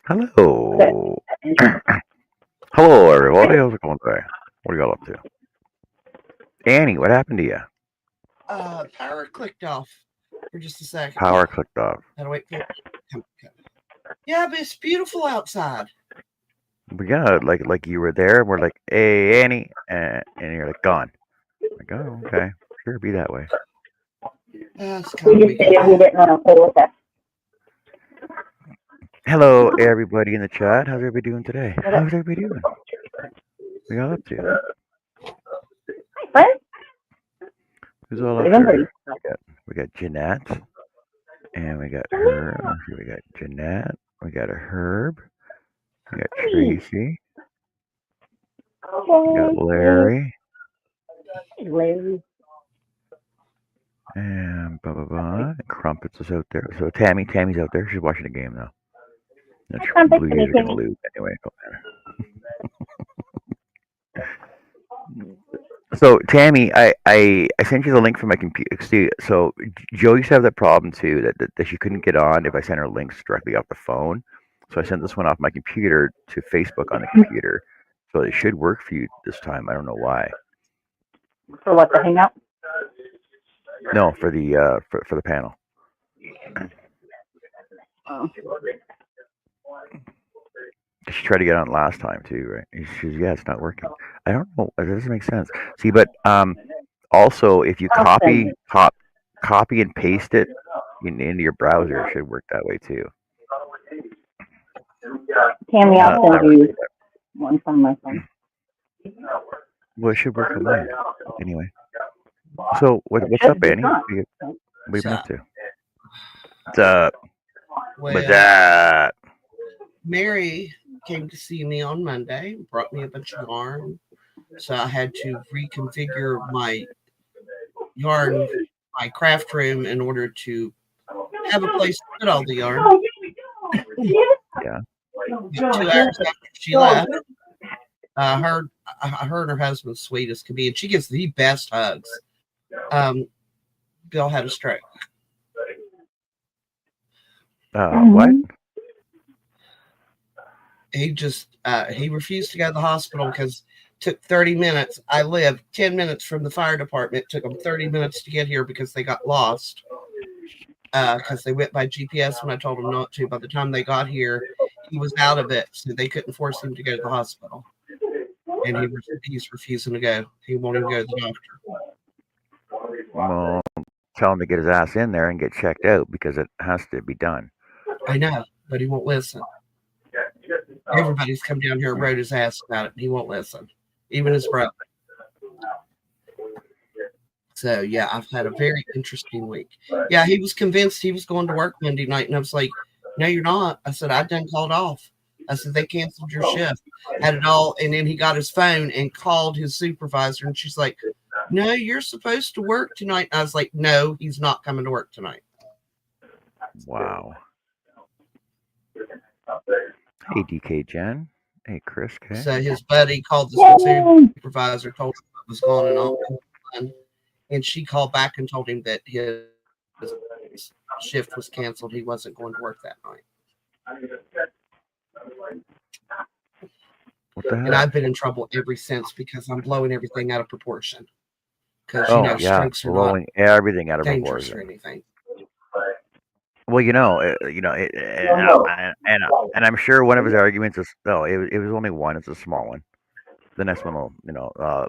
Hello. Hello, everybody. How's it going today? What are y'all up to? Annie, what happened to you? Power clicked off for just a second. Power clicked off. Gotta wait for it. Come. Yeah, but it's beautiful outside. But yeah, like you were there, and we're like, hey, Annie, and you're like, gone. Like, oh, okay. Sure, be that way. It's kind of weird. He didn't want to play with us. Hello, everybody in the chat. How's everybody doing today? How's everybody doing? What y'all up to? What? Who's all up there? We got Jeanette, and we got her. We got Jeanette. We got a Herb. We got Tracy. We got Larry. Larry. And Crumpets is out there. So Tammy's out there. She's watching the game now. Not sure Blue Jays are going to lose anyway. So Tammy, I sent you the link for my computer. See, so Joe used to have that problem too, that she couldn't get on if I sent her links directly off the phone. So I sent this one off my computer to Facebook on the computer. So it should work for you this time. I don't know why. For what, the hangout? No, for the panel. Oh. She tried to get on last time too, right? She's yeah, it's not working. I don't know. It doesn't make sense. See, but also if you copy and paste it into your browser, it should work that way too. Tammy, I'll send you one from my phone. Well, it should work for mine anyway. So what's up, Annie? What have you been up to? What's up? What's up? Mary came to see me on Monday, brought me a bunch of yarn. So I had to reconfigure my yarn, my craft room, in order to have a place to put all the yarn. Yeah. 2 hours after she left, her and her husband's sweet as can be, and she gives the best hugs. Bill had a stroke. What? He just he refused to go to the hospital because it took 30 minutes. I live 10 minutes from the fire department. It took them 30 minutes to get here because they got lost because they went by GPS when I told them not to. By the time they got here, he was out of it, so they couldn't force him to go to the hospital. And he's refusing to go. He won't even go to the doctor. Well, tell him to get his ass in there and get checked out because it has to be done. I know, but he won't listen. Everybody's come down here and wrote his ass about it, and he won't listen. Even his brother. So, yeah, I've had a very interesting week. Yeah, he was convinced he was going to work Monday night, and I was like, no, you're not. I said, I done called off. I said, they canceled your shift. Had it all, and then he got his phone and called his supervisor, and she's like, no, you're supposed to work tonight. And I was like, no, he's not coming to work tonight. Wow. Hey, DK Jen. Hey, Chris K. So his buddy called the supervisor, told him what was going on, and she called back and told him that his shift was canceled. He wasn't going to work that night. What the hell? And I've been in trouble ever since because I'm blowing everything out of proportion. Because strokes are blowing not everything out of dangerous proportion or anything. Well, and I'm sure one of his arguments is it was only one. It's a small one. The next one will,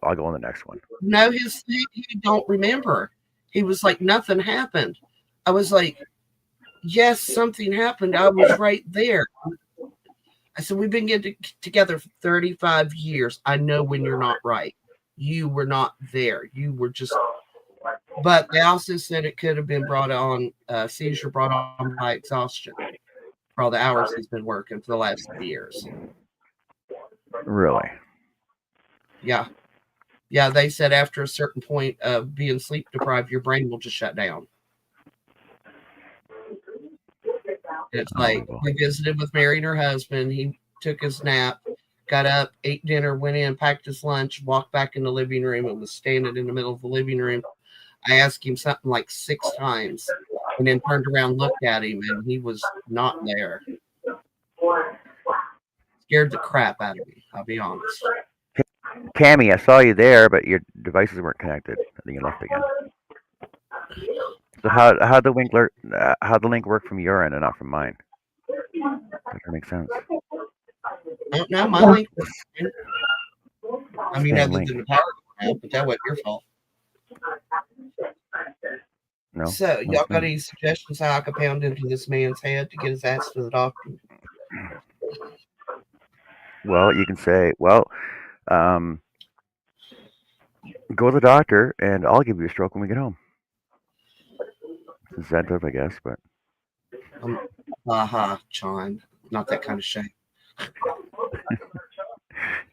I'll go on the next one. No, he don't remember. He was like, nothing happened. I was like, yes, something happened. I was right there. I said, we've been getting together for 35 years. I know when you're not right. You were not there. You were just, but they also said it could have been seizure brought on by exhaustion for all the hours he's been working for the last 3 years. Really? Yeah. Yeah, they said after a certain point of being sleep deprived, your brain will just shut down. It's like we visited with Mary and her husband. He took his nap, got up, ate dinner, went in, packed his lunch, walked back in the living room, and was standing in the middle of the living room. I asked him something like 6 times and then turned around, looked at him, and he was not there. Scared the crap out of me, I'll be honest. Cammy, I saw you there, but your devices weren't connected. I think you left again. So how'd the link work from your end and not from mine? Doesn't make sense. I don't know, my link was fine. I mean, Same other link. than the power going out, but that wasn't your fault. No. So, y'all got any suggestions how I could pound into this man's head to get his ass to the doctor? Well, you can say, go to the doctor, and I'll give you a stroke when we get home. It's incentive, I guess, but. John. Not that kind of shame.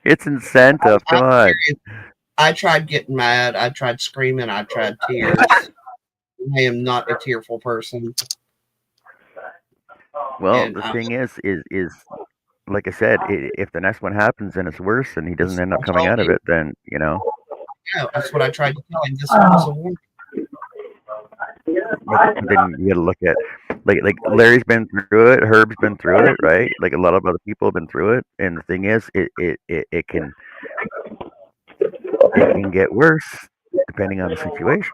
It's incentive. Come on. I tried getting mad. I tried screaming. I tried tears. I am not a tearful person. Well, And the thing is, like I said, if the next one happens and it's worse and he doesn't end up coming out of it, then, Yeah, that's what I tried to tell him. This one was a warning. But then you got to look at, like Larry's been through it, Herb's been through it, right? Like a lot of other people have been through it, and the thing is, it can get worse depending on the situation.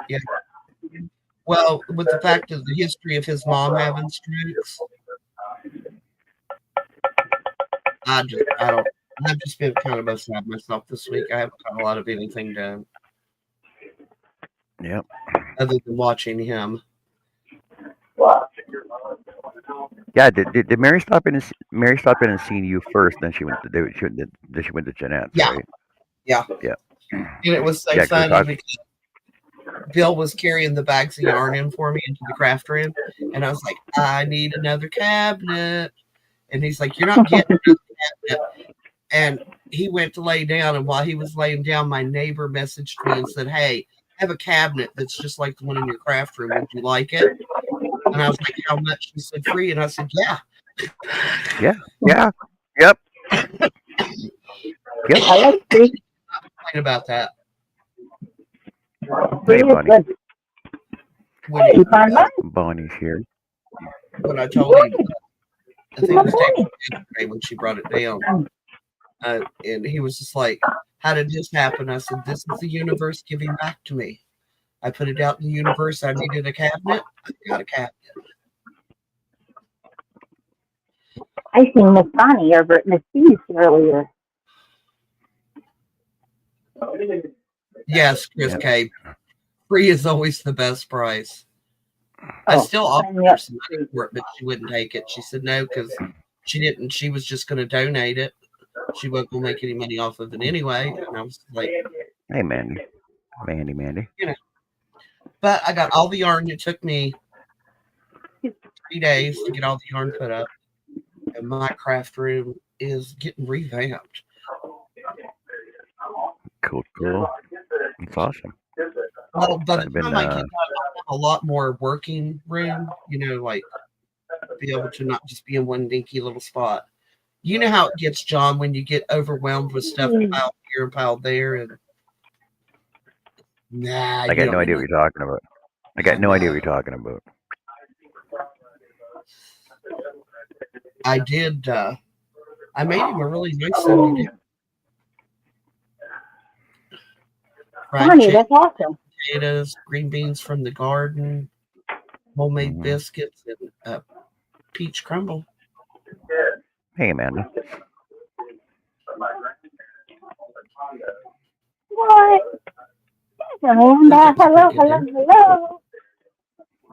Yeah. Well, with the fact of the history of his mom having strokes, I've just been kind of beside myself this week. I haven't got a lot of anything done. Yep. Other than watching him. Yeah. Did Mary stop in and seen you first? Then she went to Jeanette. Yeah. Right? Yeah. Yeah. And it was so funny because Bill was carrying the bags of yarn in for me into the craft room, and I was like, I need another cabinet. And he's like, you're not getting another cabinet. And he went to lay down, and while he was laying down, my neighbor messaged me and said, hey, I have a cabinet that's just like the one in your craft room. Would you like it? And I was like, how much? He said, free. And I said, yeah. Yeah. Yep. Yep. I like free. Complain about that. Free is good. Bonnie's here. When I told him, I think it was yesterday when she brought it down. And he was just like, how did this happen? I said, this is the universe giving back to me. I put it out in the universe. I needed a cabinet. I got a cabinet. I seen Miss Bonnie over at Miss B's earlier. Yes, Chris K. Free is always the best price. I still offered her some money for it, but she wouldn't take it. She said no because she didn't. She was just going to donate it. She wasn't going to make any money off of it anyway. And I was like, hey, Mandy. You know, but I got all the yarn. It took me 3 days to get all the yarn put up. And my craft room is getting revamped. Cool. That's awesome. Well, by the time I get done, I'll have a lot more working room, like be able to not just be in one dinky little spot. You know how it gets, John, when you get overwhelmed with stuff piled here and piled there. And I got no idea what you're talking about. I did. I made him a really nice Sunday dinner. Honey, that's awesome. Potatoes, green beans from the garden, homemade biscuits, and peach crumble. Hey, Amanda. What? Amanda, hello.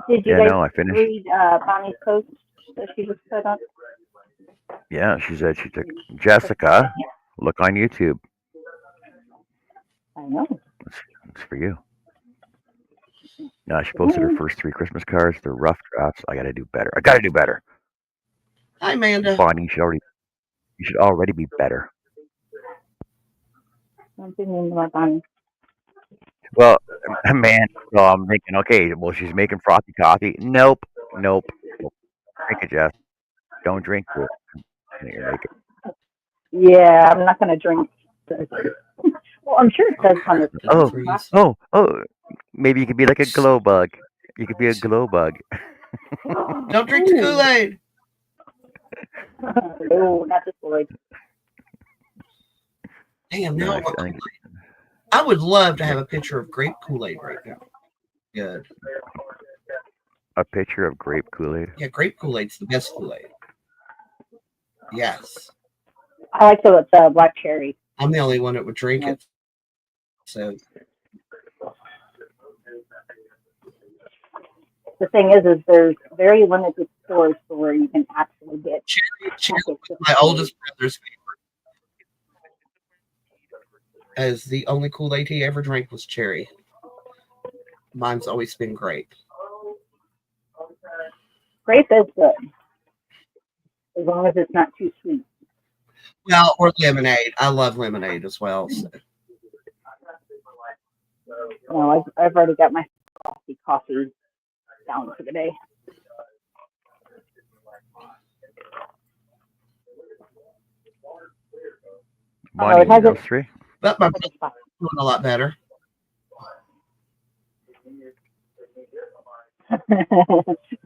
Did you Yeah, guys no, I finished. read Bonnie's post that she just put up? Yeah, she said she took Jessica. Look on YouTube. I know. It's for you. No, she posted her first 3 Christmas cards. They're rough drafts. I gotta do better. Hi, Amanda. Bonnie, you should already be better. I'm thinking about Bonnie. Well, man, so I'm thinking, okay, well, she's making frothy coffee. Nope. Drink it, Jess. Don't drink it. You're making. Yeah, I'm not gonna drink. Well, I'm sure it says on the Oh, maybe you could be like a glow bug. You could be a glow bug. Don't drink the Kool-Aid. No, not the Kool-Aid. Damn, now I would love to have a picture of grape Kool-Aid right now. Good. A picture of grape Kool-Aid? Yeah, grape Kool-Aid's the best Kool-Aid. Yes. I like the black cherry. I'm the only one that would drink it. So the thing is there's very limited stores for where you can actually get cherry my oldest brother's favorite. As the only Kool-Aid he ever drank was cherry. Mine's always been grape. Grape is good. As long as it's not too sweet. Well, or lemonade. I love lemonade as well. So. No, I've already got my coffee down for the day. Bonnie, those 3? But my brother's doing a lot better.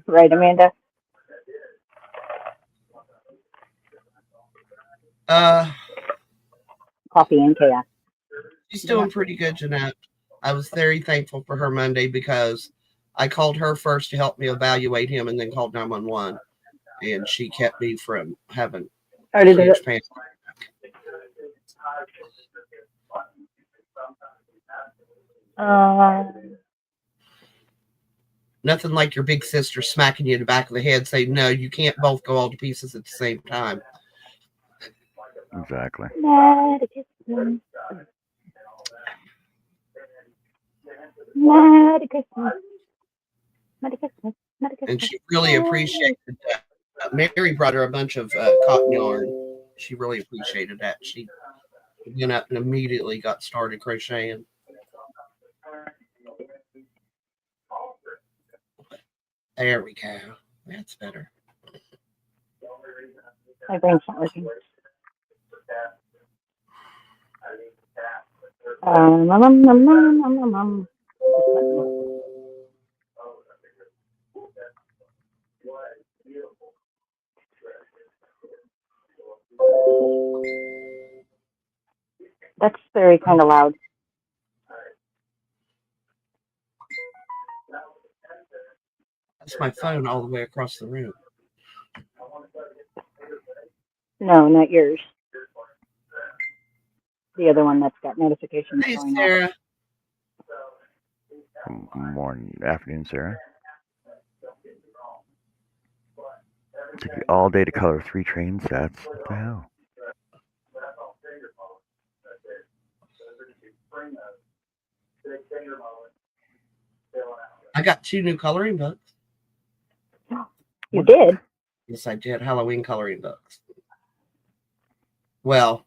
Right, Amanda? Coffee and chaos. She's doing pretty good, Jeanette. I was very thankful for her Monday because I called her first to help me evaluate him and then called 911. And she kept me from having a huge panic. Nothing like your big sister smacking you in the back of the head saying, no, you can't both go all to pieces at the same time. Exactly. Merry Christmas. And she really appreciated that. Mary brought her a bunch of cotton yarn. She really appreciated that. She went up and immediately got started crocheting. There we go. That's better. My brain's not working. That's very kind of loud. That's my phone all the way across the room. No, not yours. The other one that's got notifications Hey, going Sarah. Morning, afternoon, Sarah. It took you all day to color 3 train sets. What the hell? I got 2 new coloring books. You did? Yes, I did. Halloween coloring books. Well,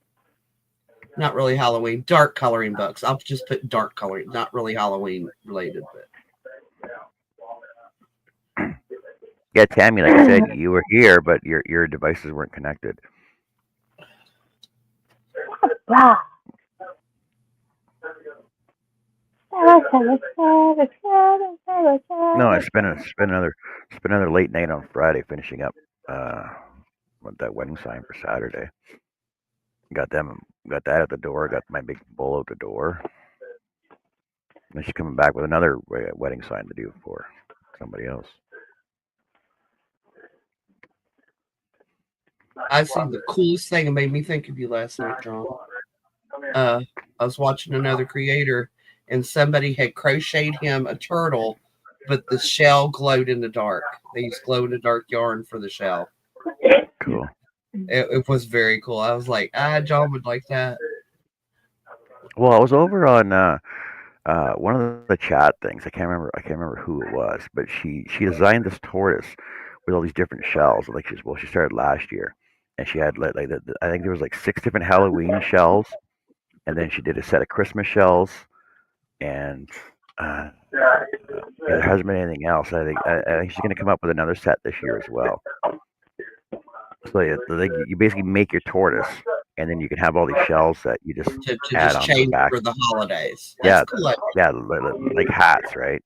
not really Halloween. Dark coloring books. I'll just put dark coloring. Not really Halloween related, but. Yeah, Tammy, like I said, you were here, but your devices weren't connected. Wow. No, I spent another late night on Friday finishing up with that wedding sign for Saturday. Got that at the door. Got my big bowl out the door. And she's coming back with another wedding sign to do for somebody else. I seen the coolest thing and made me think of you last night, John. I was watching another creator, and somebody had crocheted him a turtle, but the shell glowed in the dark. They used glow in the dark yarn for the shell. Cool. It was very cool. I was like, John would like that. Well, I was over on one of the chat things. I can't remember who it was, but she designed this tortoise with all these different shells. Like she started last year, and she had I think there was like 6 different Halloween shells, and then she did a set of Christmas shells, and there hasn't been anything else. I think she's gonna come up with another set this year as well. So you basically make your tortoise, and then you can have all these shells that you just to add just on the change back. for the holidays. Yeah, That's cool. yeah, like hats, right?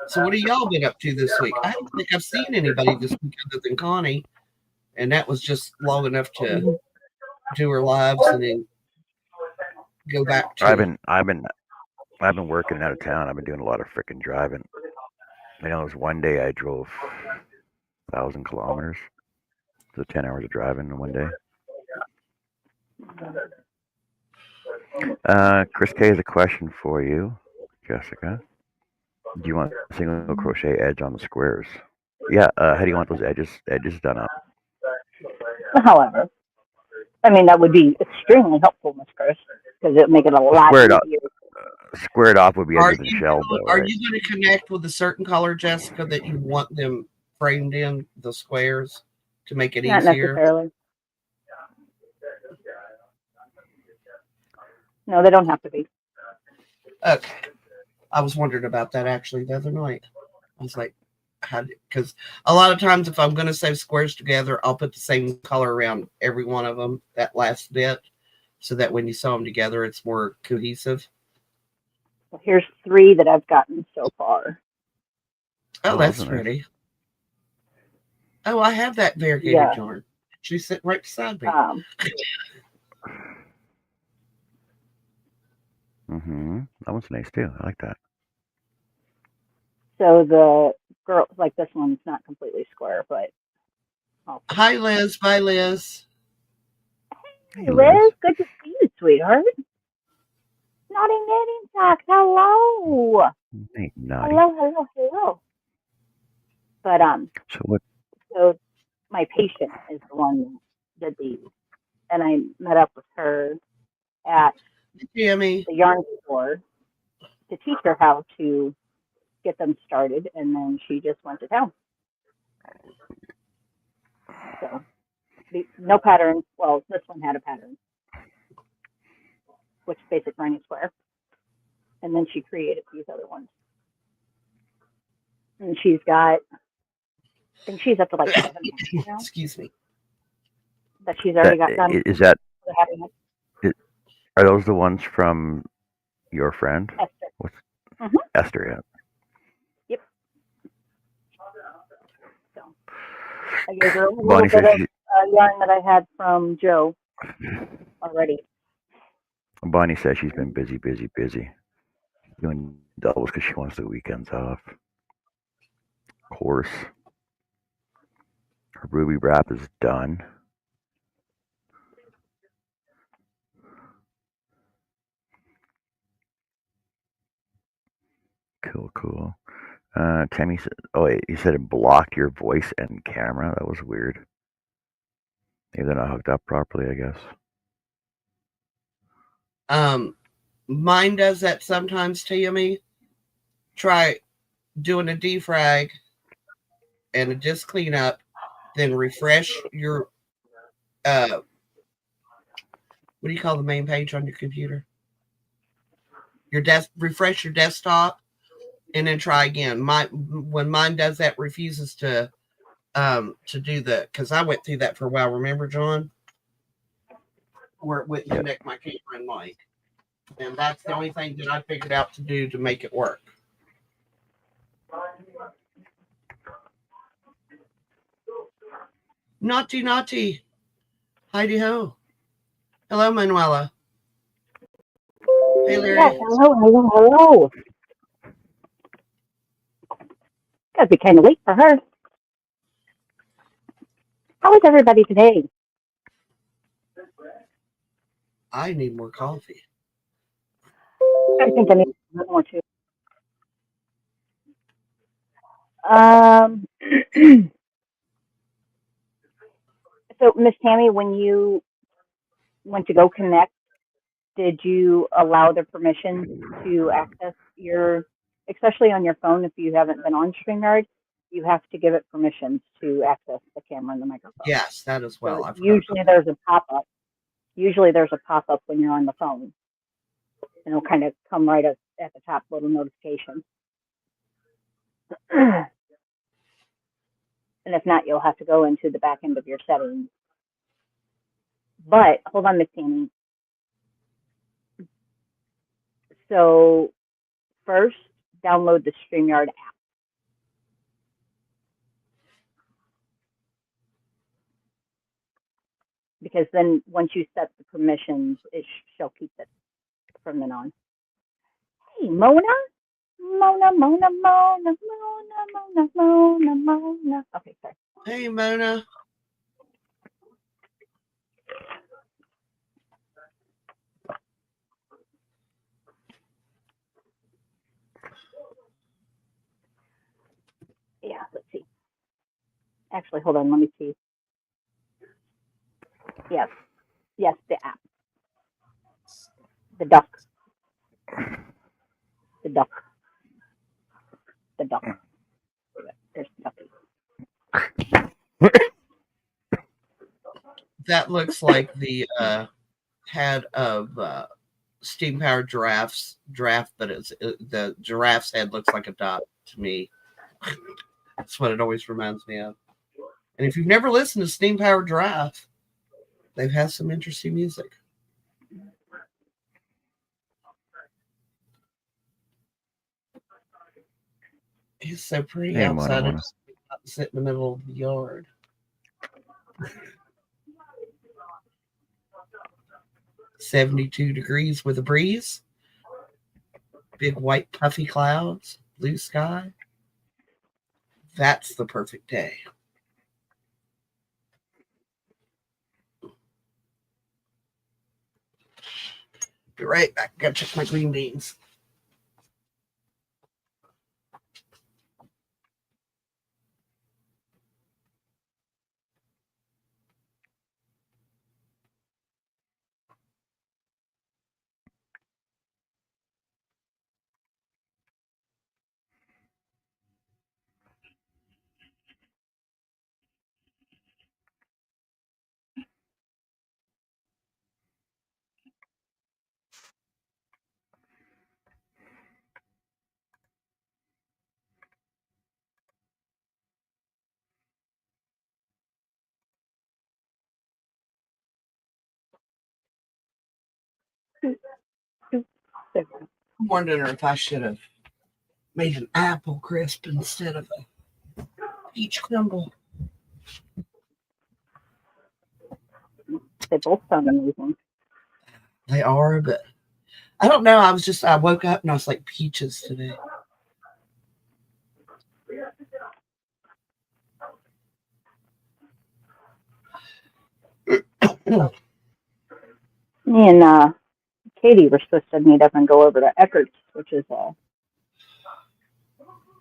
So what have y'all been up to this week? I don't think I've seen anybody this week other than Connie, and that was just long enough to do her lives and then go back to. I've been working out of town. I've been doing a lot of freaking driving. I know, it was one day I drove 1,000 kilometers, so 10 hours of driving in one day. Chris K has a question for you, Jessica. Do you want a single crochet edge on the squares? Yeah. How do you want those edges done up? However, I mean, that would be extremely helpful, Miss Chris, because it would make it a lot easier. Squared off would be easier than shelled, though, Are right? you going to connect with a certain color, Jessica, that you want them framed in the squares to make it Not easier? necessarily. No, they don't have to be. Okay. I was wondering about that actually the other night. I was like, because a lot of times if I'm going to sew squares together, I'll put the same color around every one of them, that last bit, so that when you sew them together, it's more cohesive. Well, here's 3 that I've gotten so far. Oh, that's pretty. Oh, I have that variegated yarn. She's sitting right beside me. That one's nice too. I like that. So the girl, like this one's not completely square, but. Hi, Liz. Bye, Liz. Hey, Liz. Good to see you, sweetheart. Naughty Knitting Socks. Hello. Hey, naughty. Hello. But So my patient is the one that did these, and I met up with her at the yarn store to teach her how to get them started, and then she just went to town. So no pattern. Well, this one had a pattern, which is basic running square, and then she created these other ones. And she's got, I think she's up to like 7 now. Excuse me. But she's already got done. Are those the ones from your friend? Esther. Esther, yeah. Yep. So I gave her a little bit of yarn that I had from Joe already. Bonnie says she's been busy, doing doubles because she wants the weekends off. Of course. Her ruby wrap is done. Cool. Tammy said, "Oh, wait, you said it blocked your voice and camera. That was weird. Maybe they're not hooked up properly, I guess." Mine does that sometimes, Tammy. Try doing a defrag and a disk cleanup, then refresh your what do you call the main page on your computer? Refresh your desktop, and then try again. When mine does that, refuses to do that, because I went through that for a while. Remember, John, where it wouldn't connect my camera and mic, and that's the only thing that I figured out to do to make it work. Naughty. Heidi ho. Hello, Manuela. Hey, Larry. Yes, hello. gotta be kind of late for her. How is everybody today? I need more coffee. I think I need a bit more too. So, Miss Tammy, when you went to go connect, did you allow the permission to access your, especially on your phone, if you haven't been on StreamYard, you have to give it permissions to access the camera and the microphone. Yes, that as well. So usually there's a pop-up. Usually there's a pop-up when you're on the phone. And it'll kind of come right at the top, little notification. And if not, you'll have to go into the back end of your settings. But hold on, Miss Tammy. So first, download the StreamYard app. Because then once you set the permissions, she'll keep it from then on. Hey, Mona. Mona. Okay, sorry. Hey, Mona. Yeah, let's see. Actually, hold on, let me see. Yes, the app. The duck. There's the ducky. That looks like the head of steam powered draft, but the giraffe's head looks like a duck to me. That's what it always reminds me of. And if you've never listened to Steam Powered Giraffe, they've had some interesting music. It's so pretty outside. I just sit in the middle of the yard. "72 degrees with a breeze. Big white puffy clouds. Blue sky. That's the perfect day." Be right back. Gotta check my green beans. I'm wondering if I should have made an apple crisp instead of a peach crumble. They both sound amazing. They are, but I don't know. I woke up and I was like peaches today. Me and Katie were supposed to meet up and go over to Eckert's, which is a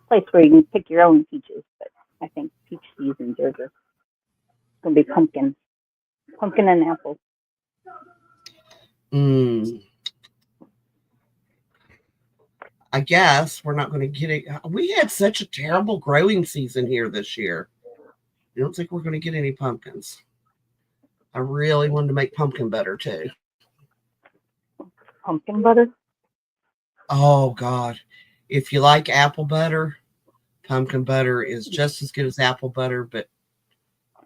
place where you can pick your own peaches. But I think peach season's over. It's going to be pumpkin and apple. I guess we're not going to get it. We had such a terrible growing season here this year. I don't think we're going to get any pumpkins. I really wanted to make pumpkin butter too. Pumpkin butter? Oh, God. If you like apple butter, pumpkin butter is just as good as apple butter, but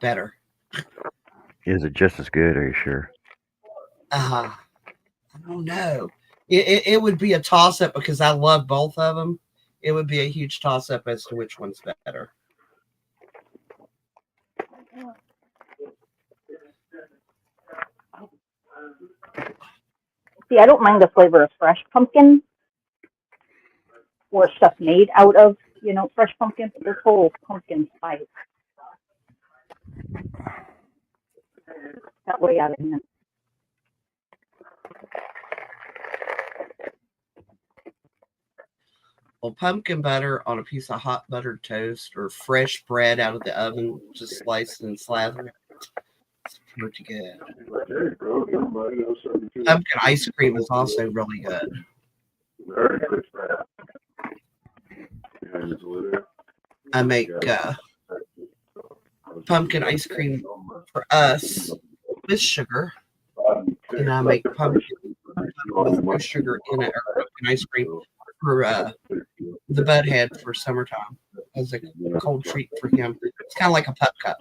better. Is it just as good? Are you sure? I don't know. It would be a toss-up because I love both of them. It would be a huge toss-up as to which one's better. See, I don't mind the flavor of fresh pumpkin or stuff made out of fresh pumpkin, this whole pumpkin spice. That way out of here. Well, pumpkin butter on a piece of hot buttered toast or fresh bread out of the oven, just sliced and slathered. It's pretty good. Pumpkin ice cream is also really good. I make pumpkin ice cream for us with sugar, and I make pumpkin with no sugar in it, or pumpkin ice cream for the Budhead for summertime as a cold treat for him. It's kind of like a pup cup.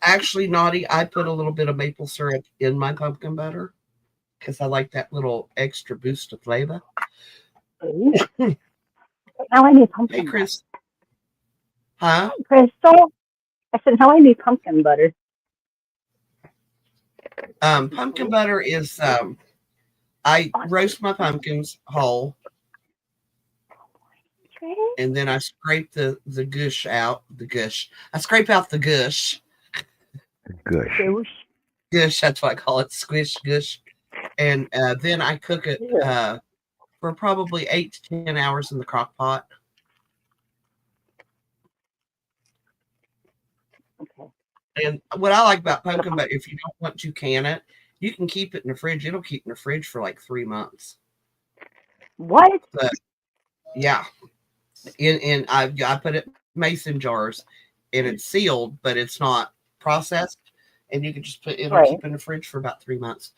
Actually, Naughty, I put a little bit of maple syrup in my pumpkin butter because I like that little extra boost of flavor. Now I need pumpkin. Hey, Chris. Huh? Crystal? I said, now I need pumpkin butter. Pumpkin butter is, I roast my pumpkins whole, and then I scrape the gush out. I scrape out the gush. Gush, that's what I call it. Squish, gush. And then I cook it for probably 8 to 10 hours in the crock pot. Okay. And what I like about pumpkin butter, if you don't want to can it, you can keep it in the fridge. It'll keep in the fridge for like 3 months. What? But, yeah. And I put it in mason jars, and it's sealed, but it's not processed. And you can just keep in the fridge for about 3 months.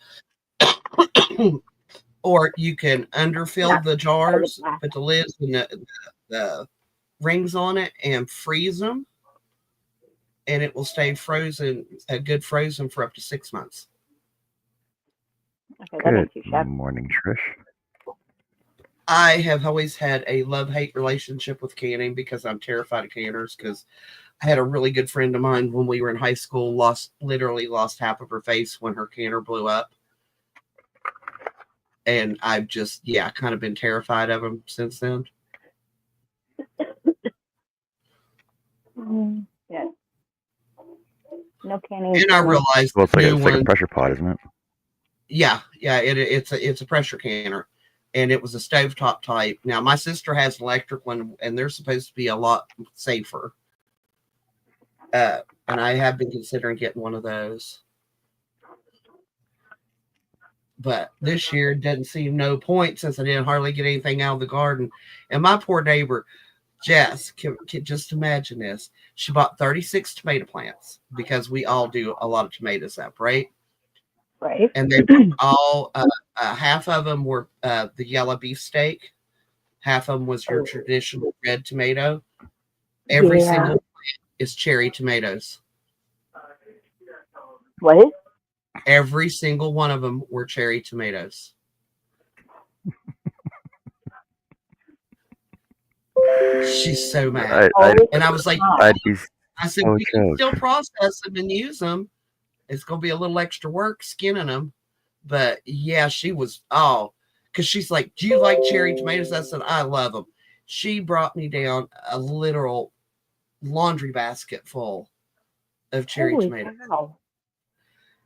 Or you can underfill the jars, put the lids and the rings on it, and freeze them. And it will stay frozen, good frozen for up to 6 months. Okay, Good morning, Trish. I have always had a love-hate relationship with canning because I'm terrified of canners. Because I had a really good friend of mine when we were in high school, literally lost half of her face when her canner blew up. And I've just, kind of been terrified of them since then. Yeah. No canning. And I realized it's like a pressure pot, isn't it? Yeah, it's a pressure canner, and it was a stovetop type. Now my sister has an electric one, and they're supposed to be a lot safer. And I have been considering getting one of those, but this year didn't seem no point since I didn't hardly get anything out of the garden. And my poor neighbor Jess, can just imagine this. She bought 36 tomato plants because we all do a lot of tomatoes up, right? Right. And they were all, half of them were the yellow beefsteak. Half of them was your traditional red tomato. Every single plant is cherry tomatoes. What? Every single one of them were cherry tomatoes. She's so mad. And I was like, I said, we can still process them and use them. It's going to be a little extra work skinning them. But yeah, she was, because she's like, do you like cherry tomatoes? I said, I love them. She brought me down a literal laundry basket full of cherry tomatoes. Cow.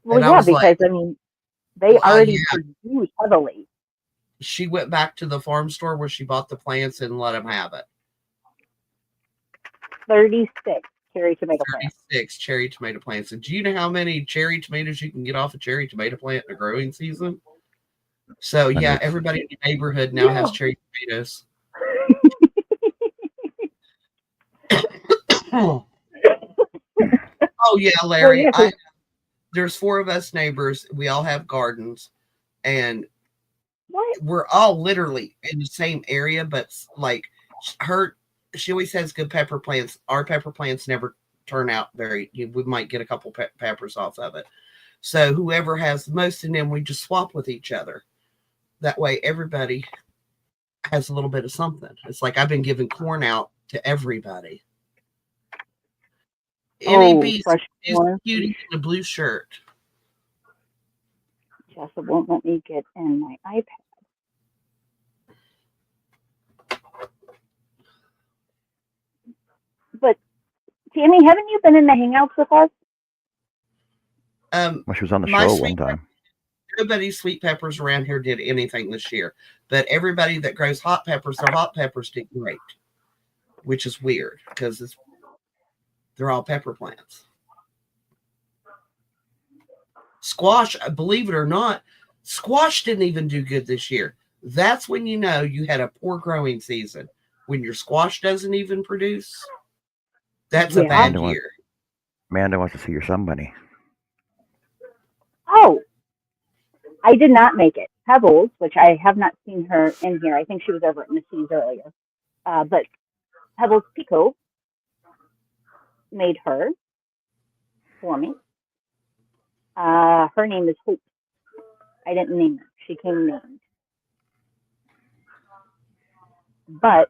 Well, yeah, because, I mean, they already produce heavily. She went back to the farm store where she bought the plants and let them have it. 36 cherry tomato plants. 36 cherry tomato plants. And do you know how many cherry tomatoes you can get off a cherry tomato plant in the growing season? So, yeah, everybody in the neighborhood now has cherry tomatoes. Oh, yeah, Larry. There's 4 of us neighbors. We all have gardens. And we're all literally in the same area, but like she always has good pepper plants. Our pepper plants never turn out we might get a couple peppers off of it. So whoever has the most in them, we just swap with each other. That way everybody has a little bit of something. It's like I've been giving corn out to everybody. Any Oh, beast fresh is corn. cutie in a blue shirt. Jessa won't let me get in my iPad. But Tammy, haven't you been in the Hangouts with us? Well, she was on the My show one sweet time. Nobody's sweet peppers around here did anything this year, but everybody that grows hot peppers, their hot peppers did great, which is weird because they're all pepper plants. Squash, believe it or not, squash didn't even do good this year. That's when you know you had a poor growing season. When your squash doesn't even produce, that's a Yeah. bad year. Amanda wants to see your sun bunny. Oh, I did not make it. Pebbles, which I have not seen her in here. I think she was over at Missy's earlier. But Pebbles Pico made her for me. Her name is Hope. I didn't name her. She came named. But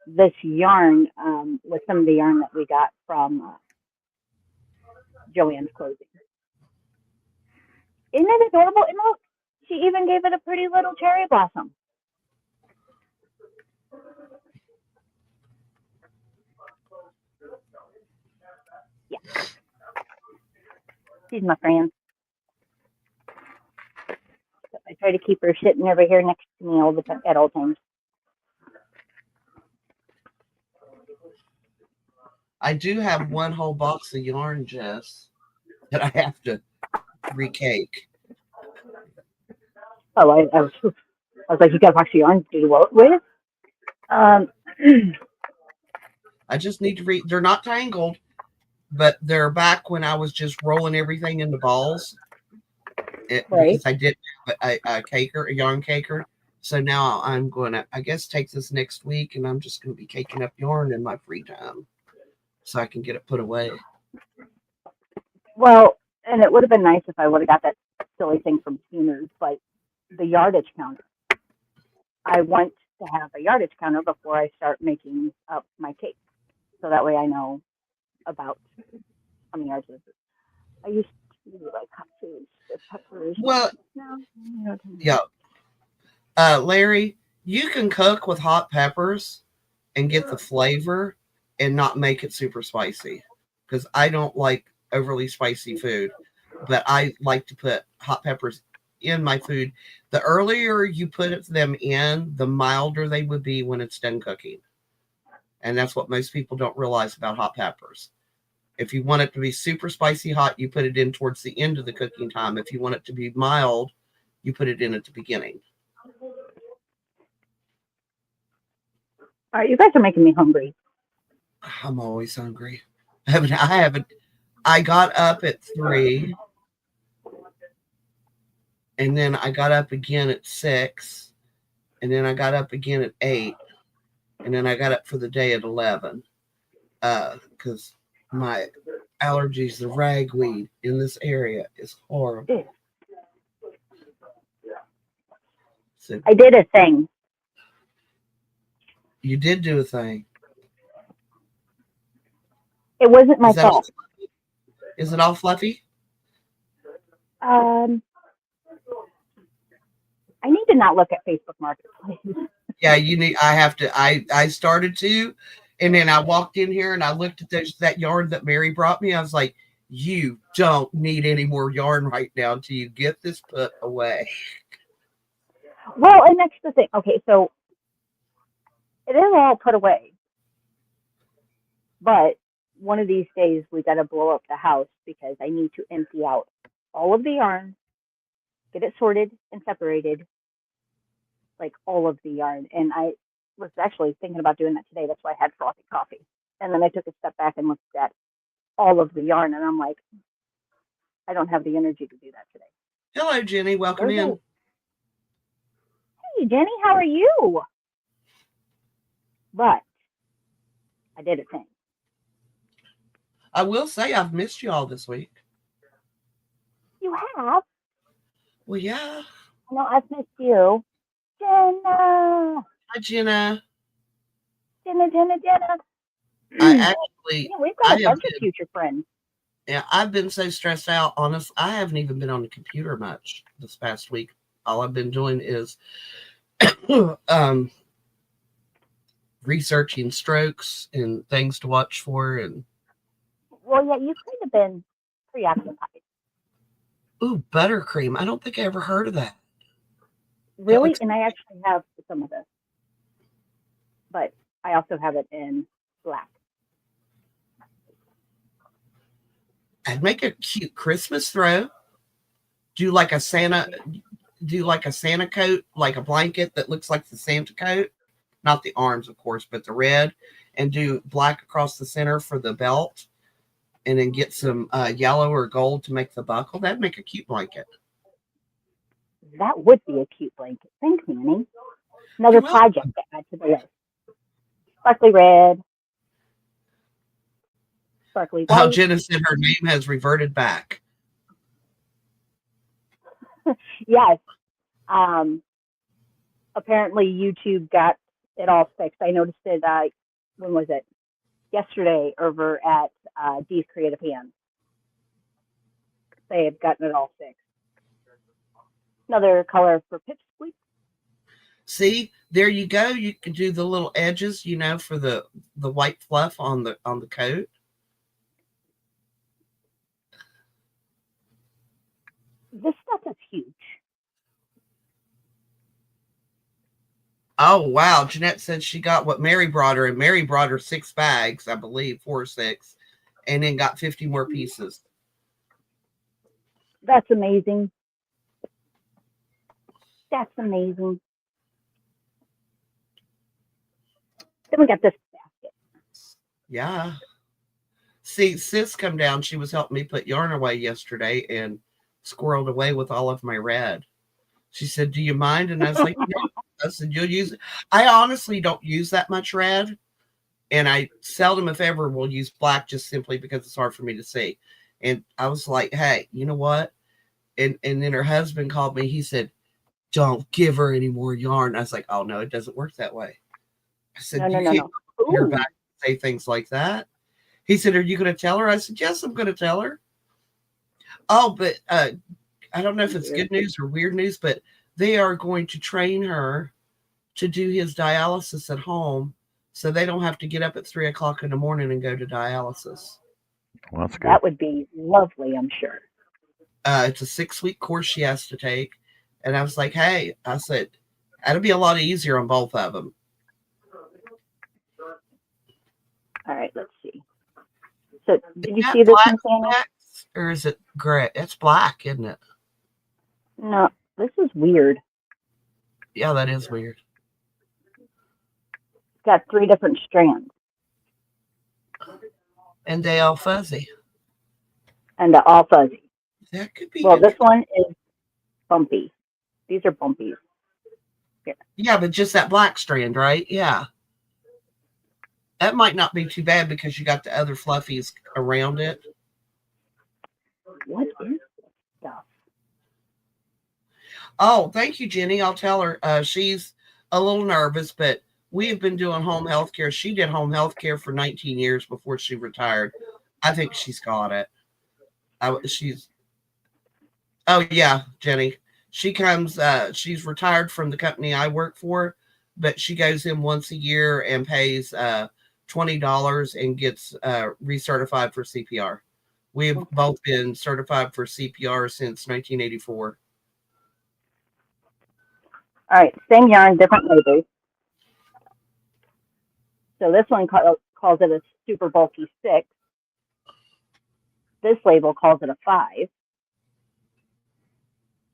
this yarn was some of the yarn that we got from Joanne's clothing. Isn't it adorable? And look, she even gave it a pretty little cherry blossom. Yeah. She's my friend. So I try to keep her sitting over here next to me at all times. I do have one whole box of yarn, Jess, that I have to recake. Oh, I was like, you got a box of yarn to do what with? I just need to they're not tangled, but they're back when I was just rolling everything into balls. Right. Because I did a yarn caker. So now I'm going to, I guess, take this next week and I'm just going to be caking up yarn in my free time so I can get it put away. Well, and it would have been nice if I would have got that silly thing from Steamers, but the yardage counter. I want to have a yardage counter before I start making up my cake. So that way I know about how many yards it is. I used to like hot foods with peppers. Well, no. Yeah. Larry, you can cook with hot peppers and get the flavor and not make it super spicy. Because I don't like overly spicy food, but I like to put hot peppers in my food. The earlier you put them in, the milder they would be when it's done cooking. And that's what most people don't realize about hot peppers. If you want it to be super spicy hot, you put it in towards the end of the cooking time. If you want it to be mild, you put it in at the beginning. All right, you guys are making me hungry. I'm always hungry. I got up at 3, and then I got up again at 6, and then I got up again at 8, and then I got up for the day at 11. Because my allergies, the ragweed in this area is horrible. So I did a thing. you did do a thing. It wasn't my fault. Is it all fluffy? I need to not look at Facebook Marketplace. Yeah, you need. I have to. I started to, and then I walked in here and I looked at that yarn that Mary brought me. I was like, "You don't need any more yarn right now until you get this put away." Well, and that's the thing. Okay, so it is all put away, but one of these days we got to blow up the house because I need to empty out all of the yarn, get it sorted and separated, like all of the yarn. And I was actually thinking about doing that today. That's why I had frothy coffee. And then I took a step back and looked at all of the yarn, and I'm like, I don't have the energy to do that today. Hello, Jenny. Welcome in. Hey, Jenny, how are you? But I did a thing. I will say I've missed you all this week. You have? Well, yeah. No, I've missed you. Jenna. Hi, Jenna. Jenna. I actually. Yeah, we've got a bunch of future friends. Yeah, I've been so stressed out. Honest, I haven't even been on the computer much this past week. All I've been doing is researching strokes and things to watch for. And Well, yeah, you could have been preoccupied. ooh, buttercream. I don't think I ever heard of that. Really? Looks, And I actually have some of this, but I also have it in black. I'd make a cute Christmas throw. Do like a Santa coat, like a blanket that looks like the Santa coat. Not the arms, of course, but the red, and do black across the center for the belt, and then get some yellow or gold to make the buckle. That'd make a cute blanket. That would be a cute blanket. Thanks, Annie. Another project to add to the list. Sparkly red. Sparkly white. How Jenna said her name has reverted back. Yes. Apparently YouTube got it all fixed. I noticed it, when was it? Yesterday over at Dee's Creative Hands. They have gotten it all fixed. Another color for Pipsqueak. See, there you go. You can do the little edges, for the white fluff on the coat. This stuff is huge. Oh, wow. Jeanette said she got what Mary brought her, and Mary brought her 6 bags, I believe, 4 or 6, and then got 50 more pieces. That's amazing. That's amazing. Then we got this basket. Yeah. See, Sis come down. She was helping me put yarn away yesterday and squirreled away with all of my red. She said, "Do you mind?" And I was like, "No." I said, "You'll use it." I honestly don't use that much red. And I seldom, if ever, will use black just simply because it's hard for me to see. And I was like, "Hey, you know what?" And then her husband called me. He said, "Don't give her any more yarn." I was like, "Oh, no, it doesn't work that way." I said, No. "You can't put her back and say things like that." He said, "Are you going to tell her?" I said, "Yes, I'm going to tell her." Oh, but I don't know if it's good news or weird news, but they are going to train her to do his dialysis at home, so they don't have to get up at 3:00 in the morning and go to dialysis. Well, that's good. That would be lovely, I'm sure. It's a 6-week course she has to take. And I was like, "Hey," I said, "that'll be a lot easier on both of them." All right, let's see. So, did you Is see this black one, Sandy? or is it gray? It's black, isn't it? No, this is weird. Yeah, that is weird. It's got 3 different strands. And they all fuzzy. And they're all fuzzy. That could be. Well, this one is bumpy. These are bumpies. Yeah, but just that black strand, right? Yeah. That might not be too bad because you got the other fluffies around it. What is this stuff? Oh, thank you, Jenny. I'll tell her. She's a little nervous, but we have been doing home health care. She did home health care for 19 years before she retired. I think she's got it. Oh, yeah, Jenny. She comes, she's retired from the company I work for, but she goes in once a year and pays $20 and gets recertified for CPR. We have both been certified for CPR since 1984. All right, same yarn, different labels. So this one calls it a super bulky 6. This label calls it a 5.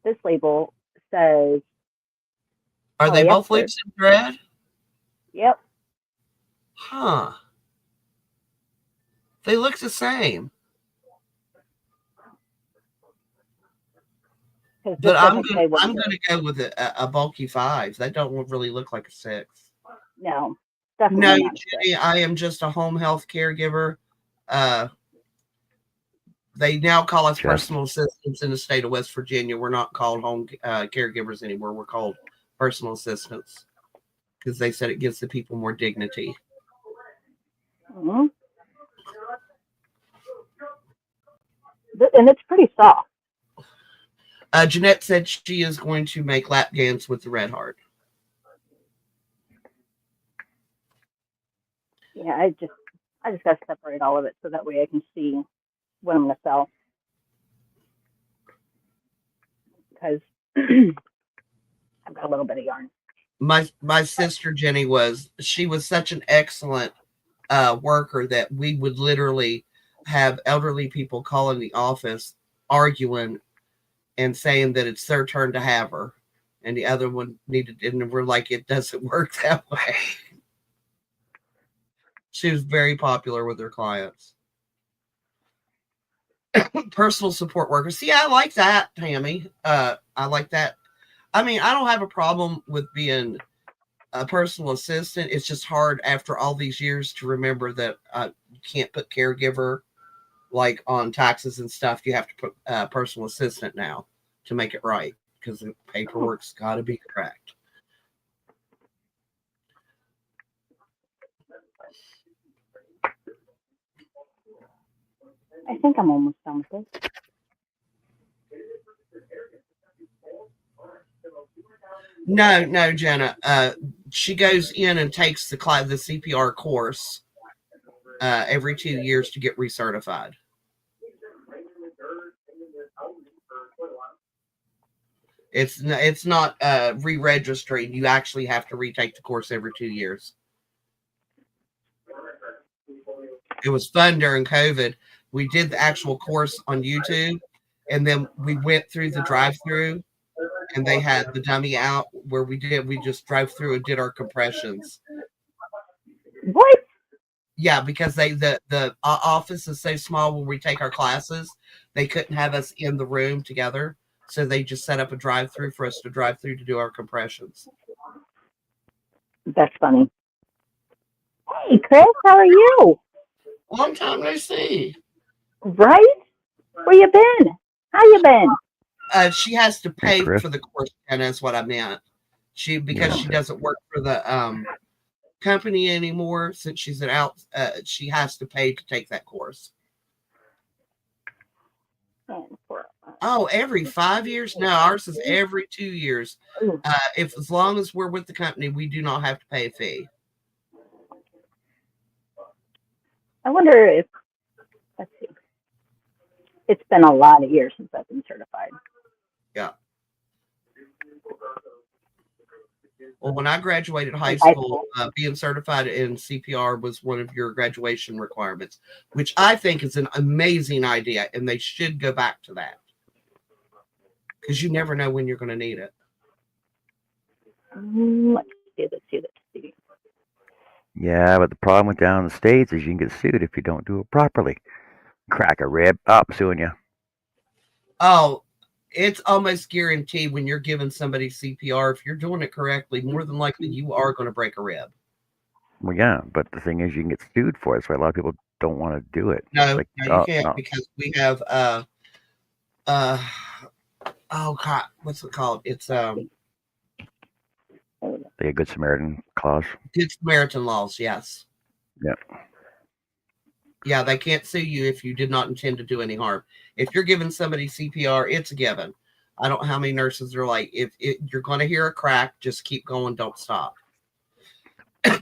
This label says... Are they both loops in thread? Yep. Huh. They look the same. But I'm going to go with a bulky 5. That don't really look like a 6. No. No, Jenny, I am just a home health caregiver. They now call us personal assistants in the state of West Virginia. We're not called home caregivers anymore. We're called personal assistants because they said it gives the people more dignity. Mm-hmm. and it's pretty soft. Jeanette said she is going to make lap dance with the red heart. Yeah, I just got to separate all of it so that way I can see what I'm going to sell. Because I've got a little bit of yarn. My sister Jenny was such an excellent worker that we would literally have elderly people calling the office arguing and saying that it's their turn to have her, and the other one needed, and we're like, it doesn't work that way. She was very popular with her clients. Personal support workers. See, I like that, Tammy. I like that. I mean, I don't have a problem with being a personal assistant. It's just hard after all these years to remember that you can't put caregiver like on taxes and stuff. You have to put personal assistant now to make it right, because the paperwork's got to be correct. I think I'm almost done with this. No, Jenna. She goes in and takes the CPR course every 2 years to get recertified. It's not re-registering. You actually have to retake the course every 2 years. It was fun during COVID. We did the actual course on YouTube, and then we went through the drive-through, and they had the dummy out where we just drive through and did our compressions. What? Yeah, because the office is so small where we take our classes, they couldn't have us in the room together, so they just set up a drive-through for us to drive through to do our compressions. That's funny. Hey, Chris, how are you? Long time no see. Right? Where you been? How you been? She has to pay for the course, and that's what I meant. She doesn't work for the company anymore since she's out. She has to pay to take that course. Oh, every 5 years? No, ours is every 2 years. As long as we're with the company, we do not have to pay a fee. I wonder if, let's see. It's been a lot of years since I've been certified. Yeah. Well, when I graduated high school, being certified in CPR was one of your graduation requirements, which I think is an amazing idea, and they should go back to that, because you never know when you're going to need it. Let's see. Yeah, but the problem with down in the States is you can get sued if you don't do it properly. Crack a rib, up, suing you. Oh, it's almost guaranteed when you're giving somebody CPR, if you're doing it correctly, more than likely you are going to break a rib. Well, yeah, but the thing is you can get sued for it. That's why a lot of people don't want to do it. No, you can't, because we have oh God, what's it called? It's the Good Samaritan clause. Good Samaritan laws, yes. Yeah. Yeah, they can't sue you if you did not intend to do any harm. If you're giving somebody CPR, it's a given. I don't know how many nurses are like, if you're going to hear a crack, just keep going, don't stop.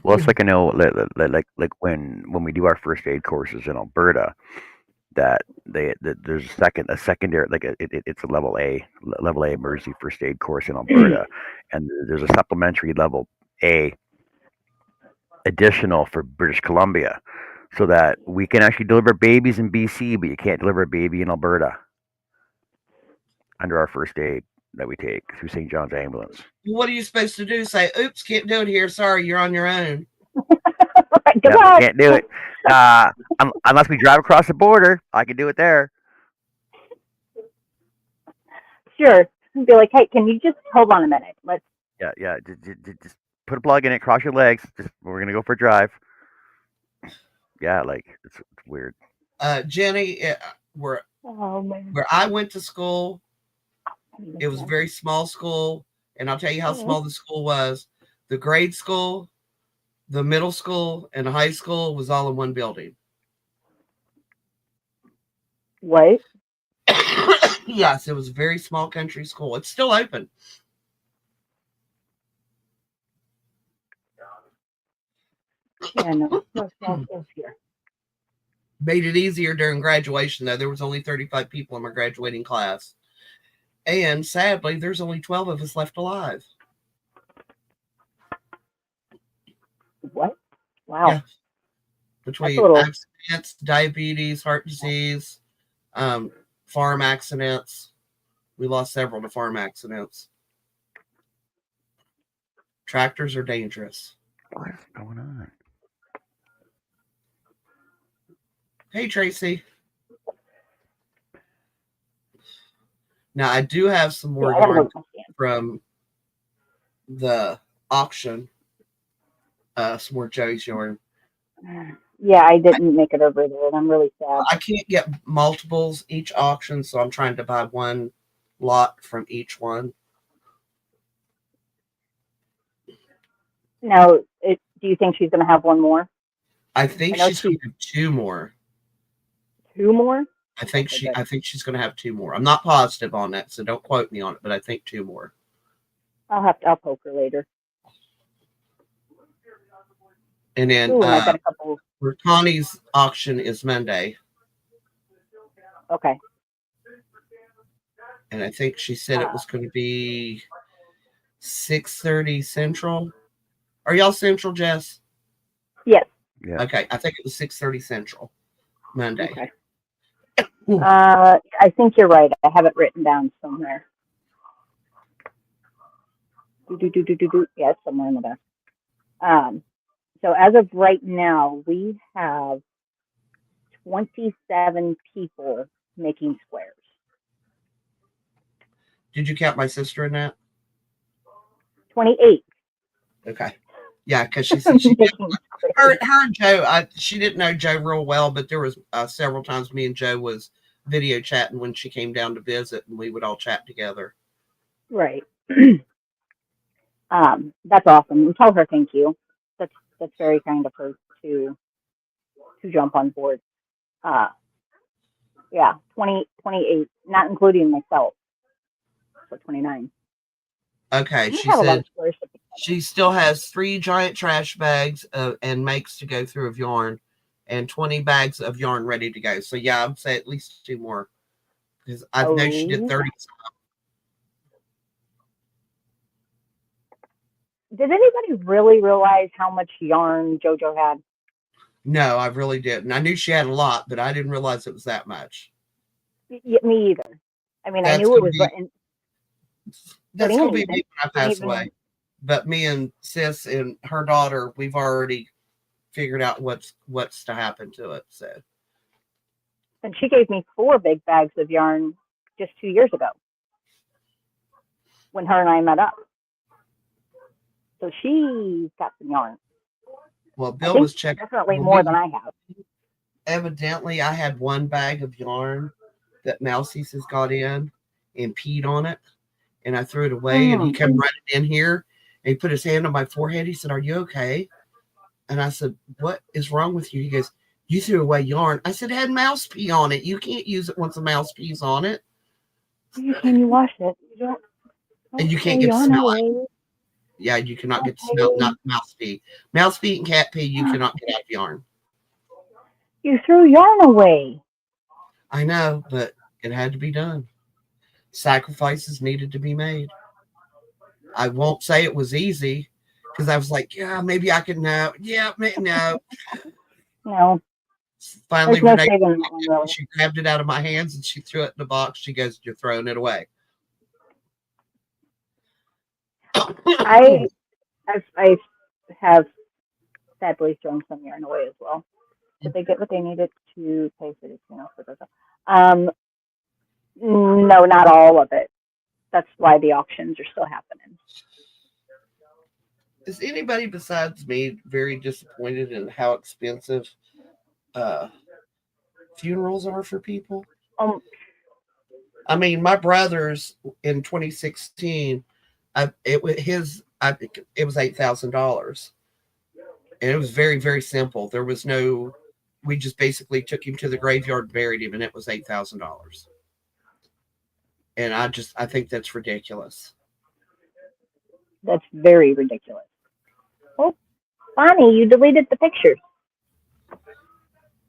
Well, it's like I know, like when we do our first aid courses in Alberta, that there's a secondary, like it's a level A emergency first aid course in Alberta, and there's a supplementary level A additional for British Columbia, so that we can actually deliver babies in BC, but you can't deliver a baby in Alberta under our first aid that we take through St. John's Ambulance. What are you supposed to do? Say, oops, can't do it here. Sorry, you're on your own. No, can't do it. Unless we drive across the border, I can do it there. Sure. Be like, hey, can you just hold on a minute? Let's. Yeah. Just put a plug in it, cross your legs. We're gonna go for a drive. Yeah, like it's weird. Jenny, where I went to school, it was a very small school, and I'll tell you how small the school was. The grade school, the middle school, and the high school was all in one building. What? Yes, it was a very small country school. It's still open. Yeah, no small schools here. Made it easier during graduation, though. There was only 35 people in my graduating class. And sadly, there's only 12 of us left alive. What? Wow. Yeah. Between little... accidents, diabetes, heart disease, farm accidents. We lost several to farm accidents. Tractors are dangerous. What is going on? Hey, Tracy. Now, I do have some more yarn from the auction. Some more Joey's yarn. Yeah, I didn't make it over there, and I'm really sad. I can't get multiples each auction, so I'm trying to buy one lot from each one. Now, do you think she's going to have one more? I think she's going to have two more. Two more? I think she's going to have two more. I'm not positive on that, so don't quote me on it, but I think two more. I'll poke her later. And then I got a couple. Connie's auction is Monday. Okay. And I think she said it was going to be 6:30 Central. Are y'all Central, Jess? Yes. Yeah. Okay, I think it was 6:30 Central Monday. Okay. I think you're right. I have it written down somewhere. Yeah, it's somewhere in the back. So as of right now, we have 27 people making squares. Did you count my sister in that? 28. Okay. Yeah, because she said she did. Her and Joe, she didn't know Joe real well, but there was several times me and Joe was video chatting when she came down to visit, and we would all chat together. Right. That's awesome. And tell her thank you. That's very kind of her to jump on board. Yeah, 28, not including myself. So 29. Okay, she said she still has 3 giant trash bags and makes to go through of yarn and 20 bags of yarn ready to go. So yeah, I would say at least 2 more because I know she did 30. Did anybody really realize how much yarn JoJo had? No, I really didn't. I knew she had a lot, but I didn't realize it was that much. Me either. I mean, I knew it was. That's going to be me when I pass away. But me and Sis and her daughter, we've already figured out what's to happen to it. So. And she gave me 4 big bags of yarn just 2 years ago when her and I met up. So she's got some yarn. Well, Bill was checking. Definitely more than I have. Evidently, I had 1 bag of yarn that Mousie's has got in and peed on it. And I threw it away. And he came running in here. And he put his hand on my forehead. He said, "Are you okay?" And I said, "What is wrong with you?" He goes, "You threw away yarn." I said, "It had mouse pee on it. You can't use it once a mouse pees on it." Can you wash it? You don't and you can't get the smell out. Yeah, you cannot get the smell, not mouse pee. Mouse pee and cat pee, you cannot get out of yarn. You threw yarn away. I know, but it had to be done. Sacrifices needed to be made. I won't say it was easy because I was like, yeah, maybe I can know. Yeah, no. No. Finally, Renee, she grabbed it out of my hands and she threw it in the box. She goes, "You're throwing it away." I have sadly thrown some yarn away as well. Did they get what they needed to pay for this? No, not all of it. That's why the auctions are still happening. Is anybody besides me very disappointed in how expensive funerals are for people? I mean, my brother's in 2016. It was $8,000, and it was very, very simple. There was we just basically took him to the graveyard and buried him, and it was $8,000. And I think that's ridiculous. That's very ridiculous. Oh, Bonnie, you deleted the pictures.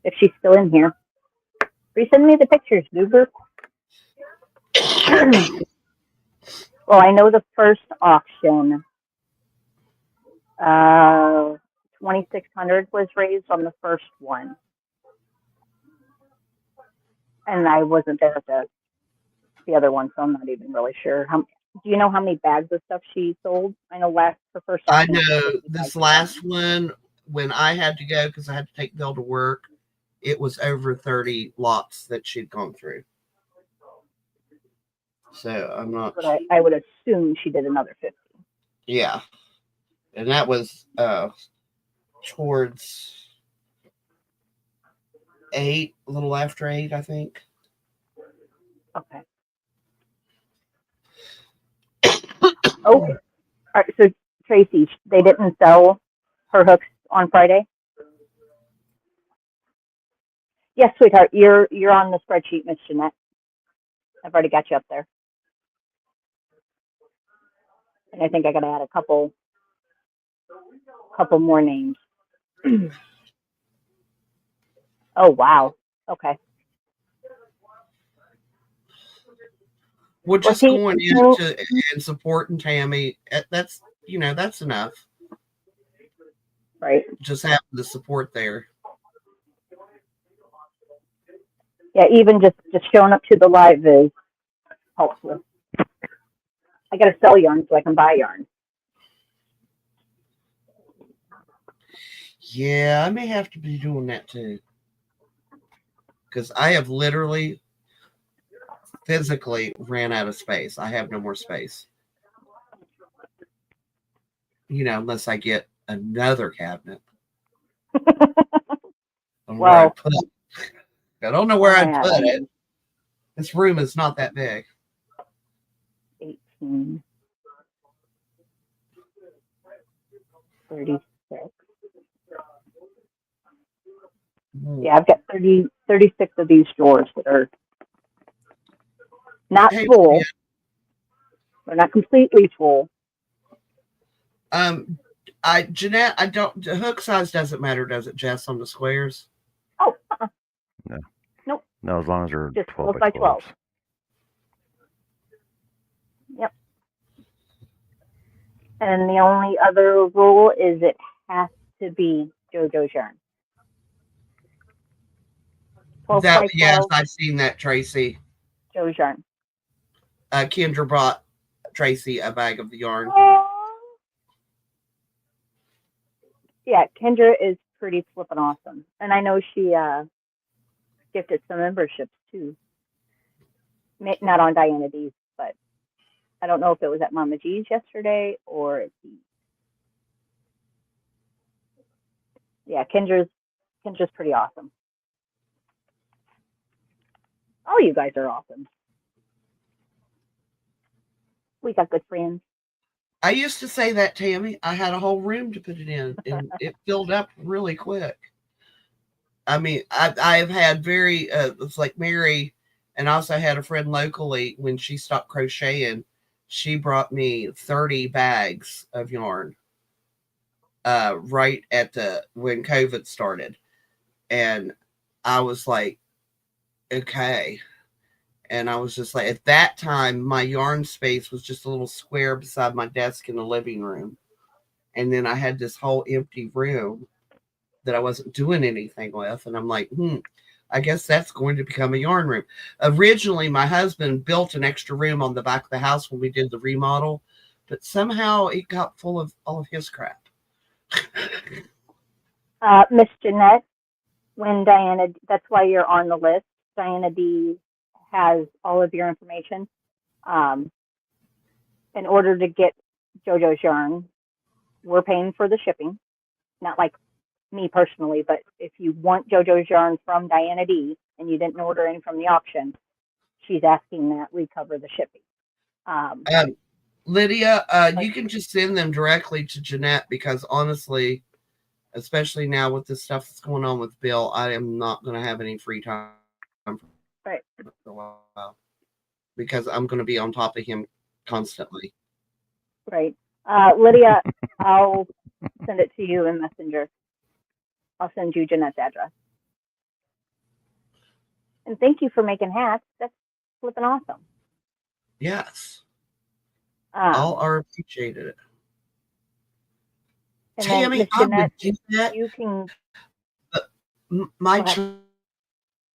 If she's still in here, resend me the pictures, Goober. Well, I know the first auction, 2,600 was raised on the first one, and I wasn't there at the other one, so I'm not even really sure. Do you know how many bags of stuff she sold? I know her first I auction. know this last one, when I had to go because I had to take Bill to work, it was over 30 lots that she'd gone through. So I'm not. But I would assume she did another 50. Yeah, and that was towards 8, a little after 8, I think. Okay. Oh, all right. So Tracy, they didn't sell her hooks on Friday. Yes, sweetheart, you're on the spreadsheet, Miss Jeanette. I've already got you up there, and I think I got to add a couple more names. Oh wow. Okay. We're just going into and supporting Tammy. That's that's enough. Right. Just having the support there. Yeah, even just showing up to the live is helpful. I got to sell yarn so I can buy yarn. Yeah, I may have to be doing that too. Because I have literally physically ran out of space. I have no more space. Unless I get another cabinet. Well, I don't know where I'd put it. This room is not that big. 18, 36. Yeah, I've got 36 of these drawers that are not full. Yeah. They're not completely full. Jeanette, the hook size doesn't matter, does it, Jess, on the squares? Oh, No. Nope. No, as long as they're just 12 by 12. Yep. And the only other rule is it has to be JoJo's yarn. Yes, I've seen that, Tracy. Joe's yarn. Kendra brought Tracy a bag of the yarn. Yeah, Kendra is pretty flippin' awesome. And I know she gifted some memberships too. Not on Diana D's, but I don't know if it was at Mama G's yesterday or at the... Yeah, Kendra's pretty awesome. All you guys are awesome. We got good friends. I used to say that, Tammy. I had a whole room to put it in, and it filled up really quick. I mean, I've had it's like Mary, and I also had a friend locally when she stopped crocheting. She brought me 30 bags of yarn right at when COVID started. And I was like, okay. And I was just like, at that time, my yarn space was just a little square beside my desk in the living room. And then I had this whole empty room that I wasn't doing anything with. And I'm like, I guess that's going to become a yarn room. Originally, my husband built an extra room on the back of the house when we did the remodel, but somehow it got full of all of his crap. Miss Jeanette, when Diana, that's why you're on the list. Diana D has all of your information. In order to get JoJo's yarn, we're paying for the shipping. Not like me personally, but if you want JoJo's yarn from Diana D and you didn't order any from the auction, she's asking that we cover the shipping. Lydia, you can just send them directly to Jeanette because honestly, especially now with this stuff that's going on with Bill, I am not going to have any free time. Right. For a while. because I'm going to be on top of him constantly. Right. Lydia, I'll send it to you in Messenger. I'll send you Jeanette's address. And thank you for making hats. That's flipping awesome. Yes. All are appreciated. And Tammy, then, I would do that. you can. My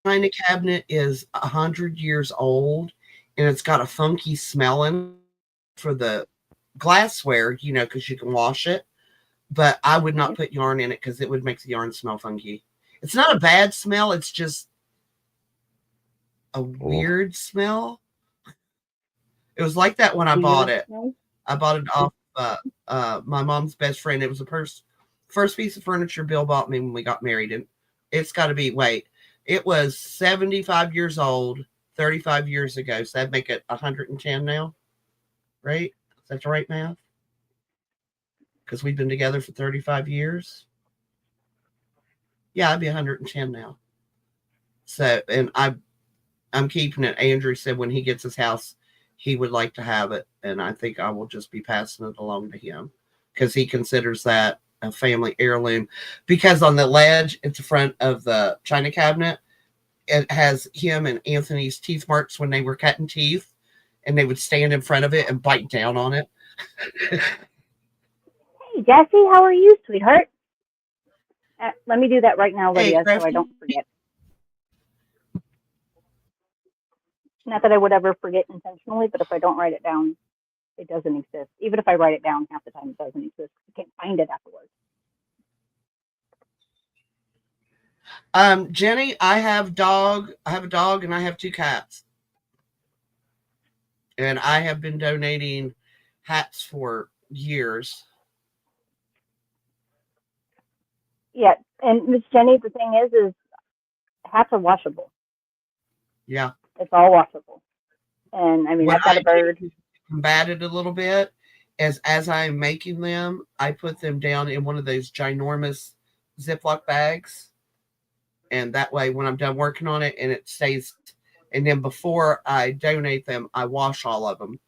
china cabinet is 100 years old, and it's got a funky smell in for the glassware, you know, because you can wash it. But I would not put yarn in it because it would make the yarn smell funky. It's not a bad smell. It's just a weird smell. It was like that when I bought it. I bought it off my mom's best friend. It was the first piece of furniture Bill bought me when we got married. And it's got to be, it was 75 years old, 35 years ago. So that'd make it 110 now, right? Is that the right math? Because we've been together for 35 years. Yeah, I'd be 110 now. So, and I'm keeping it. Andrew said when he gets his house, he would like to have it. And I think I will just be passing it along to him because he considers that a family heirloom. Because on the ledge at the front of the china cabinet, it has him and Anthony's teeth marks when they were cutting teeth, and they would stand in front of it and bite down on it. Hey, Jessie, how are you, sweetheart? Let me do that right now, Lydia, so I don't forget. Not that I would ever forget intentionally, but if I don't write it down, it doesn't exist. Even if I write it down, half the time it doesn't exist. I can't find it afterwards. Jenny, I have a dog and I have 2 cats. And I have been donating hats for years. Yeah, and Miss Jenny, the thing is hats are washable. Yeah. It's all washable. And I mean, I've got a bird. Combat it a little bit. As I'm making them, I put them down in one of those ginormous Ziploc bags. And that way, when I'm done working on it and it stays, and then before I donate them, I wash all of them.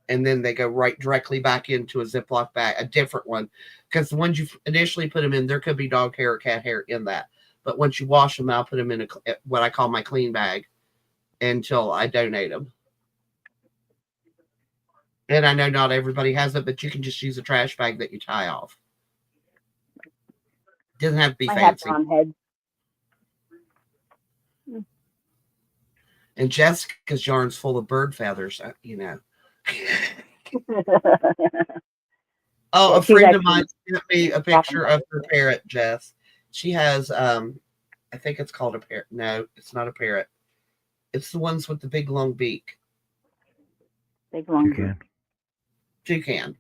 And then they go right directly back into a Ziploc bag, a different one. Because the ones you initially put them in, there could be dog hair or cat hair in that. But once you wash them, I'll put them in what I call my clean bag until I donate them. And I know not everybody has it, but you can just use a trash bag that you tie off. It doesn't have to be fancy. On head. And Jessica's yarn's full of bird feathers, you know. Oh, a friend of mine sent me a picture of her parrot, Jess. She has, I think it's called a parrot. No, it's not a parrot. It's the ones with the big long beak. Big long beak. Toucan.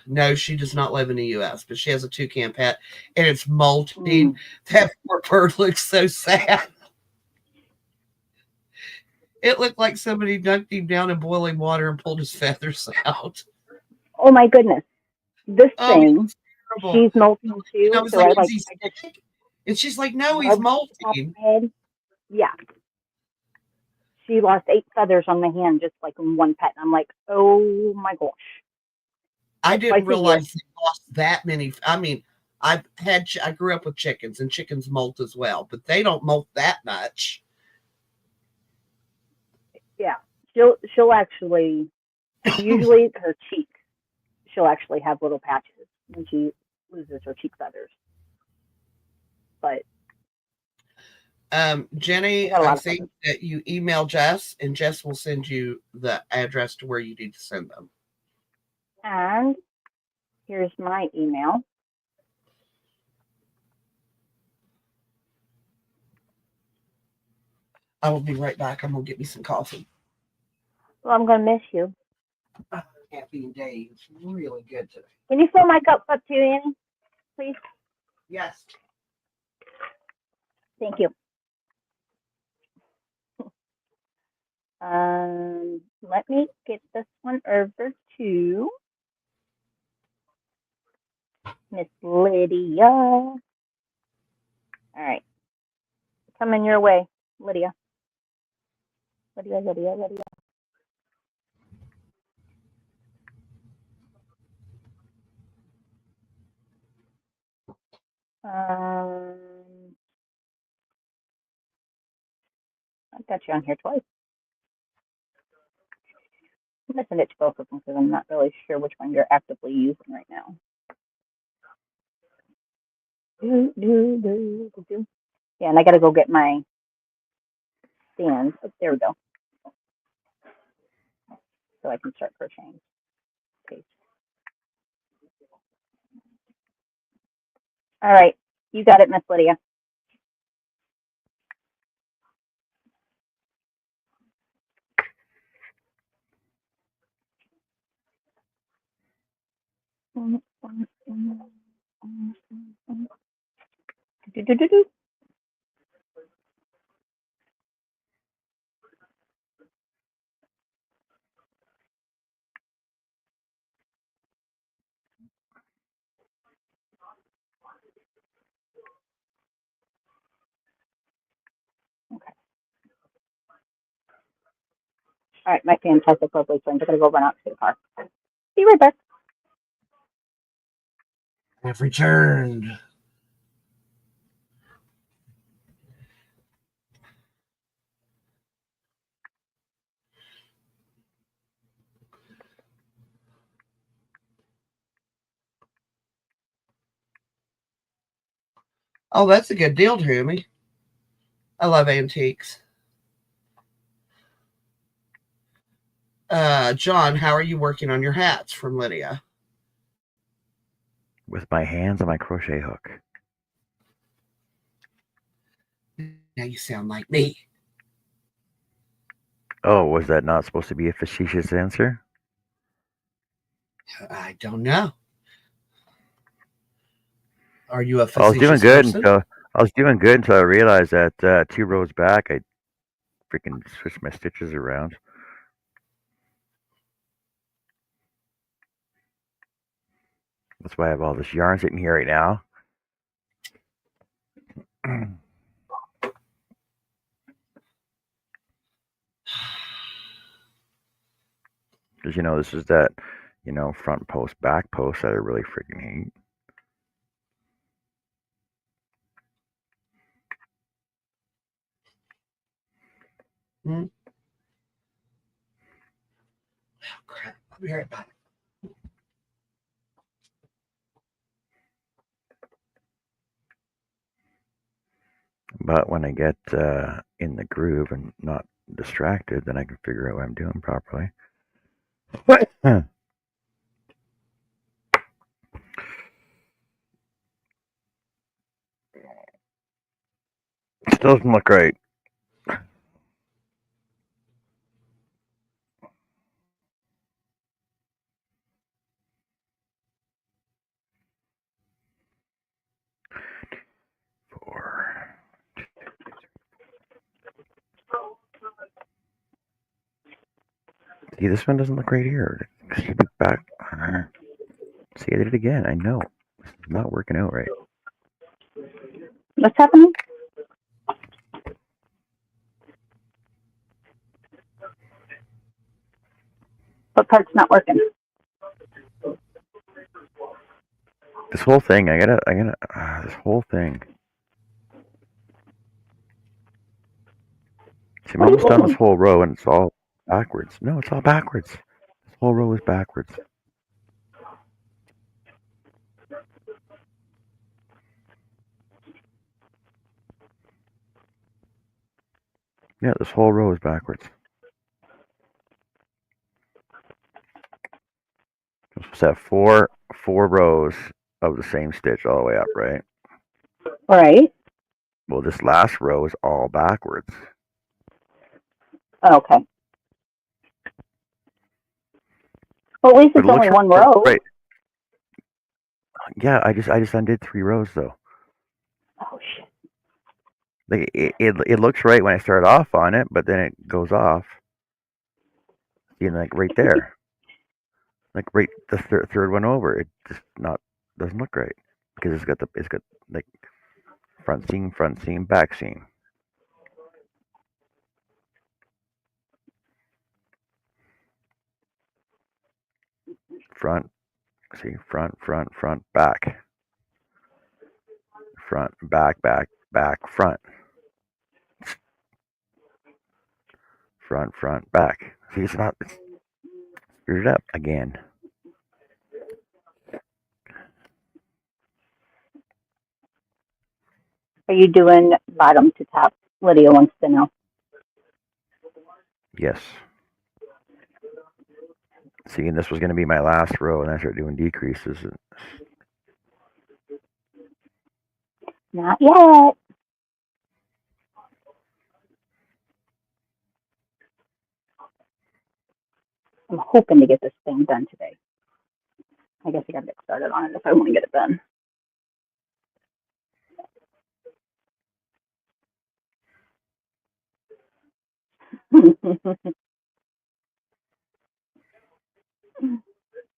No, she does not live in the U.S., but she has a toucan pet, and it's molting. That poor bird looks so sad. It looked like somebody dunked him down in boiling water and pulled his feathers out. Oh my goodness! This thing, she's molting too. I was like, is he sick? And she's like, no, he's molting. Yeah. She lost 8 feathers on my hand just like in one pet. And I'm like, oh my gosh. I didn't realize they lost that many. I mean, I grew up with chickens, and chickens molt as well, but they don't molt that much. Yeah, she'll actually, usually her cheek, she'll actually have little patches when she loses her cheek feathers. But Jenny, I think that you email Jess, and Jess will send you the address to where you need to send them. And here's my email. I will be right back. I'm going to get me some coffee. Well, I'm going to miss you. Caffeine day. It's really good today. Can you fill my cup up too, Annie? Please? Yes. Thank you. Let me get this one over to Miss Lydia. All right. Coming your way, Lydia. Lydia. I've got you on here twice. I'm going to send it to both of them because I'm not really sure which one you're actively using right now. Yeah, and I got to go get my stand. Oh, there we go. So I can start crocheting. Okay. All right. You got it, Miss Lydia. Do. Okay. All right, my fantastic lovely friends are going to go run out to the car. Be right back. I've returned. Oh, that's a good deal, Tammy. I love antiques. John, how are you working on your hats? From Lydia. With my hands on my crochet hook. Now you sound like me. Oh, was that not supposed to be a facetious answer? I don't know. Are you a I was doing facetious good person? until I realized that 2 rows back I freaking switched my stitches around. That's why I have all this yarn sitting here right now. Because this is that front post, back post that I really freaking hate. Oh, crap. I'll be right back. But when I get in the groove and not distracted, then I can figure out what I'm doing properly. Still doesn't look right. Four. See, this one doesn't look right here. It should be back. See, I did it again. I know. It's not working out right. What's happening? What part's not working? This whole thing, this whole thing. See, I'm almost done this whole row and it's all backwards. No, it's all backwards. This whole row is backwards. Yeah, this whole row is backwards. I'm supposed to have four rows of the same stitch all the way up, right? Right. Well, this last row is all backwards. Oh, okay. Well, at least But it's it only looks one row. right. Yeah, I just undid 3 rows though. Oh shit. Like it looks right when I start off on it, but then it goes off. Like right there, like right the third one over. It just doesn't look right because it's got like front seam, back seam. front, see, front, back, front, back, front, back. See, it's not, it's screwed it up again. Are you doing bottom to top? Lydia wants to know. Yes. See, and this was going to be my last row, and I started doing decreases. Not yet. I'm hoping to get this thing done today. I guess I got to get started on it if I want to get it done.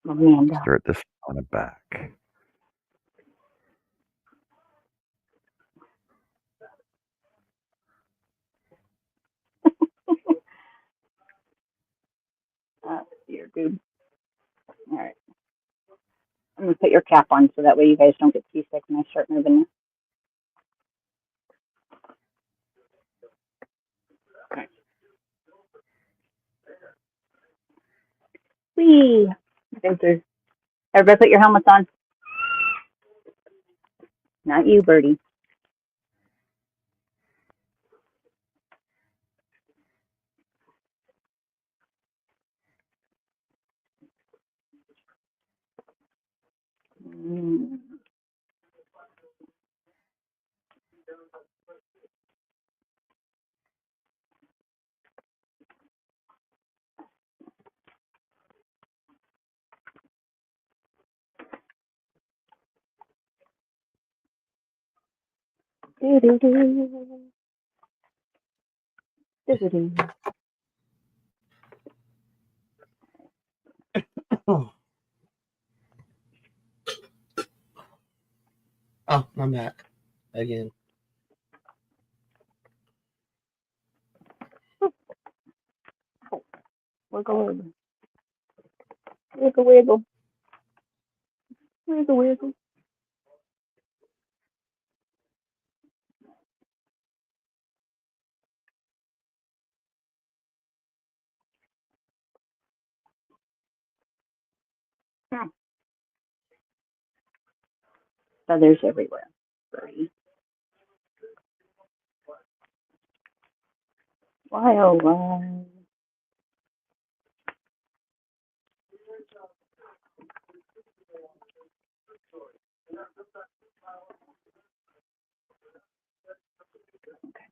Amanda. Start this on the back. Dear dude. All right. I'm going to put your cap on so that way you guys don't get seasick when I start moving. Okay. Whee! Everybody put your helmets on. Not you, Birdie. Oh, I'm back again. Wiggle, wiggle. Wiggle, wiggle. Wiggle, wiggle. Feathers everywhere, Birdie. Why, oh, why? Okay.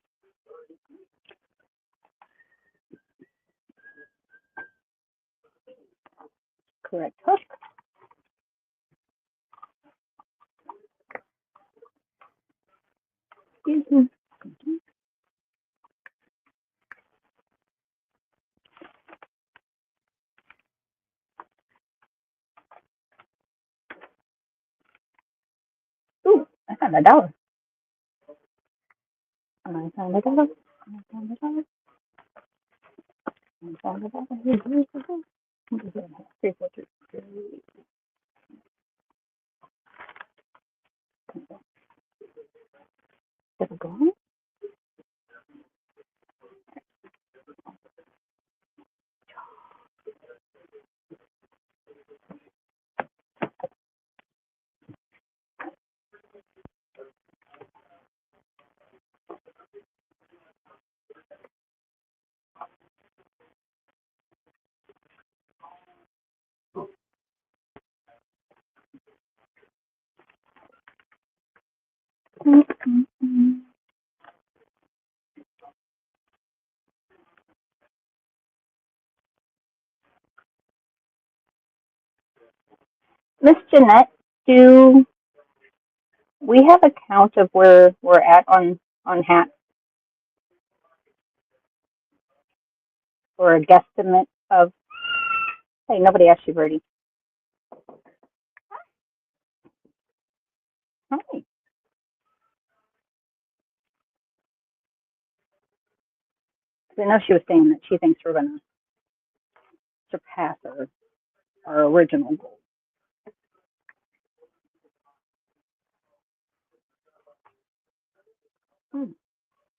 Correct hook. Excuse me. Ooh, I found $1. I found $1. I found $1. I found $1. Here's the thing. 3, 4, 3, 3. Is it gone? Miss Jeanette, do we have a count of where we're at on hats? Or a guesstimate of, hey, nobody asked you, Birdie. Hi. I know she was saying that she thinks we're going to surpass our original goal. Hmm,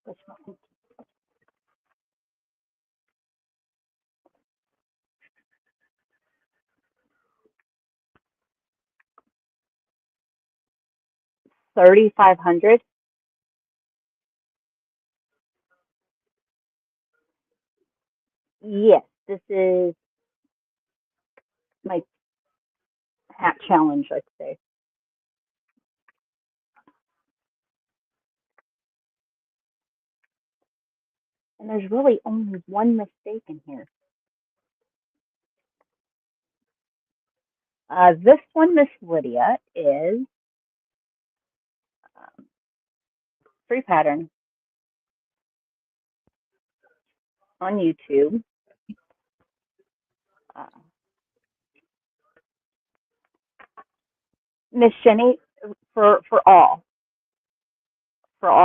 this one. $3,500. Yes, this is my hat challenge, I'd say. And there's really only one mistake in here. This one, Miss Lydia, is free pattern on YouTube. Miss Jenny, for all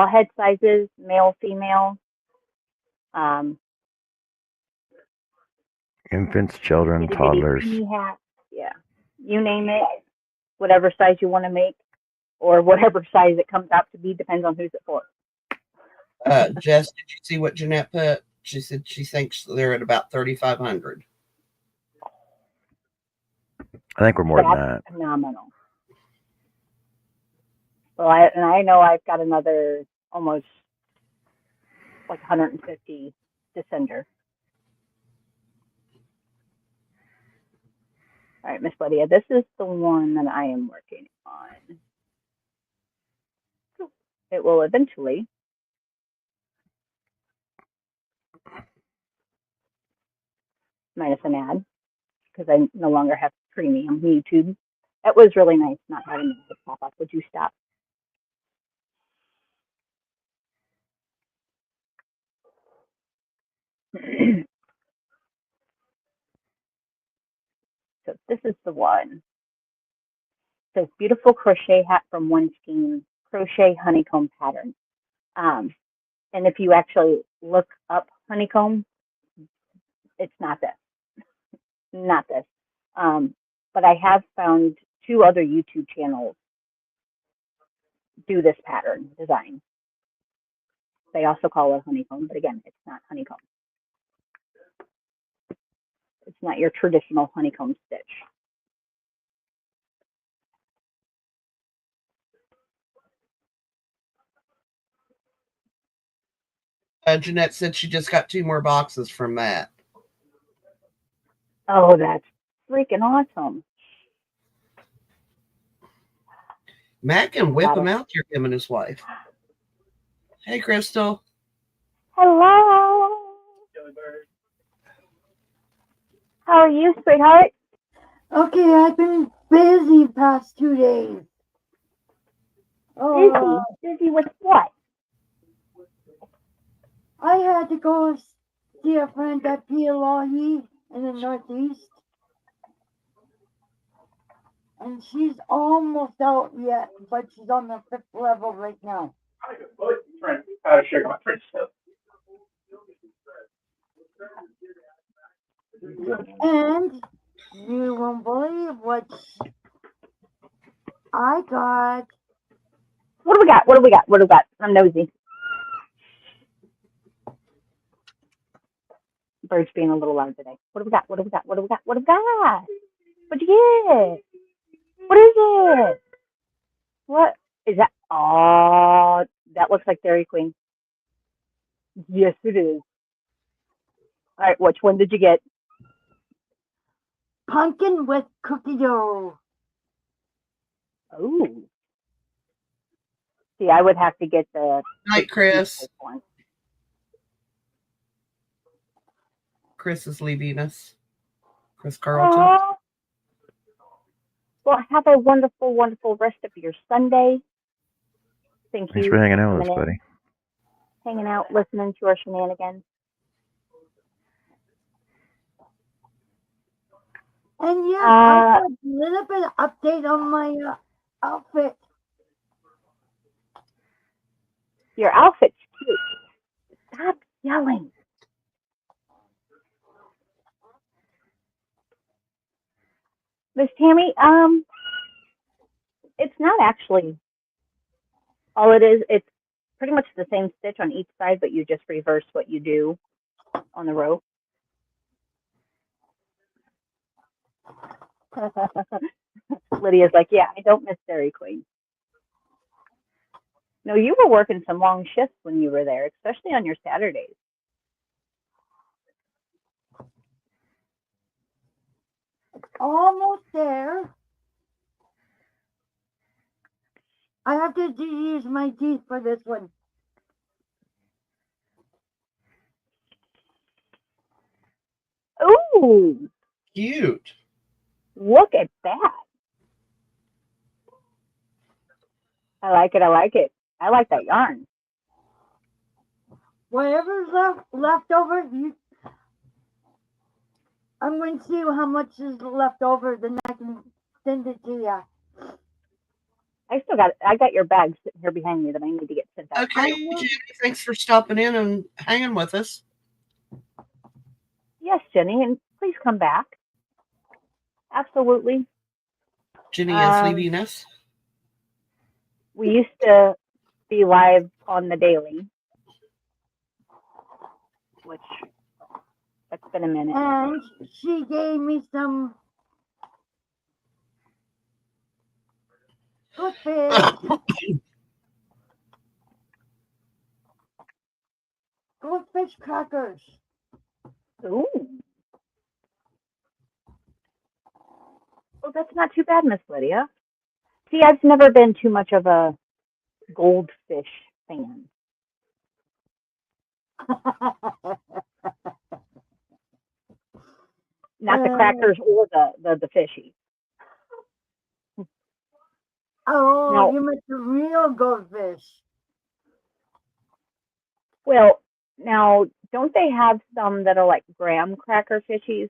head sizes, male, female, Infants, children, itty bitty toddlers. teeny hats, yeah, you name it, whatever size you want to make, or whatever size it comes out to be, depends on who's it for. Jess, did you see what Jeanette put? She said she thinks they're at about 3,500. I think we're more than That's that. phenomenal. Well, I know I've got another almost like 150 to send her. All right, Miss Lydia, this is the one that I am working on. It will eventually minus an ad because I no longer have premium YouTube. It was really nice not having it pop up. Would you stop? So this is the one. It says beautiful crochet hat from One Scheme, crochet honeycomb pattern. And if you actually look up honeycomb, it's not this, not this. But I have found 2 other YouTube channels do this pattern design. They also call it honeycomb, but again, it's not honeycomb. It's not your traditional honeycomb stitch. Jeanette said she just got 2 more boxes from Matt. Oh, that's freaking awesome. Matt can whip them out to him and his wife. Hey, Crystal. Hello. How are you, sweetheart? Okay, I've been busy past 2 days. Busy? Busy with what? I had to go see a friend at PLE in the Northeast. And she's almost out yet, but she's on the 5th level right now. And you won't believe what I got. What do we got? What do we got? What do we got? I'm nosy. Bird's being a little loud today. What do we got? What do we got? What do we got? What do we got? What'd you get? What is it? What is that? Oh, that looks like Dairy Queen. Yes, it is. All right, which one did you get? Pumpkin with cookie dough. Oh. See, I would have to get the Night, Chris. one. Chris is leaving us. Chris Carlton. Aww. Well, have a wonderful, wonderful rest of your Sunday. Thank Thanks you for hanging out for with us, buddy. hanging out, listening to our shenanigans. And yes, I have a little bit of update on my outfit. Your outfit's cute. Stop yelling. Miss Tammy, it's not actually all it is. It's pretty much the same stitch on each side, but you just reverse what you do on the row. Lydia's like, yeah, I don't miss Dairy Queen. No, you were working some long shifts when you were there, especially on your Saturdays. Almost there. I have to use my teeth for this one. Ooh, Cute. look at that. I like it. I like it. I like that yarn. Whatever's left over, I'm going to see how much is left over, then I can send it to you. I got your bag sitting here behind me that I need to get sent out. Okay, Jenny, thanks for stopping in and hanging with us. Yes, Jenny, and please come back. Absolutely. Jenny is leaving us. We used to be live on the daily, which that's been a minute. And she gave me some goldfish crackers. Ooh. Well, that's not too bad, Miss Lydia. See, I've never been too much of a goldfish fan. Not the crackers or the fishy. Oh, No. you meant the real goldfish. Well, now, don't they have some that are like graham cracker fishies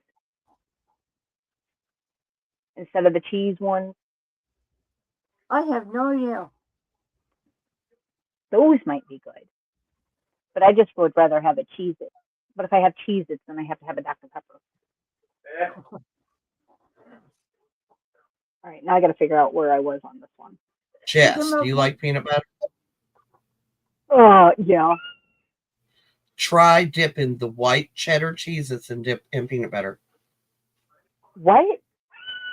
instead of the cheese ones? I have no idea. Those might be good. But I just would rather have a Cheez-It. But if I have Cheez-Its, then I have to have a Dr. Pepper. All right, now I got to figure out where I was on this one. Jess, do you like peanut butter? Yeah. Try dipping the white cheddar Cheez-Its in peanut butter. What?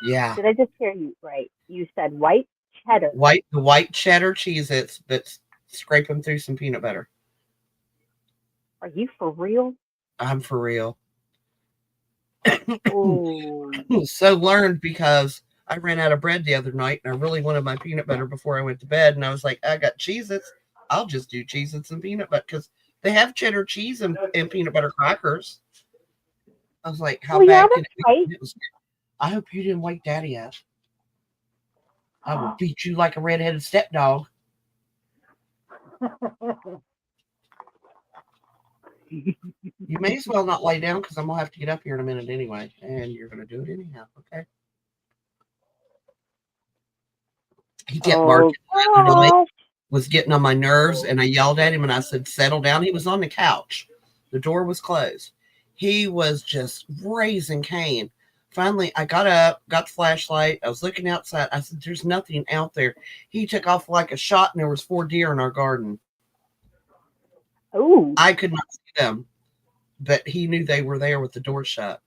Yeah. Did I just hear you right? You said white cheddar. The white cheddar Cheez-Its, but scrape them through some peanut butter. Are you for real? I'm for real. Oh. So learned because I ran out of bread the other night and I really wanted my peanut butter before I went to bed. And I was like, I got Cheez-Its. I'll just do Cheez-Its and peanut butter because they have cheddar cheese and peanut butter crackers. I was like, how bad can it be? Right. I hope you didn't wake Daddy up. I will beat you like a redheaded stepdog. You may as well not lay down because I'm going to have to get up here in a minute anyway. And you're going to do it anyhow, okay? He kept barking. Was getting on my nerves, and I yelled at him, and I said, settle down. He was on the couch. The door was closed. He was just raising Cain. Finally, I got up, got the flashlight. I was looking outside. I said, there's nothing out there. He took off like a shot, and there was 4 deer in our garden. Oh. I could not see them, but he knew they were there with the door shut.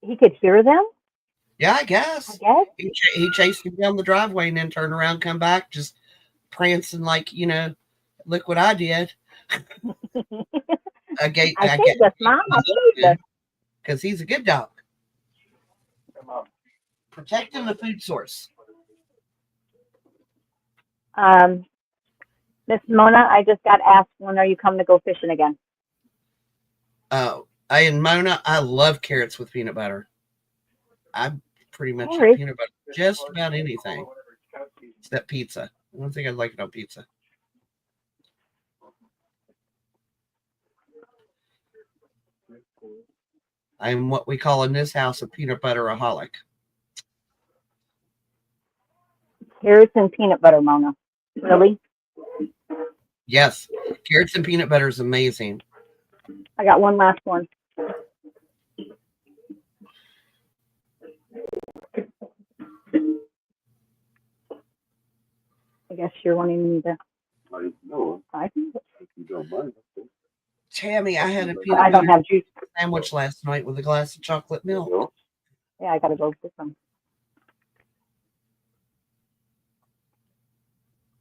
He could hear them? Yeah, I guess. He chased him down the driveway and then turned around, come back, just prancing like, look what I did. I saved us, Mom. I saved us. Because he's a good dog. Protecting the food source. Miss Mona, I just got asked, when are you coming to go fishing again? Mona, I love carrots with peanut butter. I pretty much eat peanut butter just about anything except pizza. I don't think I'd like it on pizza. I'm what we call in this house a peanut butter-aholic. Carrots and peanut butter, Mona. Really? Yes. Carrots and peanut butter is amazing. I got one last one. I guess you're wanting me to I can. Tammy, I had a I peanut don't butter have juice. sandwich last night with a glass of chocolate milk. Yeah, I gotta go get some.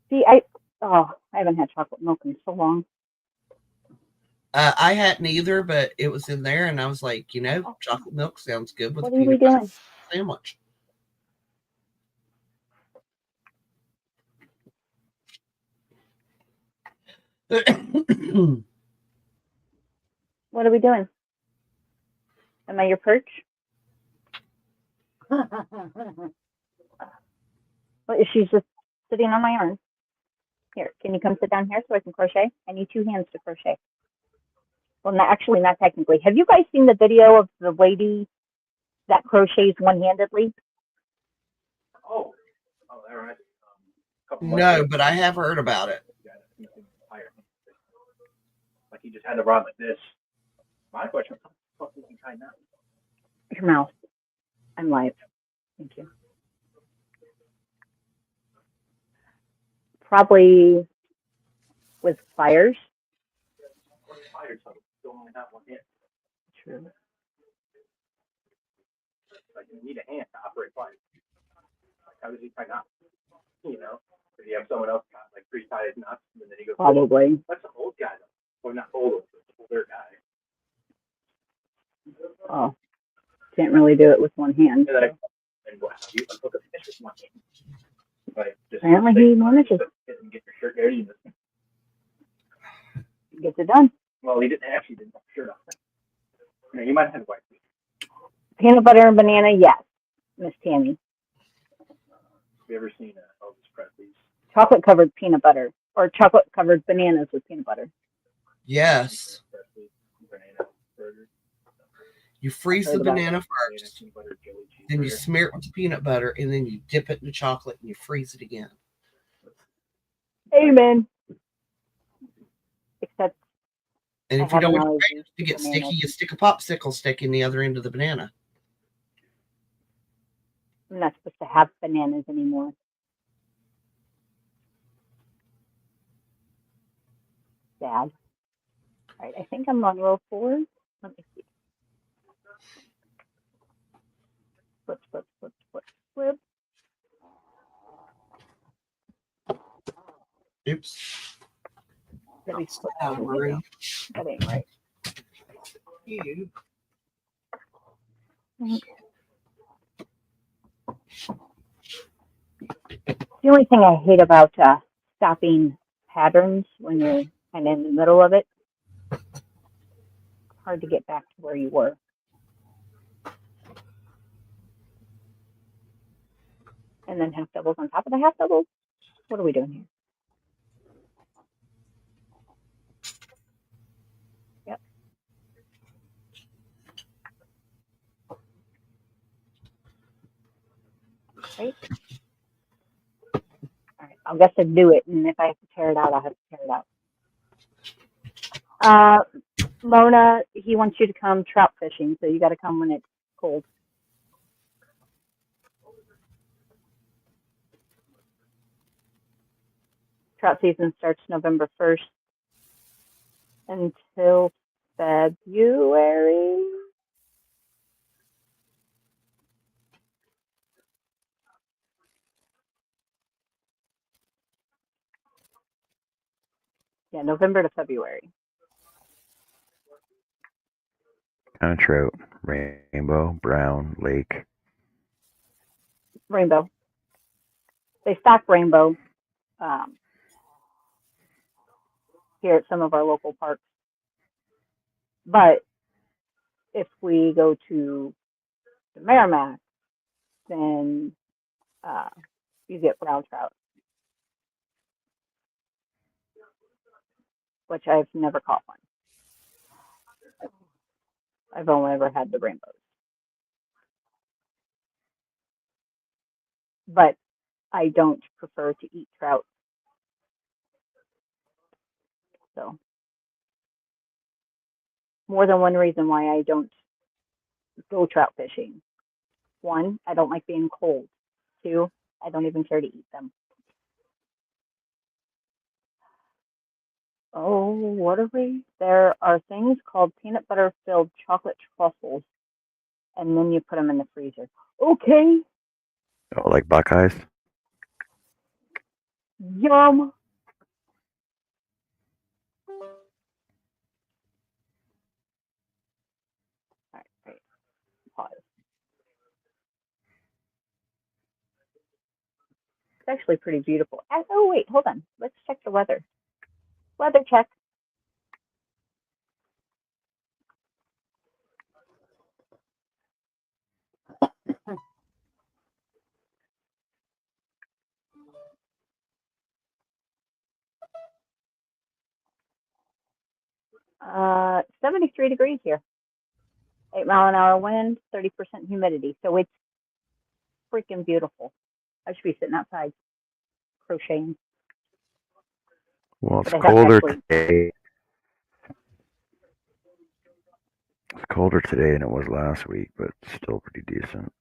See, I haven't had chocolate milk in so long. I hadn't either, but it was in there, and I was like, chocolate milk sounds good with What a are we peanut butter doing? sandwich. What are we doing? Am I your perch? What, she's just sitting on my arm. Here, can you come sit down here so I can crochet? I need 2 hands to crochet. Well, actually, not technically. Have you guys seen the video of the lady that crochets one-handedly? Oh, all right. No, but I have heard about it. Like he just had the rod like this. My question: how the fuck is he trying now? Your mouth. I'm live. Thank you. Probably with pliers. Fired, so still only have one hand. True. Like you need a hand to operate pliers. Like how does he tie knots? You know, if you have someone else like pre-tie his knots, and then he goes. Probably. That's an old guy though. Well, not old, but older guy. Oh, can't really do it with one hand. And wow, you look at this with one hand. Like just Apparently he manages. And get your shirt dirty. Gets it done. Well, he didn't have his shirt off. You know, you might have white. Peanut butter and banana, yes, Miss Tammy. Have you ever seen Elvis Presley's? Chocolate covered peanut butter or chocolate covered bananas with peanut butter. Yes. Banana burger. You freeze the banana first, Peanut butter, jelly, then you smear it with peanut butter, and then you dip it in the chocolate and you freeze it again. Amen. Except And if I you don't haven't want always your used to get bananas. sticky, you stick a popsicle stick in the other end of the banana. I'm not supposed to have bananas anymore. Sad. All right, I think I'm on row 4. Let me see. Flip, flip, flip, flip, flip. Oops. Let me flip Out, Marie. That ain't right. You. The only thing I hate about stopping patterns when you're kind of in the middle of it, it's hard to get back to where you were. And then half doubles on top of the half doubles. What are we doing here? Yep. Right. All right. I'll get to do it, and if I have to tear it out, I'll have to tear it out. Mona, he wants you to come trout fishing, so you got to come when it's cold. Trout season starts November 1st until February. Yeah, November to February. Kind of trout. Rainbow, brown, lake. Rainbow. They stock rainbow here at some of our local parks. But if we go to the Merrimack, then you get brown trout, which I've never caught one. I've only ever had the rainbows. But I don't prefer to eat trout. So, more than one reason why I don't go trout fishing. 1, I don't like being cold. 2, I don't even care to eat them. Oh, what are we? There are things called peanut butter filled chocolate truffles, and then you put them in the freezer. Okay, Oh, like Buckeyes? yum. All right, pause. It's actually pretty beautiful. Oh, wait, hold on. Let's check the weather. Weather check. Uh, 73 degrees here. 8-mile-an-hour wind, 30% humidity. So it's freaking beautiful. I should be sitting outside crocheting. Well, it's But I colder actually, today. It's colder today than it was last week, but still pretty decent.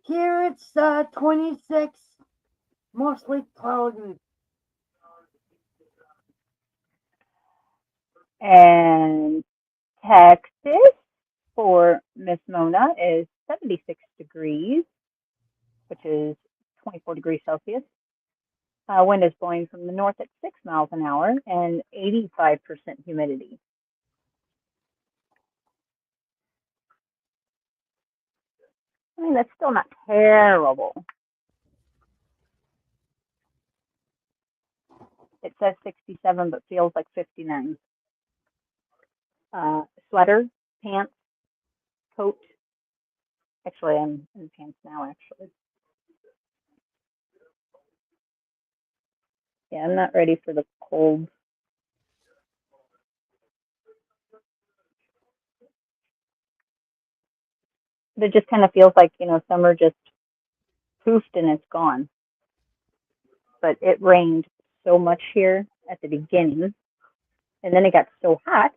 Here it's 26, mostly cloudy. and Texas for Miss Mona is 76 degrees, which is 24 degrees Celsius. Wind is blowing from the north at 6 miles an hour and 85% humidity. I mean, that's still not terrible. It says 67, but feels like 59. Sweater, pants, coat. Actually, I'm in pants now, actually. Yeah, I'm not ready for the cold. But it just kind of feels like, summer just poofed and it's gone. But it rained so much here at the beginning, and then it got so hot.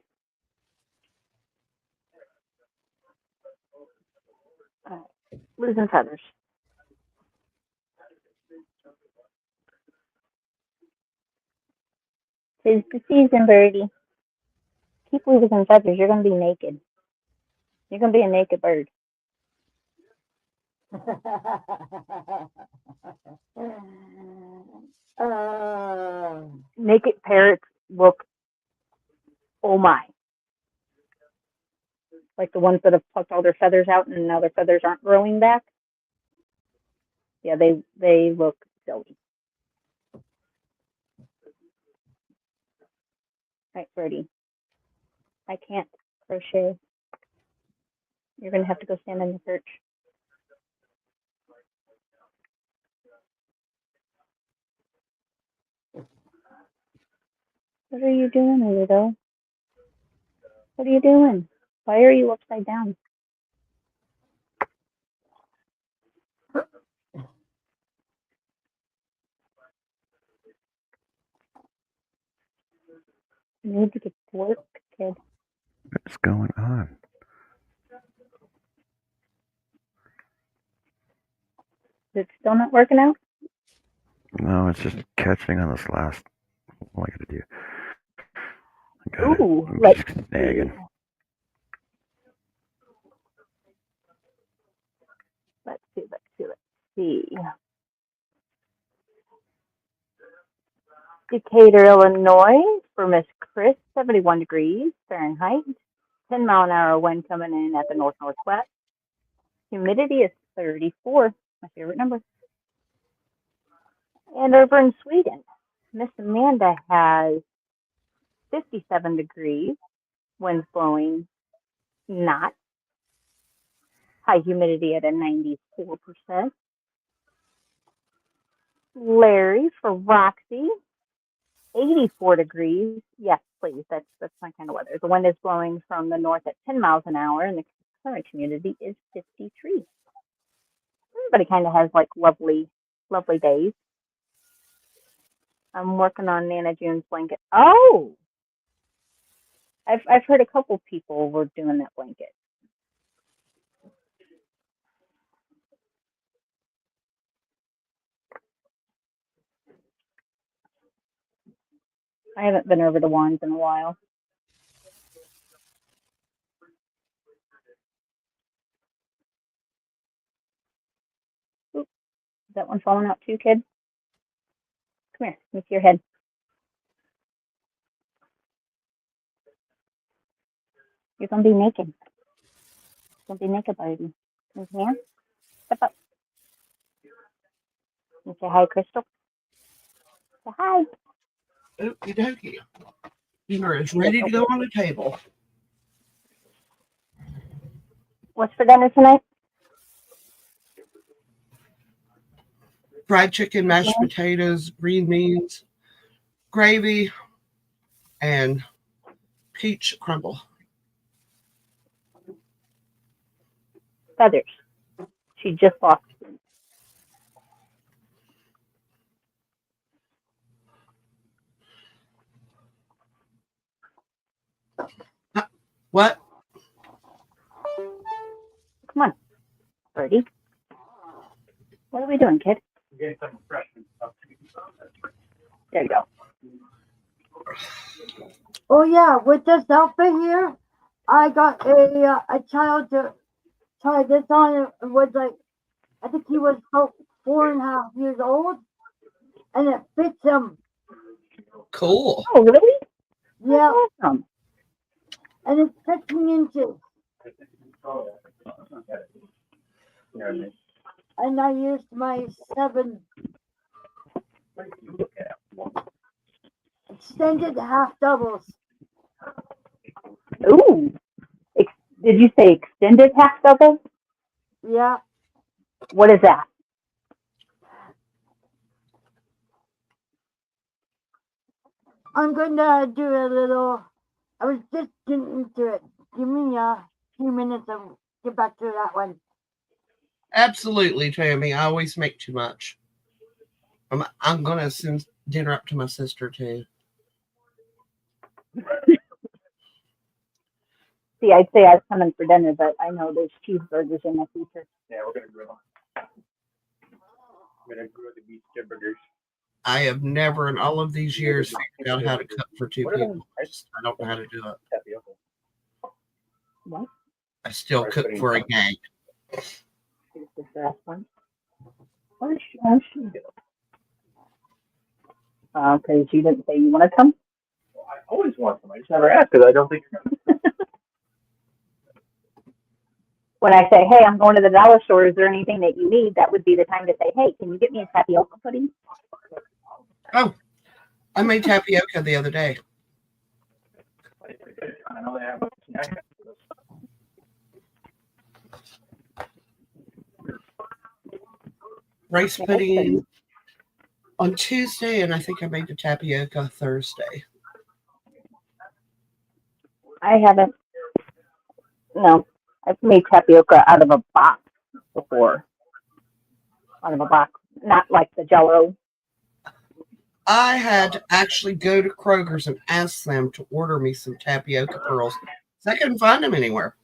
Losing feathers. Tis the season, birdie. Keep losing feathers. You're going to be naked. You're going to be a naked bird. Naked parrots look, oh my. Like the ones that have plucked all their feathers out and now their feathers aren't growing back. Yeah, they look silly. Right, birdie. I can't crochet. You're going to have to go stand on the perch. What are you doing, weirdo? What are you doing? Why are you upside down? You need to get to work, kid. What's going on? Is it still not working out? No, it's just catching on this last. What am I gonna do? I got it. Ooh, I'm let's just see. nagging. Let's see. Decatur, Illinois for Miss Chris, 71 degrees Fahrenheit. 10-mile-an-hour wind coming in at the north-northwest. Humidity is 34, my favorite number. And over in Sweden, Miss Amanda has 57 degrees, winds blowing not. High humidity at a 94%. Larry for Roxy, 84 degrees. Yes, please. That's my kind of weather. The wind is blowing from the north at 10 miles an hour, and the current humidity is 53. Everybody kind of has like lovely days. I'm working on Nana June's blanket. Oh, I've heard a couple people were doing that blanket. I haven't been over the wands in a while. Oop, is that one falling out too, kid? Come here, let me see your head. You're gonna be naked. Don't be naked, baby. Come here. Step up. You say hi, Crystal. Say hi. Okie dokie. Dinner is ready to go on the table. What's for dinner tonight? Fried chicken, mashed potatoes, green beans, gravy, and peach crumble. Feathers. She just lost. What? Come on, Birdie. What are we doing, kid? Getting some refreshments. There you go. Oh yeah, with this outfit here, I got a child to try this on. It was like, I think he was about 4.5 years old, and it fits him. Cool. Oh, really? Yeah, Awesome. and it's 15 inches, and I used my 7 extended half doubles. Ooh. Did you say extended half double? Yeah, What is that? I'm going to do a little. I was just getting into it. Give me a few minutes and get back to that one. Absolutely, Tammy. I always make too much. I'm gonna send dinner up to my sister too. See, I'd say I was coming for dinner, but I know there's cheeseburgers in my future. Yeah, we're gonna grill them. We're gonna grill the beef burgers. I have never in all of these years figured out how to cook for 2 people. I don't know how to do it. Tapioca. What? I still cook for a gang. Is this the last one? Where's she? Because you didn't say you want to come? Well, I always want some. I just never ask because I don't think you're gonna. When I say, hey, I'm going to the dollar store, is there anything that you need? That would be the time to say, hey, can you get me a tapioca pudding? Oh, I made tapioca the other day. I know they have a snack. Rice pudding on Tuesday, and I think I made the tapioca Thursday. I haven't. No, I've made tapioca out of a box before. Out of a box, not like the Jell-O. I had to actually go to Kroger's and ask them to order me some tapioca pearls. I couldn't find them anywhere.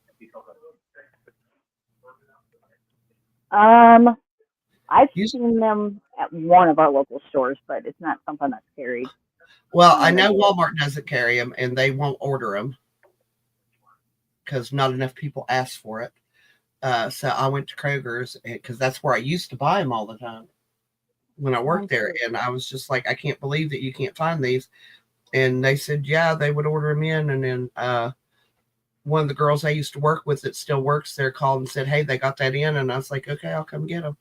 I've seen them at one of our local stores, but it's not something that's carried. Well, I know Walmart doesn't carry them, and they won't order them because not enough people ask for it. So I went to Kroger's because that's where I used to buy them all the time when I worked there. And I was just like, I can't believe that you can't find these. And they said, yeah, they would order them in. And then one of the girls I used to work with that still works there called and said, hey, they got that in. And I was like, okay, I'll come get them.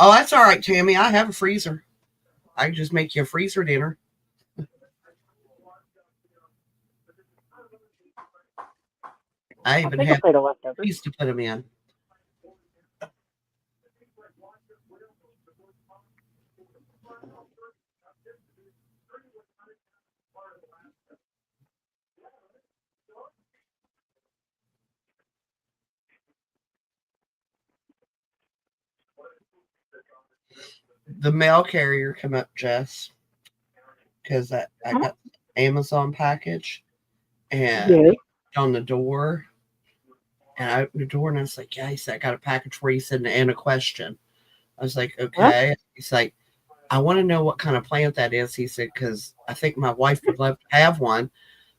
Oh, that's all right, Tammy. I have a freezer. I can just make you a freezer dinner. I even have used to put them in. The mail carrier come up, Jess, because I got Amazon package and on the door. And I opened the door and I was like, yeah, he said, I got a package for you. He said, and a question. I was like, okay. He's like, I want to know what kind of plant that is. He said, because I think my wife would love to have one.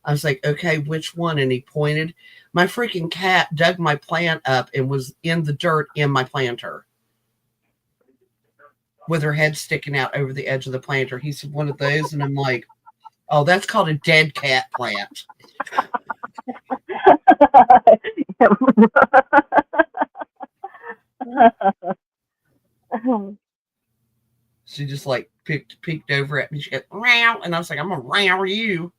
I was like, okay, which one? And he pointed. My freaking cat dug my plant up and was in the dirt in my planter with her head sticking out over the edge of the planter. He said, one of those. And I'm like, oh, that's called a dead cat plant. She just like peeked over at me. She goes, "Meow," and I was like, I'm gonna row you.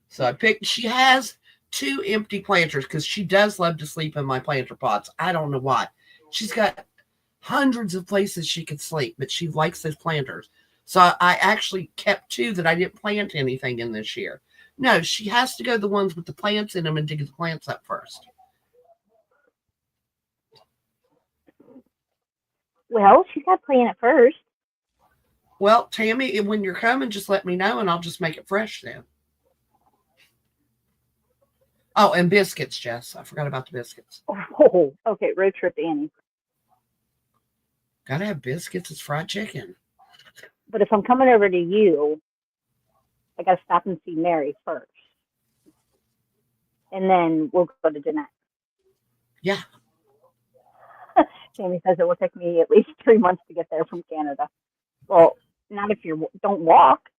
So I picked. She has 2 empty planters because she does love to sleep in my planter pots. I don't know why. She's got hundreds of places she could sleep, but she likes those planters. So I actually kept 2 that I didn't plant anything in this year. No, she has to go the ones with the plants in them and dig the plants up first. Well, she's got to plant it first. Well, Tammy, when you're coming, just let me know and I'll just make it fresh then. Oh, and biscuits, Jess. I forgot about the biscuits. Oh, okay. Road trip to Annie. Gotta have biscuits. It's fried chicken. But if I'm coming over to you, I got to stop and see Mary first. And then we'll go to Jeanette. Yeah. Tammy says it will take me at least 3 months to get there from Canada. Well, not if you don't walk.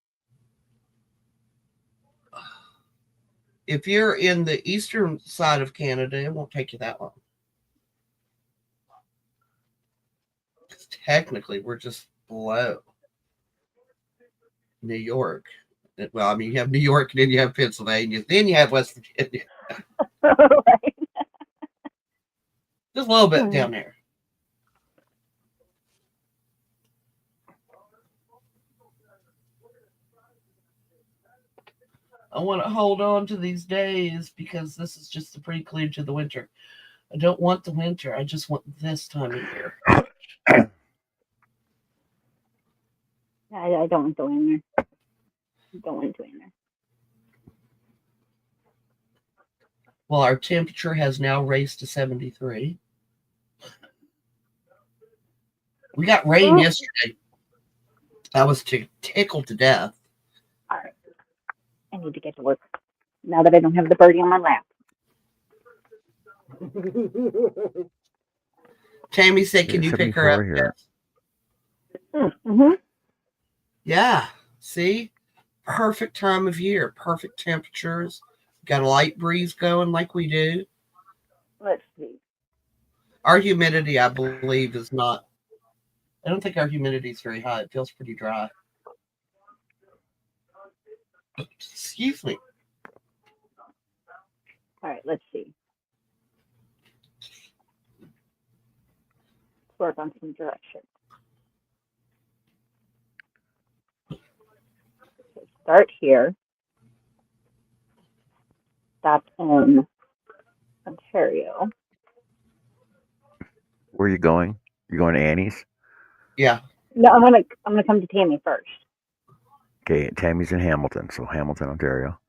If you're in the eastern side of Canada, it won't take you that long. Technically, we're just below New York. Well, I mean, you have New York, and then you have Pennsylvania, then you have West Virginia. Right. Just a little bit down there. I want to hold on to these days because this is just the prelude to the winter. I don't want the winter. I just want this time of year. I don't want to go in there. I don't want to go in there. Well, our temperature has now raised to 73. We got rain yesterday. I was tickled to death. All right. I need to get to work now that I don't have the birdie on my lap. Tammy said, can you pick her up? Here. Mm-hmm. Yeah. See? Perfect time of year. Perfect temperatures. Got a light breeze going like we do. Let's see. Our humidity, I believe, is not. I don't think our humidity is very high. It feels pretty dry. Excuse me. All right, let's see. Let's work on some direction. So start here. Stop in Ontario. Where are you going? You going to Annie's? Yeah. No, I'm gonna come to Tammy first. Okay, Tammy's in Hamilton, so Hamilton, Ontario.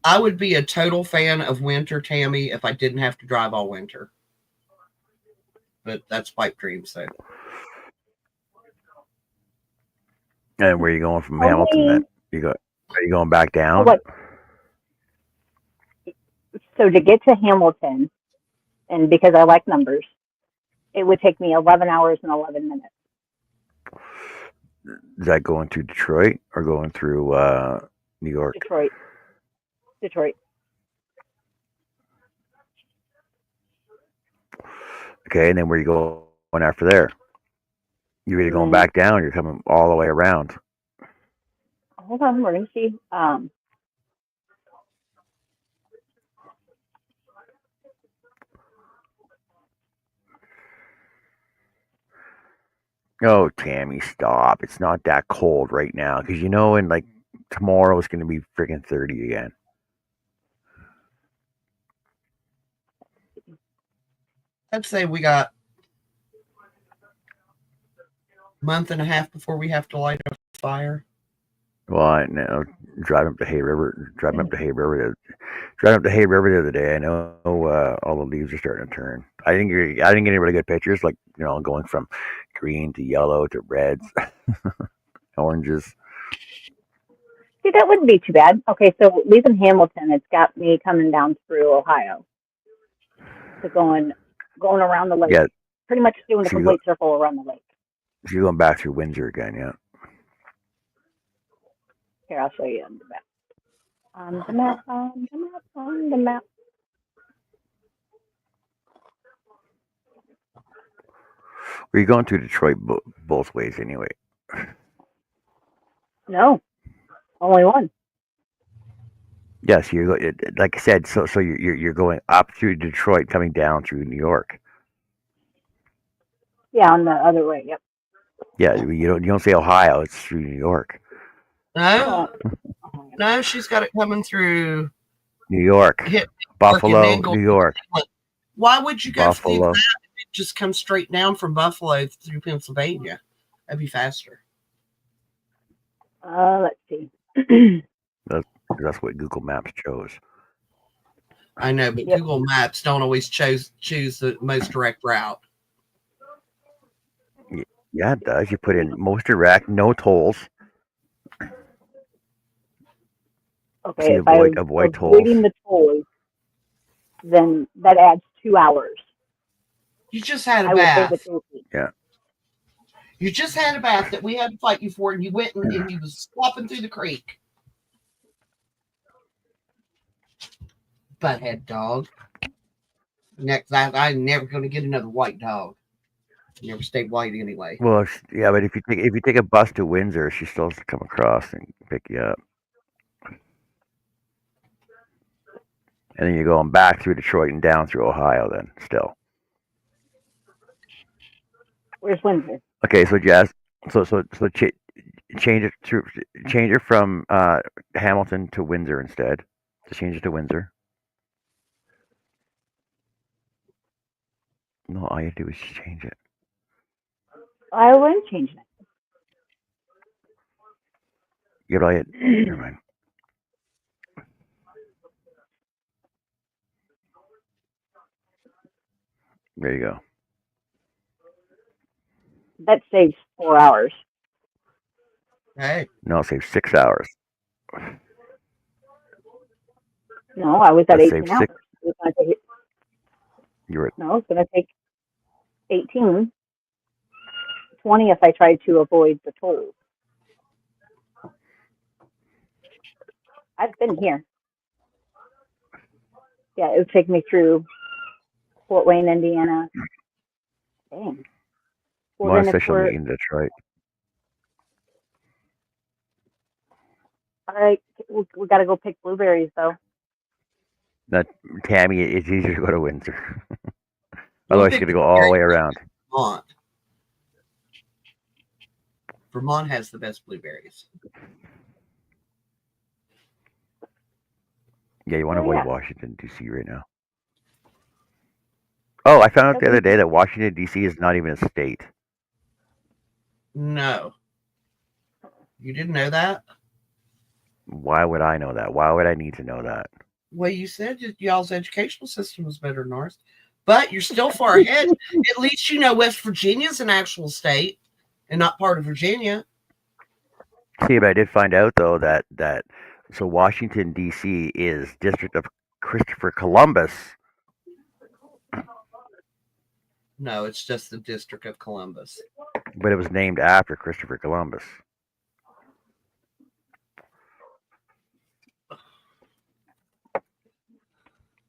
I would be a total fan of winter, Tammy, if I didn't have to drive all winter. But that's pipe dreams, so. And where are you going from Hamilton then? Are you going back down? So to get to Hamilton, and because I like numbers, it would take me 11 hours and 11 minutes. Is that going through Detroit or going through New York? Detroit. Okay, and then where you going after there? You're either going back down or you're coming all the way around. Hold on, we're going to see. Oh, Tammy, stop. It's not that cold right now. Because you know, in like tomorrow it's going to be freaking 30 again. I'd say we got a month and a half before we have to light a fire. Well, I know driving up to Hay River, driving up to Hay River the other day. I know all the leaves are starting to turn. I didn't get any really good pictures, like going from green to yellow to reds, oranges. See, that wouldn't be too bad. Okay, so leaving Hamilton, it's got me coming down through Ohio. So going around the lake, Yeah, pretty much doing a so you go, complete circle around the lake. so you're going back through Windsor again, yeah. Here, I'll show you on the map. On the map, on the map, on the map. Well, you're going through Detroit both ways anyway. No, only one. Yes, like I said. So you're going up through Detroit, coming down through New York. Yeah, on the other way. Yep. Yeah, you don't say Ohio; it's through New York. No, no, she's got it coming through New York, Buffalo, New York. Why would you go through Buffalo. that? Just come straight down from Buffalo through Pennsylvania. That'd be faster. Let's see. That's what Google Maps chose. I know, but Yep. Google Maps don't always choose the most direct route. Yeah, it does. You put in most direct, no tolls. Okay, See, if I avoid tolls. avoiding the tolls, then that adds 2 hours. You just had I a will pay bath. the toll fee. Yeah. You just had a bath that we had to fight you for, and you went and you was slopping through the creek. Butthead dog. Next, I'm never going to get another white dog. Never stayed white anyway. Well, yeah, but if you take a bus to Windsor, she still has to come across and pick you up, and then you're going back through Detroit and down through Ohio. Then still. Where's Windsor? Okay, so Jazz, change it from Hamilton to Windsor instead. Just change it to Windsor. No, all you do is change it. I wouldn't change it. Yeah, but never mind. There you go. That saves 4 hours. Hey, No, it saves 6 hours. No, I was at That 18 saves hours. six. It was gonna take, You were no, it's going to take 18. 20 if I tried to avoid the tolls. I've been here. Yeah, it would take me through Fort Wayne, Indiana. Dang. Well, more then if official we're, meeting in Detroit. all right, we got to go pick blueberries, though. That Tammy, it's easier to go to Windsor. we'll Otherwise, she's pick gonna go all the way around. Vermont. Vermont has the best blueberries. Yeah, you want to Oh, avoid yeah. Washington D.C. right now. Oh, I found out the other day that Washington D.C. is not even a state. No. You didn't know that? Why would I know that? Why would I need to know that? Well, you said y'all's educational system was better than ours, but you're still far ahead. At least you know West Virginia's an actual state and not part of Virginia. See, but I did find out though that so Washington D.C. is District of Christopher Columbus. No, it's just the District of Columbus. But it was named after Christopher Columbus.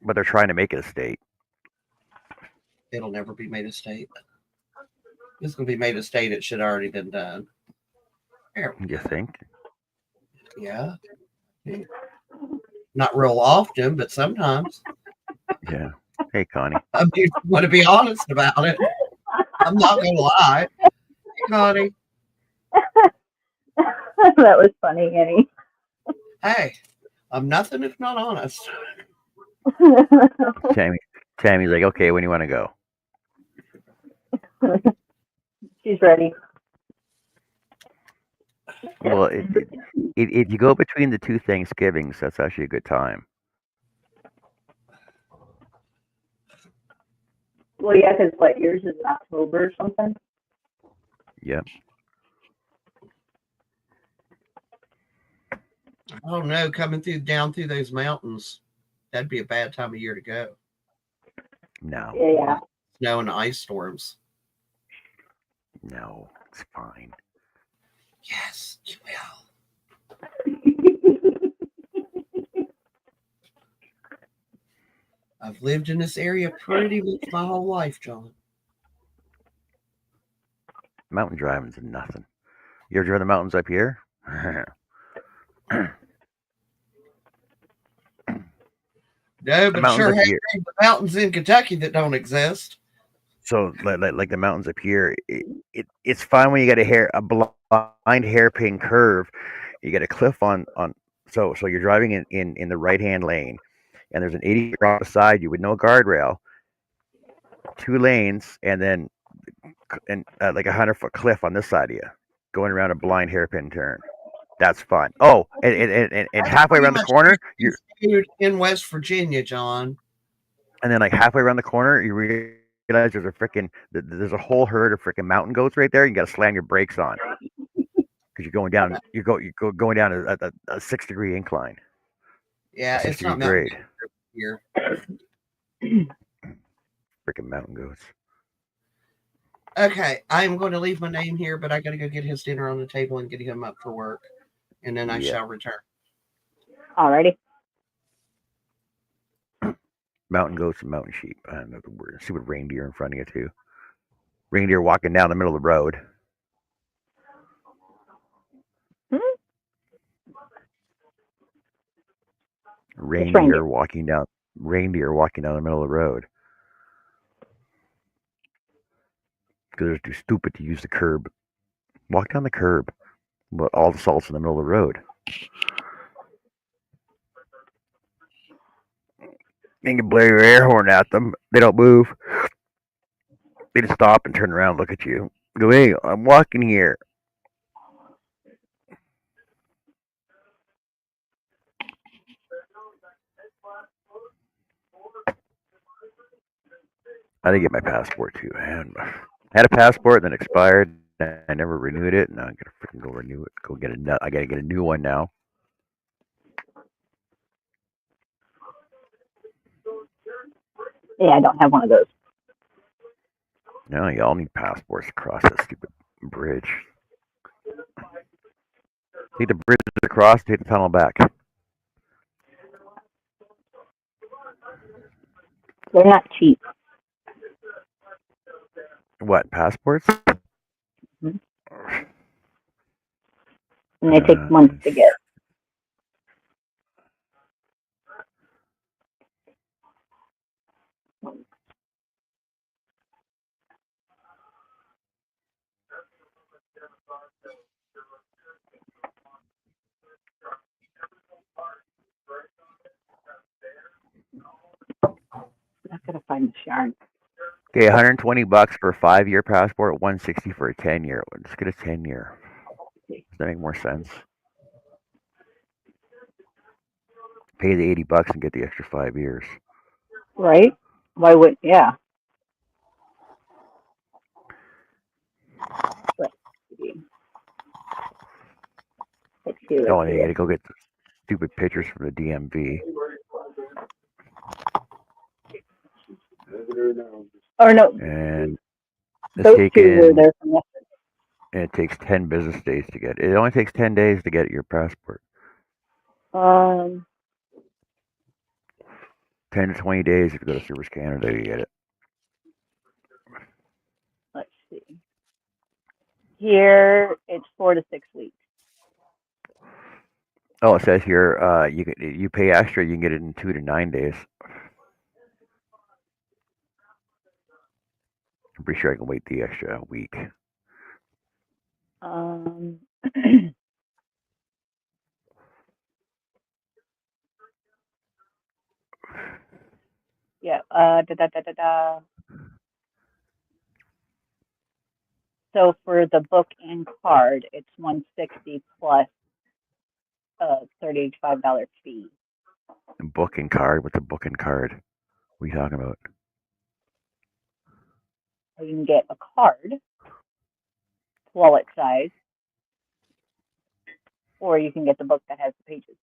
But they're trying to make it a state. It'll never be made a state. If it's going to be made a state, it should have already been done. There. You think? Yeah. Not real often, but sometimes. Yeah. Hey, Connie. I mean, want to be honest about it. I'm not going to lie. Hey, Connie. That was funny, Annie. Hey, I'm nothing if not honest. Tammy's like, okay, when do you want to go? She's ready. Well, if you go between the two Thanksgivings, that's actually a good time. Well, yeah, because what yours is October or something. Yep. Oh no, coming down through those mountains. That'd be a bad time of year to go. No, Yeah. Snow and ice storms. no, it's fine. Yes, you will. I've lived in this area pretty much my whole life, John. Mountain driving's nothing. You ever driven the mountains up here? No, but mountains sure up have here. the mountains in Kentucky that don't exist. So, like the mountains up here, it's fine when you got a blind hairpin curve. You got a cliff on. So you're driving in the right hand lane, and there's an 80 on the side you with no guardrail, 2 lanes, and then like a 100-foot cliff on this side of you, going around a blind hairpin turn. That's fun. Oh, and halfway around the corner, you're in West Virginia, John. and then like halfway around the corner, you realize there's a whole herd of freaking mountain goats right there. You got to slam your brakes on because you're going down. Going down a 6-degree incline. Yeah, A it's not 6-degree mountain grade. here. Freaking mountain goats. Okay, I am going to leave my name here, but I got to go get his dinner on the table and get him up for work, and then I shall return. Alrighty. Mountain goats and mountain sheep. I don't know the word. See what reindeer in front of you too. Reindeer walking down the middle of the road. Reindeer walking down the middle of the road. Because they're too stupid to use the curb. Walk down the curb. But all the salt's in the middle of the road. You can blow your air horn at them. They don't move. They just stop and turn around and look at you. Go, hey, I'm walking here. I didn't get my passport too. I had a passport, then expired. I never renewed it, and I'm gonna freaking go renew it. I gotta get a new one now. Yeah, I don't have one of those. No, y'all need passports to cross this stupid bridge. Take the bridge across, take the tunnel back. They're not cheap. What, passports? Mm-hmm. And they take months to get. I'm not gonna find the yarn. Okay, $120 for a 5-year passport, $160 for a 10-year. Let's get a 10-year. Does that make more sense? Pay the $80 and get the extra 5 years. Right? Why would? Yeah. Let's see. Oh, and you gotta go get the stupid pictures from the DMV. Or no. And those two were there from yesterday. And it takes 10 business days to get it. It only takes 10 days to get your passport. 10 to 20 days if you go to Service Canada to get it. Let's see. Here it's 4 to 6 weeks. Oh, it says here you pay extra, you can get it in 2 to 9 days. I'm pretty sure I can wait the extra week. Yeah. So for the book and card, it's $160 plus a $35 fee. Book and card? What's a book and card? What are you talking about? You can get a card, wallet size, or you can get the book that has the pages.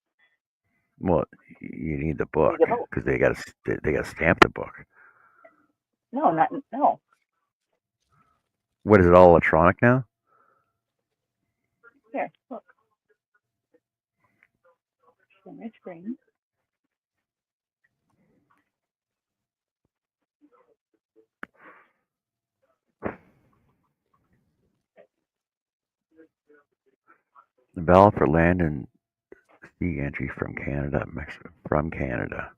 Well, you need the book You get both. because they got to stamp the book. No. What is it, all electronic now? Here, look. Share my screen. The ballot for land and sea entry from Canada, Mexico, from Canada.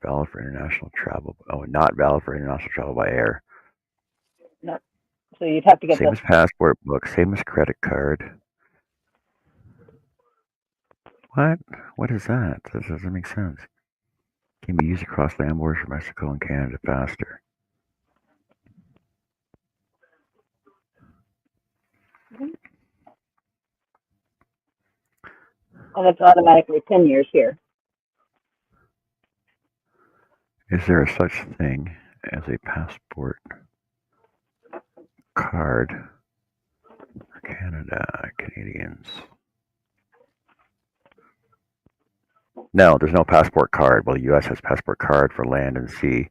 Valid for international travel. Oh, not valid for international travel by air. No. So you'd have to get Same as passport book. Same as credit card. What? What is that? That doesn't make sense. Can be used across land borders for Mexico and Canada faster. And it's automatically 10 years here. Is there a such thing as a passport card for Canada, Canadians? No, there's no passport card. Well, the U.S. has passport card for land and sea.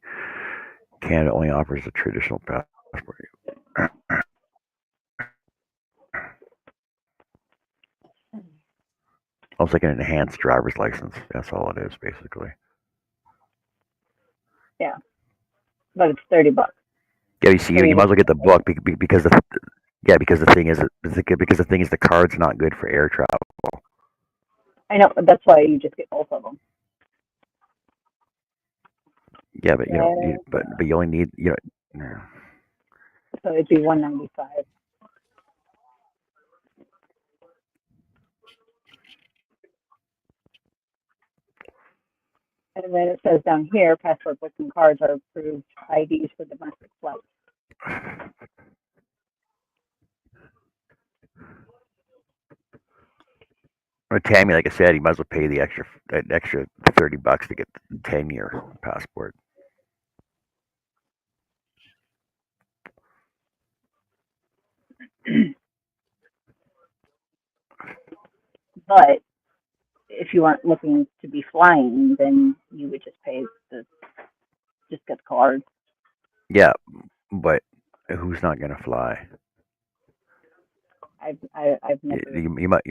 Canada only offers a traditional passport. Almost like an enhanced driver's license. That's all it is, basically. Yeah, but it's $30. Yeah, you see, you might as well get the book because the thing is the card's not good for air travel. I know, but that's why you just get both of them. Yeah, but but you only need So it'd be $195. And then it says down here, passport books and cards are approved IDs for domestic flights. Or Tammy, like I said, you might as well pay the extra $30 to get the 10-year passport. But if you aren't looking to be flying, then you would just get the card. Yeah, but who's not gonna fly? I've never. You might,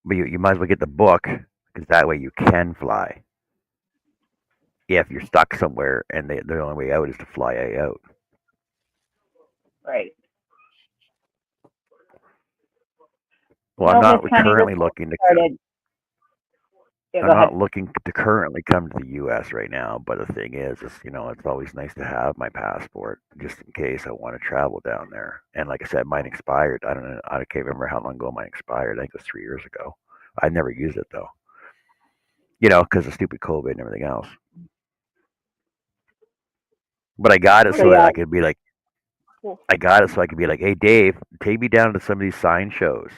but you might as well get the book because that way you can fly. Yeah, if you're stuck somewhere and the only way out is to fly out. Right. Well, I'm not currently looking to. Yeah, I'm not looking to currently come to the U.S. right now, but the thing is, it's always nice to have my passport just in case I want to travel down there. And like I said, mine expired. I don't know. I can't remember how long ago mine expired. I think it was 3 years ago. I never used it though. Because of stupid COVID and everything else. But I got it so that I could be like, hey Dave, take me down to some of these sign shows.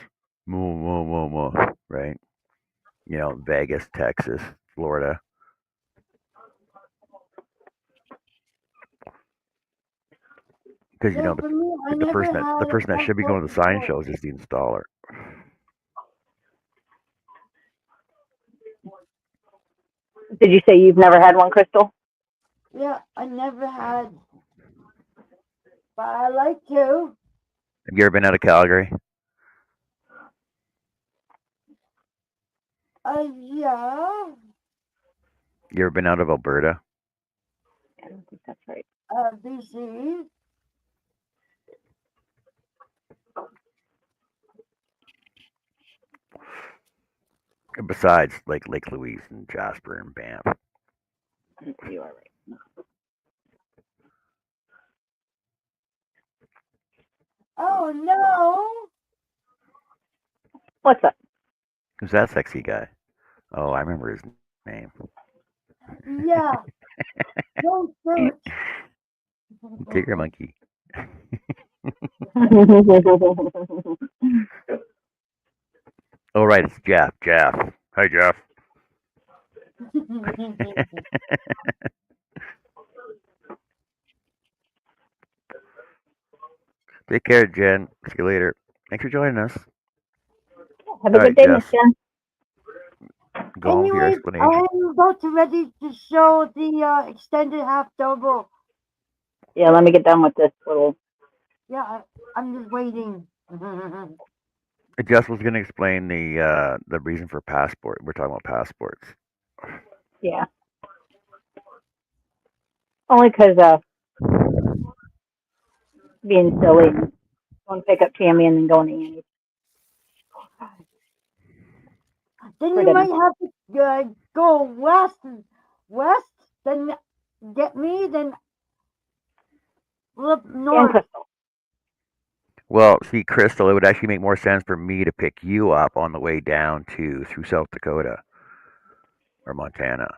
Right? Vegas, Texas, Florida. Because the person that should be going to the sign shows is the installer. Did you say you've never had one, Crystal? Yeah, I never had, but I like to. Have you ever been out of Calgary? Yeah. You ever been out of Alberta? I don't think that's right. BC. Besides, like Lake Louise and Jasper and Banff. You are right. Oh no! What's up? Who's that sexy guy? Oh, I remember his name. Yeah. Don't search. Tigger monkey. Oh, right, it's Jeff. Jeff. Hi, Jeff. Take care, Jen. See you later. Thanks for joining us. Have a All right, good day, Miss Jeff. Jen. Go on with your Anyways, explanation. I'm about to ready to show the extended half double. Yeah, let me get done with this little. Yeah, I'm just waiting. Jeff was going to explain the reason for passport. We're talking about passports. Yeah. Only because being silly and going to pick up Tammy and then going to Annie's. Then For you dinner. might have to go west, then get me, then look And north. Crystal. Well, see, Crystal, it would actually make more sense for me to pick you up on the way down through South Dakota or Montana,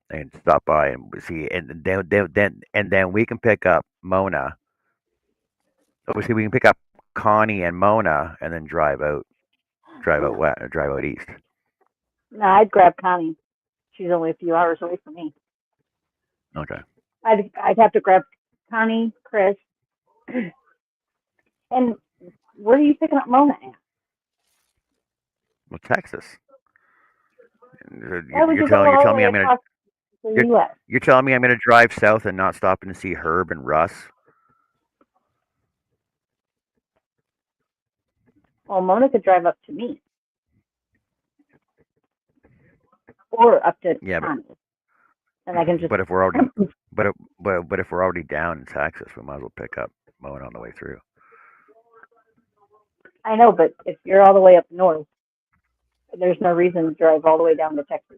and stop by and see, and then we can pick up Mona. Obviously, we can pick up Connie and Mona, and then drive out west, drive out east. No, I'd grab Connie. She's only a few hours away from me. Okay. I'd have to grab Connie, Chris, and where are you picking up Mona at? Well, Texas. Why would You're you go telling all the me way I'm gonna across the you're, U.S.? you're telling me I'm gonna drive south and not stopping to see Herb and Russ? Well, Mona could drive up to me or up to Yeah, Connie, and I can just. but if we're already but if we're already down in Texas, we might as well pick up Mona on the way through. I know, but if you're all the way up north, there's no reason to drive all the way down to Texas.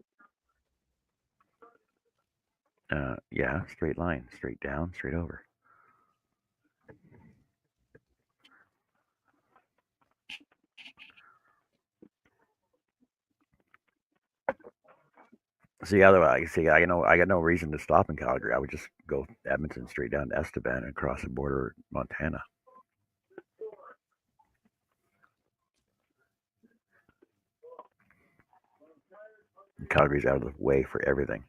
Yeah, straight line, straight down, straight over. See, otherwise, I got no reason to stop in Calgary. I would just go Edmonton straight down to Estevan and cross the border, Montana. And Calgary's out of the way for everything.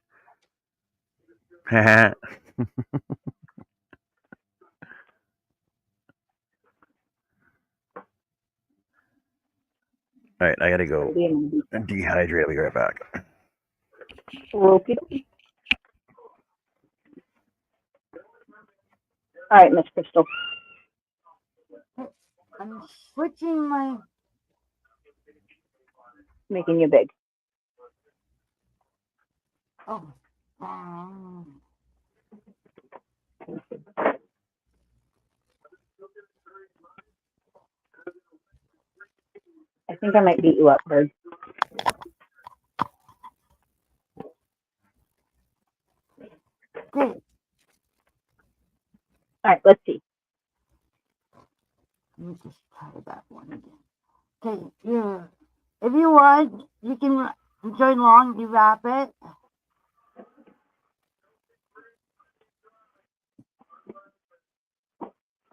All right, I gotta go and dehydrate. I'll be right back. Okey dokey. All right, Miss Crystal. I'm switching my. Making you big. Oh. I think I might beat you up, Bird. Okay. All right, let's see. Let me just try that one again. Okay, yeah. If you want, you can join along. You wrap it.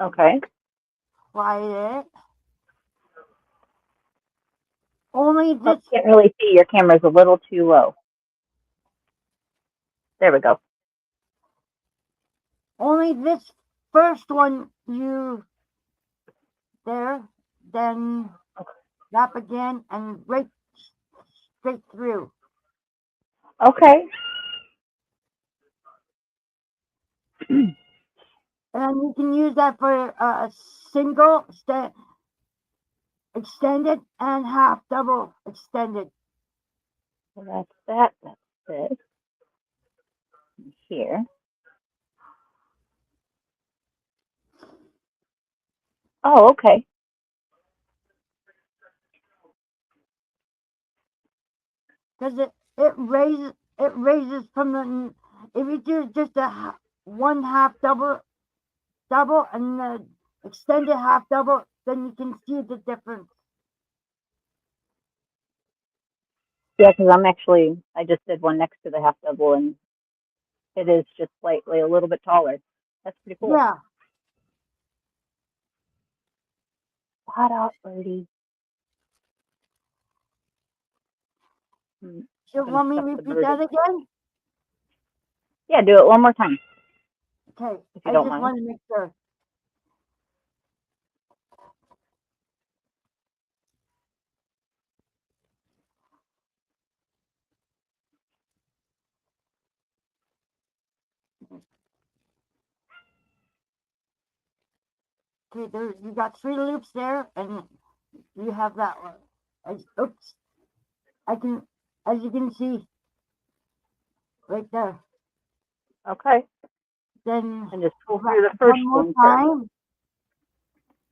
Okay. Slide it. Only Oh, this. can't really see. Your camera's a little too low. There we go. Only this first one you there. Then wrap again and right straight through. Okay. And then you can use that for a single extended and half double extended. So that's that. That's this. Here. Oh, okay. Because it raises from the, if you do just one half double and the extended half double, then you can see the difference. Yeah, because I just did one next to the half double, and it is just slightly a little bit taller. That's pretty cool. Yeah. Shut up, Birdie. You want me to repeat that again? Yeah, do it one more time. Okay, If you I don't just mind. want to make sure. Okay, there, you got 3 loops there, and you have that one. Oops. I can, as you can see, right there. Okay. Then And just pull through the first one more one. time,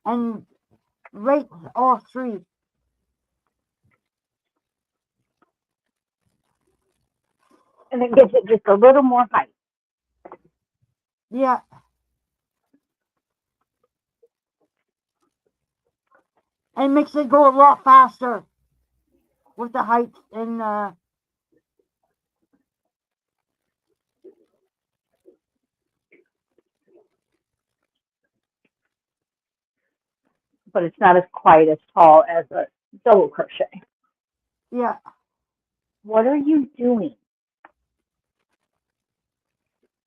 and right all 3. And it gives it just a little more height. Yeah. And makes it go a lot faster with the height and But it's not as quite as tall as a double crochet. yeah. What are you doing?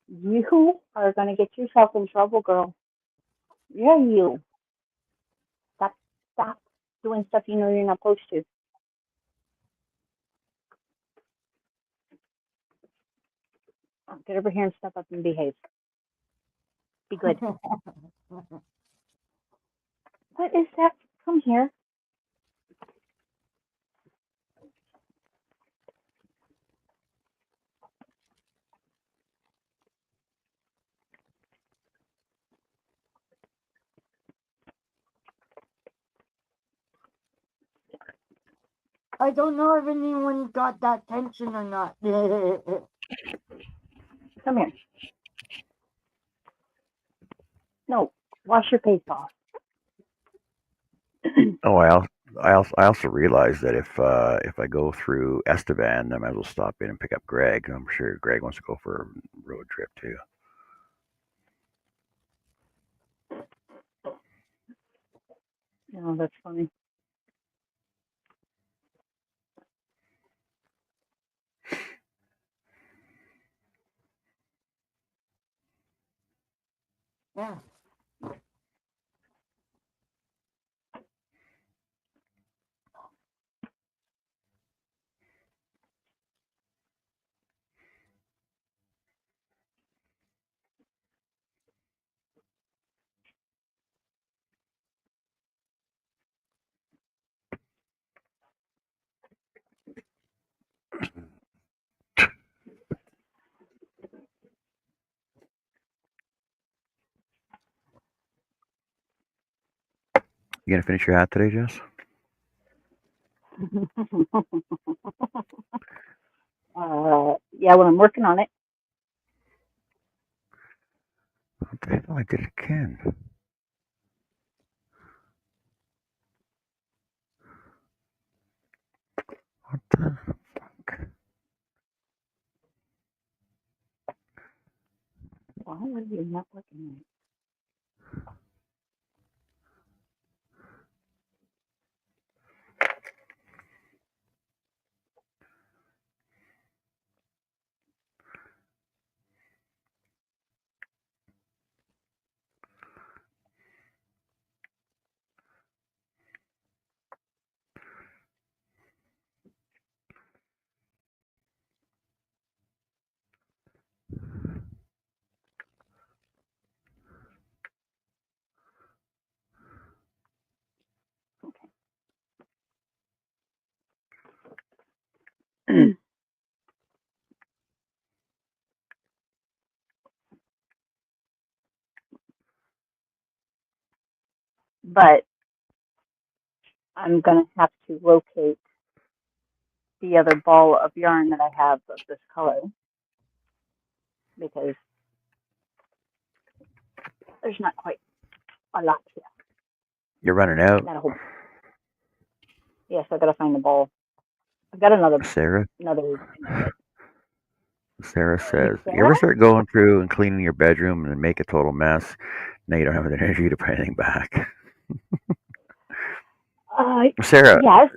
You are going to get yourself in trouble, girl. Yeah, you. Stop doing stuff you know you're not supposed to. Get over here and step up and behave. Be good. What is that? Come here. I don't know if anyone got that tension or not. Come here. No, wash your face off. Oh, I also realized that if I go through Estevan, I might as well stop in and pick up Greg. I'm sure Greg wants to go for a road trip too. Oh, that's funny. Yeah. You gonna finish your hat today, Jess? Yeah, when I'm working on it. What the hell? I did it again. What the fuck? Why are you not looking at it? But I'm going to have to locate the other ball of yarn that I have of this color because there's not quite a lot here. You're running out. Not a whole. Yes, I got to find the ball. I've got another. Sarah says, Sarah? you ever start going through and cleaning your bedroom and make a total mess? Now you don't have the energy to put anything back. Sarah, Yes.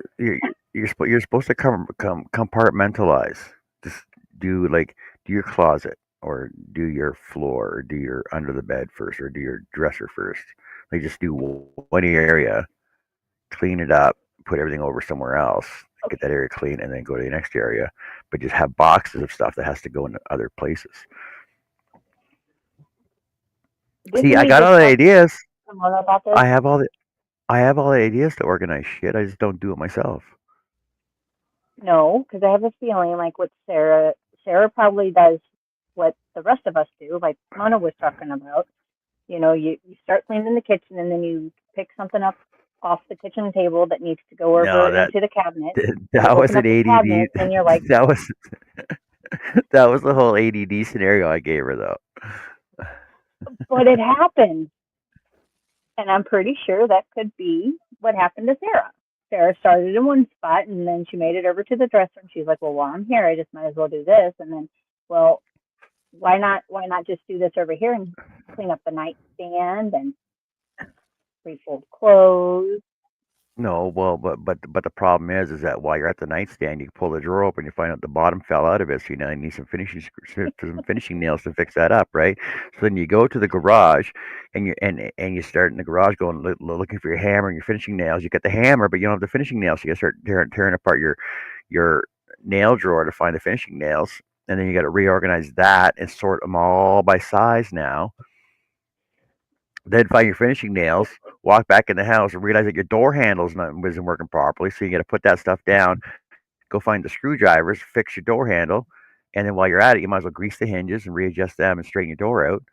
you're supposed to compartmentalize. Just do do your closet or do your floor or do your under the bed first or do your dresser first. Like just do one area, clean it up, put everything over somewhere else, get that area clean, and then go to the next area. But just have boxes of stuff that has to go into other places. Didn't See, I we got just all the talk ideas. to someone about this? I have all the ideas to organize shit. I just don't do it myself. No, because I have a feeling like what Sarah probably does what the rest of us do, like Mona was talking about. You start cleaning the kitchen and then you pick something up off the kitchen table that needs to go over No, into the cabinet. You that was open an up the ADD. cabinet and you're like, That was that was the whole ADD scenario I gave her though. but it happened. And I'm pretty sure that could be what happened to Sarah. Sarah started in one spot and then she made it over to the dresser and she's like, well, while I'm here, I just might as well do this. And then, well, why not just do this over here and clean up the nightstand and refold clothes? No, well, but the problem is that while you're at the nightstand, you pull the drawer open, you find out the bottom fell out of it, so you now need some finishing nails to fix that up, right? So then you go to the garage, and you start in the garage going looking for your hammer and your finishing nails. You get the hammer, but you don't have the finishing nails, so you start tearing apart your nail drawer to find the finishing nails, and then you got to reorganize that and sort them all by size now. Then find your finishing nails, walk back in the house, and realize that your door handles wasn't working properly. So you got to put that stuff down, go find the screwdrivers, fix your door handle, and then while you're at it, you might as well grease the hinges and readjust them and straighten your door out.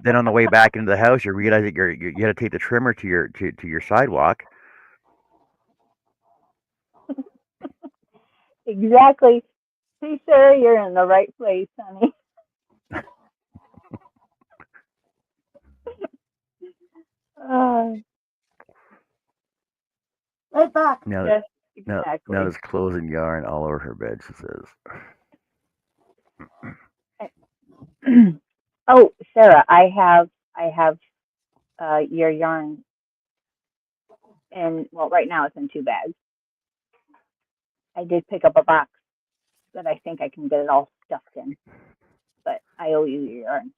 Then on the way back into the house, you realize that you got to take the trimmer to your sidewalk. Exactly. See, Sarah, you're in the right place, honey. Uh, Right back. Now, yes, now, exactly. now there's clothes and yarn all over her bed. She says. Oh, Sarah, I have your yarn, and well, right now it's in 2 bags. I did pick up a box that I think I can get it all stuffed in, but I owe you your yarn.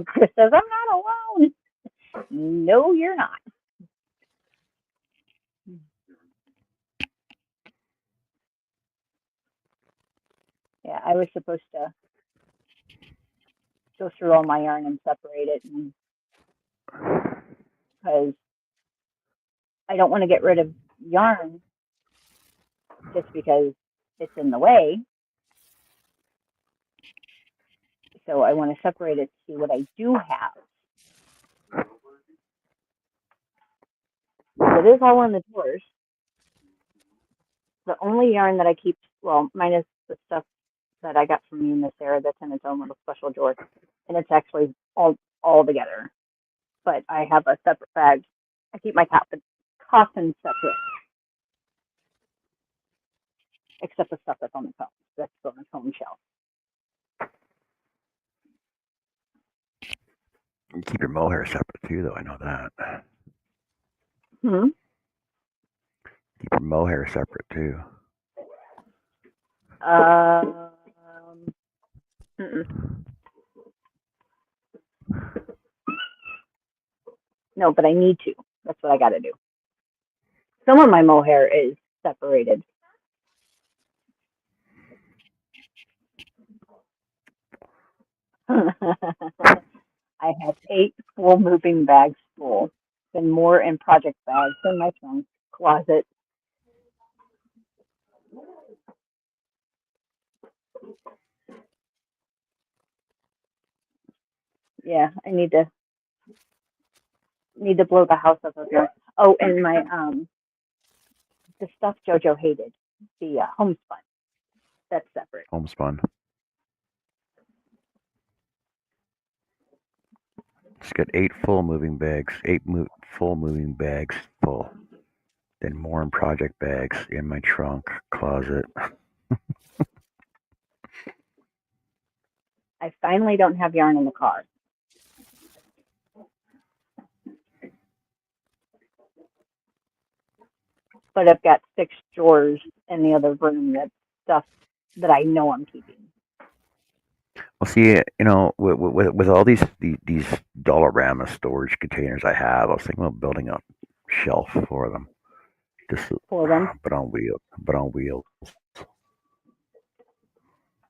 Chris says, I'm not alone. No, you're not. Yeah, I was supposed to go through all my yarn and separate it, because I don't want to get rid of yarn just because it's in the way. So I want to separate it to see what I do have. It is all in the drawers. The only yarn that I keep, well, minus the stuff that I got from you, Miss Sarah, that's in its own little special drawer, and it's actually all together. But I have a separate bag. I keep my Cosens separate, except the stuff that's on the phone. That's on the phone shelf. You keep your mohair separate too, though. I know that. Hmm. Keep your mohair separate too. No, but I need to. That's what I got to do. Some of my mohair is separated. I have 8 full moving bags full, and more in project bags in my trunk closet. Yeah, I need to blow the house up of yarn. Oh, and my the stuff JoJo hated, the homespun. That's separate. Homespun. It's got 8 full moving bags, full moving bags full. Then more in project bags in my trunk closet. I finally don't have yarn in the car. But I've got 6 drawers in the other room that's stuff that I know I'm keeping. Well, see, with all these Dollarama storage containers I have, I was thinking about building a shelf for them. Just For them? but on wheels.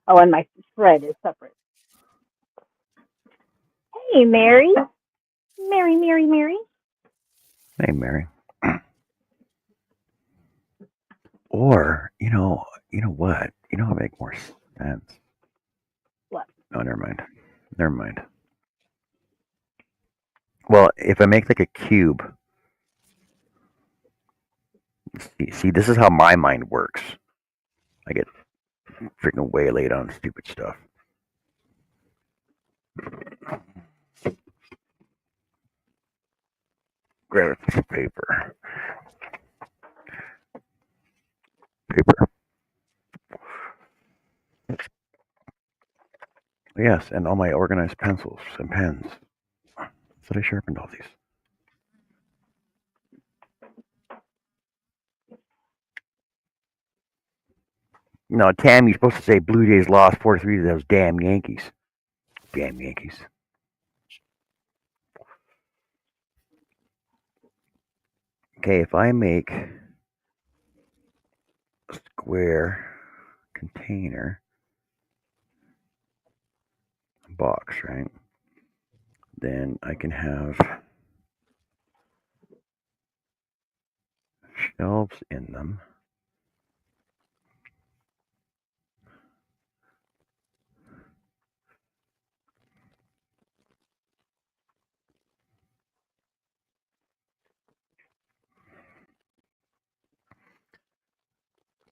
Oh, and my spread is separate. Hey, Mary. Mary. Hey, Mary. Or you know what? You know what would make more sense? What? Oh, never mind. Well, if I make like a cube, see, this is how my mind works. I get freaking waylaid on stupid stuff. Grab a piece of paper. Yes, and all my organized pencils and pens. So I sharpened all these. No, Tam, you're supposed to say Blue Jays lost 4-3 to those damn Yankees. Damn Yankees. Okay, if I make a square container box, right? Then I can have shelves in them.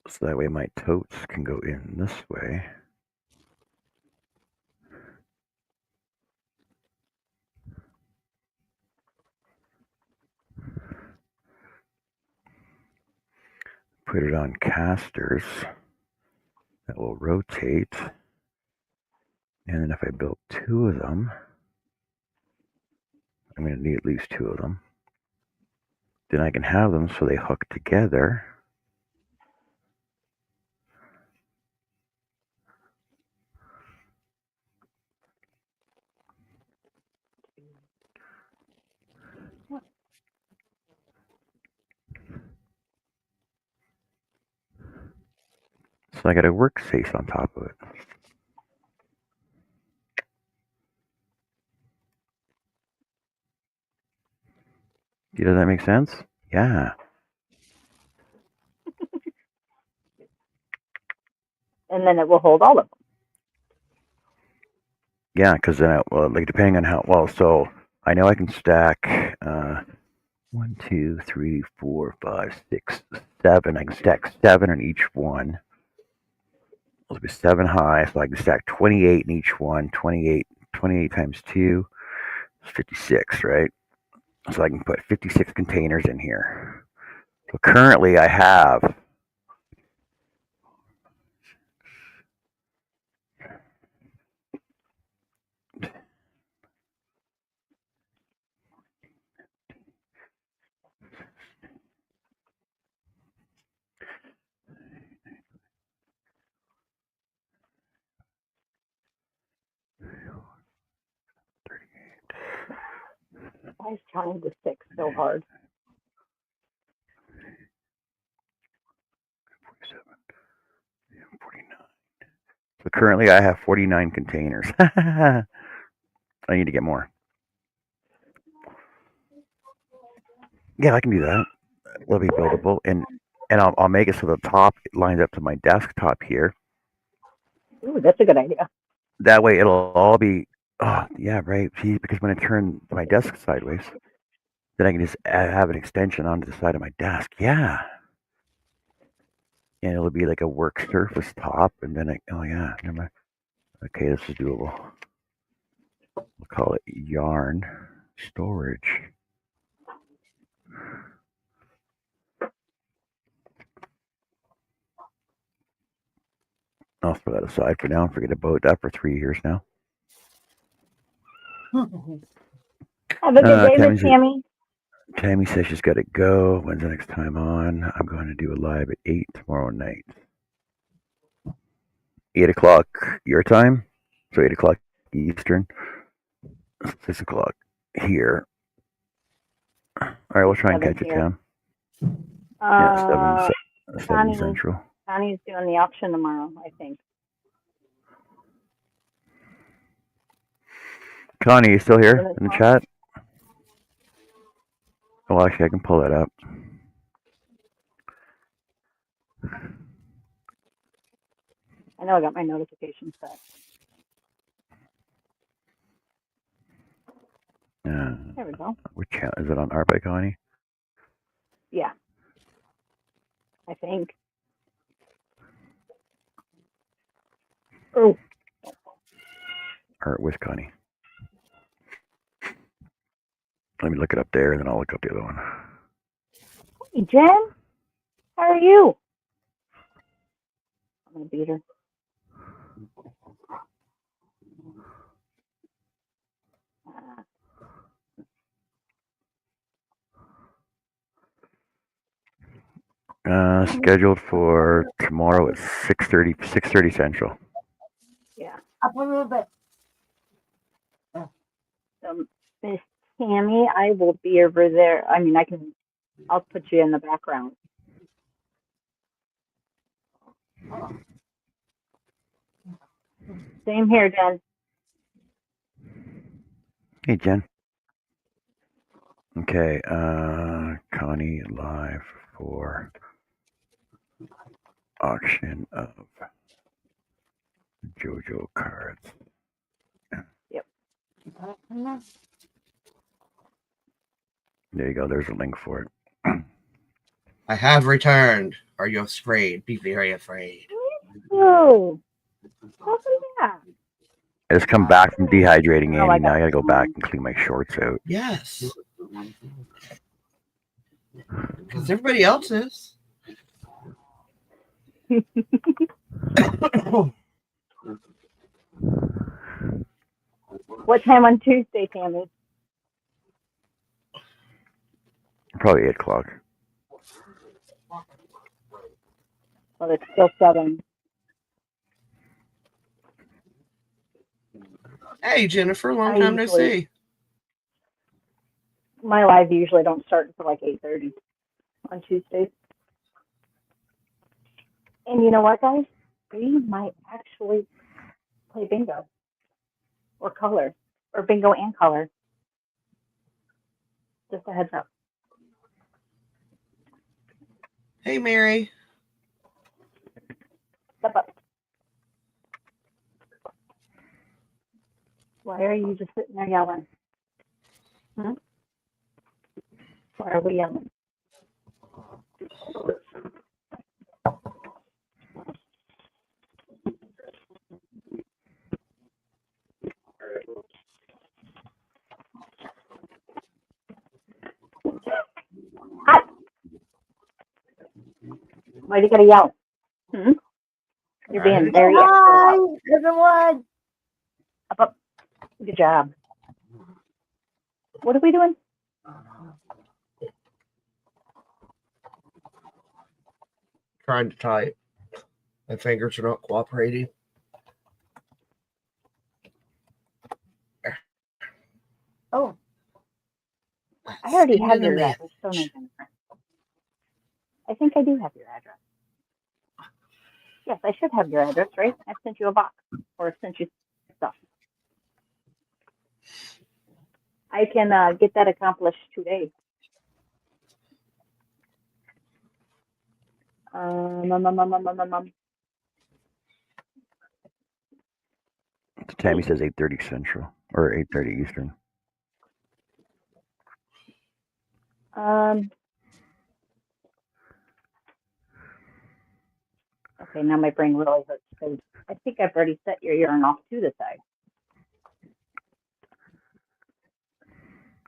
So that way my totes can go in this way. Put it on casters that will rotate. And then if I build 2 of them, I'm going to need at least 2 of them. Then I can have them so they hook together. So I got a workspace on top of it. Does that make sense? Yeah. And then it will hold all of them. Yeah, because then, like depending on how so I know I can stack 1, 2, 3, 4, 5, 6, 7. I can stack 7 on each one. It'll be 7 high, so I can stack 28 in each one. 28 times 2 is 56, right? So I can put 56 containers in here. So currently I have Why is counting to 6 so hard? 47, 49. So currently I have 49 containers. I need to get more. Yeah, I can do that. It'll be buildable, and I'll make it so the top lines up to my desktop here. Ooh, that's a good idea. That way it'll all be. Oh, yeah, right. See, because when I turn my desk sideways, then I can just have an extension onto the side of my desk. Yeah, and it'll be like a work surface top, and then oh yeah, never mind. Okay, this is doable. We'll call it yarn storage. I'll throw that aside for now and forget about that for 3 years now. Have a good day, Miss Tammy's- Tammy. Tammy says she's got to go. When's the next time on? I'm going to do a live at 8 tomorrow night. 8 o'clock your time, so 8 o'clock Eastern, 6 o'clock here. All right, we'll try and 7 catch it, here. Tam. Yeah, 7 Connie. Central. Connie's doing the auction tomorrow, I think. Connie, you still here Doing it in the tomorrow? chat? Oh, actually, I can pull that up. I know I got my notifications set. There we go. Which channel is it on? Art by Connie? Yeah. I think. Oh, Art with Connie. Let me look it up there, and then I'll look up the other one. hey, Jen. How are you? I'm going to beat her. Scheduled for tomorrow at 6:30 Central. Yeah. Up a little bit. So, Miss Tammy, I will be over there. I mean, I'll put you in the background. Same here, Jen. Hey, Jen. Okay, Connie live for auction of JoJo cards. There you go. There's a link for it. I have returned. Are you afraid? Be very afraid. Oh, welcome back. I just come back from dehydrating, Oh, I Andy. Now got I gotta go back and clean my shorts out. Yes. Because everybody else is. What time on Tuesday, Tammy? Probably 8 o'clock. Well, it's still 7. Hey, Jennifer, long I time no usually- see. My lives usually don't start until like 8:30 on Tuesdays. And you know what, guys? We might actually play bingo or color or bingo and color. Just a heads up. Hey, Mary. Step up. Why are you just sitting there yelling? Hmm? Why are we yelling? Hi. Why do you gotta yell? Hmm? You're being Alright. very extra Hi, loud. everyone. Up, up. Good job. What are we doing? Trying to type. My fingers are not cooperating. Oh, I already Send have in a your message. address, don't I, Jennifer? I think I do have your address. Yes, I should have your address, right? I've sent you a box or sent you stuff. I can get that accomplished today. Tammy says 8:30 Central or 8:30 Eastern. Okay, now my brain really hurts because I think I've already set your yarn off to the side.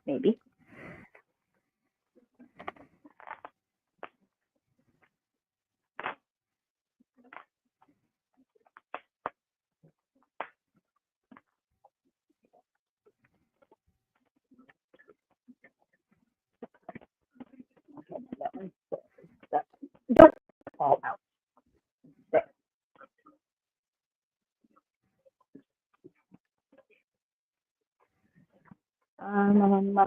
Maybe. I'm gonna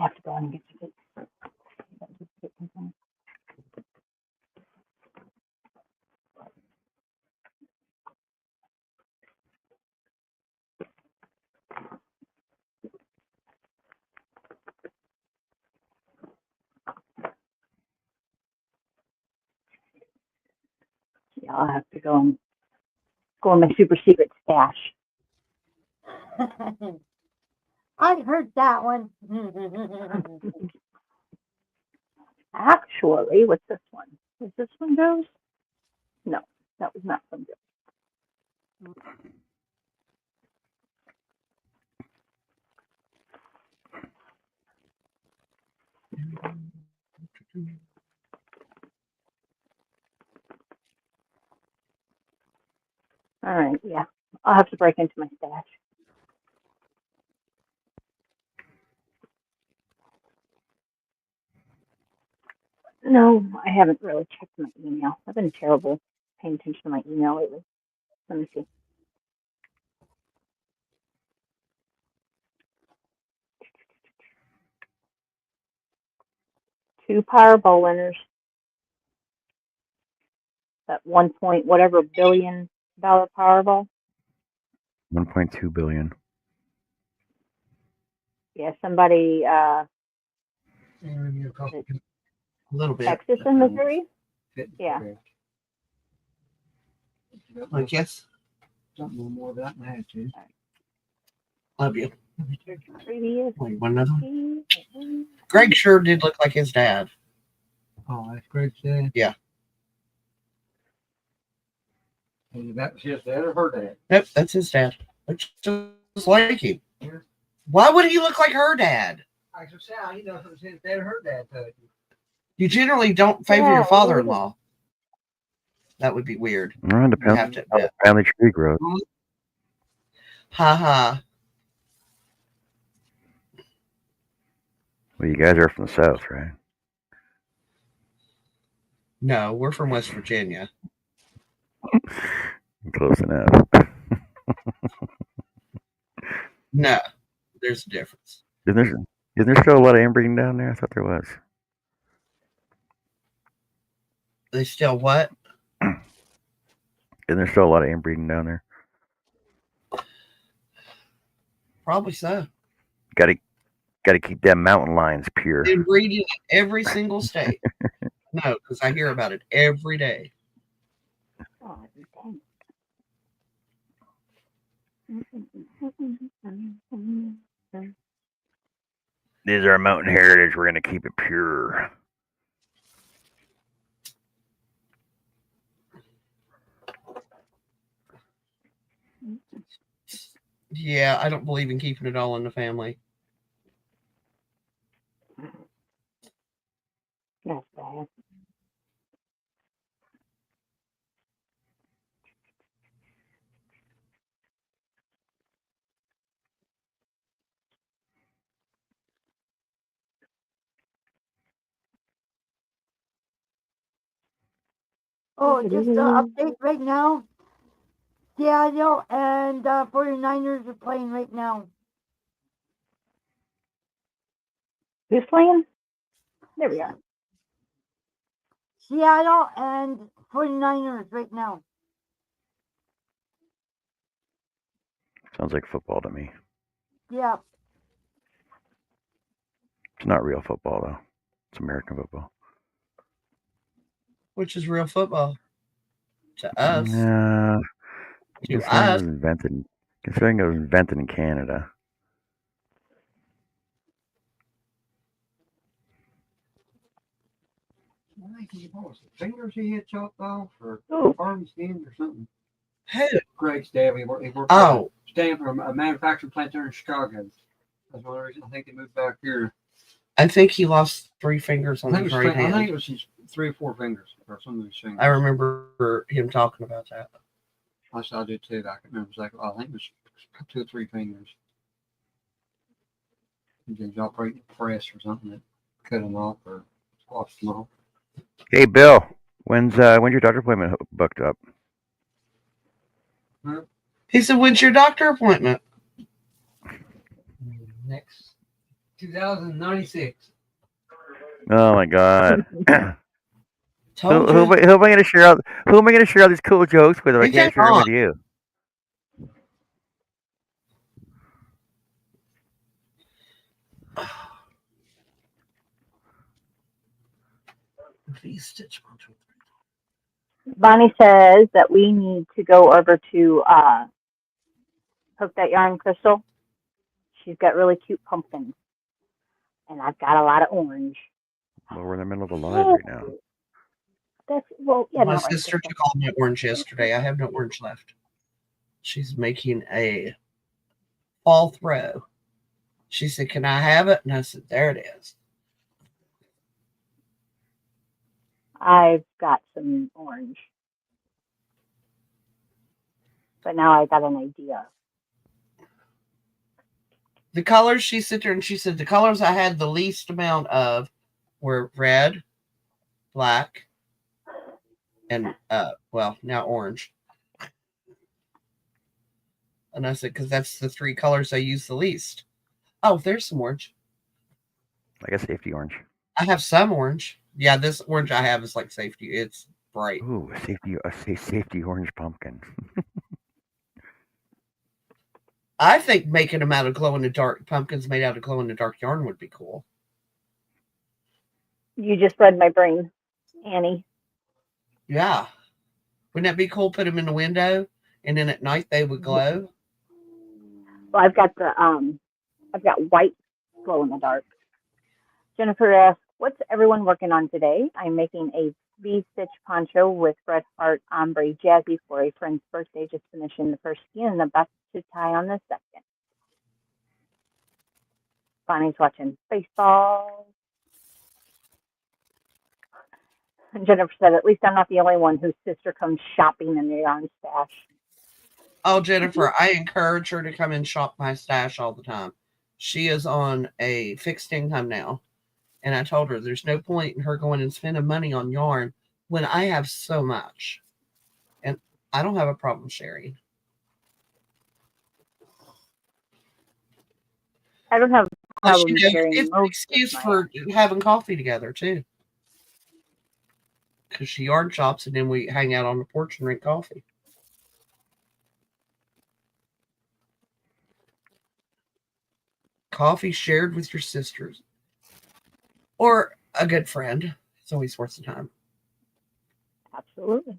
have to go and get the Yeah, I'll have to go in my super secret stash. I heard that one. Actually, what's this one? Is this one goes? No, that was not from goes. All right, yeah. I'll have to break into my stash. No, I haven't really checked my email. I've been terrible paying attention to my email lately. Let me see. Two Powerball winners. That 1 whatever billion dollar Powerball. 1.2 billion. Yeah, somebody A little bit. Texas and Missouri. Yeah. I guess. Something a little more of that than I had to. Love you. Previous. Wait, one another one? Greg sure did look like his dad. Oh, that's Greg's dad? Yeah. And that's his dad or her dad? Nope, that's his dad. Looks just like him. Why would he look like her dad? I should say, he knows if it's his dad or her dad. You generally don't favor Yeah, your father-in-law. That would be weird. Well, it depends have to how the family tree grows. Ha ha. Well, you guys are from the South, right? No, we're from West Virginia. Close enough. No, there's a difference. Isn't there still a lot of inbreeding down there? I thought there was. They still what? Isn't there still a lot of inbreeding down there? Probably so. Got to keep them mountain lions pure. They're breeding in every single state. No, because I hear about it every day. Oh, These are our mountain heritage. We're going to keep it pure. Yeah, I don't believe in keeping it all in the family. That's bad. Oh, just an update right now. Seattle and 49ers are playing right now. Who's playing? There we are. Seattle and 49ers right now. Sounds like football to me. Yeah. It's not real football, though. It's American football. Which is real football. To us. No. To us. Considering it was invented in Canada. I think it was fingers he had chopped off or arm skins or something. Who? Greg's dad. He worked Oh. staying from a manufacturing plant there in Chicago. That's one reason I think they moved back here. I think he lost 3 fingers on I his think right hand. it was his 3 or 4 fingers or some of these fingers. I remember him talking about that. I do too. I can remember exactly. I think it was 2 or 3 fingers. You can operate the press or something that cut them off or squash them off. Hey, Bill, when's your doctor appointment booked up? He said, "When's your doctor appointment?" Next 2096. Oh my God. Told who you. am I going to share out? Who am I going to share all these cool jokes with if I You can't share them cannot. with you? Bonnie says that we need to go over to Hook That Yarn Crystal. She's got really cute pumpkins. And I've got a lot of orange. Well, we're in the middle of a live right now. That's, well, yeah, My not right. sister took all my orange yesterday. I have no orange left. She's making a fall throw. She said, "Can I have it?" And I said, "There it is." I've got some orange. But now I got an idea. The colors, she sat there and she said, the colors I had the least amount of were red, black, and, well, now orange. And I said, because that's the 3 colors I use the least. Oh, there's some orange. Like a safety orange. I have some orange. Yeah, this orange I have is like safety. It's bright. Ooh, a safety orange pumpkin. I think making them out of glow-in-the-dark pumpkins made out of glow-in-the-dark yarn would be cool. You just read my brain, Annie. Yeah. Wouldn't that be cool? Put them in the window, and then at night they would glow. Well, I've got white glow in the dark. Jennifer asked, "What's everyone working on today?" I'm making a V-stitch poncho with red heart ombre jazzy for a friend's birthday. Just finishing the first skein, the best to tie on the second. Bonnie's watching baseball. And Jennifer said, "At least I'm not the only one whose sister comes shopping in the yarn stash." Oh, Jennifer, I encourage her to come and shop my stash all the time. She is on a fixed income now. And I told her there's no point in her going and spending money on yarn when I have so much. And I don't have a problem sharing. I don't have a Plus, problem sharing it's an most excuse of my for having coffee together, too. Because she yarn shops and then we hang out on the porch and drink coffee. Coffee shared with your sisters. Or a good friend. It's always worth the time. Absolutely.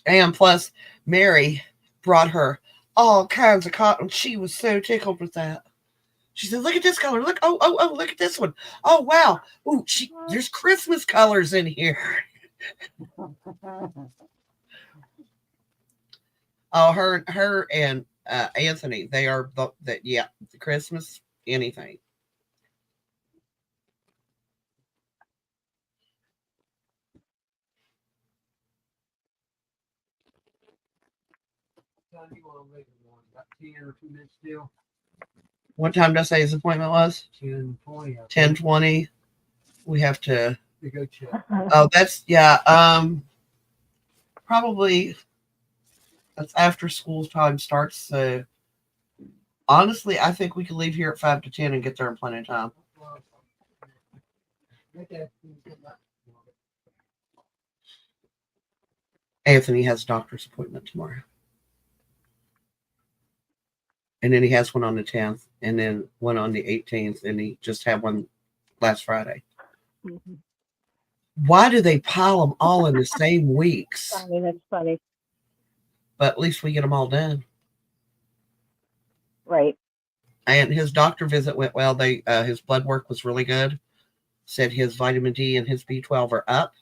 And plus, Mary brought her all kinds of cotton. She was so tickled with that. She said, "Look at this color. Look, oh, look at this one. Oh, wow. Ooh, there's Christmas colors in here." Oh, her and Anthony, they are the Christmas anything. What time did I say his appointment was? 10:20. 10:20. We have to go check. Oh, that's probably that's after school time starts. So honestly, I think we could leave here at 5 to 10 and get there in plenty of time. Anthony has a doctor's appointment tomorrow. And then he has one on the 10th and then one on the 18th. And he just had one last Friday. Mm-hmm. Why do they pile them all in the same weeks? Funny, that's funny. But at least we get them all done. Right. And his doctor visit went well. His blood work was really good. Said his vitamin D and his B12 are up,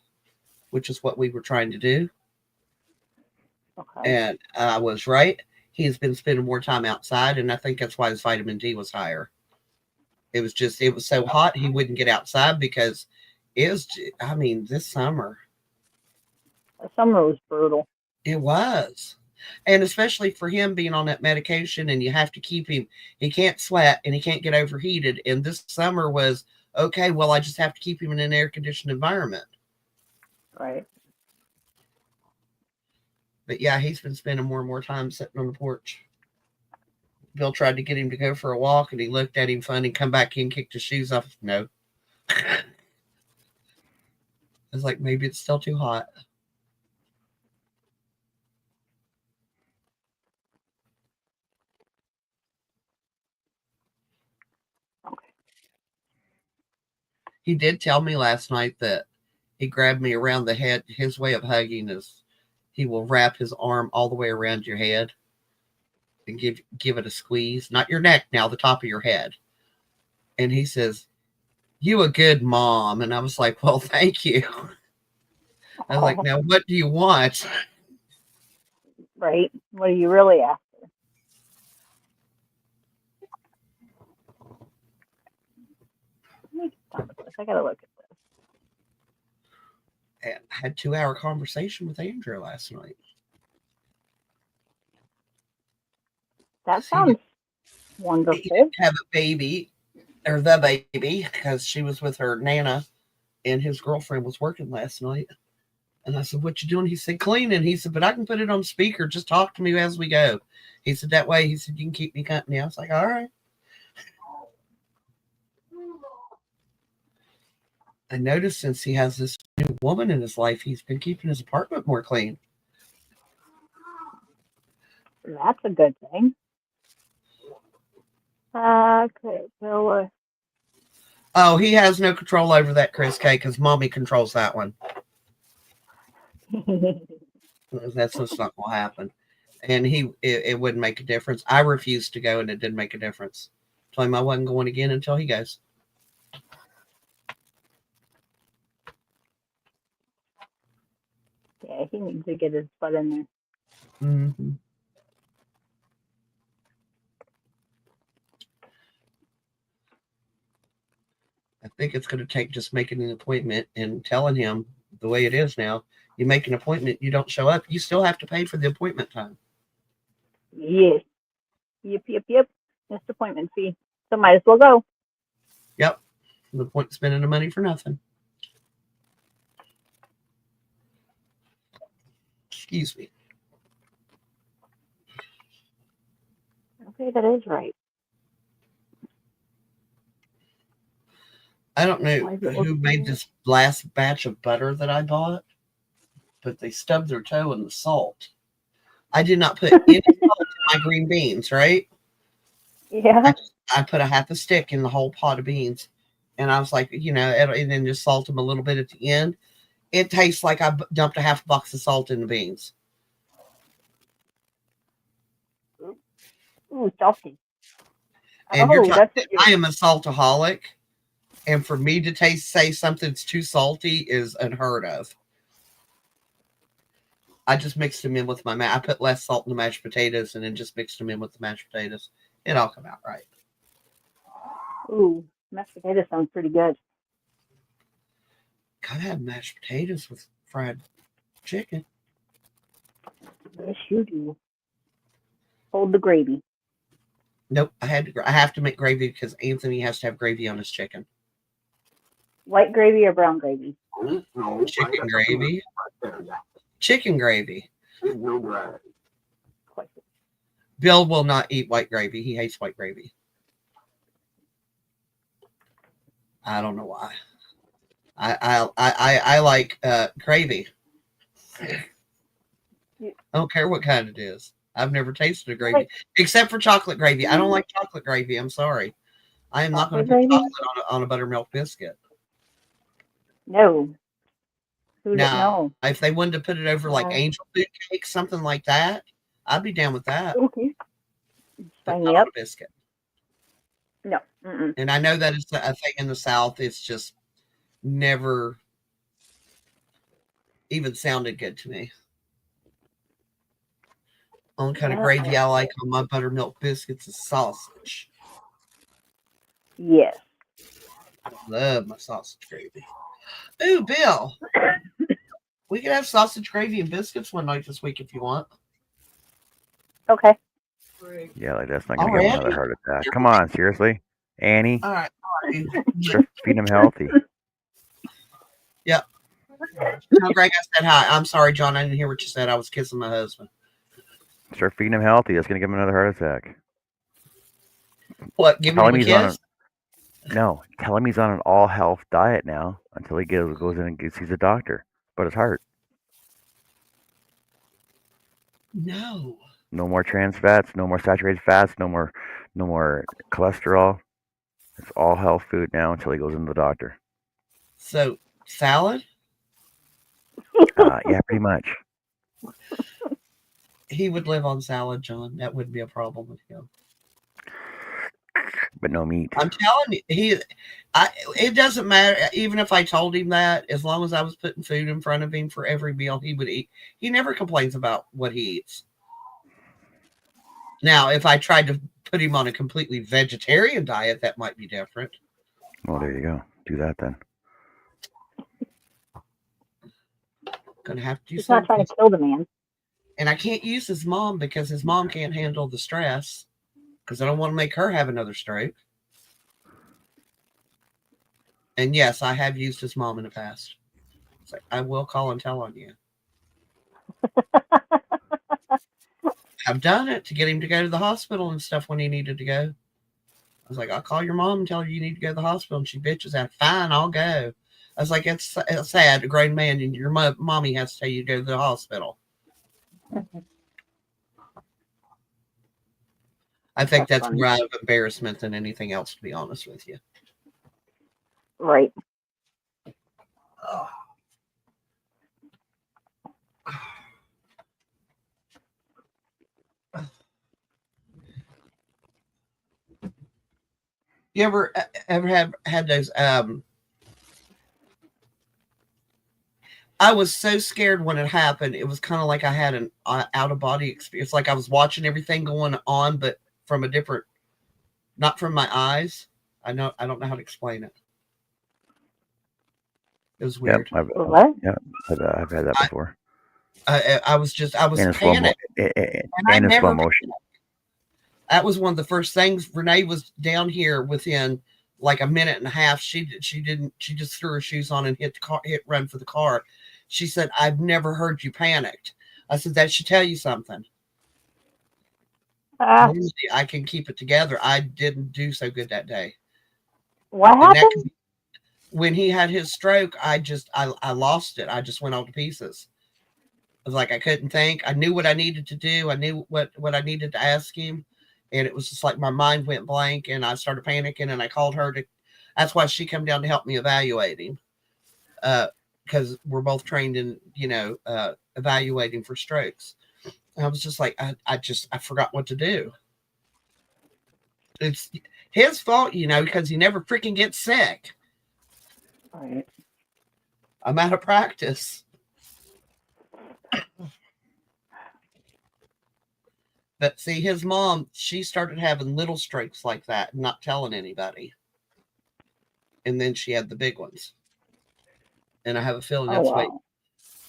which is what we were trying to do. Okay. And I was right. He's been spending more time outside, and I think that's why his vitamin D was higher. It was so hot he wouldn't get outside because this summer. The summer was brutal. It was. And especially for him being on that medication, and you have to keep him, he can't sweat and he can't get overheated. And this summer was, okay, well, I just have to keep him in an air conditioned environment. Right. But yeah, he's been spending more and more time sitting on the porch. Bill tried to get him to go for a walk, and he looked at him funny, come back in, kicked his shoes off. No. I was like, maybe it's still too hot. Okay. He did tell me last night that he grabbed me around the head. His way of hugging is he will wrap his arm all the way around your head and give it a squeeze. Not your neck now, the top of your head. And he says, "You a good mom." And I was like, "Well, thank you." I was like, "Now what do you want?" Right. What are you really after? Let me stop with this. I gotta look at this. And I had a 2-hour conversation with Andrew last night. That sounds He wonderful. didn't have a baby, or the baby, because she was with her Nana, and his girlfriend was working last night. And I said, "What you doing?" He said, "Cleaning." He said, "But I can put it on speaker. Just talk to me as we go." He said, "That way," he said, "you can keep me company." I was like, "All right." I noticed since he has this new woman in his life, he's been keeping his apartment more clean. That's a good thing. Okay, so Oh, he has no control over that, Chris K, because Mommy controls that one. That's just not going to happen. And it wouldn't make a difference. I refused to go, and it didn't make a difference. Told him I wasn't going again until he goes. yeah, he needs to get his butt in there. Mm-hmm. I think it's going to take just making an appointment and telling him the way it is now. You make an appointment, you don't show up, you still have to pay for the appointment time. Yes. Yep. Missed appointment fee. So might as well go. Yep. The point of spending the money for nothing. Excuse me. Okay, that is right. I don't know Why is it who looking made weird? this last batch of butter that I bought, but they stubbed their toe in the salt. I did not put any salt in my green beans, right? Yeah. I put a half a stick in the whole pot of beans. And I was like, and then just salt them a little bit at the end. It tastes like I dumped a half a box of salt in the beans. Ooh, salty. And That's what I am a saltaholic. And for me to say something's too salty is unheard of. I just mixed them in with I put less salt in the mashed potatoes and then just mixed them in with the mashed potatoes. It all come out right. Ooh, mashed potatoes sounds pretty good. Gotta have mashed potatoes with fried chicken. Yes, you do. Hold the gravy. Nope, I have to make gravy because Anthony has to have gravy on his chicken. White gravy or brown gravy? Chicken gravy. Chicken gravy. Bill will not eat white gravy. He hates white gravy. I don't know why. I like gravy. I don't care what kind it is. I've never tasted a gravy except for chocolate gravy. I don't like chocolate gravy. I'm sorry. I am not going to put chocolate on a buttermilk biscuit. No. Now, if they wanted to put it over like angel food cake, something like that, I'd be down with that. Okay. But not on a biscuit. No. Mm-mm. And I know that it's a thing in the South. It's just never even sounded good to me. Only kind of gravy I like on my buttermilk biscuits is sausage. Yes. I love my sausage gravy. Ooh, Bill. We could have sausage gravy and biscuits one night this week if you want. Okay. Yeah, like that's not gonna give him another Already? heart attack. Come on, seriously, Annie, All right. start feeding him healthy. Yep. Tell Greg I said hi. I'm sorry, John. I didn't hear what you said. I was kissing my husband. Start feeding him healthy. That's gonna give him another heart attack. What? Give him a kiss? No, tell him he's on an all health diet now until he goes in and sees a doctor about his heart. No. No more trans fats, no more saturated fats, no more cholesterol. It's all health food now until he goes into the doctor. So, salad? Yeah, pretty much. He would live on salad, John. That wouldn't be a problem with him. But no meat. I'm telling you, it doesn't matter. Even if I told him that, as long as I was putting food in front of him for every meal he would eat, he never complains about what he eats. Now, if I tried to put him on a completely vegetarian diet, that might be different. Well, there you go. Do that then. Gonna have to do He's not trying to kill the man. And I can't use his mom because his mom can't handle the stress. Because I don't want to make her have another stroke. And yes, I have used his mom in the past. It's like, I will call and tell on you. I've done it to get him to go to the hospital and stuff when he needed to go. I was like, I'll call your mom and tell her you need to go to the hospital. And she bitches out, fine, I'll go. I was like, it's sad, a grown man, and your mommy has to tell you to go to the hospital. I think that's more out of embarrassment than anything else, to be honest with you. Right. Oh. You ever have had those? I was so scared when it happened. It was kind of like I had an out of body experience. Like I was watching everything going on, but from a different, not from my eyes. I don't know how to explain it. It was weird. Yep, I've had that before. I was panicked. And in slow motion. That was one of the first things. Renee was down here within like a minute and a half. She just threw her shoes on and run for the car. She said, I've never heard you panicked. I said, that should tell you something. Normally I can keep it together. I didn't do so good that day. What happened? When he had his stroke, I lost it. I just went all to pieces. I was like, I couldn't think. I knew what I needed to do. I knew what I needed to ask him. And it was just like my mind went blank and I started panicking and I called her that's why she came down to help me evaluate him. Because we're both trained in, evaluating for strokes. And I was just like, I forgot what to do. It's his fault, because he never freaking gets sick. Right. I'm out of practice. But see, his mom, she started having little strokes like that, not telling anybody. And then she had the big ones. And I have a feeling that's why.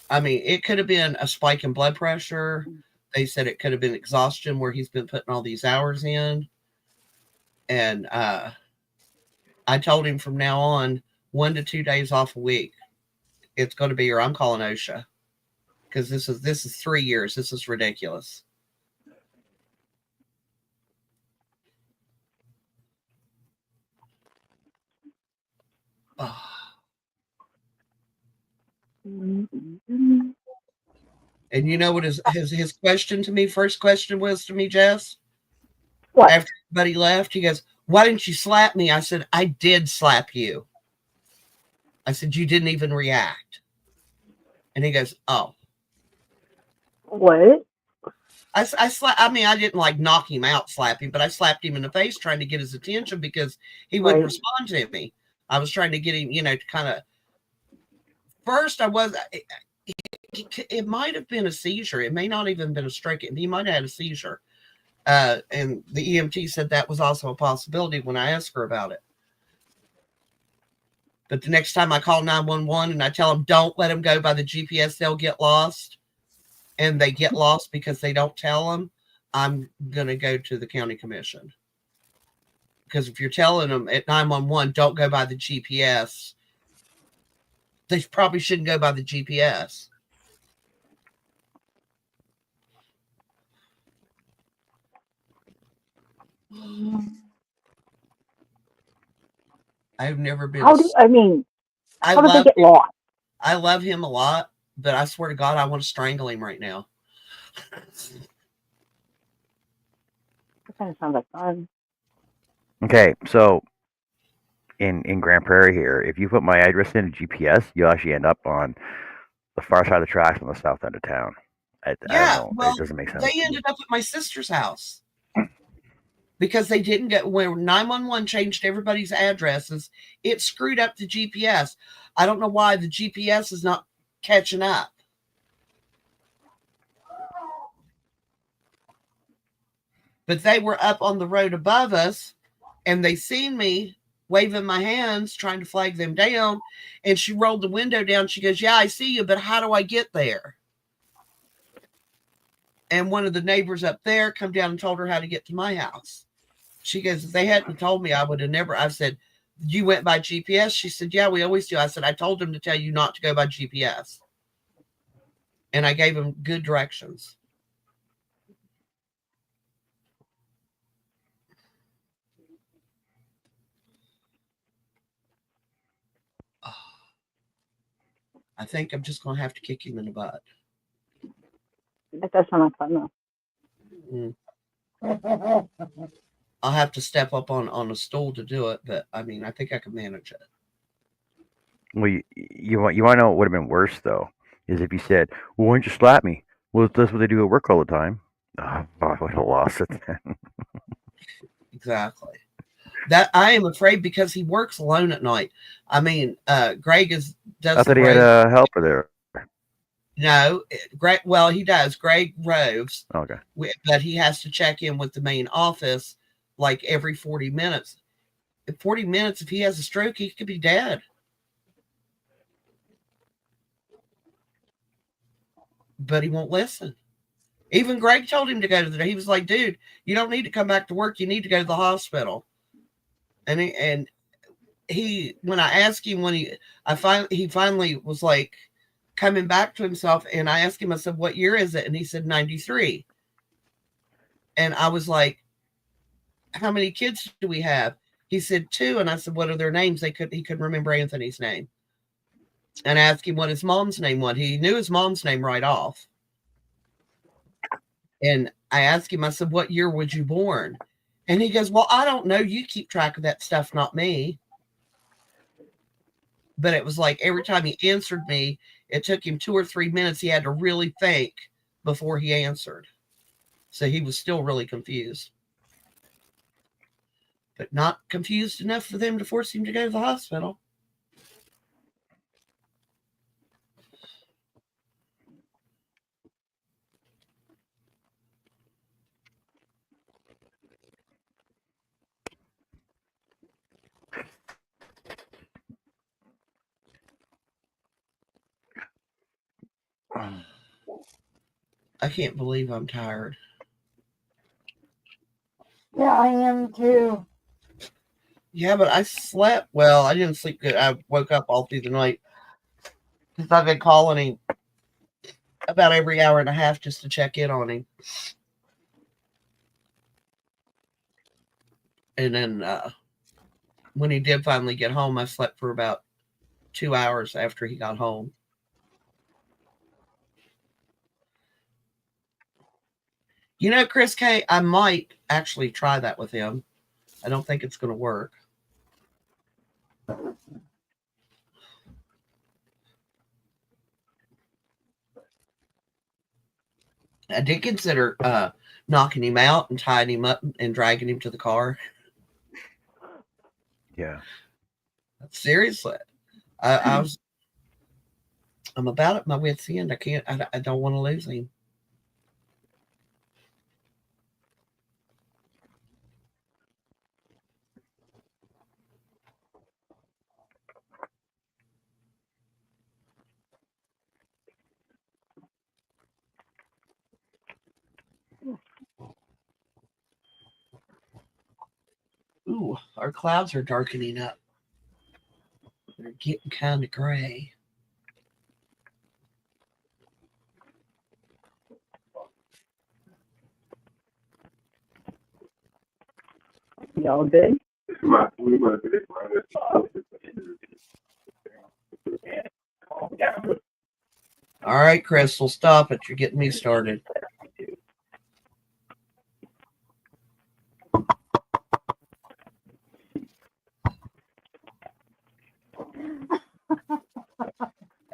I mean, it could have been a spike in blood pressure. They said it could have been exhaustion where he's been putting all these hours in. And I told him from now on, 1 to 2 days off a week. It's going to be, or I'm calling OSHA. Because this is 3 years. This is ridiculous. Oh. And you know what his question to me, first question was to me, Jess? What? After everybody left, he goes, why didn't you slap me? I said, I did slap you. I said, you didn't even react. And he goes, oh. What? I didn't like knock him out, slap him, but I slapped him in the face trying to get his attention because he wouldn't respond to me. I was trying to get him, to kind of, first it might have been a seizure. It may not even been a stroke. He might have had a seizure. And the EMT said that was also a possibility when I asked her about it. But the next time I call 911 and I tell them, don't let them go by the GPS, they'll get lost. And they get lost because they don't tell them, I'm going to go to the county commission. Because if you're telling them at 911, don't go by the GPS, they probably shouldn't go by the GPS. I've never been. How do they get lost? I love him a lot, but I swear to God, I want to strangle him right now. That kind of sounds like fun. Okay, so in Grand Prairie here, if you put my address in a GPS, you actually end up on the far side of the tracks on the south end of town. I don't know. Well, it doesn't make sense. They ended up at my sister's house because they didn't get, when 911 changed everybody's addresses, it screwed up the GPS. I don't know why the GPS is not catching up. But they were up on the road above us, and they seen me waving my hands, trying to flag them down. And she rolled the window down. She goes, yeah, I see you, but how do I get there? And one of the neighbors up there come down and told her how to get to my house. She goes, if they hadn't told me, I would have never. I said, you went by GPS? She said, yeah, we always do. I said, I told them to tell you not to go by GPS. And I gave them good directions. I think I'm just going to have to kick him in the butt. That does sound like fun, though. I'll have to step up on a stool to do it, but I mean, I think I can manage it. Well, you want to know what would have been worse though, is if you said, "Well, why don't you slap me?" Well, that's what they do at work all the time. Oh, I would have lost it then. Exactly. That I am afraid because he works alone at night. I mean, Greg does. I thought he had a helper there. No, Greg. Well, he does. Greg roves. Okay. But he has to check in with the main office like every 40 minutes. In 40 minutes, if he has a stroke, he could be dead. But he won't listen. Even Greg told him to go to the. He was like, "Dude, you don't need to come back to work. You need to go to the hospital." And he when I asked him he finally was like coming back to himself, and I asked him, I said, "What year is it?" And he said 93. And I was like, "How many kids do we have?" He said 2, and I said, "What are their names?" He couldn't remember Anthony's name. And I asked him what his mom's name was. He knew his mom's name right off. And I asked him, I said, "What year was you born?" And he goes, "Well, I don't know. You keep track of that stuff, not me." But it was like every time he answered me, it took him 2 or 3 minutes. He had to really think before he answered. So he was still really confused. But not confused enough for them to force him to go to the hospital. I can't believe I'm tired. Yeah, I am too. Yeah, but I slept well. I didn't sleep good. I woke up all through the night because I've been calling him about every hour and a half just to check in on him. And then when he did finally get home, I slept for about 2 hours after he got home. You know, Chris K, I might actually try that with him. I don't think it's going to work. I did consider knocking him out and tying him up and dragging him to the car. Yeah. Seriously. I was I'm about at my wit's end. I don't want to lose him. Ooh, our clouds are darkening up. They're getting kind of gray. Y'all good? All right, Crystal, stop it. You're getting me started.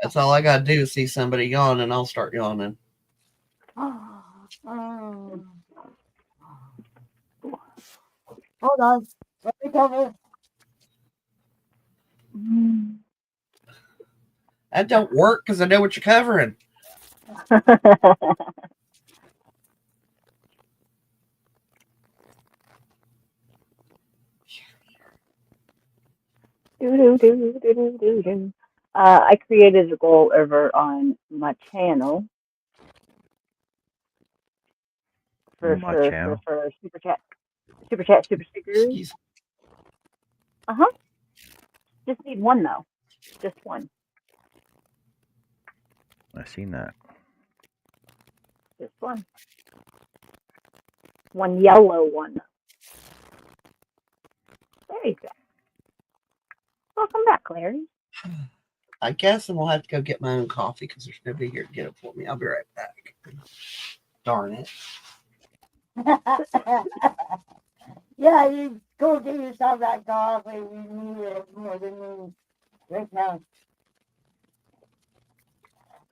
That's all I got to do is see somebody yawn, and I'll start yawning. Hold on. Let me cover. That don't work because I know what you're covering. I created a goal over on my channel for super chat super stickers. Excuse me. Just need one though, just one. I've seen that. Just one. One yellow one. There you go. Welcome back, Larry. I guess I'm gonna have to go get my own coffee because there's nobody here to get it for me. I'll be right back. Darn it. Yeah, you go get yourself that coffee. We need it more than me right now.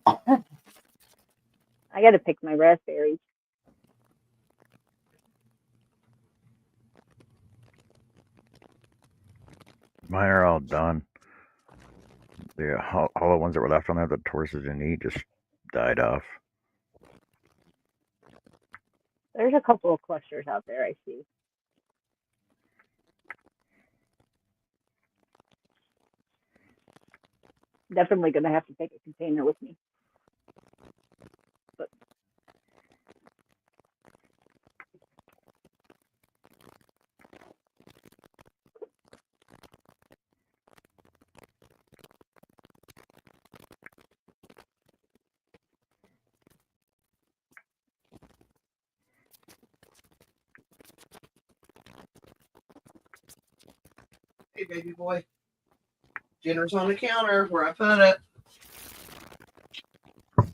I got to pick my raspberries. Mine are all done. All the ones that were left on there, the tortoises didn't eat, just died off. There's a couple of clusters out there I see. Definitely going to have to take a container with me. But Hey, baby boy. Dinner's on the counter where I put it. If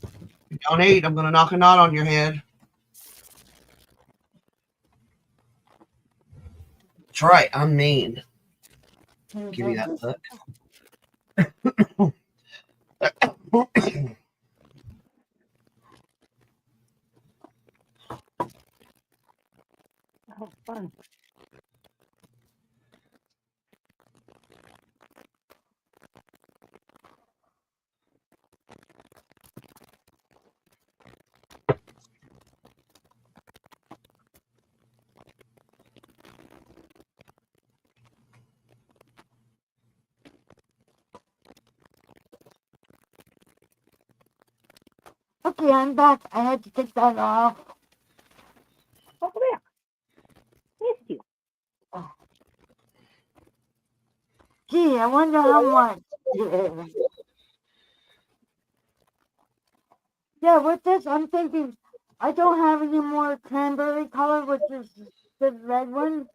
you don't eat, I'm going to knock a knot on your head. That's right, I'm mean. Give me that book. oh, fun. Okay, I'm back. I had to take that off. Welcome back. Missed you. Gee, I wonder how much. Yeah, with this, I'm thinking I don't have any more cranberry color, which is the red one.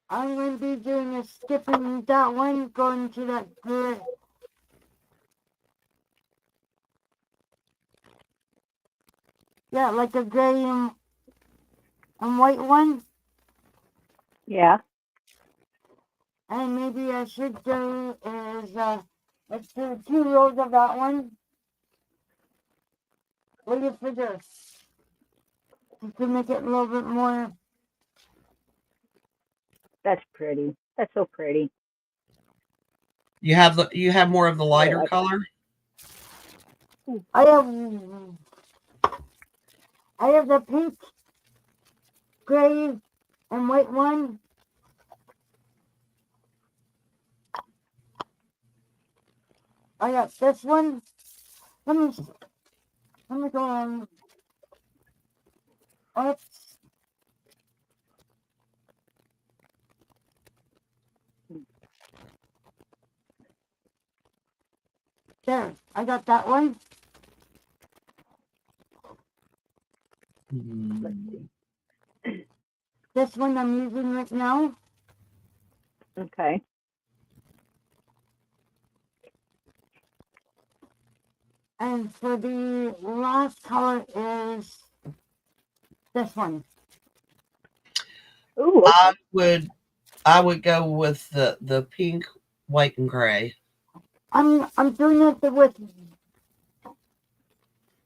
I'm going to be doing a skipping that one, going to that gray. Yeah, like a gray and white one. Yeah. And maybe I should do is, let's do 2 rows of that one. What do you figure? Just to make it a little bit more. That's pretty. That's so pretty. You have more of the lighter color? I have the pink, gray, and white one. I got this one. Let me go on. Oops. There, I got that one. This one I'm using right now. Okay. And for the last color is this one. Ooh, okay. I would go with the pink, white, and gray. I'm doing it with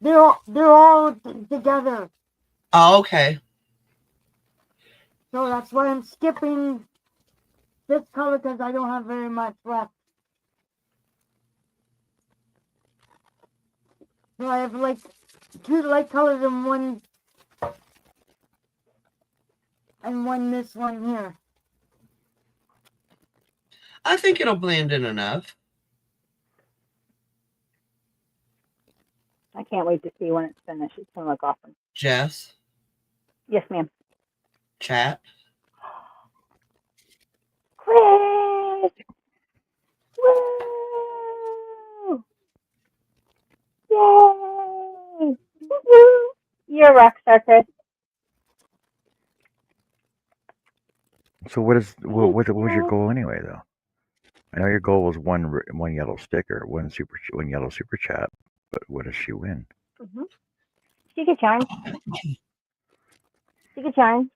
they're all together. Oh, okay. So that's why I'm skipping this color because I don't have very much left. So I have like 2 light colors and one this one here. I think it'll blend in enough. I can't wait to see when it's finished. It's going to look awesome. Jess, Yes, ma'am. chat. Chris! Woo! Yay! Woo-hoo! You're a rock star, Chris. So what was your goal anyway, though? I know your goal was one yellow sticker, one yellow super chat, but what does she win? Mm-hmm. She could charm. She could charm.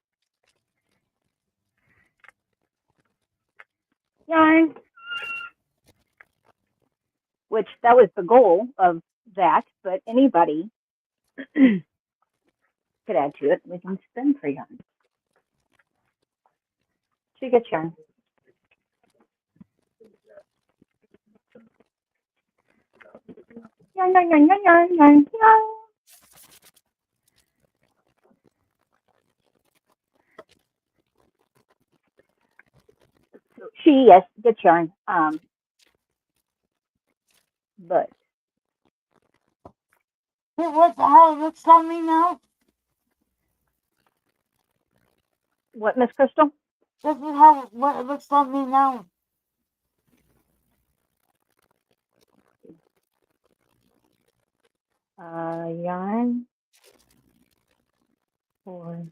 Yarn. Which that was the goal of that, but anybody could add to it. We can spin for yarn. She gets yarn. Yarn, yarn, yarn, yarn, yarn, yarn, yarn. She, yes, gets yarn. But What's how it looks on me now? what, Miss Crystal? This is what it looks on me now. Yarn. For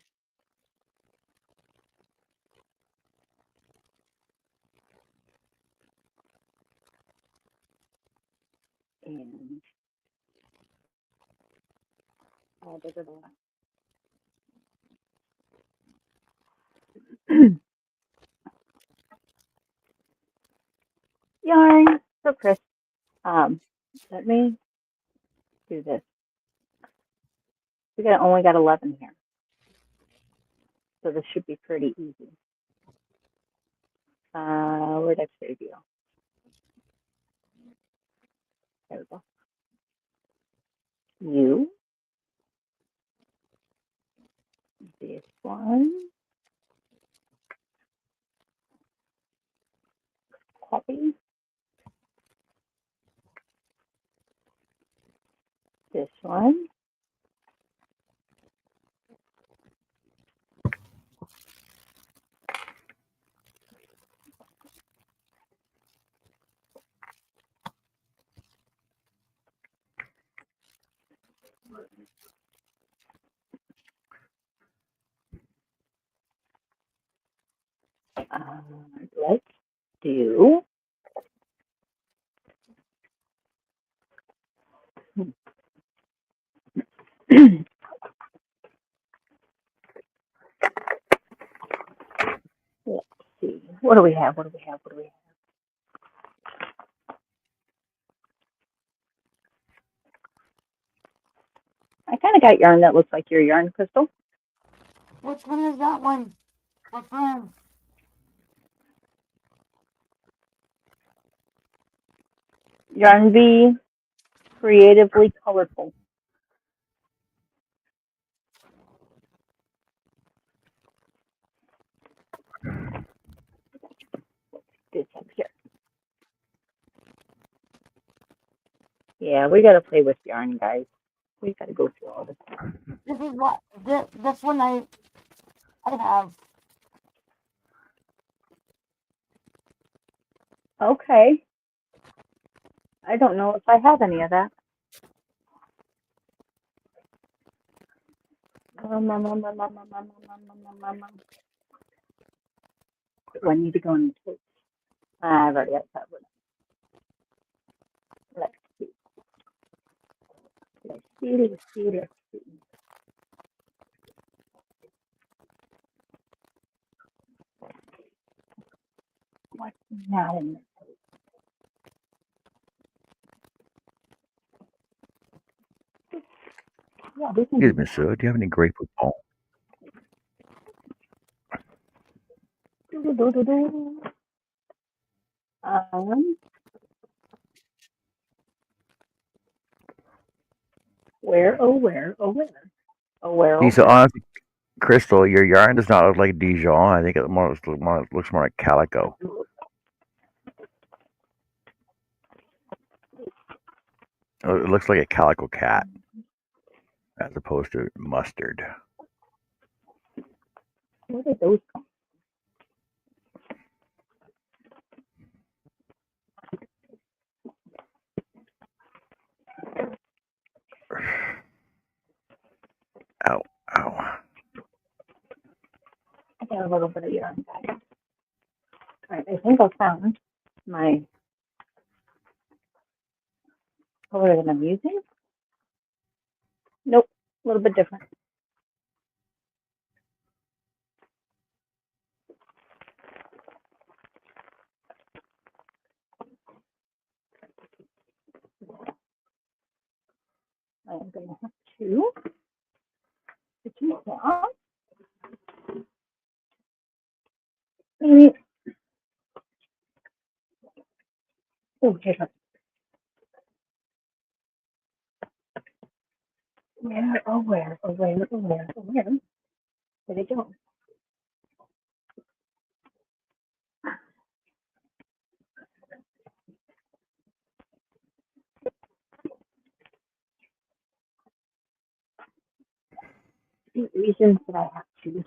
and yarn for Chris. Let me do this. We only got 11 here, so this should be pretty easy. Where'd I save you? There we go. You. This one. Copy. This one. Let's do. Let's see. What do we have? What do we have? What do we have? I kind of got yarn that looks like your yarn, Crystal. Which one is that one? What one? Yarn Bee, creatively colorful. This up here. Yeah, we gotta play with yarn, guys. We gotta go through all this. This is what this one I have. Okay. I don't know if I have any of that. Do I need to go in the tote? I've already got that one. Let's see. Let's see. Let's see. Let's see. What's not in the tote? Yeah, we can do Excuse me, sir. Do you have any grapefruit balm? do. Where, oh, where, oh, where? Oh, where, See, oh, so where? honestly, Crystal, your yarn does not look like Dijon. I think it looks more like calico. It looks like a calico cat as opposed to mustard. Where did those come? Ow, ow. I got a little bit of yarn back. All right, I think I found my color that I'm using. Nope, a little bit different. I'm going to have to put you down. Maybe. Oh, here. Where, oh, where, oh, where, oh, where, oh, where? Where'd it go? The reasons that I have to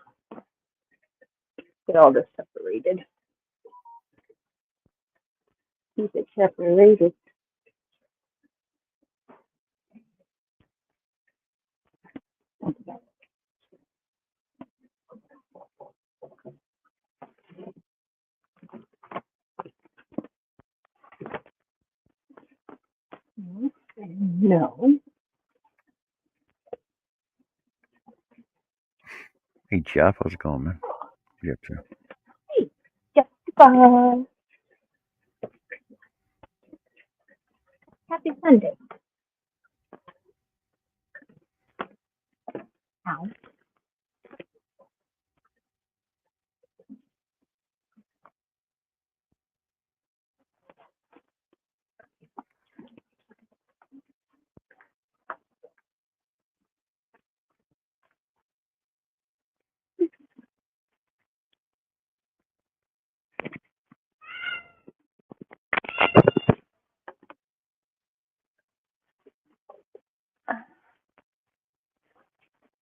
get all this separated. Keep it separated. No. Hey, Jeff, how's it going, man? What you up to? Hey, Jessica. Happy Sunday. Ow.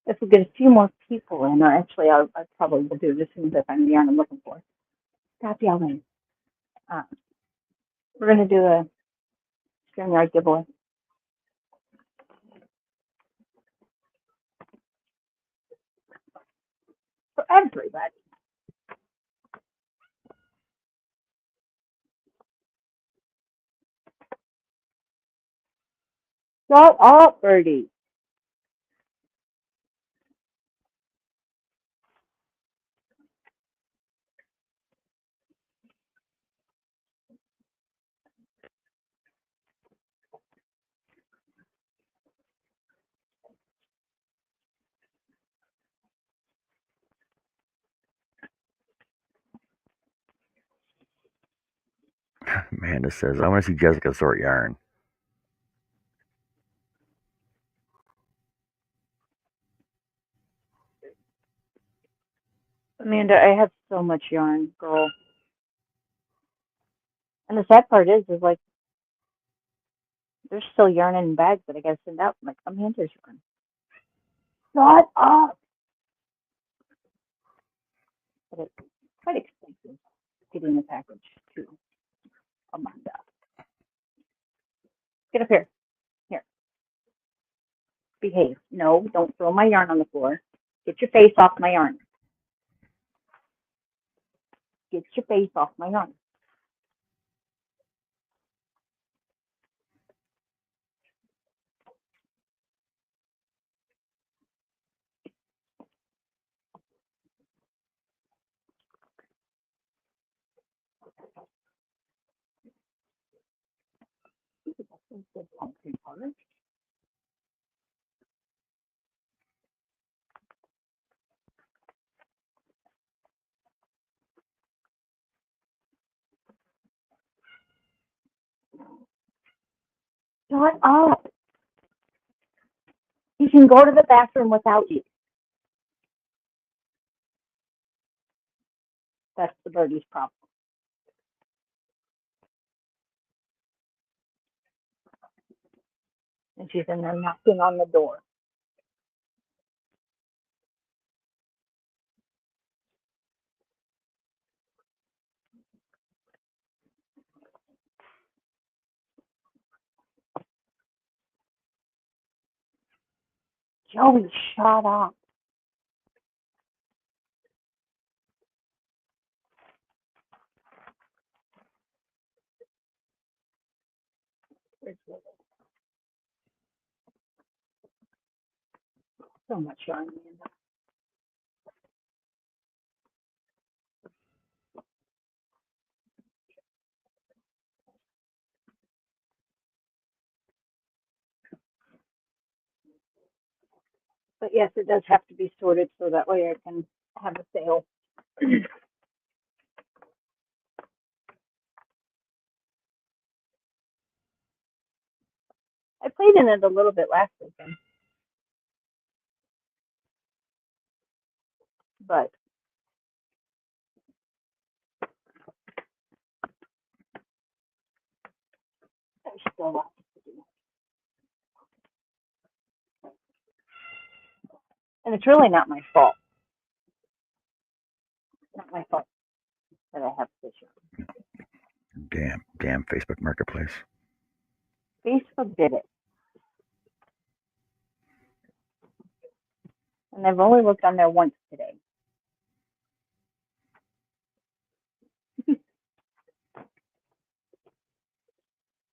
If we get a few more people in, or actually, I probably will do it as soon as I find the yarn I'm looking for. Stop yelling. We're going to do a StreamYard giveaway. For everybody. Shut up, Birdie. Amanda says, I want to see Jessica sort yarn. Amanda, I have so much yarn, girl. And the sad part is like, there's still yarn in bags that I gotta send out. I'm like, Amanda's yarn. Shut up. But it's quite expensive getting the package to Amanda. Get up here. Here. Behave. No, don't throw my yarn on the floor. Get your face off my yarn. Get your face off my yarn. Shut up. He can go to the bathroom without you. That's the birdie's problem. And she's in there knocking on the door. Joey, shut up. So much yarn, Amanda. But yes, it does have to be sorted so that way I can have a sale. I played in it a little bit last weekend, but there's still lots to do. And it's really not my fault. It's not my fault that I have this yarn. Damn Facebook Marketplace. Facebook did it. And I've only looked on there once today.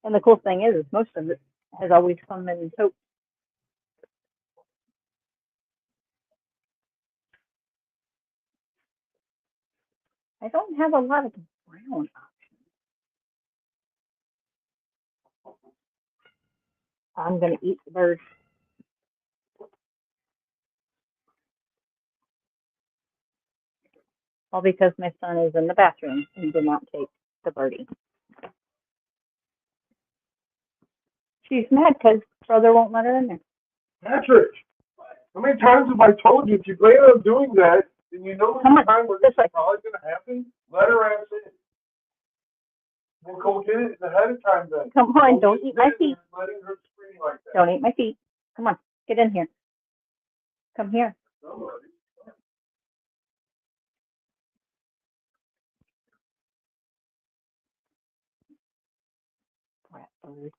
And the cool thing is most of it has always come in soap. I don't have a lot of brown options. I'm going to eat the bird. All because my son is in the bathroom and did not take the birdie. She's mad because brother won't let her in there. Patrick, how many times have I told you if you plan on doing that, then you know Come the on, time where this this way. is probably going to happen? Let her ass in. We'll go get it ahead of time then. Come on, don't eat my feet. Letting her scream like that. Don't eat my feet. Come on, get in here. Come here. Somebody. Brat bird.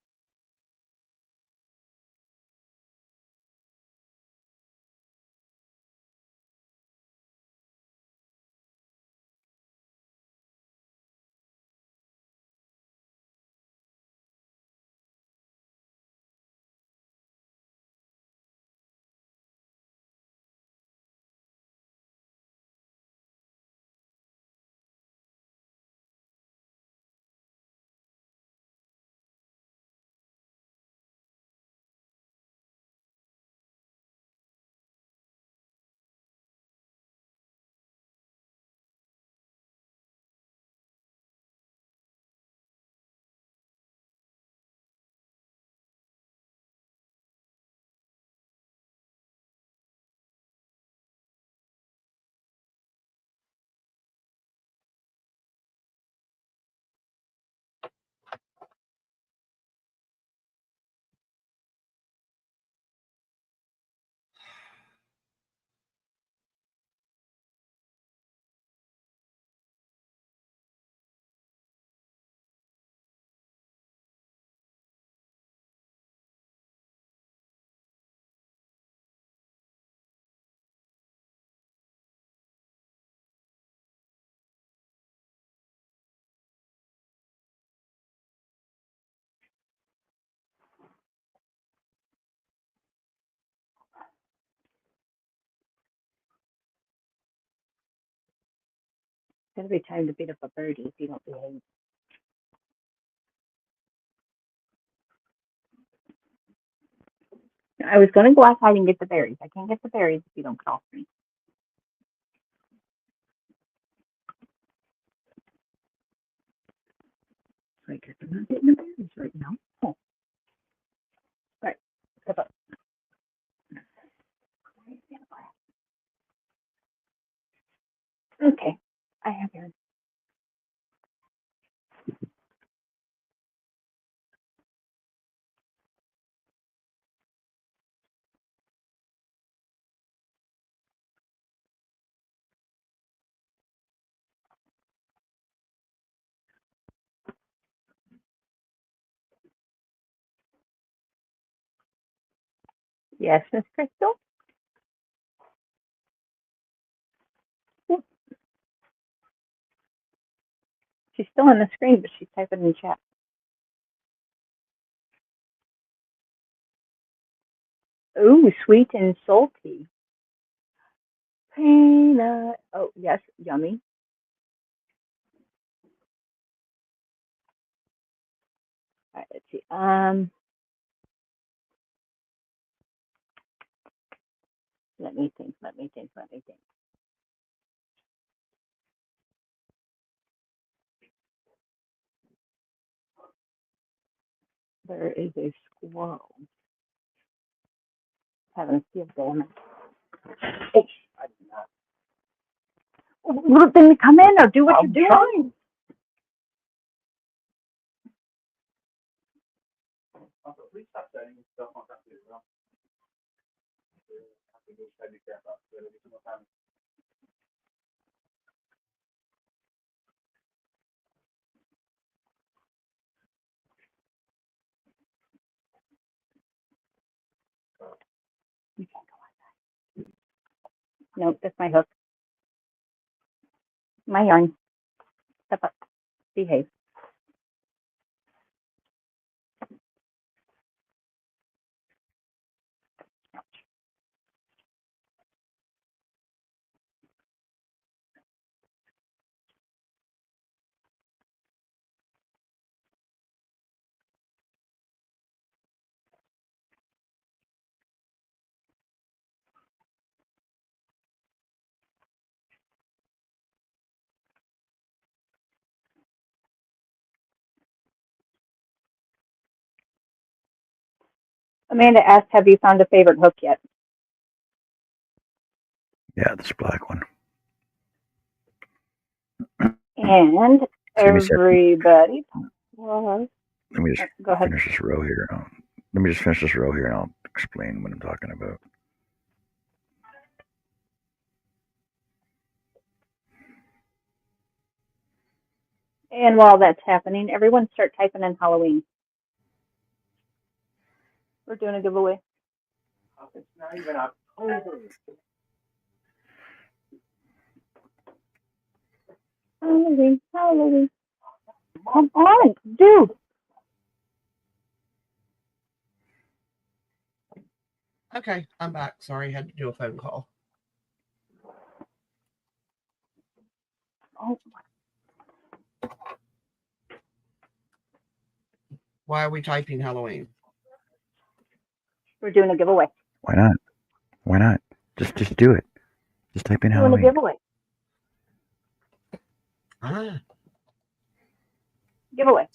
gonna be time to beat up a birdie if you don't behave. I was gonna go outside and get the berries. I can't get the berries if you don't get off me. I guess I'm not getting the berries right now. Oh. Right. Step up. Okay. I have yours. Yes, Miss Crystal. She's still on the screen, but she's typing in chat. Ooh, sweet and salty. Peanut. Oh, yes, yummy. All right, let's see. Let me think. There is a squirrel having a field day. Oh, well, then come in or do what you're doing. Please stop setting stuff on top of it. You can't go outside. Nope, that's my hook. My yarn. Step up. Behave. Amanda asked, have you found a favorite hook yet? Yeah, this black one. And everybody. Let me just go ahead. finish this row here. Let me just finish this row here, and I'll explain what I'm talking about. And while that's happening, everyone start typing in Halloween. We're doing a giveaway. It's not even October. Halloween. Come on, dude. Okay, I'm back. Sorry, had to do a phone call. Oh. Why are we typing Halloween? We're doing a giveaway. Why not? Why not? Just do it. Just type in We're Halloween. doing a giveaway. Giveaway.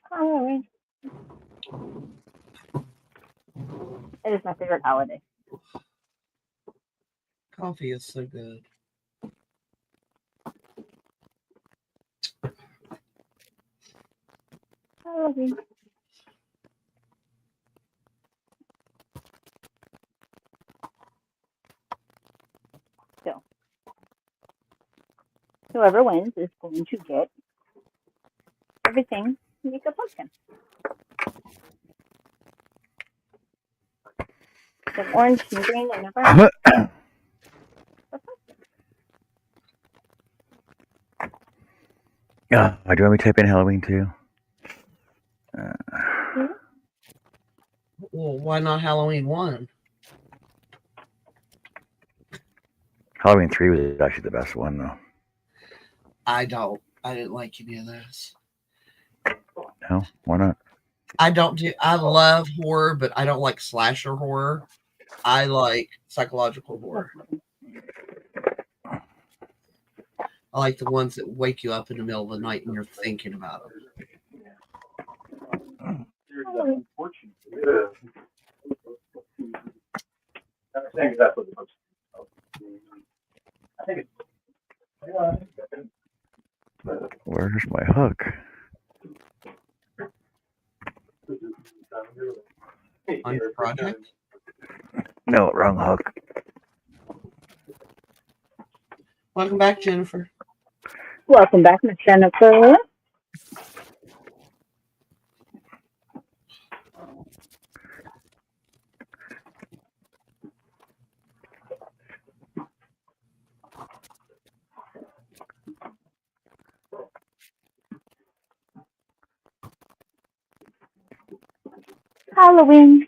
Halloween. It is my favorite holiday. Coffee is so good. Halloween. So, whoever wins is going to get everything to make a pumpkin. Some orange and green and a brown. Yeah, do you want me to type in Halloween too? Well, why not Halloween 1? Halloween 3 was actually the best one though. I didn't like any of those. No, why not? I love horror, but I don't like slasher horror. I like psychological horror. I like the ones that wake you up in the middle of the night and you're thinking about them. I think that's what the most. I think it's. Where's my hook? On your project? No, wrong hook. Welcome back, Jennifer. Welcome back, Miss Jennifer. Halloween.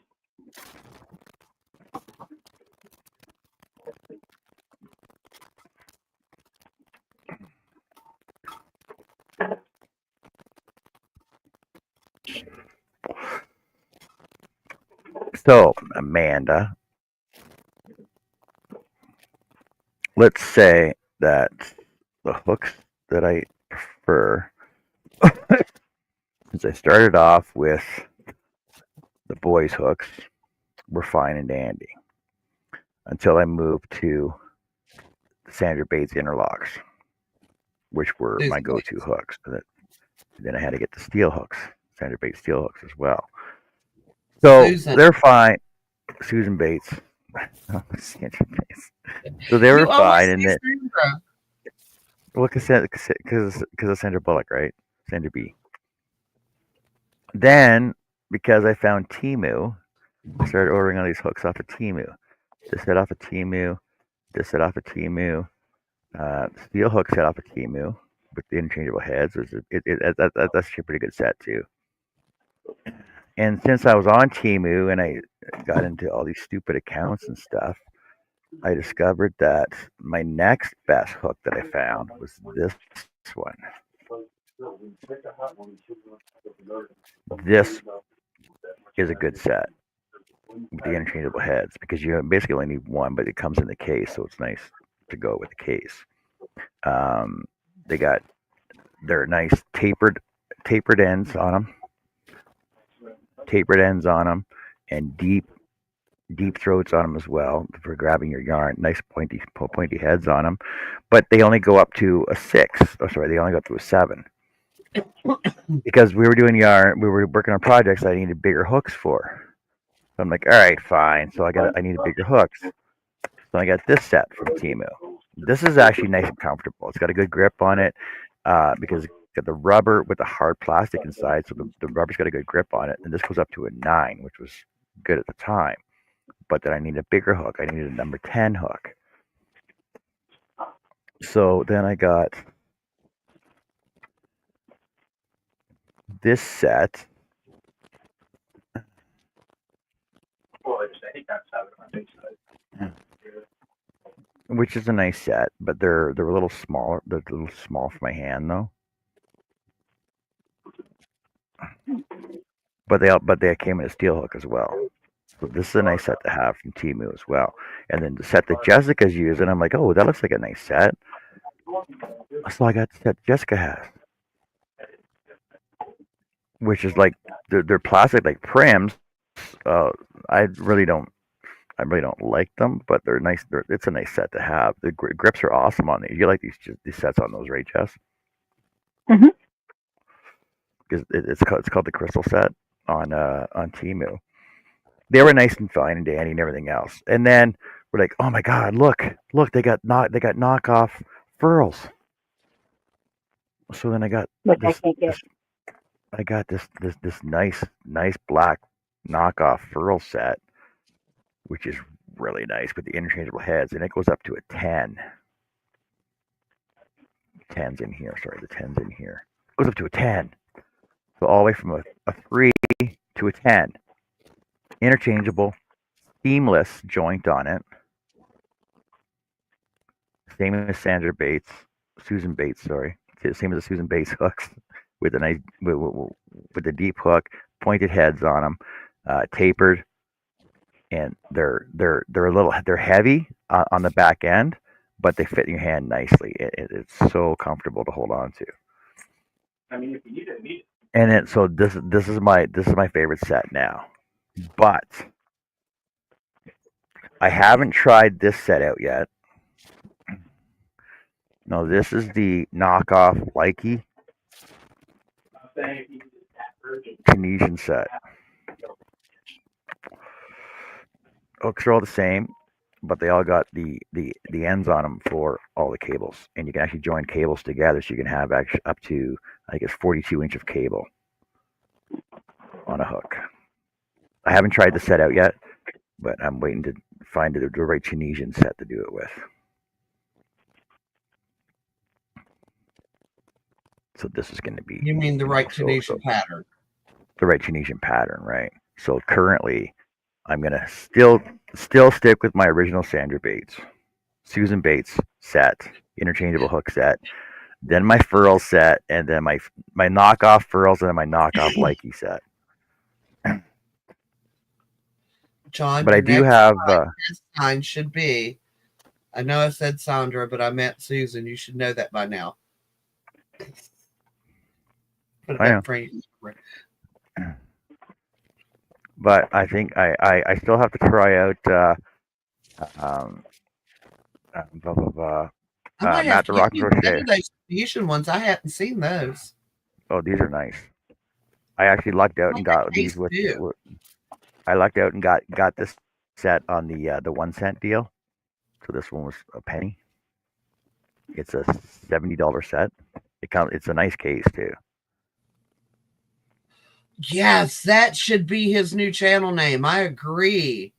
So, Amanda, let's say that the hooks that I prefer, since I started off with the boys' hooks, were fine and dandy until I moved to the Sandra Bates interlocks, which were my go-to hooks. Then I had to get the steel hooks, Sandra Bates steel hooks as well. So they're fine. Susan Bates. Sandra Bates. So they were fine, and then well, because of Sandra Bullock, right? Sandra B. Then because I found Temu, I started ordering all these hooks off of Temu. This set off of Temu. This set off of Temu. Steel hook set off of Temu with the interchangeable heads. That's actually a pretty good set too. And since I was on Temu and I got into all these stupid accounts and stuff, I discovered that my next best hook that I found was this one. This is a good set with the interchangeable heads because you basically only need one, but it comes in the case, so it's nice to go with the case. They're nice tapered ends on them, and deep throats on them as well for grabbing your yarn. Nice pointy heads on them, but they only go up to a 6. Oh, sorry, they only go up to a 7 because we were doing yarn. We were working on projects I needed bigger hooks for. So I'm like, all right, fine. So I needed bigger hooks. So I got this set from Temu. This is actually nice and comfortable. It's got a good grip on it because it's got the rubber with the hard plastic inside, so the rubber's got a good grip on it. And this goes up to a 9, which was good at the time. But then I needed a bigger hook. I needed a number 10 hook. So then I got this set. Which is a nice set, but they're a little smaller. They're a little small for my hand though. But they came in a steel hook as well. So this is a nice set to have from Temu as well. And then the set that Jessica's using, I'm like, oh, that looks like a nice set. So I got the set Jessica has, which is like they're plastic like Prims. I really don't like them, but they're nice. It's a nice set to have. The grips are awesome on these. You like these sets on those, right, Jess? Mm-hmm. Because it's called the Crystal set on Temu. They were nice and fine and dandy and everything else. And then we're like, oh my God, look, they got knockoff furls. So then I got this nice black knockoff furl set which is really nice with the interchangeable heads, and it goes up to a 10. 10's in here. Sorry, the 10's in here. It goes up to a 10. So all the way from a 3 to a 10. Interchangeable, seamless joint on it. Same as Susan Bates, sorry. Same as the Susan Bates hooks with a nice with a deep hook, pointed heads on them, tapered, and they're heavy on the back end, but they fit in your hand nicely. It's so comfortable to hold on to. I mean, if you need it, need it. And then so this is my favorite set now, but I haven't tried this set out yet. No, this is the knockoff Likey I'm saying if you need that version, Tunisian set. Hooks are all the same, but they all got the ends on them for all the cables, and you can actually join cables together, so you can have actually up to, I guess, 42 inch of cable on a hook. I haven't tried the set out yet, but I'm waiting to find the right Tunisian set to do it with. So this is going to be. You mean the right Tunisian pattern? The right Tunisian pattern, right? So currently, I'm going to still stick with my original Sandra Bates, Susan Bates set, interchangeable hook set, then my furl set, and then my knockoff furls, and then my knockoff Likey set. John, but I do have. Sign should be. I know I said Sandra, but I meant Susan. You should know that by now. I know. But I think I still have to try out Matt the Rock Crochet. Those fusion ones, I hadn't seen those. Oh, these are nice. I actually lucked out and got these with. I lucked out and got this set on the 1 cent deal. So this one was a penny. It's a $70 set. It's a nice case too. Yes, that should be his new channel name. I agree.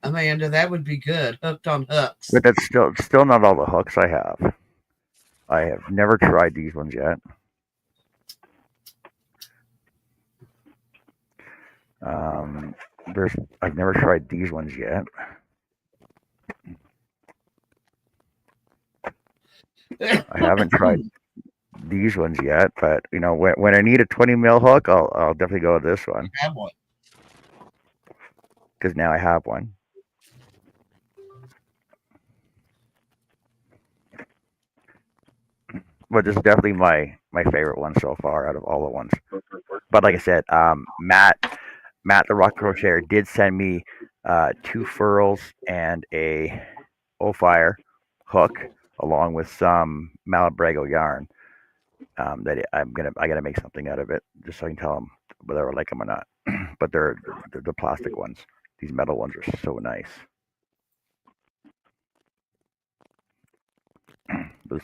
Amanda, that would be good. Hooked on Hooks. But that's still not all the hooks I have. I have never tried these ones yet. I've never tried these ones yet. I haven't tried these ones yet, but you know, when I need a 20 mil hook, I'll definitely go with this one. I have one. Because now I have one. But this is definitely my favorite one so far out of all the ones. But like I said, Matt the Rock Crocheter did send me 2 furls and a O-Fire hook along with some Malabrego yarn. That I gotta make something out of it just so I can tell them whether I like them or not. But they're the plastic ones. These metal ones are so nice.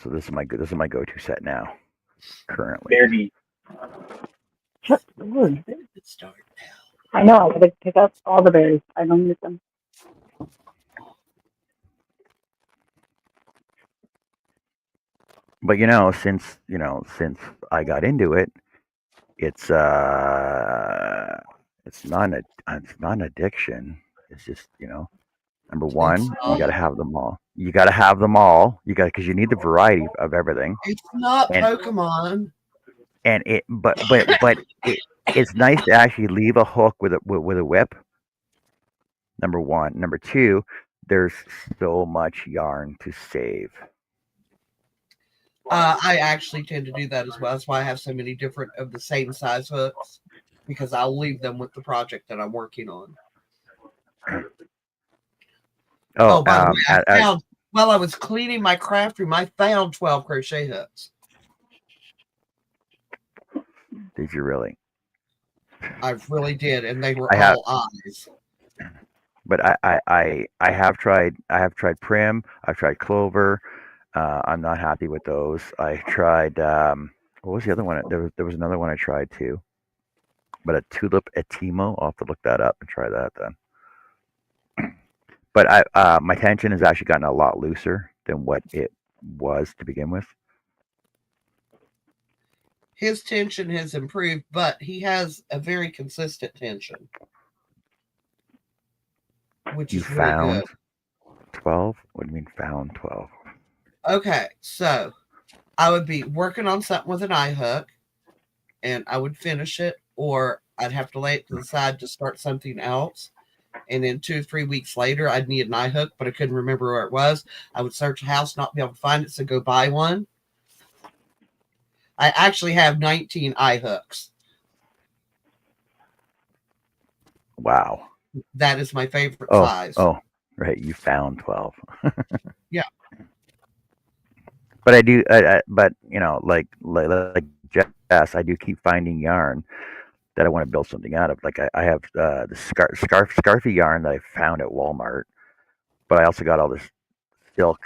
So this is my go-to set now, currently. Begi. I know. I gotta pick up all the berries. I don't miss them. But since I got into it, it's not an addiction. It's just number one, you gotta have them all. You gotta have them all. Because you need the variety of everything. It's not Pokemon. And it's nice to actually leave a hook with a whip. Number one. Number two, there's so much yarn to save. I actually tend to do that as well. That's why I have so many different of the same size hooks, because I'll leave them with the project that I'm working on. By the way, I found, while I was cleaning my craft room, I found 12 crochet hooks. Did you really? I really did, and they were all eyes. But I have tried Prim. I've tried Clover. I'm not happy with those. I tried what was the other one? There was another one I tried too. But a Tulip Etimo. I'll have to look that up and try that then. But my tension has actually gotten a lot looser than what it was to begin with. His tension has improved, but he has a very consistent tension, which You is really found good. 12? What do you mean found 12? Okay, so I would be working on something with an eye hook, and I would finish it, or I'd have to lay it to the side to start something else. And then 2 or 3 weeks later, I'd need an eye hook, but I couldn't remember where it was. I would search the house, not be able to find it, so go buy one. I actually have 19 eye hooks. Wow. That is my favorite Oh, size. oh, right. You found 12. Yeah. But I do, but like Jess, I do keep finding yarn that I want to build something out of. Like I have the scarfy yarn that I found at Walmart, but I also got all this silk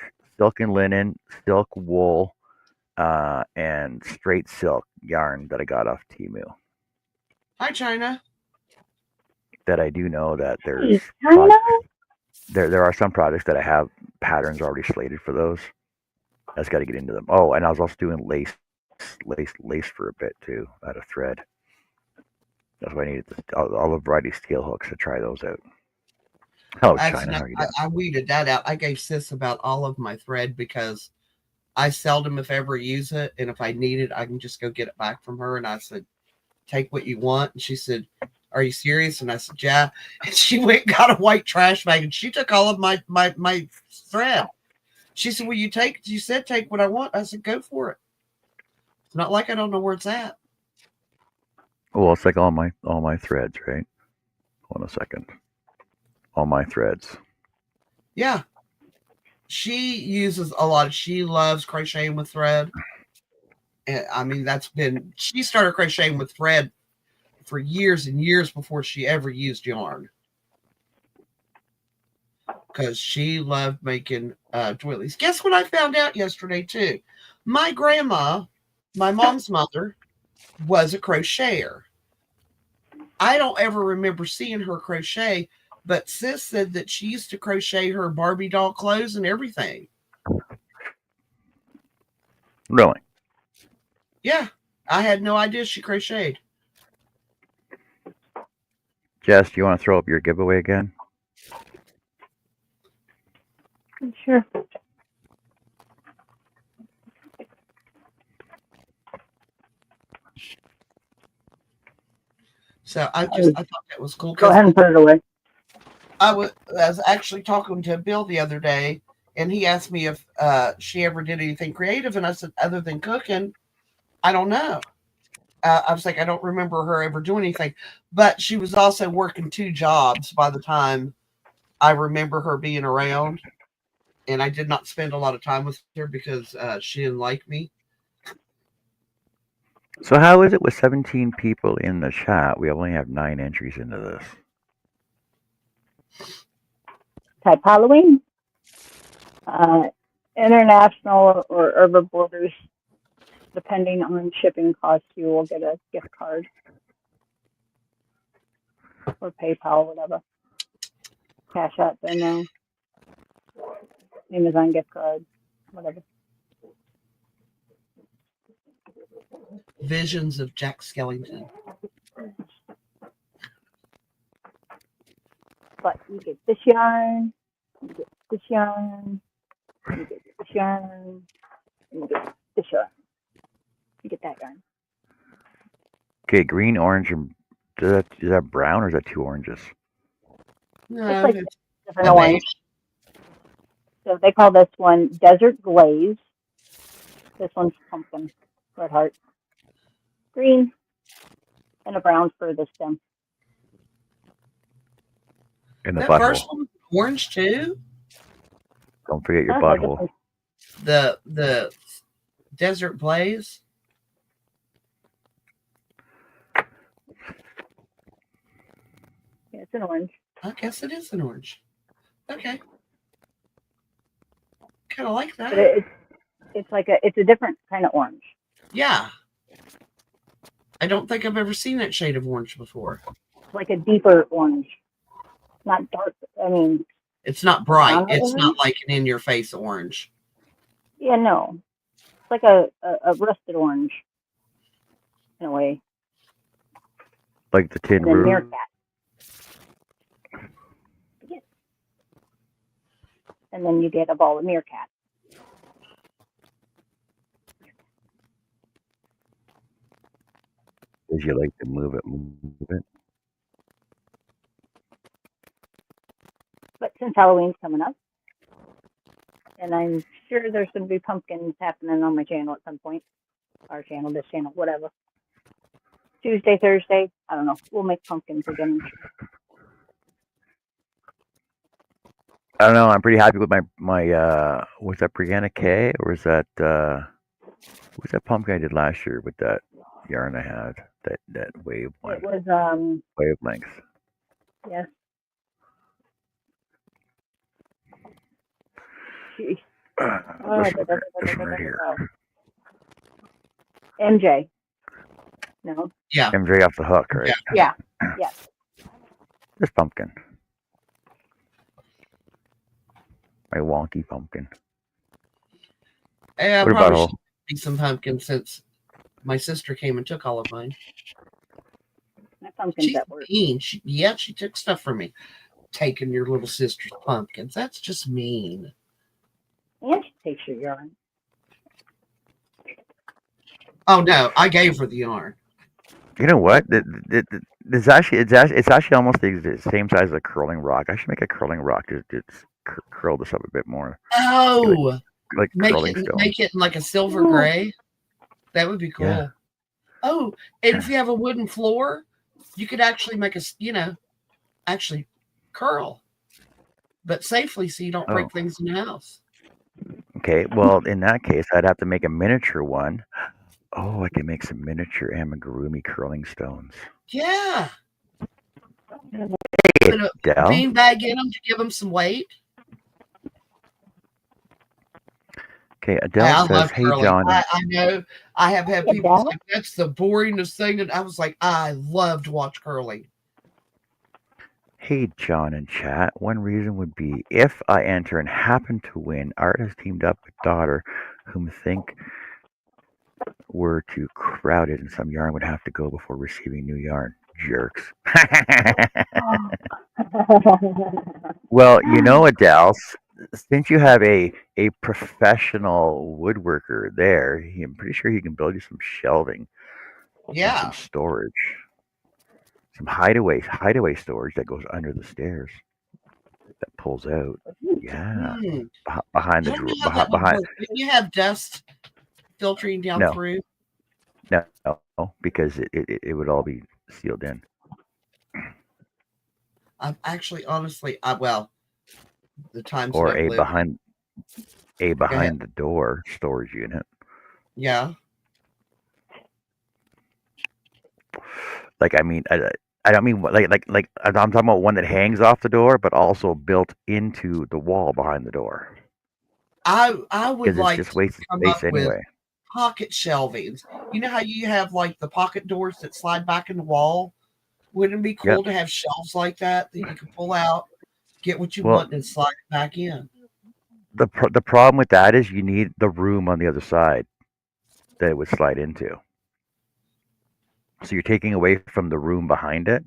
and linen, silk wool, and straight silk yarn that I got off Temu. Hi, China. That I do know that there's Hey, China? there are some projects that I have patterns already slated for those. I just got to get into them. Oh, and I was also doing lace for a bit too, out of thread. That's why I needed all the variety steel hooks to try those out. Hello, China. How are you doing? I weeded that out. I gave Sis about all of my thread because I seldom, if ever, use it. And if I need it, I can just go get it back from her. And I said, take what you want. And she said, are you serious? And I said, yeah. And she went and got a white trash bag and she took all of my thread. She said, well, you said take what I want. I said, go for it. It's not like I don't know where it's at. Well, it's like all my threads, right? Hold on a second. All my threads. Yeah. She uses a lot. She loves crocheting with thread. And I mean, she started crocheting with thread for years and years before she ever used yarn. Because she loved making doilies. Guess what I found out yesterday, too? My grandma, my mom's mother, was a crocheter. I don't ever remember seeing her crochet, but Sis said that she used to crochet her Barbie doll clothes and everything. Really? Yeah, I had no idea she crocheted. Jess, do you want to throw up your giveaway again? Sure. So I thought that was cool. Go ahead and put it away. I was actually talking to Bill the other day, and he asked me if she ever did anything creative, and I said, other than cooking, I don't know. I was like, I don't remember her ever doing anything, but she was also working 2 jobs by the time I remember her being around, and I did not spend a lot of time with her because she didn't like me. So how is it with 17 people in the chat? We only have 9 entries into this. Type Halloween, international or over borders, depending on shipping costs, you will get a gift card or PayPal, whatever. Cash App, Venmo, Amazon gift card, whatever. Visions of Jack Skellington. But you get this yarn, you get this yarn, you get this yarn, and you get this yarn. You get that yarn. Okay, green, orange, and is that brown or is that 2 oranges? No, Like it's different orange. So they call this one Desert Glaze. This one's pumpkin, red heart, green, and a brown for the stem. In the that butthole. first one was orange too. Don't forget your butthole. The Desert Blaze. Yeah, it's an orange. I guess it is an orange. Okay. Kind of like that. But it's a different kind of orange. Yeah. I don't think I've ever seen that shade of orange before. It's like a deeper orange, not dark. I mean, It's not bright. Not It's not orange? like an in-your-face orange. Yeah, no. It's like a rusted orange in a way. Like the tin And then roof. meerkat. Yeah. And then you get a ball of meerkat. As you like to move it. But since Halloween's coming up, and I'm sure there's going to be pumpkins happening on my channel at some point. Our channel, this channel, whatever. Tuesday, Thursday, I don't know. We'll make pumpkins again. I don't know. I'm pretty happy with my was that Brianna K or was that what was that pumpkin I did last year with that yarn I had that wave one It was wavelength. yes. Jeez. This one right here. MJ. No. Yeah. MJ off the hook, right? Yeah. Yes. This pumpkin. My wonky pumpkin. I What probably about should make some pumpkins since my sister came and took all of mine. My pumpkins She's at work. mean. She took stuff from me. Taking your little sister's pumpkins. That's just mean. And she takes your yarn. Oh no, I gave her the yarn. You know what? It's actually almost the same size as a curling rock. I should make a curling rock to curl this up a bit more. Oh, Like make curling it stones. in like a silver gray. That would be cool. Yeah. Oh, and if you have a wooden floor, you could actually make actually curl, but safely so you don't break things in the house. Okay, well, in that case, I'd have to make a miniature one. Oh, I can make some miniature amigurumi curling stones. Yeah. Hey, Put a Del. beanbag in them to give them some weight. Okay, Adele says, "Hey, curling. John." I know. I have had people Adele? say that's the boringest thing, and I was like, I love to watch curling. Hey, John in chat. One reason would be if I enter and happen to win, Art has teamed up with daughter, whom think were too crowded, and some yarn would have to go before receiving new yarn. Jerks. Well, you know, Adele, since you have a professional woodworker there, I'm pretty sure he can build you some shelving, and Yeah. some storage, some hideaway storage that goes under the stairs that pulls out. Yeah, behind the I don't drawer. know how that would work. Didn't you have dust filtering down No. through? No, because it would all be sealed in. I'm actually, honestly, the times Or that I've a lived, behind the door storage unit. yeah. Like, I mean, I don't mean like I'm talking about one that hangs off the door, but also built into the wall behind the door. I would Because it's like just to wasted come space up with anyway. pocket shelvings. You know how you have like the pocket doors that slide back in the wall? Wouldn't it be cool to have shelves like that you can pull out, get what you want, and slide it back in? The problem with that is you need the room on the other side that it would slide into. So you're taking away from the room behind it,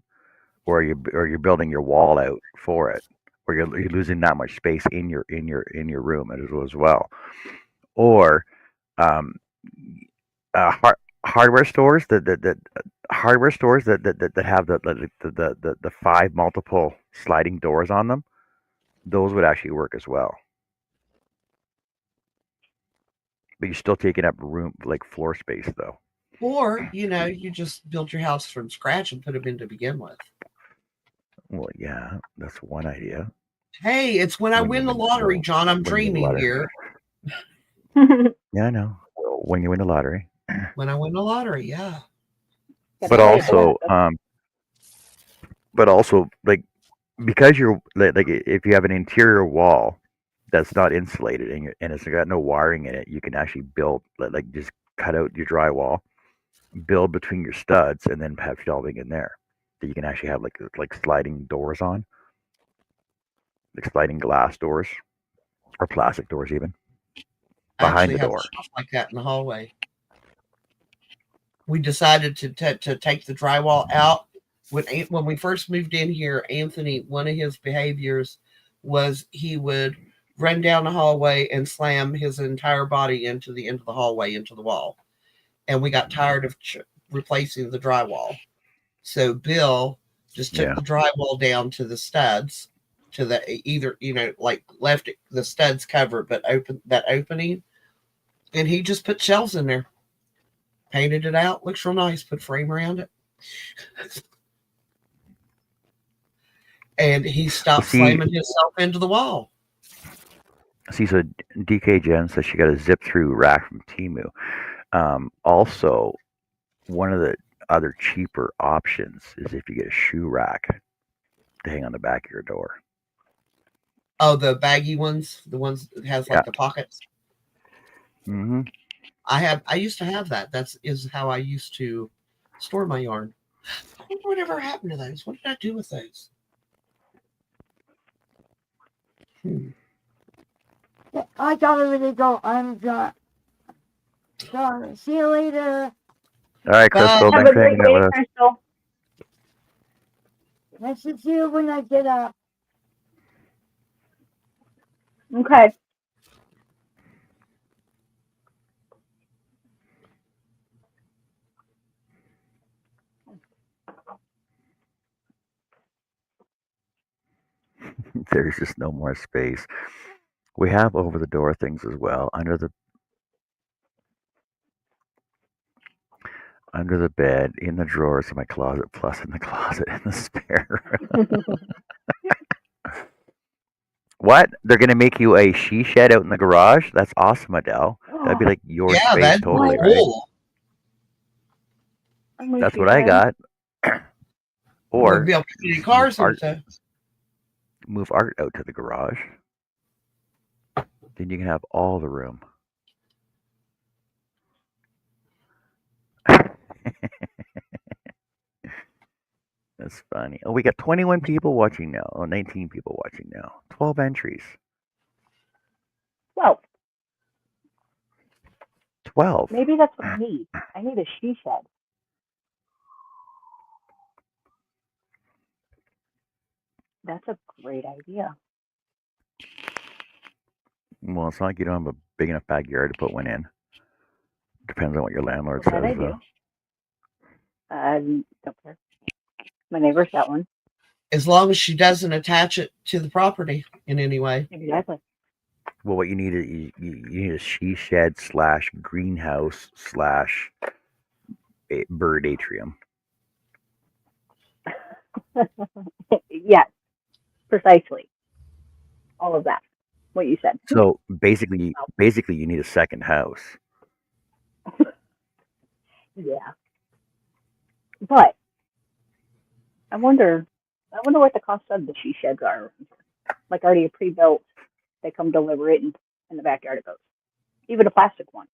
or you're building your wall out for it, or you're losing that much space in your room as well. Or hardware stores that have the 5 multiple sliding doors on them, those would actually work as well. But you're still taking up room, like floor space, though. Or, you just build your house from scratch and put them in to begin with. Well, yeah, that's one idea. Hey, it's when I win the lottery, John. I'm dreaming here. Yeah, I know. When you win the lottery. When I win the lottery, yeah. But also, like, because you're like, if you have an interior wall that's not insulated and it's got no wiring in it, you can actually build, like, just cut out your drywall, build between your studs, and then have shelving in there that you can actually have like sliding doors on. like sliding glass doors or plastic doors, even behind Actually the have door. stuff like that in the hallway. We decided to take the drywall out. When we first moved in here, Anthony, one of his behaviors was he would run down the hallway and slam his entire body into the end of the hallway, into the wall. And we got tired of replacing the drywall. So Bill just took the drywall down to the studs, to the either, like left the studs covered, but open that opening. And he just put shelves in there. Painted it out. Looks real nice. Put frame around it. And he stopped slamming himself into the wall. See, so DK Jen says she got a zip through rack from Temu. Also, one of the other cheaper options is if you get a shoe rack to hang on the back of your door. Oh, the baggy ones, the ones that has like the pockets. Mm-hmm. I used to have that. Is how I used to store my yarn. I wonder whatever happened to those. What did I do with those? I gotta really go. I'm done. Sorry. See you later. All right, Crystal. Have Thanks a for great hanging out day, with us. Crystal. Nice to see you when I get up. Okay. There's just no more space. We have over the door things as well, under the bed, in the drawers of my closet, plus in the closet in the spare room. What? They're gonna make you a she shed out in the garage? That's awesome, Adele. That'd be like your space, that'd totally, be right? cool. That's what I got. Or we'll be able to put any cars move art out to the garage. Then you can have all the room. That's funny. Oh, we got 21 people watching now. Oh, 19 people watching now. 12 entries. 12. 12. Maybe that's what I need. I need a she shed. That's a great idea. Well, it's not like you don't have a big enough backyard to put one in. Depends on what your landlord That I says, do. though. Don't care. My neighbor's got one. As long as she doesn't attach it to the property in any way. Exactly. Well, what you need is you need a she shed / greenhouse / bird atrium. Yes, precisely. All of that. What you said. So basically, you need a second house. Yeah. But I wonder what the cost of the she sheds are. Like already pre-built, they come deliver it and in the backyard it goes. Even a plastic one.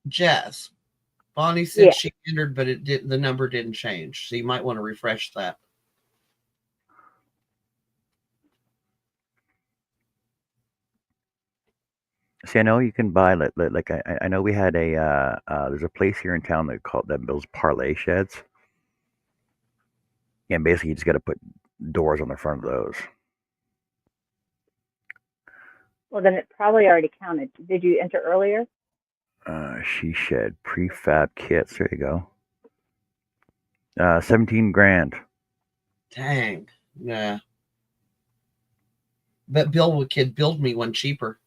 Jess, Bonnie said she entered, but the number didn't change. So you might want to refresh that. See, I know you can buy like I know we had a there's a place here in town that builds parlay sheds, and basically you just got to put doors on the front of those. Well, then it probably already counted. Did you enter earlier? She shed prefab kits. There you go. 17 grand. Dang. Yeah. Bet Bill could build me one cheaper.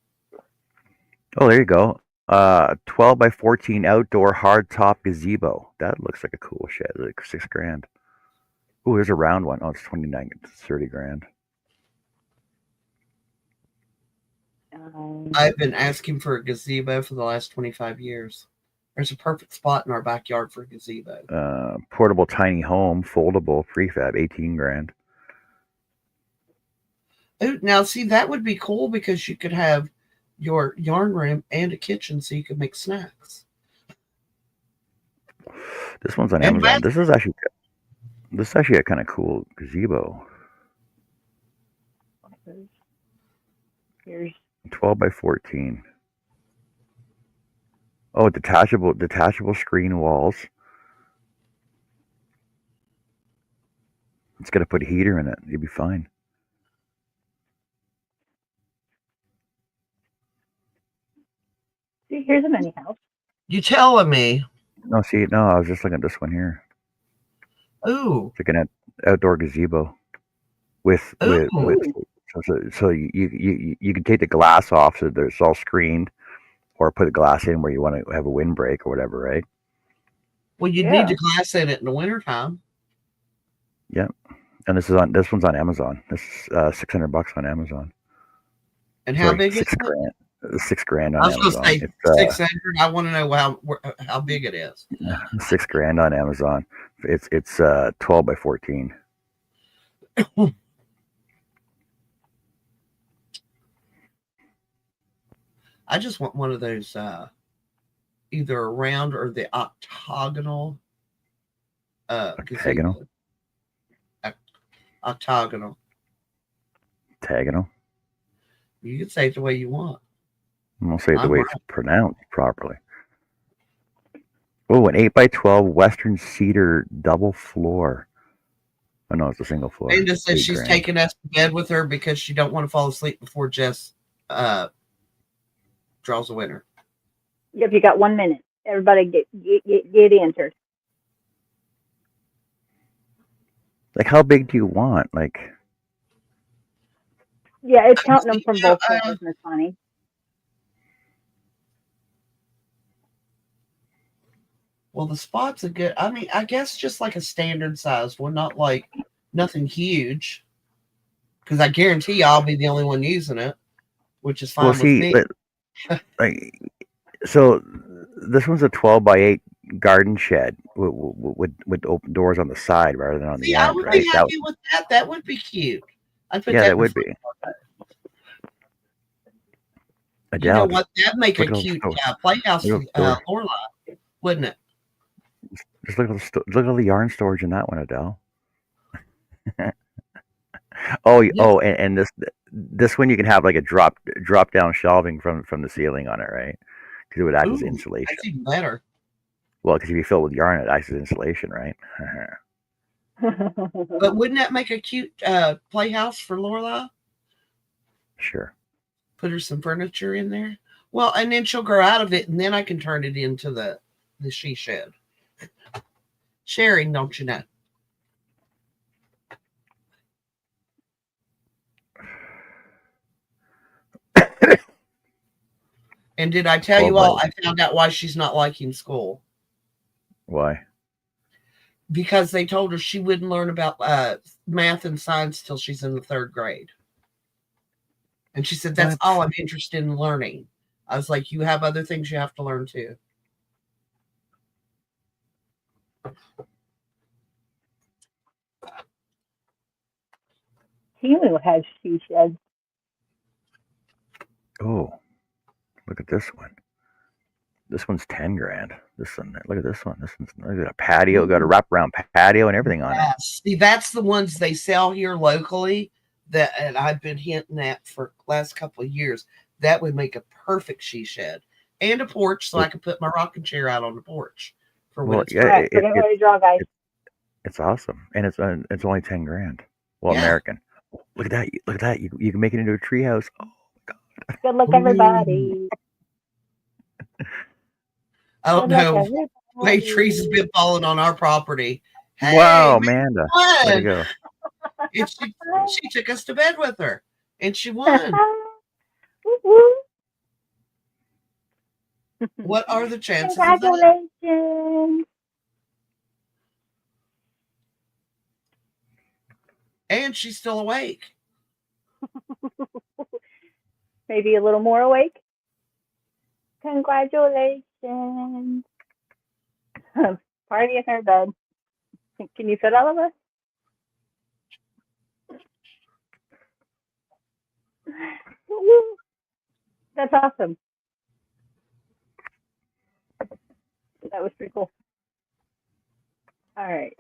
Oh, there you go. 12 by 14 outdoor hardtop gazebo. That looks like a cool shed. Like 6 grand. Oh, there's a round one. Oh, it's 29. It's 30 grand. I've been asking for a gazebo for the last 25 years. There's a perfect spot in our backyard for a gazebo. Portable tiny home, foldable prefab, 18 grand. Oh, now see, that would be cool because you could have your yarn room and a kitchen so you could make snacks. This one's on Amazon. This is actually This is actually a kind of cool gazebo. Here's 12 by 14. Oh, detachable screen walls. It's gonna put a heater in it. You'll be fine. see, here's a mini house. You telling me? No, see, no, I was just looking at this one here. Ooh, It's like an outdoor gazebo with Ooh. so you can take the glass off so that it's all screened, or put the glass in where you want to have a windbreak or whatever, right? well, you'd Yeah. need to glass in it in the wintertime. Yeah. And this one's on Amazon. This is $600 on Amazon. And how Sorry, big is it? $6,000 I on was going to Amazon. say It's 600. I want to know how big it is. $6,000 on Amazon. It's 12 by 14. I just want one of those either a round or the octagonal. Octagonal. Gazebo. Octagonal. Octagonal. You can say it the way you want. I'll say it the I'm way right. it's pronounced properly. Oh, an 8 by 12 Western cedar double floor. Oh no, it's a single floor. Linda says she's $8,000. taking us to bed with her because she don't want to fall asleep before Jess draws a winner. Yep, you got 1 minute. Everybody get answers. Like, how big do you want? Like, Yeah, it's counting them from both sides, Miss Bonnie. Well, the spot's a good. I mean, I guess just like a standard sized one, not like nothing huge. Because I guarantee you I'll be the only one using it, which is fine well, with see, me. like, so this one's a 12 by 8 garden shed with open doors on the side rather than on the See, I end, would right? be happy with that. That would be cute. I'd put Yeah, that that in would front. be. You know Adele, what? That'd make a look at all the cute stores. playhouse Look for at the store. Lorelai, wouldn't it? Just look at all the yarn storage in that one, Adele. Yeah. And this one you can have like a drop down shelving from the ceiling on it, right? Because it would act as Ooh, insulation. that's even better. Well, because if you fill it with yarn, it acts as insulation, right? But wouldn't that make a cute playhouse for Lorelai? Sure. Put her some furniture in there. Well, and then she'll grow out of it, and then I can turn it into the she shed. Sharing, don't you know? And did I tell you all? I found out why she's not liking school. Why? Because they told her she wouldn't learn about math and science till she's in the 3rd grade. And she said, that's all I'm interested in learning. I was like, you have other things you have to learn too. Timu has she sheds. Oh, look at this one. This one's $10,000. This one, look at this one. This one's got a patio, got a wraparound patio and everything on it. See, that's the ones they sell here locally and I've been hinting at for the last couple of years. That would make a perfect she shed and a porch, so I could put my rocking chair out on the porch for when it's All right, so get ready to draw, guys. It's awesome, and it's only $10,000. Well, yeah. American. Look at that! Look at that! You can make it into a treehouse. Oh my god! Good luck, everybody. I don't know. The way trees have been falling on our property. Hey, wow, Amanda! Way to go! She took us to bed with her, and she won. What are the chances of that? Congratulations! And she's still awake. Maybe a little more awake. Congratulations! Party in her bed. Can you fit all of us? That's awesome. That was pretty cool. All right.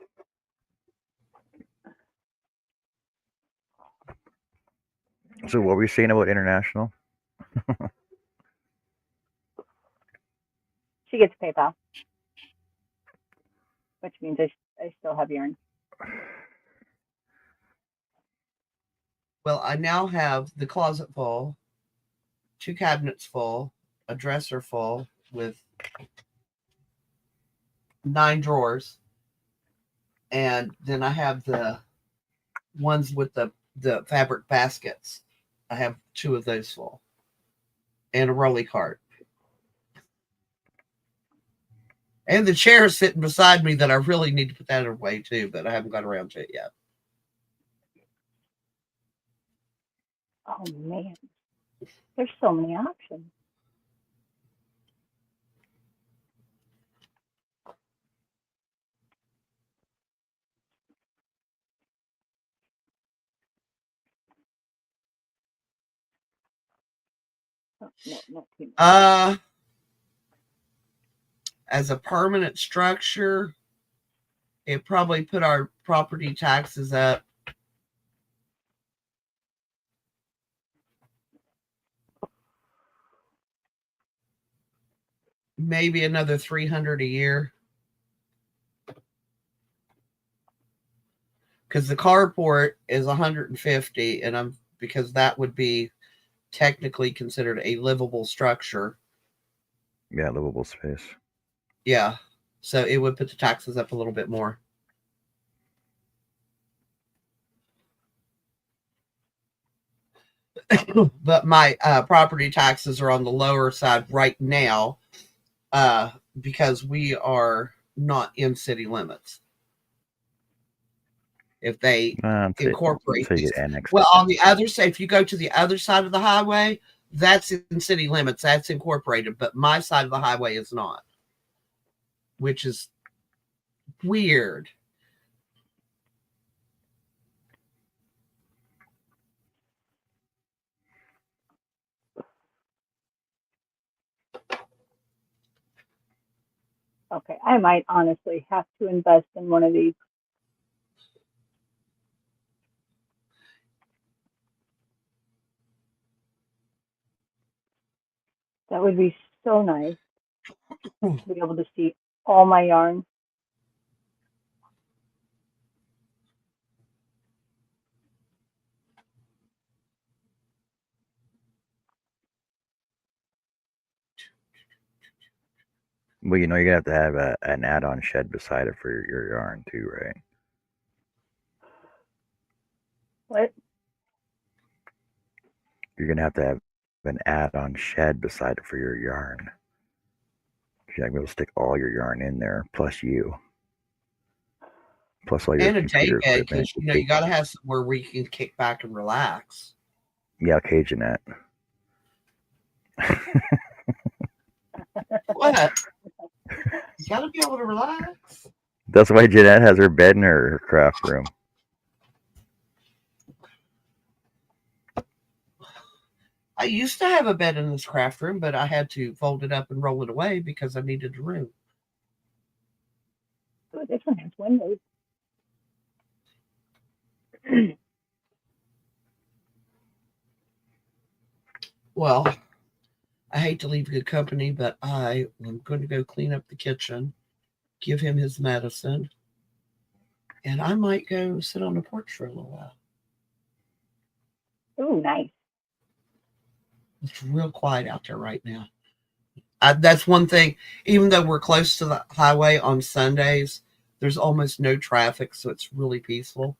So what were you saying about international? She gets PayPal, which means I still have yarn. Well, I now have the closet full, 2 cabinets full, a dresser full with 9 drawers. And then I have the ones with the fabric baskets. I have 2 of those full. And a rolly cart. And the chair is sitting beside me that I really need to put that away too, but I haven't got around to it yet. Oh man, there's so many options. Oh, no, not too much. As a permanent structure, it probably put our property taxes up maybe another $300 a year. Because the carport is $150, and because that would be technically considered a livable structure. Yeah, livable space. Yeah, so it would put the taxes up a little bit more. But my property taxes are on the lower side right now because we are not in city limits. If they incorporate so you these. get annexed. Well, on the other side, if you go to the other side of the highway, that's in city limits. That's incorporated. But my side of the highway is not, which is weird. Okay, I might honestly have to invest in one of these. That would be so nice to be able to see all my yarn. Well, you're gonna have to have an add-on shed beside it for your yarn too, right? What? You're gonna have to have an add-on shed beside it for your yarn. You're not gonna be able to stick all your yarn in there, plus all your And a day computer bed, equipment. because you got to have somewhere where you can kick back and relax. Yeah, okay, Jeanette. What? You got to be able to relax. That's why Jeanette has her bed in her craft room. I used to have a bed in this craft room, but I had to fold it up and roll it away because I needed a room. Oh, this one has windows. Well, I hate to leave good company, but I am going to go clean up the kitchen, give him his medicine, and I might go sit on the porch for a little while. Oh, nice. It's real quiet out there right now. That's one thing. Even though we're close to the highway on Sundays, there's almost no traffic, so it's really peaceful.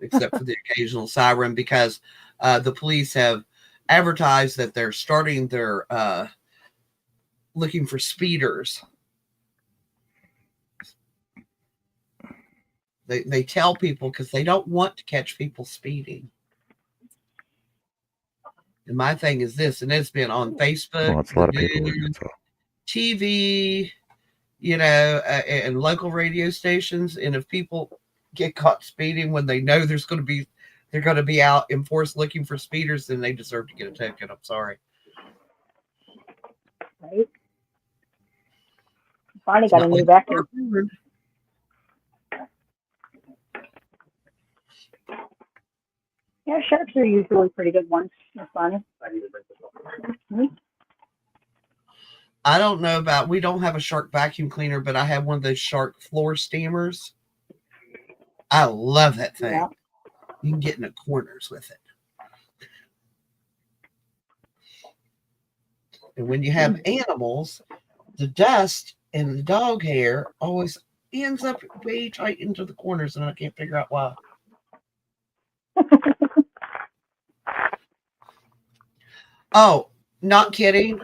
Except for the occasional siren, because the police have advertised that they're starting their looking for speeders. They tell people because they don't want to catch people speeding. And my thing is this, and it's been on Facebook, Well, it's a lot of people. TV, and local radio stations. And if people get caught speeding when they know they're going to be out in force looking for speeders, then they deserve to get a ticket. I'm sorry. Right? Finally got a new vacuum. Yeah, sharks are usually pretty good ones. They're fun. I need to bring this up. I don't know about, we don't have a shark vacuum cleaner, but I have one of those shark floor steamers. I love that thing. Yeah. You can get in the corners with it. And when you have animals, the dust and the dog hair always ends up way tight into the corners, and I can't figure out why. Oh, not kidding.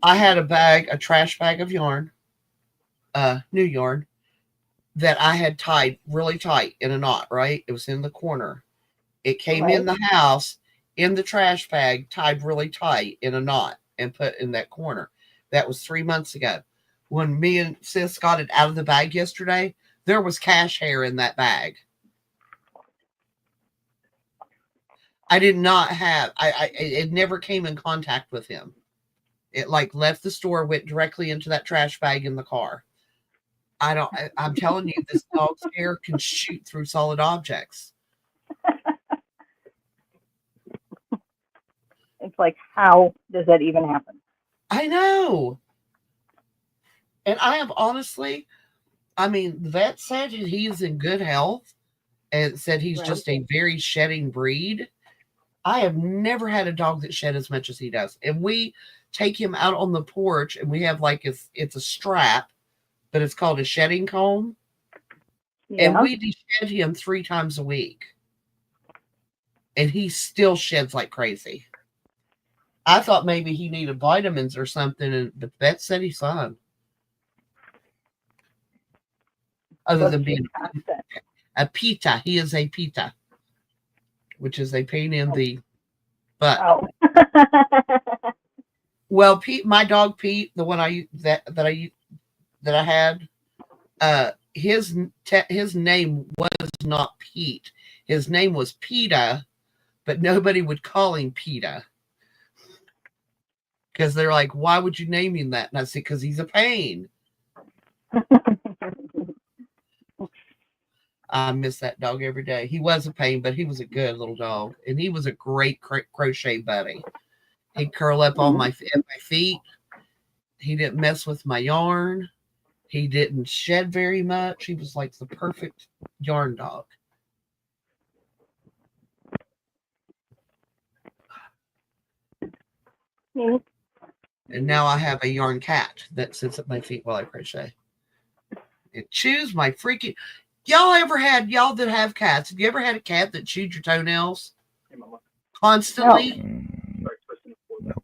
I had a trash bag of yarn, new yarn, that I had tied really tight in a knot, right? It was in the corner. It came in the house in the trash bag, tied really tight in a knot and put in that corner. That was 3 months ago. When me and Sis got it out of the bag yesterday, there was cash hair in that bag. I did not have, it never came in contact with him. It like left the store, went directly into that trash bag in the car. I'm telling you, this dog's hair can shoot through solid objects. It's like, how does that even happen? I know. And I have honestly, I mean, the vet said he is in good health and said he's just a very shedding breed. I have never had a dog that shed as much as he does. And we take him out on the porch and we have like, it's a strap, but it's called a shedding comb. Yeah. And we de-shed him 3 times a week. And he still sheds like crazy. I thought maybe he needed vitamins or something, and the vet said he's fine. Other than being a PETA. He is a PETA, which is a pain in the butt. Oh. Well, Pete, my dog Pete, the one I had, his name was not Pete. His name was PETA, but nobody would call him PETA. Because they're like, why would you name him that? And I said, because he's a pain. I miss that dog every day. He was a pain, but he was a good little dog. And he was a great crochet buddy. He'd curl up on my feet. He didn't mess with my yarn. He didn't shed very much. He was like the perfect yarn dog. And now I have a yarn cat that sits at my feet while I crochet. It chews my freaking... Y'all that have cats, have you ever had a cat that chewed your toenails? Constantly? Nope.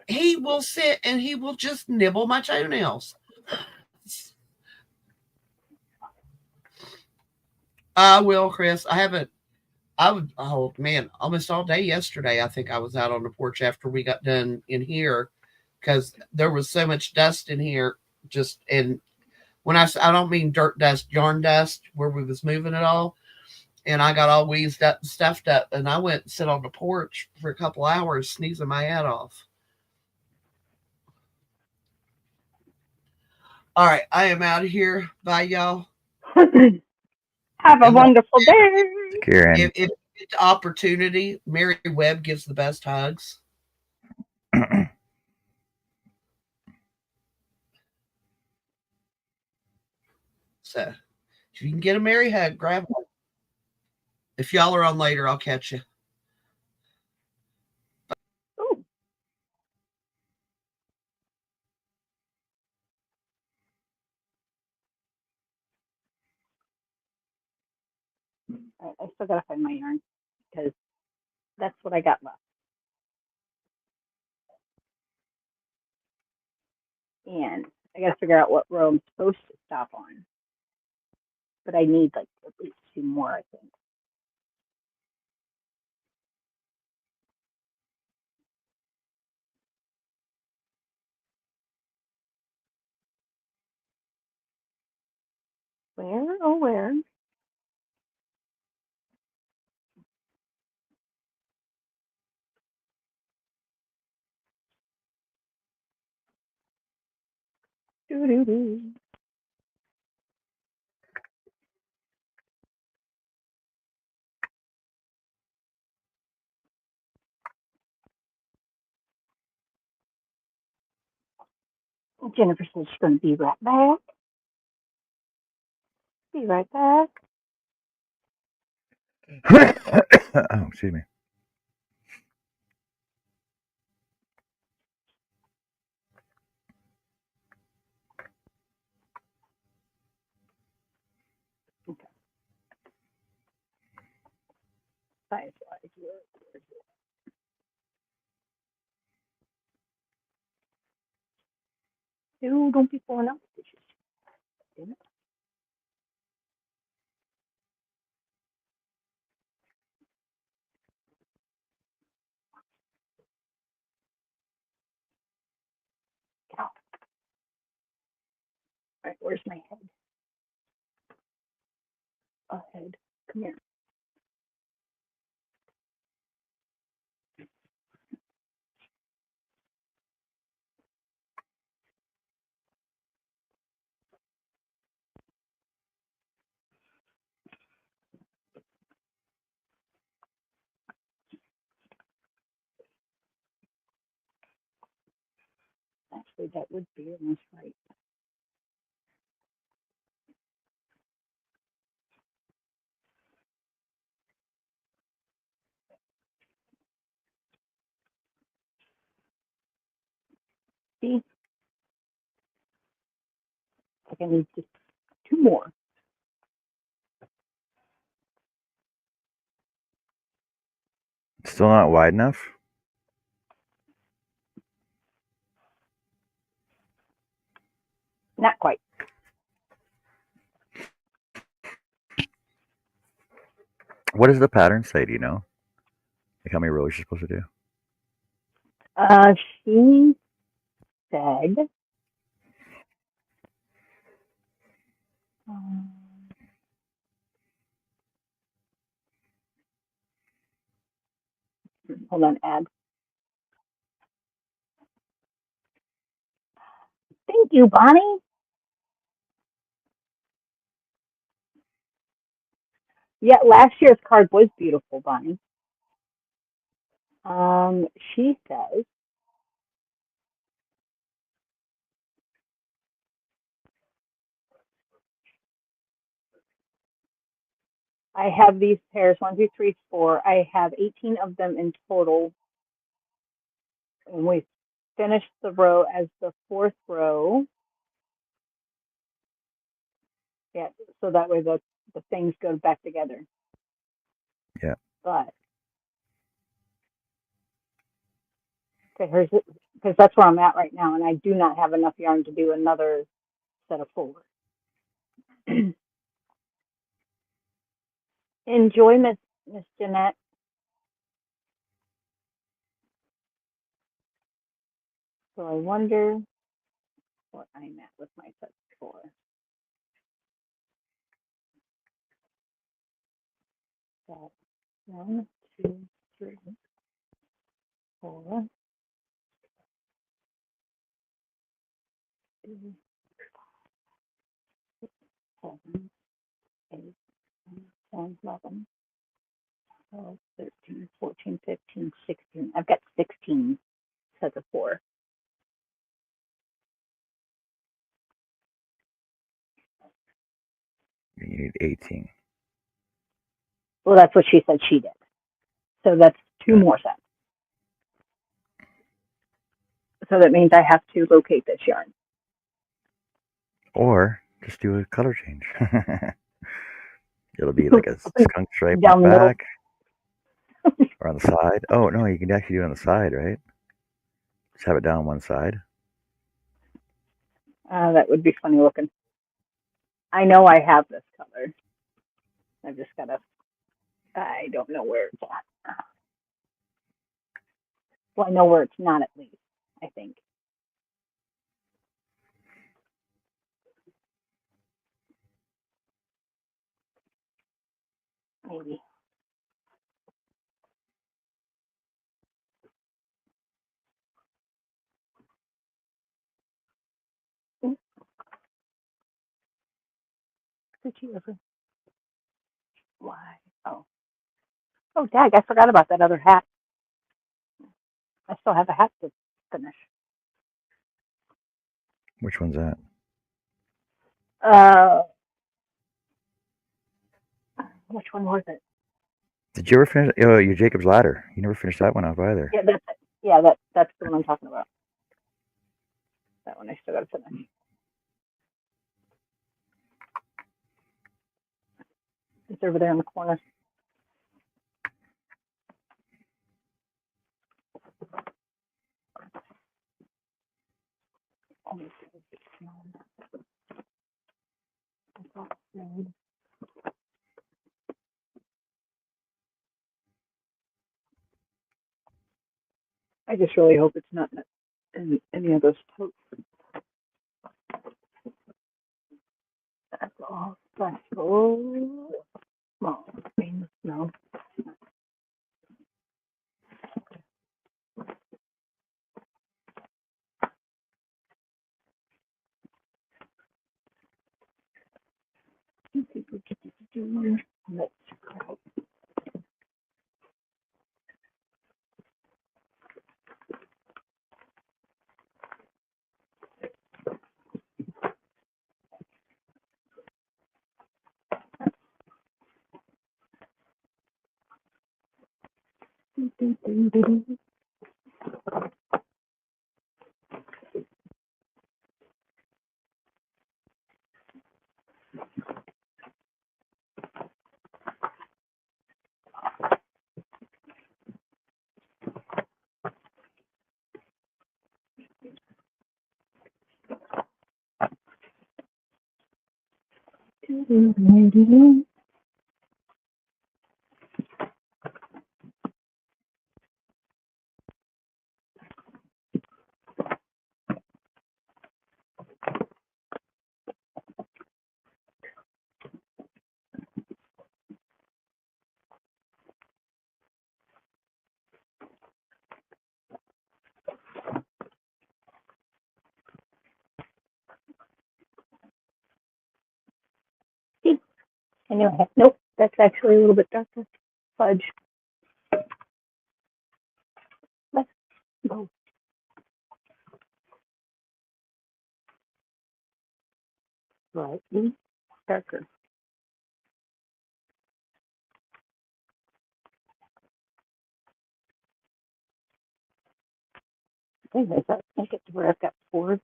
He will sit and he will just nibble my toenails. I will, Chris. Oh man, almost all day yesterday. I think I was out on the porch after we got done in here because there was so much dust in here. And when I don't mean dirt dust, yarn dust, where we was moving it all. And I got all wheezed up and stuffed up. And I went and sit on the porch for a couple hours, sneezing my head off. All right, I am out of here. Bye, y'all. Have a wonderful day. If you get the opportunity, Mary Webb gives the best hugs. So, if you can get a Mary hug, grab one. If y'all are on later, I'll catch you. I still gotta find my yarn because that's what I got left. And I gotta figure out what row I'm supposed to stop on. But I need like at least 2 more, I think. Where? Oh, where? Doo-doo-doo. Jennifer says she's going to be right back. Be right back. Oh, excuse me. Bye. No, don't be pulling out the dishes. Damn it. Get out. All right, where's my head? A head. Come here. Actually, that would be almost right. See? I think I need just 2 more. Still not wide enough? Not quite. What does the pattern say? Do you know? Like how many rows you're supposed to do? She said, hold on, add. Thank you, Bonnie. Yeah, last year's card was beautiful, Bonnie. She says, I have these pairs, 1, 2, 3, 4. I have 18 of them in total. And we finished the row as the 4th row. Yeah, so that way the things go back together. Yeah. But, okay, because that's where I'm at right now, and I do not have enough yarn to do another set of 4. Enjoy, Miss Jeanette. So I wonder what I'm at with my set 4. So 1, 2, 3, 4, 2, 7, 8, 9, 10, 11, 12, 13, 14, 15, 16. I've got 16 sets of 4. You need 18. Well, that's what she said she did. So that's 2 more sets. So that means I have to locate this yarn. Or just do a color change. It'll be like a skunk stripe Down on the the middle. back or on the side. Oh, no, you can actually do it on the side, right? Just have it down one side. That would be funny looking. I know I have this color. I've just got to, I don't know where it's at. Well, I know where it's not at least, I think. Maybe. Did you ever? Why? Oh. Oh, dag, I forgot about that other hat. I still have a hat to finish. Which one's that? Which one was it? Did you ever finish your Jacob's Ladder? You never finished that one off either. Yeah, that's it. Yeah, that's the one I'm talking about. That one I still got to finish. It's over there in the corner. I just really hope it's not in any of those totes. That's all special. Small things, no. Let's go. Anyway, nope, that's actually a little bit darker. Fudge. Let's go. Slightly darker. Anyways, I think it's where I've got 4.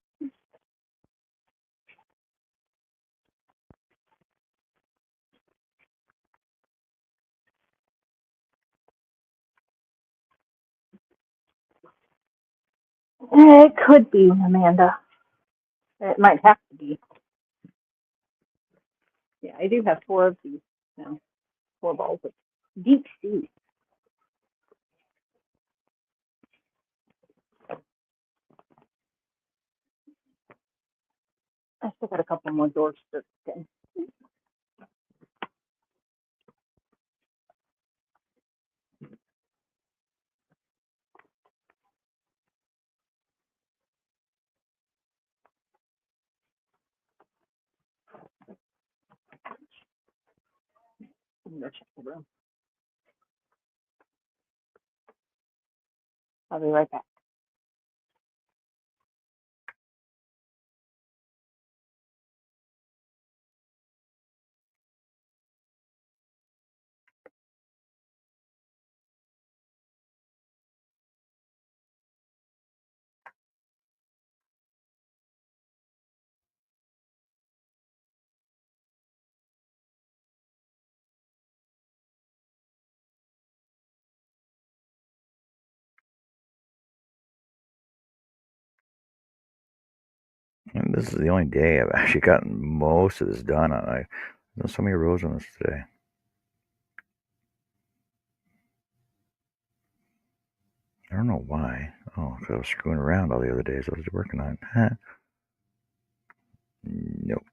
It could be, Amanda. It might have to be. Yeah, I do have 4 of these now. 4 balls of deep sea. I still got a couple more doors to spin. I'm gonna check the room. I'll be right back. And this is the only day I've actually gotten most of this done. I've done so many rows on this today. I don't know why. Oh, because I was screwing around all the other days I was working on it. Nope.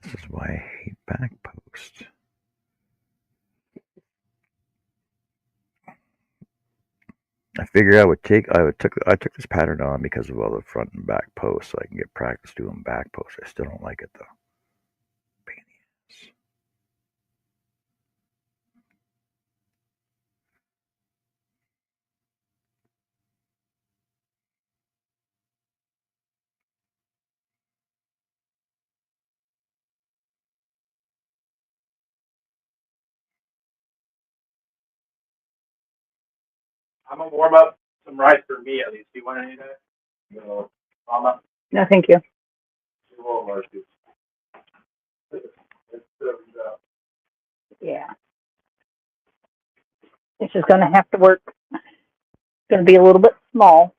This is why I hate back posts. I figured I took this pattern on because of all the front and back posts, so I can get practice doing back posts. I still don't like it though. Beanies. I'm gonna warm up some rice for me at least. Do you want any of that? No. Mama? No, thank you. Yeah. This is going to have to work. It's going to be a little bit small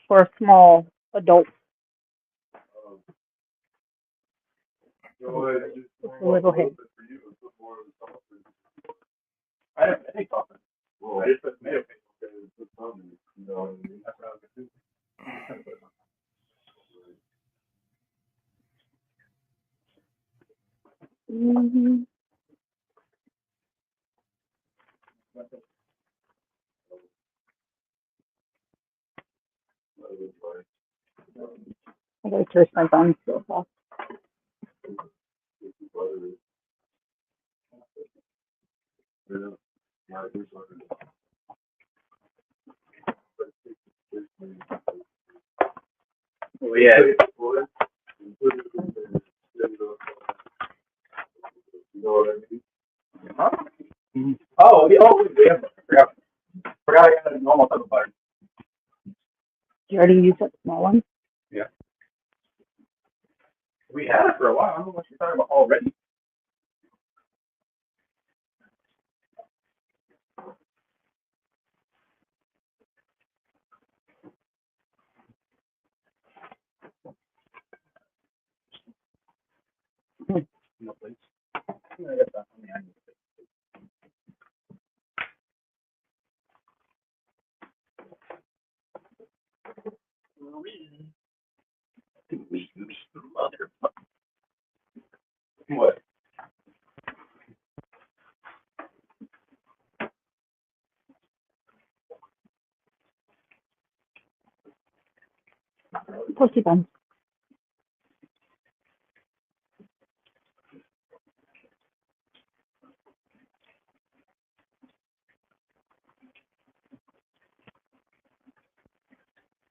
for a small adult. A little heavy. I didn't make something. I just put tomato paste. That's what I was gonna do. Mm-hmm. I gotta twist my thumbs so fast. Oh, yeah. Huh? Oh, yeah. Oh, yeah. Forgot I had a normal type of butter. You already used that small one? Yeah. We had it for a while. I don't know what you're talking about already. No, please. Yeah, I got that on the end. Motherfucker. What? Toasty buns.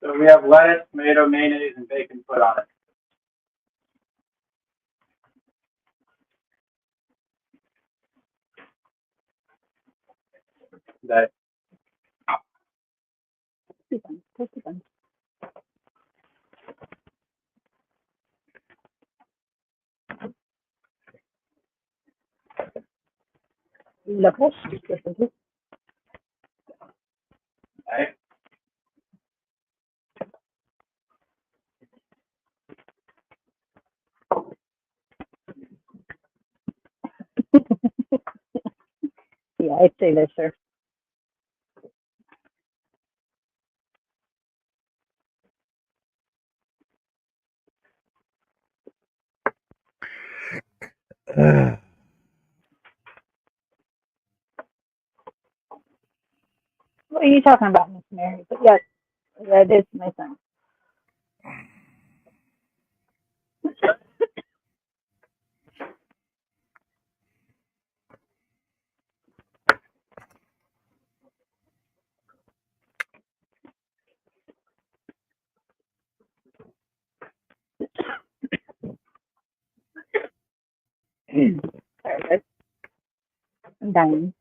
So we have lettuce, tomato, mayonnaise, and bacon put on it. That Toasty buns. Toasty buns. La poche. I Yeah, I'd say this, sir. What are you talking about, Miss Mary? But yes, that is my son. Sorry, guys. I'm dying.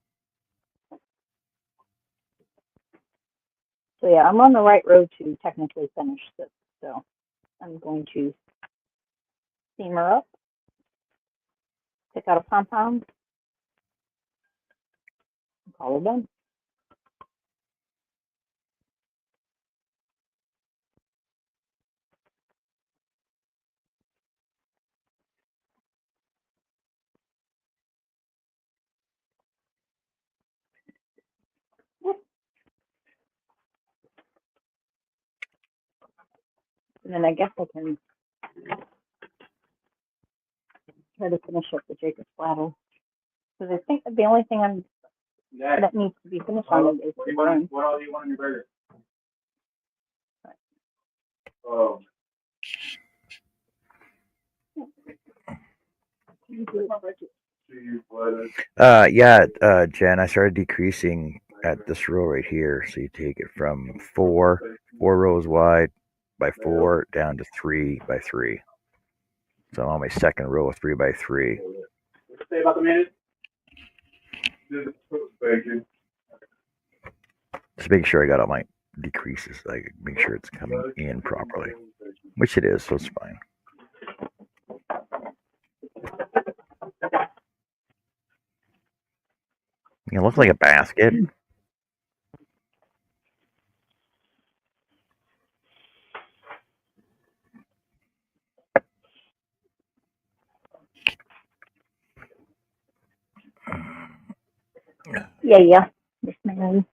So yeah, I'm on the right road to technically finish this. So I'm going to steamer up, pick out a pom-pom, and call it done. And then I guess I can try to finish up the Jacob's ladder. Because I think the only thing that needs to be finished on it is the broom. What all do you want in your burger? Jen, I started decreasing at this row right here. So you take it from four rows wide by 4 down to 3 by 3. So I'm on my second row of 3 by 3. Say about the minute. Just making sure I got all my decreases. Like make sure it's coming in properly, which it is, so it's fine. It looks like a basket. Yeah. Yes, ma'am.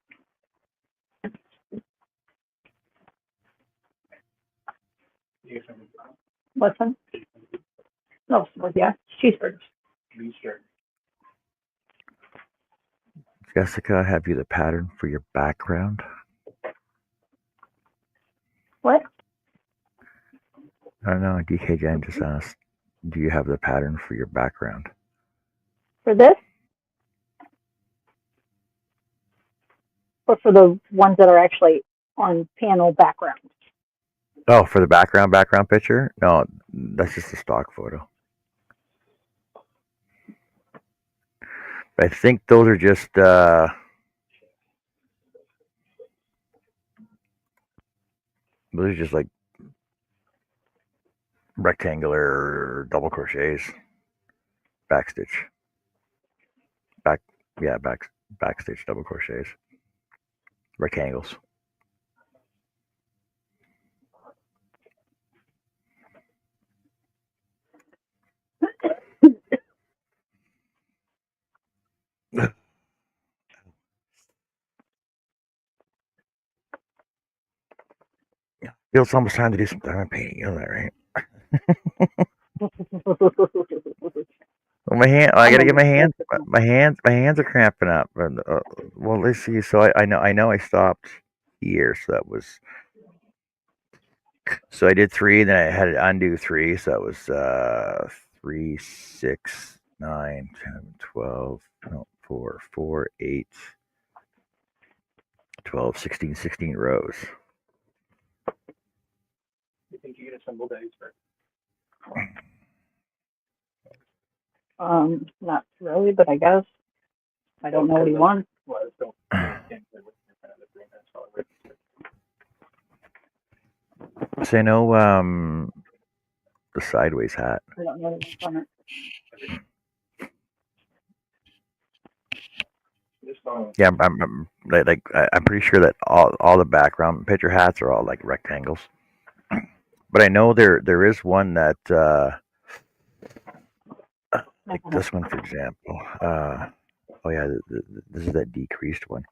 What's one? No, yeah, cheeseburgers. Jessica, have you the pattern for your background? What? I don't know. DK Jen just asked, do you have the pattern for your background? For this? Or for the ones that are actually on panel background? Oh, for the background picture? No, that's just a stock photo. I think those are just like rectangular double crochets, backstitch, backstitch double crochets, rectangles. It's almost time to do some diamond painting. You know that, right? Well, my hand. I gotta get my hands. My hands are cramping up. Well, let's see. So I know I stopped here. So that was. So I did 3, then I had to undo 3. So that was 3, 6, 9, 10, 12. No, 4, 8, 12, 16 rows. You think you get assembled days for? Not really, but I guess. I don't know what he wants. So I know the sideways hat. I don't know what he wants on it. Yeah, I'm pretty sure that all the background picture hats are all like rectangles. But I know there is one that like this one, for example. Oh yeah, this is that decreased one.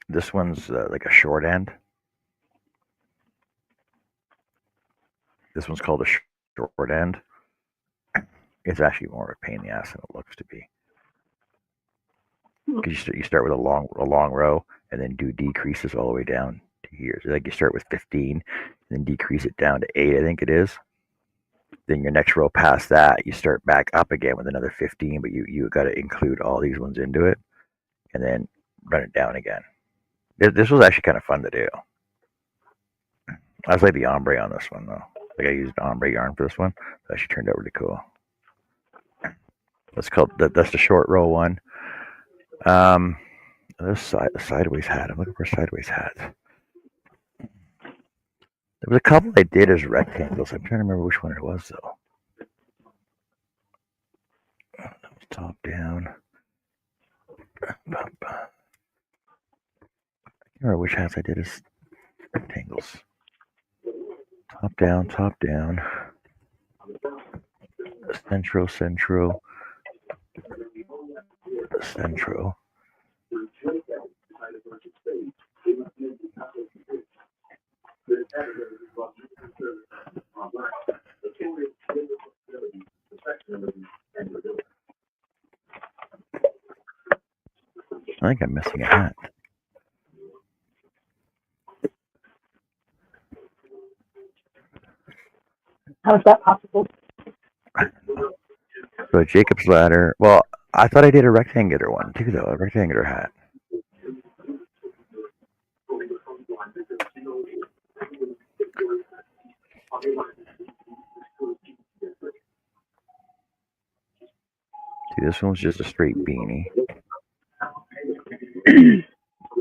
This one's like a short end. This one's called a short end. It's actually more of a pain in the ass than it looks to be. Because you start with a long row and then do decreases all the way down to here. So like you start with 15, and then decrease it down to 8, I think it is. Then your next row past that, you start back up again with another 15, but you got to include all these ones into it, and then run it down again. This was actually kind of fun to do. I was like the ombre on this one though. Like I used ombre yarn for this one. That actually turned out really cool. That's the short row one. This sideways hat. I'm looking for a sideways hat. There was a couple I did as rectangles. I'm trying to remember which one it was though. That was top down. I can't remember which hats I did as rectangles. Top down. Centro. I think I'm missing a hat. How is that possible? So Jacob's ladder. Well, I thought I did a rectangular one too, though. A rectangular hat. See, this one was just a straight beanie.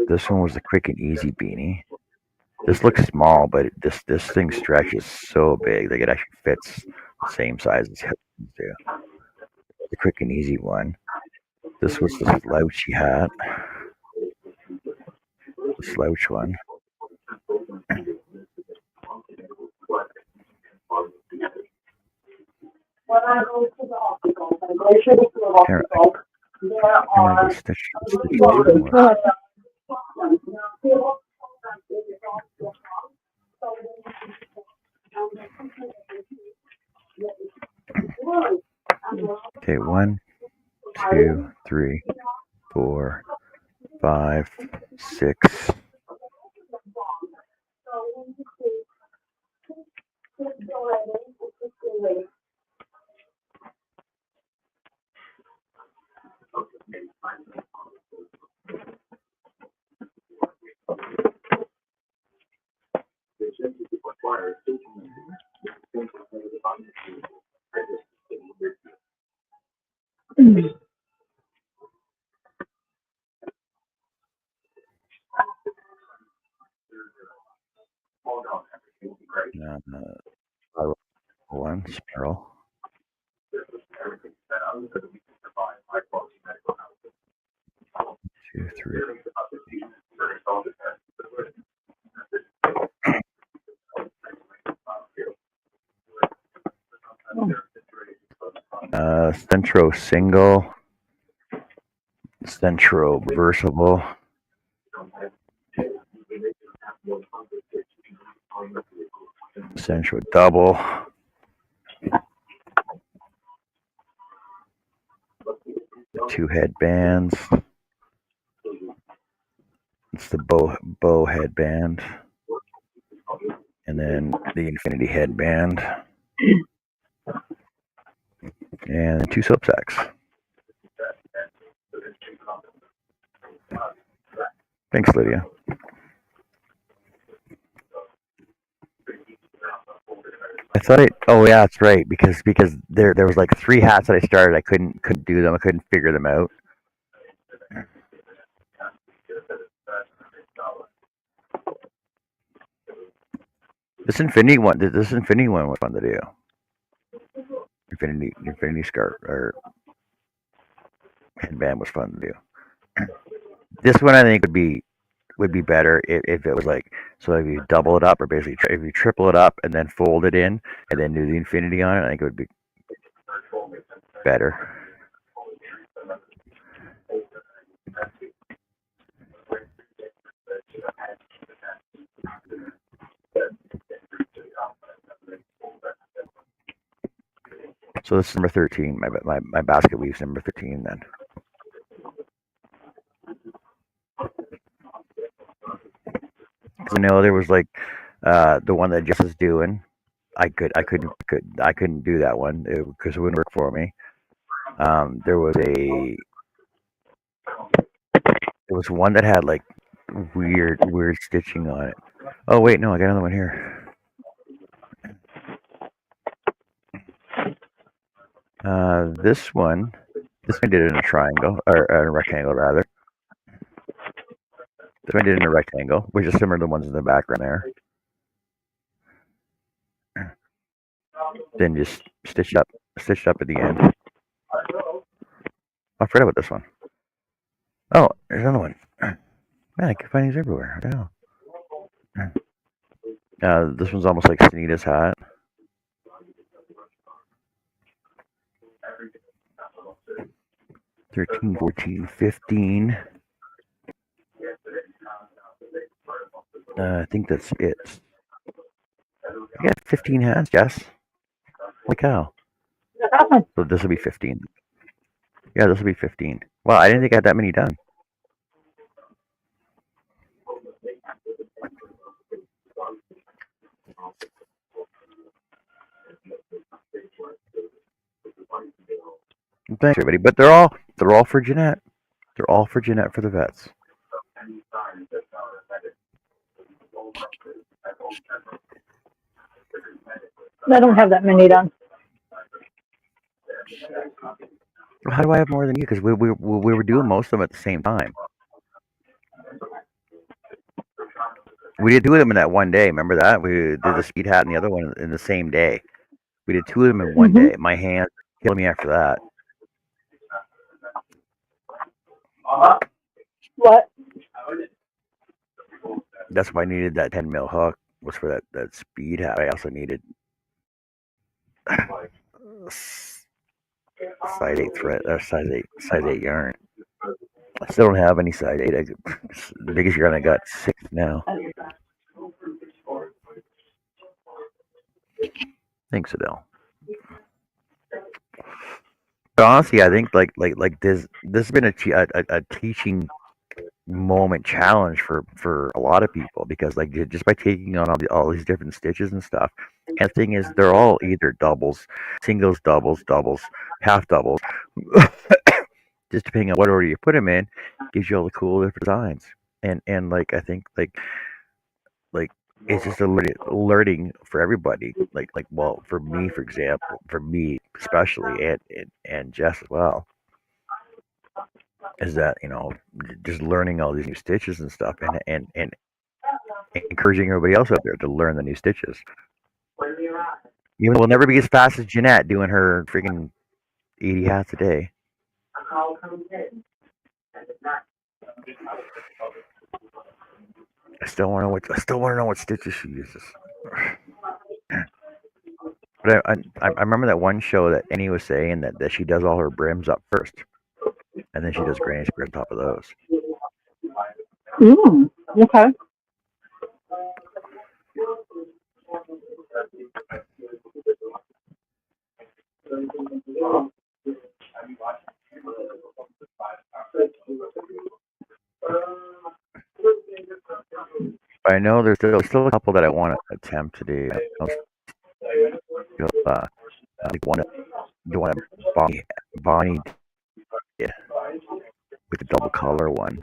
This one was the quick and easy beanie. This looks small, but this thing stretches so big, like it actually fits the same size as hips do. The quick and easy one. This was the slouchy hat. The slouch one. Okay, 1, 2, 3, 4, 5, 6. One spiral. 2, 3. Centro single. Centro reversible. Centro double. The 2 headbands. It's the bow headband. And then the infinity headband. And 2 soap sacks. Thanks, Lydia. I thought it. Oh yeah, that's right. Because there was like 3 hats that I started. I couldn't do them. I couldn't figure them out. This infinity one was fun to do. Infinity scarf or headband was fun to do. This one I think would be better if it was like, so if you double it up, or basically if you triple it up and then fold it in and then do the infinity on it, I think it would be better. So this is number 13. My basket weave's number 13 then. I know there was like the one that Jess was doing. I couldn't do that one because it wouldn't work for me. There was one that had like weird stitching on it. Oh wait, no, I got another one here. This one did it in a triangle, or a rectangle rather. This one did it in a rectangle, which is similar to the ones in the background there. Then just stitched up at the end. I forgot about this one. Oh, there's another one. Man, I can find these everywhere. I know. This one's almost like Sunita's hat. $13, $14, $15. I think that's it. I got 15 hats, Jess. Holy cow. So this will be 15. Yeah, this will be 15. Wow, I didn't think I had that many done. thanks everybody. But they're all for Jeanette. They're all for Jeanette for the vets. I don't have that many done. Well, how do I have more than you? Because we were doing most of them at the same time. We did two of them in that one day. Remember that? We did the speed hat and the other one in the same day. We did two of them in one day. My hand killed me after that. What? That's why I needed that 10 mil hook. Was for that speed hat. I also needed size 8 thread or size 8 yarn. I still don't have any size 8. The biggest yarn I got 6 now. Thanks, Adele. But honestly, I think like this has been a teaching moment challenge for a lot of people, because like just by taking on all these different stitches and stuff. And the thing is, they're all either doubles, singles, doubles, half doubles. Just depending on what order you put them in, gives you all the cool different designs. And like I think like it's just a learning for everybody. Like well, for me, for example, for me especially, and Jess as well, is that just learning all these new stitches and stuff, and encouraging everybody else out there to learn the new stitches. Even though we'll never be as fast as Jeanette doing her freaking 80 hats a day. I still want to know what stitches she uses. But I remember that one show that Annie was saying that she does all her brims up first, and then she does granny square on top of those. Okay. But I know there's still a couple that I want to attempt to do. Like the one that Bonnie did with the double color one.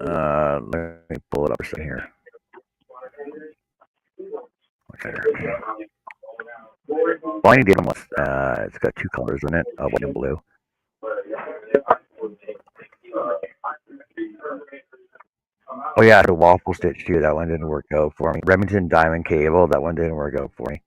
Let me pull it up a here. Bonnie did one. It's got two colors in it, white and blue. Oh yeah, the waffle stitch too. That one didn't work out for me. Remington diamond cable. That one didn't work out for me.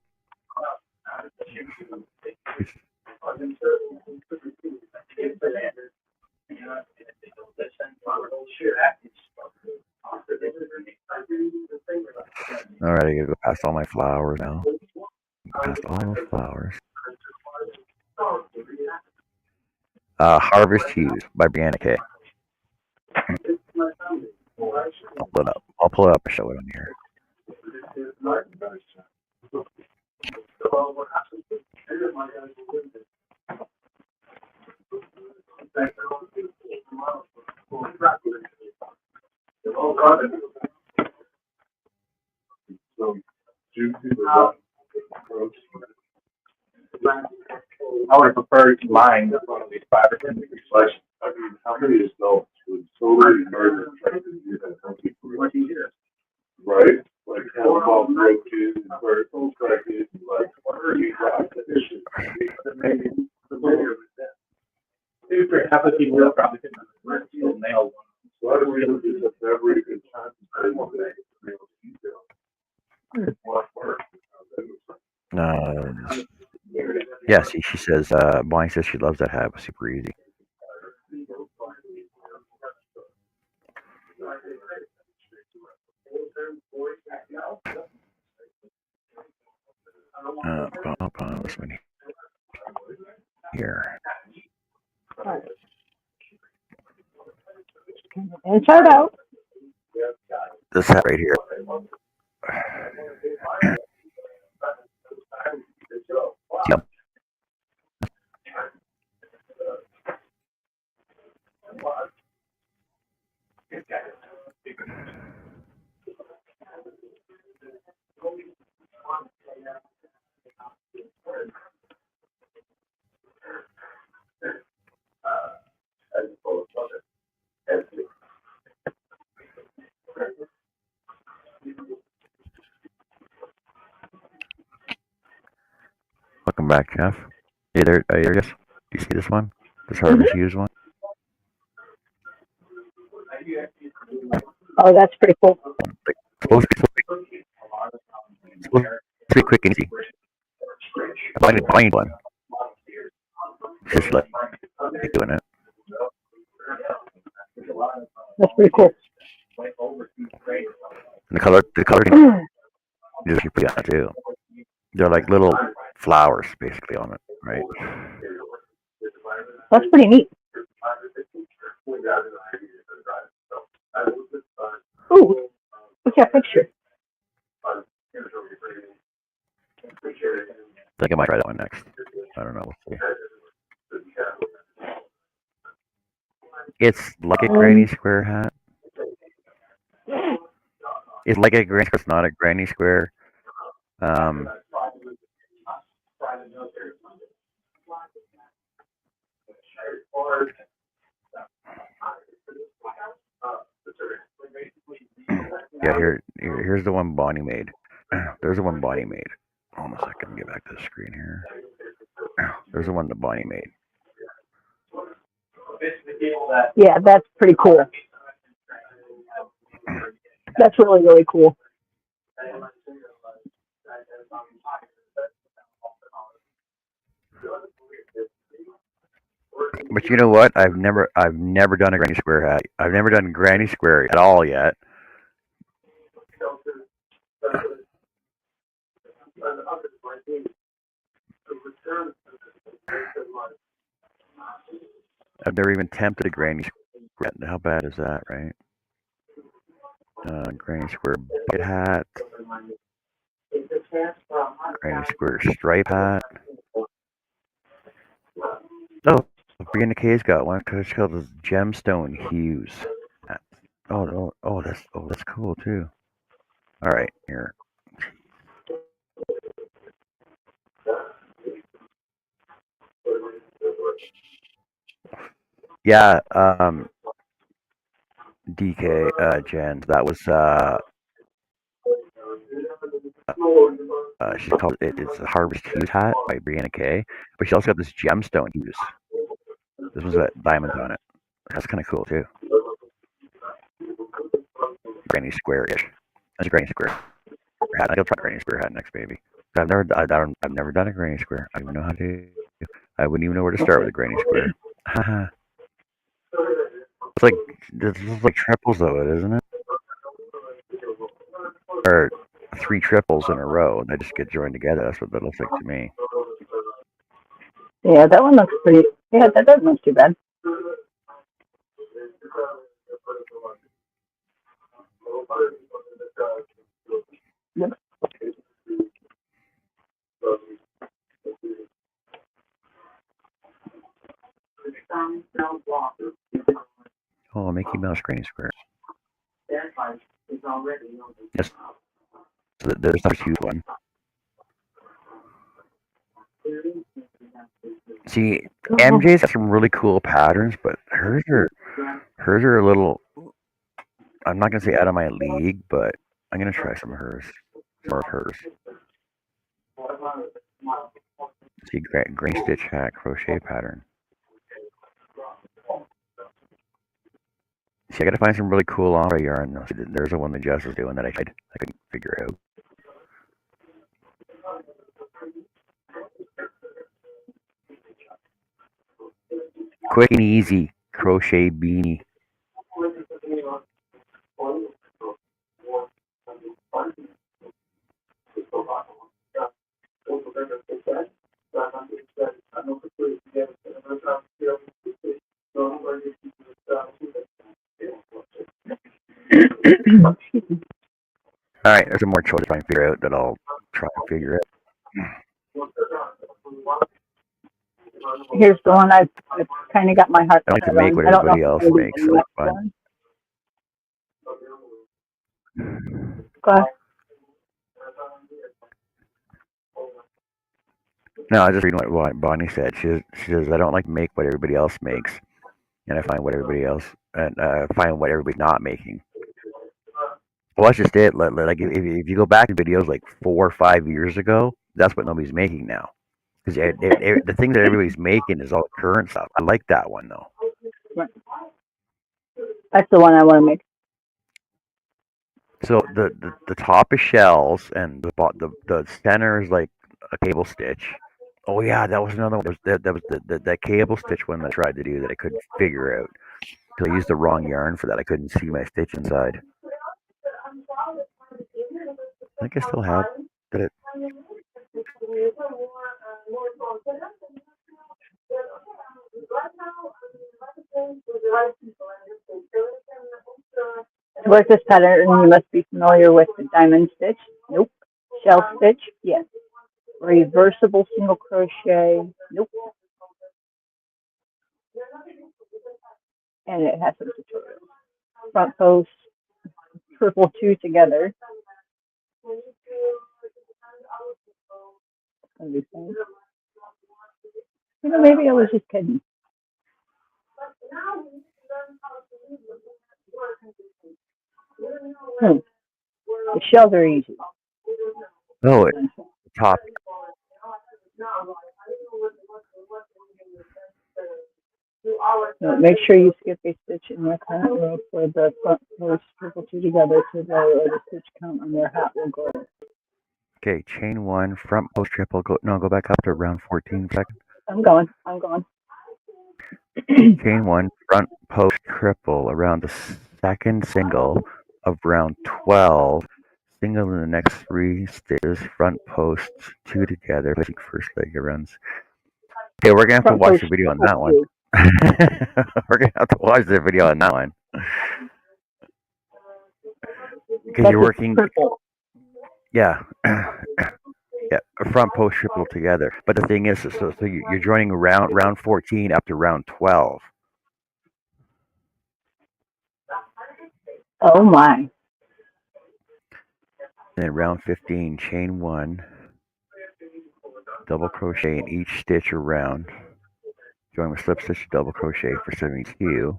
All right, I gotta go past all my flowers now. Past all the flowers. Harvest Hughes by Brianna K. I'll pull it up and show it on here. I would have preferred mine one of these 5 or 10 degree selection. I mean, how many is no? So many birds trying to do that. Right? Like how about roaches and birds, crackers, like half the people will probably couldn't nail one. So I don't really do this every good time. Yeah, see, she says, Bonnie says she loves that hat. It was super easy. This one here. And shout out. This hat right here. Yep. Welcome back, Jeff. Hey there, yes. Do you see this one? This harvest used one? Oh, that's pretty cool. Supposed to be quick and easy. Blind one. Just like doing it. That's pretty cool. And the color is actually pretty on it too. They're like little flowers basically on it, right? That's pretty neat. Ooh, look at that picture. I think I might try that one next. I don't know. We'll see. It's like a granny square hat. It's like a granny square. It's not a granny square. Yeah, here's the one Bonnie made. There's the one Bonnie made. Hold on a second. Get back to the screen here. There's the one that Bonnie made. Yeah, that's pretty cool. That's really, really cool. But you know what? I've never done a granny square hat. I've never done granny square at all yet. I've never even attempted a granny square. How bad is that, right? Granny square bucket hat. Granny square stripe hat. Oh, Brianna K's got one because it's called this gemstone hues. Oh, that's cool too. All right, here. Yeah, DK, Jen, that was she's called it's a Harvest Hues hat by Brianna K. But she also got this gemstone hues. This was a diamond on it. That's kind of cool too. Granny square-ish. That's a granny square hat. I'll try granny square hat next, baby. I've never done a granny square. I don't even know how to. I wouldn't even know where to start with a granny square. Haha. This is like triples of it, isn't it? Or 3 triples in a row. They just get joined together. That's what that looks like to me. Yeah, that one looks pretty. Yeah, that doesn't look too bad. Yep. Oh, Mickey Mouse granny square. Yes. So there's a huge one. See, MJ's got some really cool patterns, but hers are a little. I'm not gonna say out of my league, but I'm gonna try some of hers. More of hers. See, grain stitch hat crochet pattern. See, I gotta find some really cool ombre yarn. Though. There's the one that Jess was doing that I couldn't figure out. Quick and easy crochet beanie. All right, there's some more choices I can figure out that I'll try and figure out. Here's the one I've kind of got my heart. I like to make what everybody else makes, so it's fun. Okay. No, I was just reading what Bonnie said. She says I don't like to make what everybody else makes, and I find what everybody's not making. Well, that's just it. Like if you go back to videos like 4 or 5 years ago, that's what nobody's making now. Because the thing that everybody's making is all current stuff. I like that one though. Right. That's the one I want to make. So the top is shells, and the center is like a cable stitch. Oh yeah, that was another one. That was that cable stitch one that I tried to do that I couldn't figure out because I used the wrong yarn for that. I couldn't see my stitch inside. I think I still have. Did it? To work this pattern, you must be familiar with the diamond stitch. Nope. Shell stitch. Yes. Reversible single crochet. Nope. And it has some tutorials. Front post, triple two together. You know, maybe I was just kidding. The shells are easy. Oh, top. No, make sure you skip a stitch in your current row for the front post triple two together to lower the stitch count on your hat will go. Okay, chain one, front post triple. Go back up to round 14 seconds. I'm going. Chain one, front post triple around the second single of round 12. Single in the next 3 stitches. Front posts 2 together. First leg around. Okay, we're gonna have to watch the video on that one. We're gonna have to watch the video on that one. Because you're working. Triple. Yeah. Yeah, front post triple together. But the thing is, so you're joining round 14 up to round 12. Oh my. And then round 15, chain one, double crochet in each stitch around. Join with slip stitch, double crochet for 72.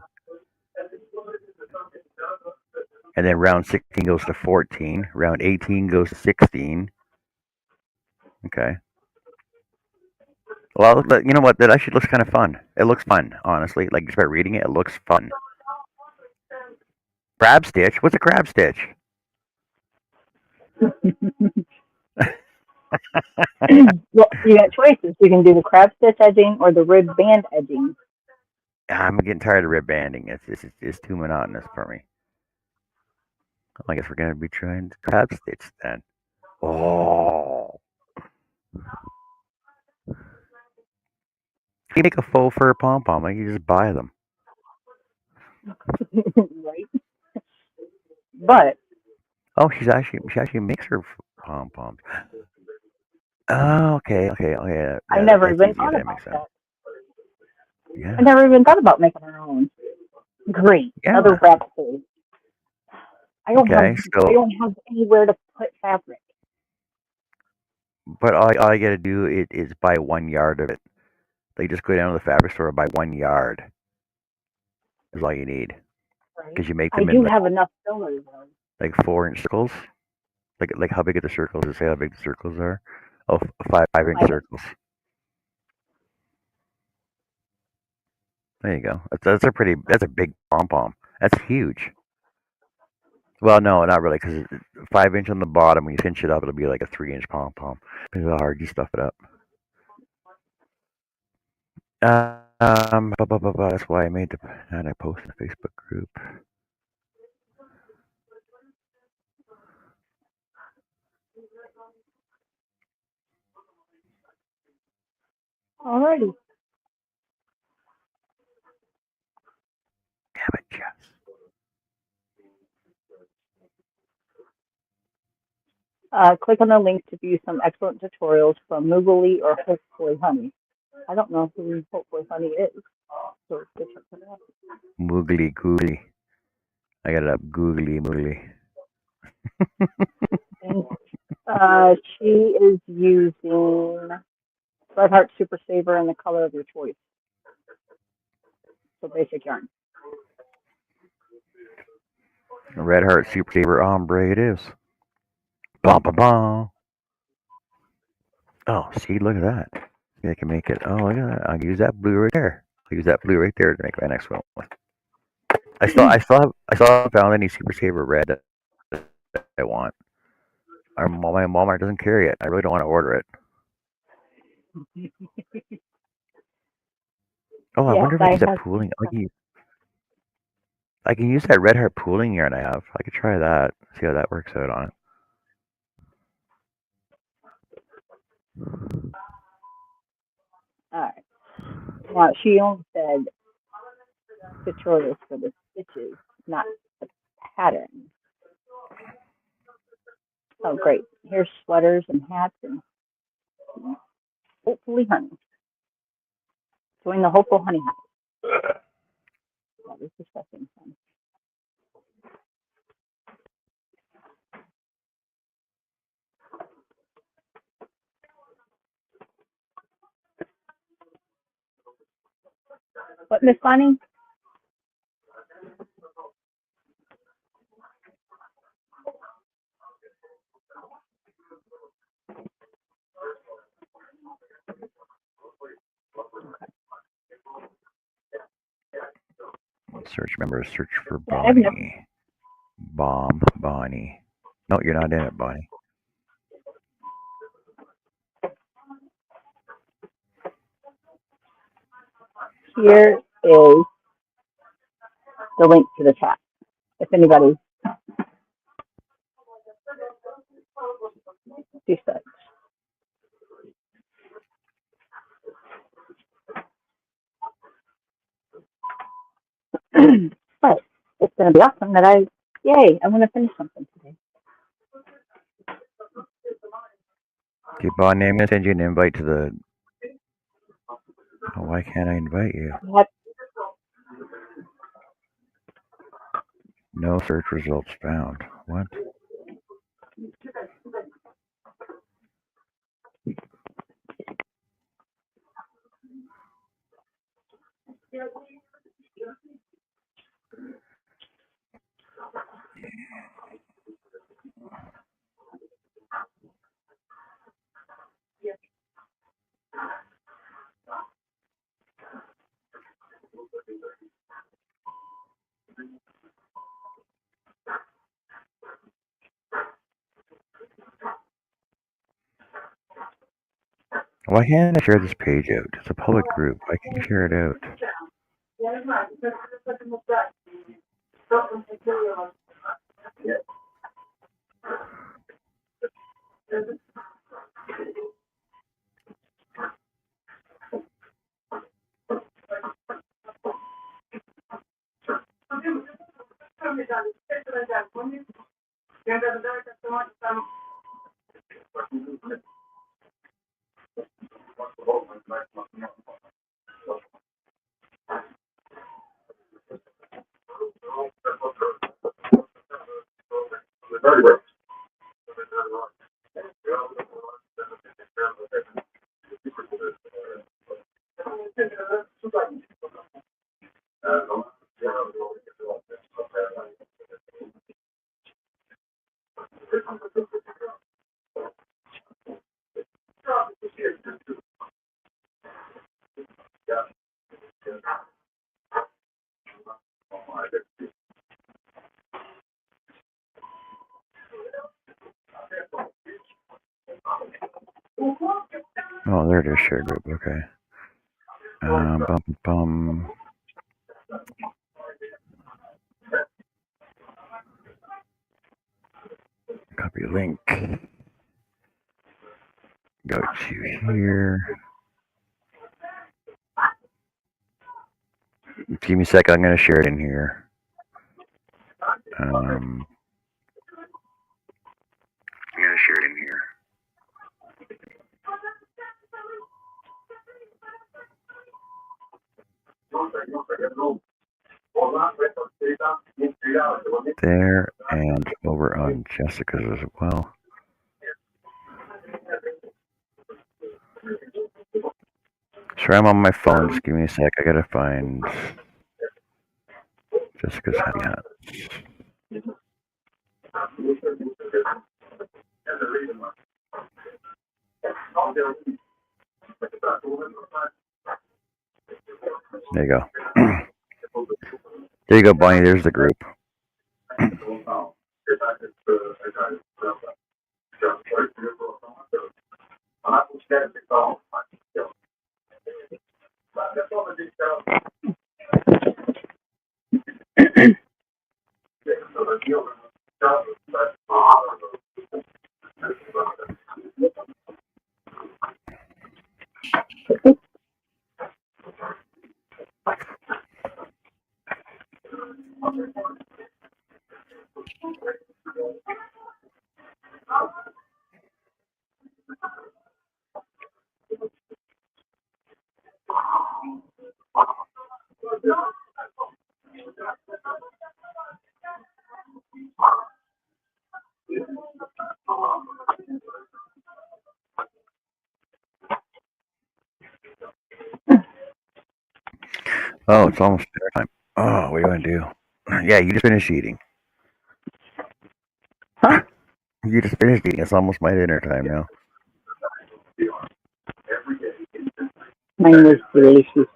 And then round 16 goes to 14. Round 18 goes to 16. Okay. Well, you know what? That actually looks kind of fun. It looks fun, honestly. Like, you start reading it, it looks fun. Crab stitch? What's a crab stitch? Well, you got choices. You can do the crab stitch edging or the rib band edging. I'm getting tired of rib banding. It's too monotonous for me. I guess we're going to be trying crab stitch then. Oh. If you make a faux fur pom-pom, you just buy them. Right? But. Oh, she actually makes her pom-poms. Oh, okay. I never even thought about that. Yeah. I never even thought about making her own. Great. Yeah. Another rabbit hole. I don't have anywhere to put fabric. But all you got to do is buy 1 yard of it. Like, just go down to the fabric store and buy 1 yard. Is all you need. Because you make them I have enough fillers though. Like 4-inch circles. Like how big are the circles? Does it say how big the circles are? Oh, 5-inch circles. There you go. That's a big pom-pom. That's huge. Well, no, not really, because 5-inch on the bottom. When you cinch it up, it'll be like a 3-inch pom-pom. Depends how hard you stuff it up. That's why I made and I posted in the Facebook group. Alrighty. Damn it, Jess. Click on the link to view some excellent tutorials from Moogly or Hopefully Honey. I don't know who Hopefully Honey is. So Moogly googly. I got it up. Googly moogly. She is using Red Heart Super Saver in the color of your choice. So basic yarn. Red Heart Super Saver Ombre it is. Bum, bum, bum. Oh, see, look at that. I can make it. Oh, look at that. I'll use that blue right there. I'll use that blue right there to make my next one with. I still haven't found any Super Saver red that I want. My Walmart doesn't carry it. I really don't want to order it. Oh, I Yes, wonder if I I can use that have. pooling. I can use that Red Heart pooling yarn I have. I could try that. See how that works out on it. All right. Now she only said tutorials for the stitches, not the pattern. Oh, great. Here's sweaters and hats and hopefully honey. Join the hopeful honey hive. That is disgusting. What, Miss Bonnie? Search, remember, search for Yeah, I've never. Bonnie. No, you're not in it, Bonnie. Here is the link to the chat. If anybody do such. But it's going to be awesome that I want to finish something today. Okay, Bonnie, I'm going to send you an invite to the... Oh, why can't I invite you? No search results found. What? Why can't I share this page out? It's a public group. I can share it out. Oh, there it is, share group. Okay. Copy link. Go to here. Give me a sec. I'm going to share it in here. I'm going to share it in here. There and over on Jessica's as well. Sorry, I'm on my phone. Just give me a sec. I gotta find Jessica's happy hat. There you go. There you go, Bonnie. There's the group. Oh, it's almost dinner time. Oh, what are you going to do? Yeah, you just finished eating. Huh? You just finished eating. It's almost my dinner time now. Mine was delicious.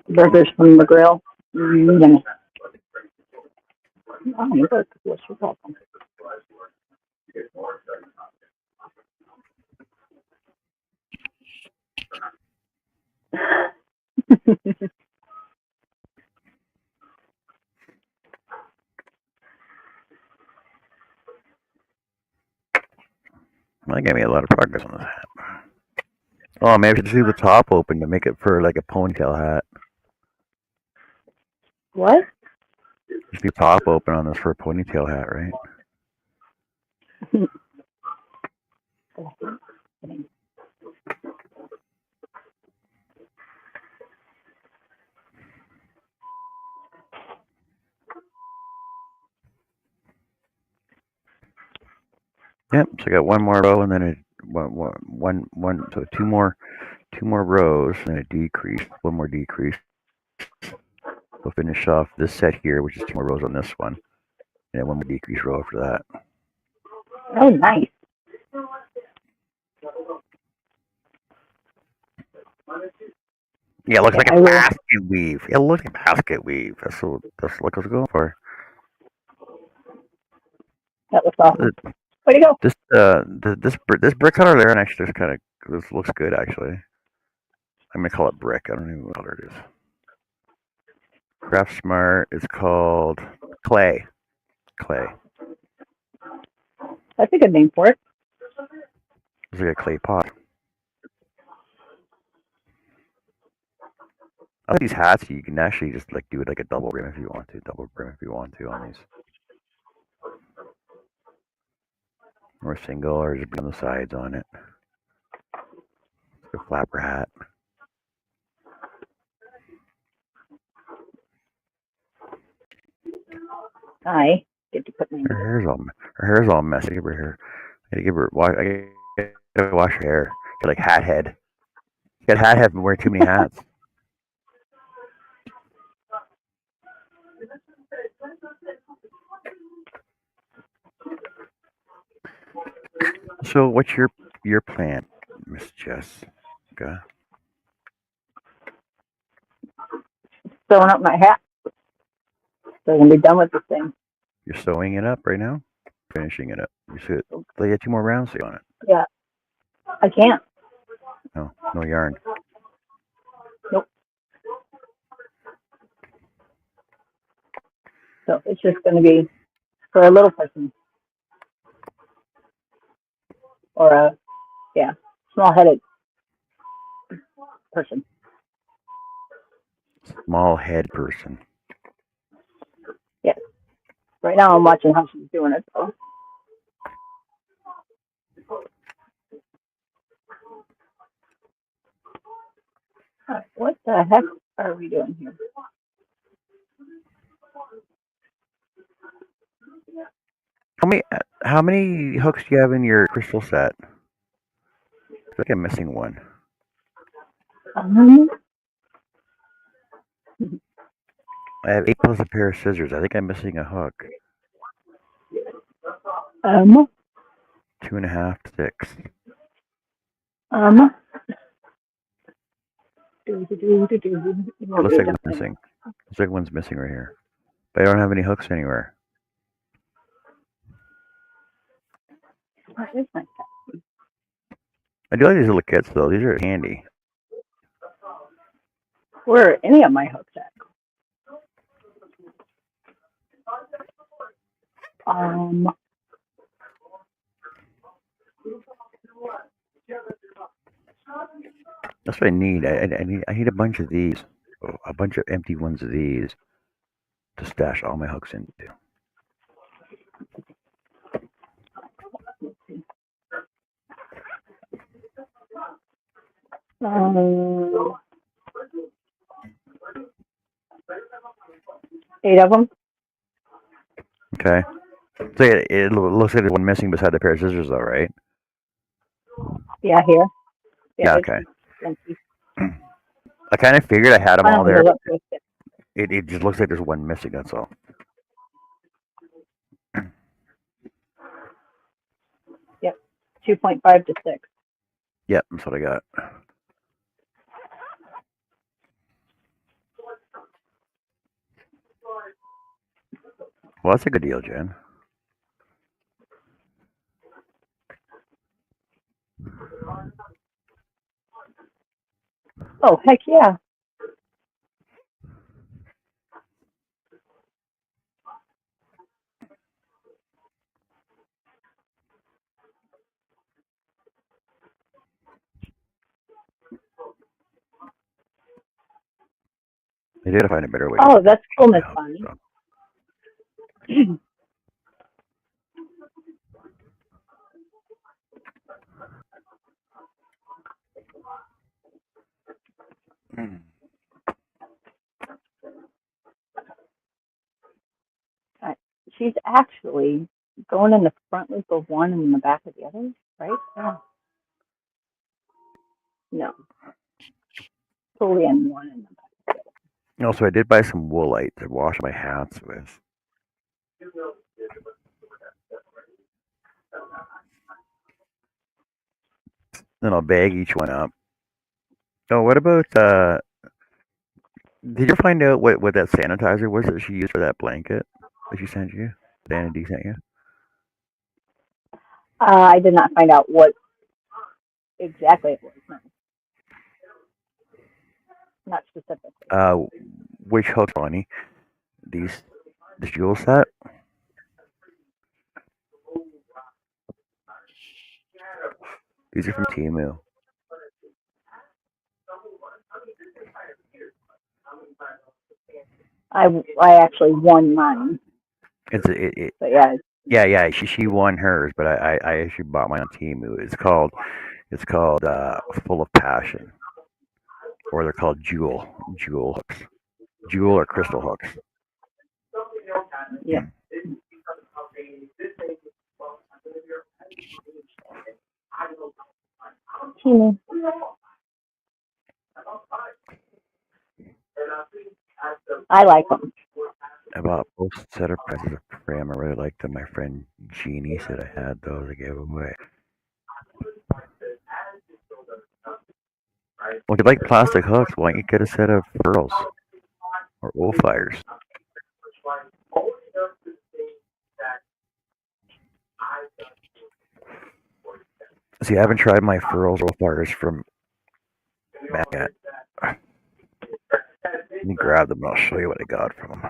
Burgers from the grill. Yummy. Oh, you both what's your problem? That gave me a lot of progress on this hat. Oh, maybe I should just leave the top open to make it for like a ponytail hat. What? Just leave the top open on this for a ponytail hat, right? Yep. So I got one more row, and then so two more rows, and a decrease, one more decrease. We'll finish off this set here, which is 2 more rows on this one, and then one more decrease row after that. Oh, nice. Yeah, it looks like I a will. basket weave. It looks like a basket weave. That's what I was going for. That was awesome. Way to go. This brick color there, and actually, this looks good actually. I'm gonna call it brick. I don't even know what color it is. Craft Smart is called clay. Clay. That's a good name for it. It's like a clay pot. I like these hats. You can actually just like do it like a double brim if you want to. Double brim if you want to on these. Or single, or just on the sides on it. Like a flapper hat. I get to put my Her hair's all messy. Give her hair. I gotta wash her hair. She's like hat head. She got hat head from wearing too many hats. So, what's your plan, Miss Jessica? sewing up my hat. So I'm gonna be done with this thing. You're sewing it up right now? Finishing it up. You should. They get 2 more rounds on it. Yeah. I can't. No yarn. Nope. So it's just gonna be for a little person. Or a small-headed person. Small head person. Yes. Right now I'm watching how she's doing it. So. What the heck are we doing here? How many hooks do you have in your crystal set? I think I'm missing one. I have 8 plus a pair of scissors. I think I'm missing a hook. 2.5 to 6. Looks like one's missing. Looks like one's missing right here. But I don't have any hooks anywhere. Where is my I do like these little kits though. These are handy. Where are any of my hooks at? That's what I need. I need a bunch of these. A bunch of empty ones of these to stash all my hooks into. Eight of them. Okay. So it looks like there's one missing beside the pair of scissors though, right? Yeah, here. Yeah, okay. Empty. I kind of figured I had them all there. Look with it. It just looks like there's one missing, that's all. Yep. 2.5 to 6. Yep, that's what I got. Well, that's a good deal, Jen. Oh, heck yeah. I did find a better way. Oh, that's cool, Miss Bonnie. She's actually going in the front loop of one and in the back of the other, right? Yeah. No. Totally in one and the back. Also, I did buy some woolite to wash my hats with. Then I'll bag each one up. Oh, what about, did you find out what that sanitizer was that she used for that blanket that she sent you? That Anna D sent you? I did not find out what exactly it was. No. Not specifically. Which hooks, Bonnie? This jewel set? These are from Temu. I actually won mine. But yeah. She won hers, but I actually bought mine on Temu. It's called Full of Passion, or they're called jewel hooks, jewel or crystal hooks. Yeah. Temu. I like them. I bought both set of prices of Pram. I really liked them. My friend Jeannie said I had those. I gave them away. Well, if you like plastic hooks, why don't you get a set of pearls or wool fires? See, I haven't tried my furls roll fires from Mac yet. Let me grab them and I'll show you what I got from them.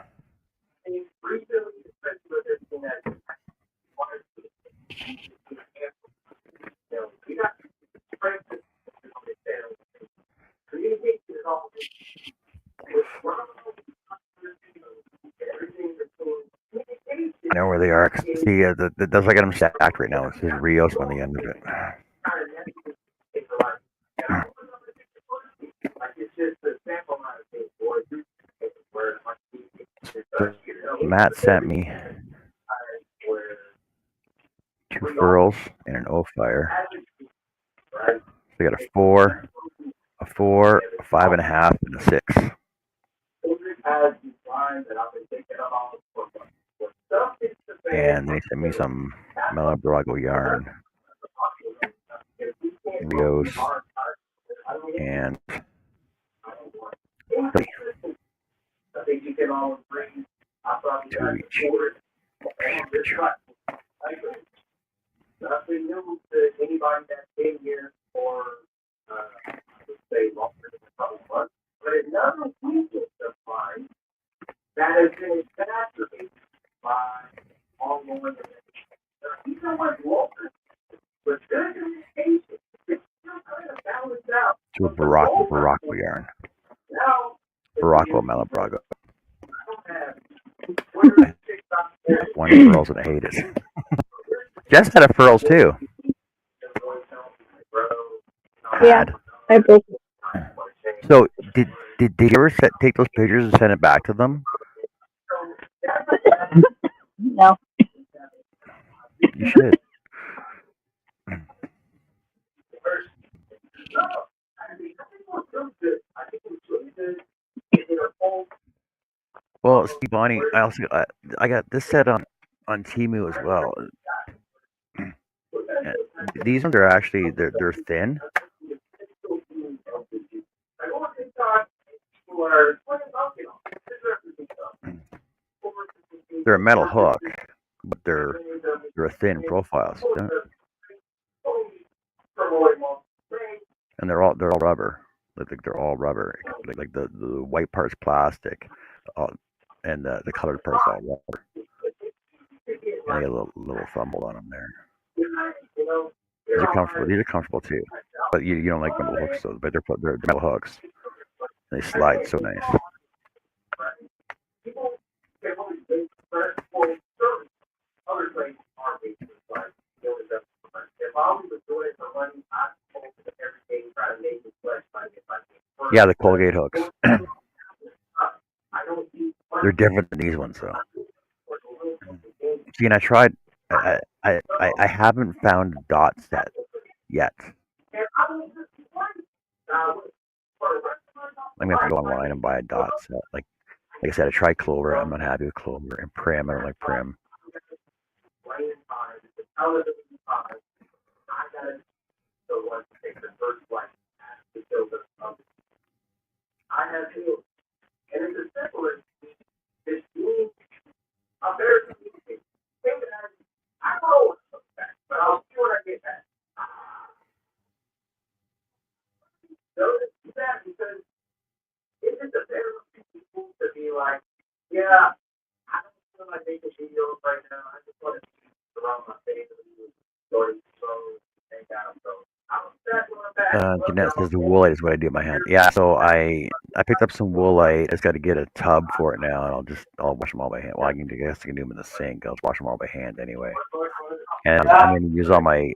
I know where they are. See, that's like I'm stacked right now. It says Rios on the end of it. So Matt sent me 2 furls and an O fire. So I got a 4, a 5.5, and a 6. And then he sent me some Malabrago yarn, Leos, and 2 each. To a Baracco yarn. Baracco Malabrago. One furls and I hate it. Jess had a furls too. Yeah, I broke it. So did you ever take those pictures and send it back to them? No. You should. Well, Steve Bonnie, I got this set on Temu as well. These ones are actually they're thin. They're a metal hook, but they're a thin profile, and they're all rubber. Like they're all rubber. Like the white part's plastic, and the colored part's all rubber. And they get a little fumble on them there. These are comfortable. These are comfortable too. But you don't like metal hooks, though. But they're metal hooks. They slide so nice. Yeah, the Colgate hooks. They're different than these ones, though. See, and I tried. I haven't found a dot set yet. I'm gonna have to go online and buy a dot set. Like I said, I tried Clover. I'm not happy with Clover and Prim. I don't like Prim. Jeanette says the woolite is what I do with my hand. Yeah, so I picked up some woolite. I just got to get a tub for it now, and I'll wash them all by hand. Well, I guess I can do them in the sink. I'll just wash them all by hand anyway. And I'm going to use all my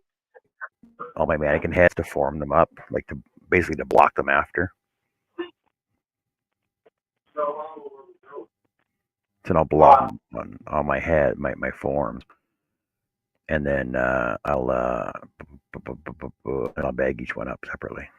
mannequin heads to form them up, like to basically to block them after. So I'll block them on my head, my forms, and then I'll bag each one up separately.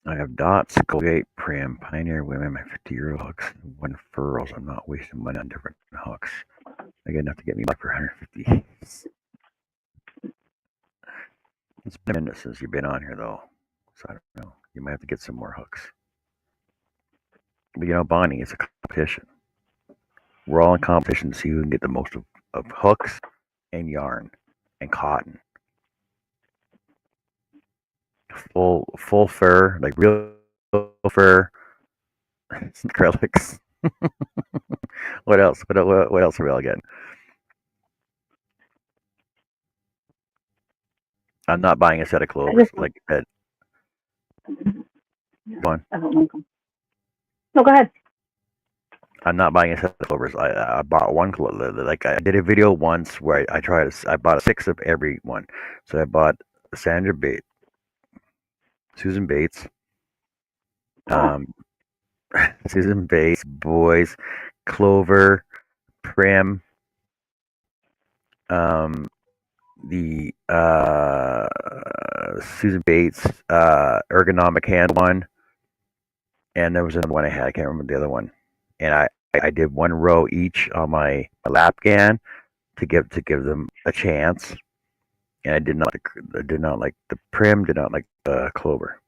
I have dots, Colgate, Prim, Pioneer Women, my 50-euro hooks, 1 furls. I'm not wasting money on different hooks. I get enough to get me back for 150. It's been a minute since you've been on here, though, so I don't know. You might have to get some more hooks. But you know, Bonnie, it's a competition. We're all in competition to see who can get the most of hooks and yarn and cotton. Full fur, like real fur, acrylics. What else? What else are we all getting? I'm not buying a set of I clovers just like that. One. I don't like them. No, go ahead. I'm not buying a set of clovers. I bought one clover. Like I did a video once where I tried. I bought a six of every one. So I bought Sandra Bates, Susan Bates, um, Susan Bates, Boys, Clover, Prim, um, the Susan Bates ergonomic hand one, and there was another one I had. I can't remember the other one. And I did one row each on my lap gan to give them a chance. And I did not like the Prim, did not like the Clover.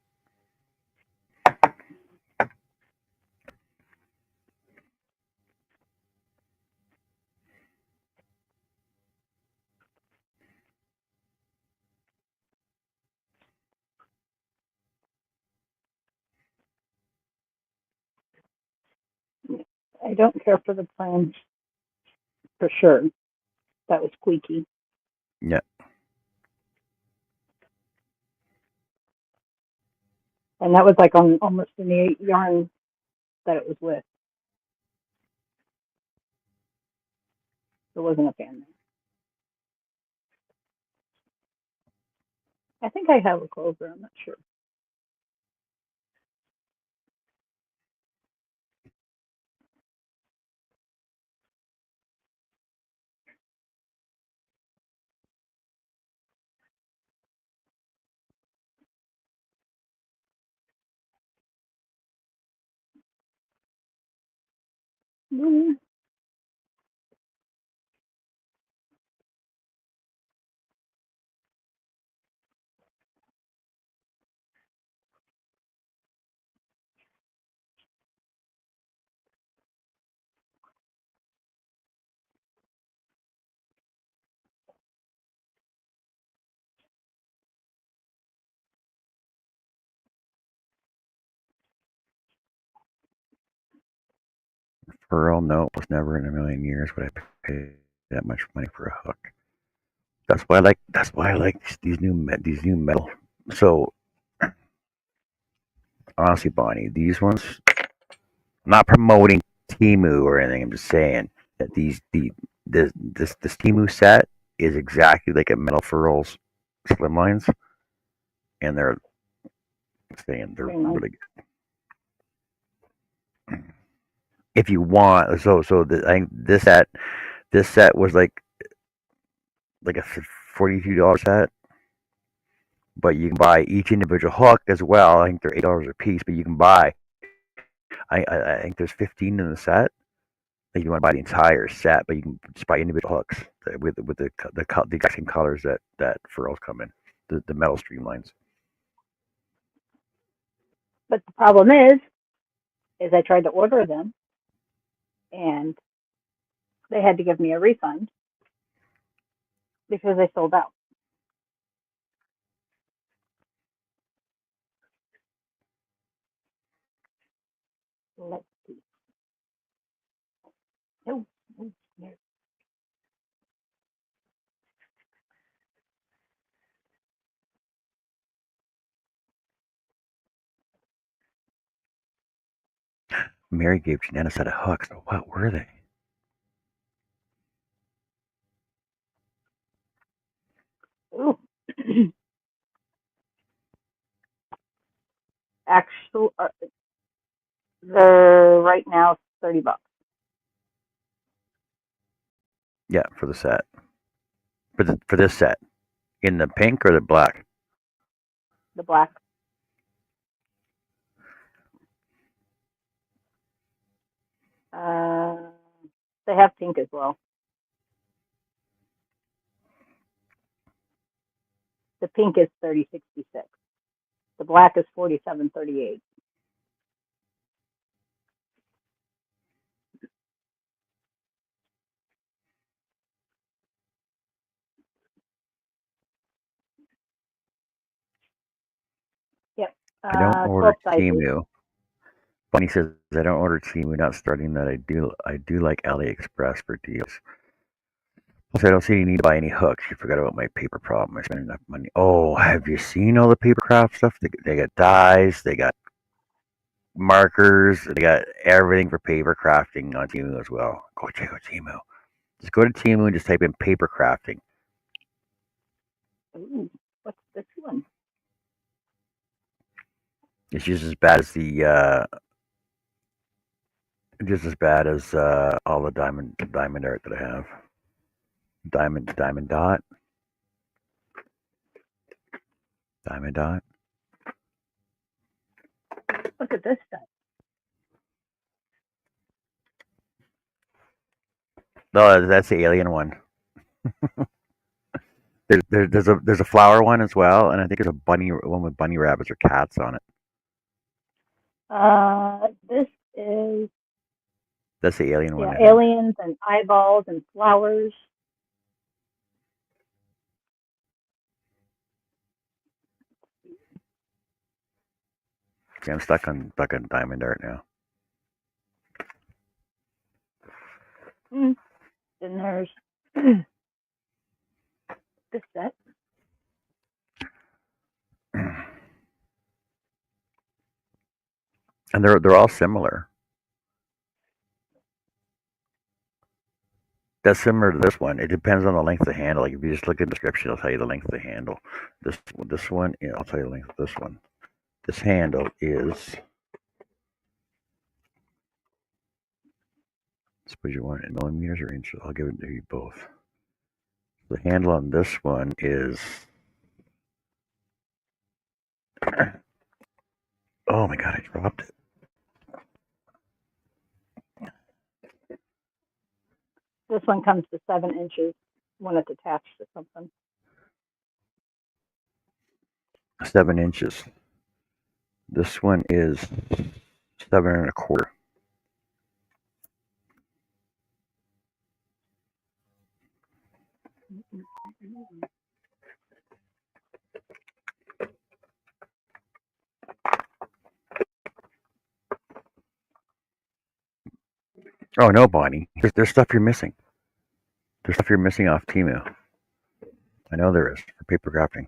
I don't care for the plan for sure. That was squeaky. Yeah. And that was like on almost the yarn that it was with. There wasn't a fan there. I think I have a clover. I'm not sure. Mm. Pearl, no, it was never in a million years would I pay that much money for a hook. That's why I like these new metal. So honestly, Bonnie, these ones, I'm not promoting Timu or anything. I'm just saying that this Timu set is exactly like a Metal Furls Slimlines, and they're Very nice. really good. If you want, I think this set was like a $42 set, but you can buy each individual hook as well. I think they're $8 a piece, but you can buy. I think there's 15 in the set. Like you want to buy the entire set, but you can just buy individual hooks with the exact same colors that furls come in, the metal streamlines. But the problem is I tried to order them and they had to give me a refund because they sold out. Let's see. No, no, no. Mary gave Jeanette a set of hooks. What were they? Ooh. Actually, they're right now $30 Yeah, for the set. For this set, in the pink or the black. the black. Uh, they have pink as well. The pink is 30.66. The black is 47.38. I don't order 12 sizes. Temu. Bunny says I don't order Temu, not starting that. I do like AliExpress for deals. Plus, I don't see any need to buy any hooks. You forgot about my paper problem. I spent enough money. Oh, have you seen all the paper craft stuff? They got dyes, they got markers, they got everything for paper crafting on Temu as well. Go check out Temu. Just go to Temu and just type in paper crafting. Ooh, what's this one? It's just as bad as all the diamond art that I have. Diamond dot. Diamond dot. Look at this stuff. No, that's the alien one. There's a flower one as well, and I think there's a bunny one with bunny rabbits or cats on it. This is That's the alien one. aliens and eyeballs and flowers. See, I'm stuck on diamond art now. Then there's this set. And they're all similar. That's similar to this one. It depends on the length of the handle. Like if you just look at the description, it'll tell you the length of the handle. This one, yeah, I'll tell you the length of this one. This handle is. Suppose you want it in millimeters or inches. I'll give it to you both. The handle on this one is. Oh my god! I dropped it. This one comes to 7 inches when it's attached to something. 7 inches. This one is 7 1/4. Oh no, Bonnie. There's stuff you're missing. There's stuff you're missing off Temu. I know there is for paper crafting.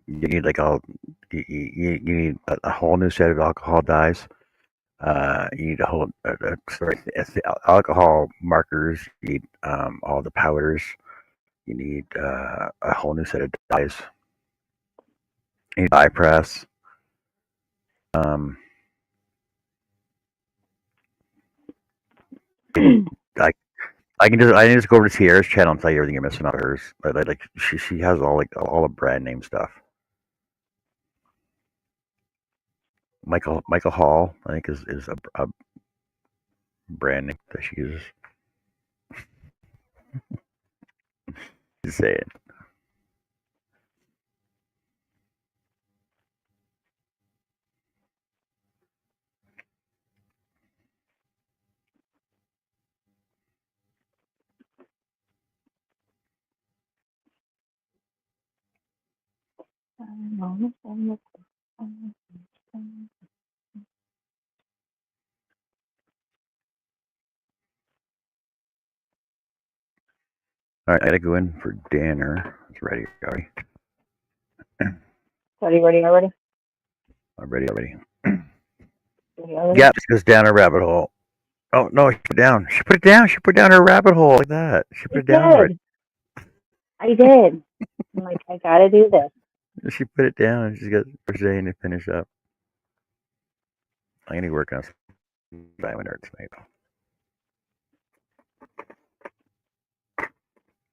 You need like you need a whole new set of alcohol dyes. You need a whole it's the alcohol markers. You need all the powders. You need a whole new set of dyes. You need dye press. I can just go over to Sierra's channel and tell you everything you're missing out of hers. Like she has all the brand name stuff. Michael Hall, I think is a brand name that she uses. Just say it. All right, I gotta go in for dinner. It's ready already. Ready already? I'm ready already. Already? Yeah, it goes down a rabbit hole. Oh no, she put it down. She put it down. She put down her rabbit hole like that. She put it down already. I did. I'm like, I gotta do this. She put it down. She's got crocheting to finish up. I'm gonna work on some diamond art tonight.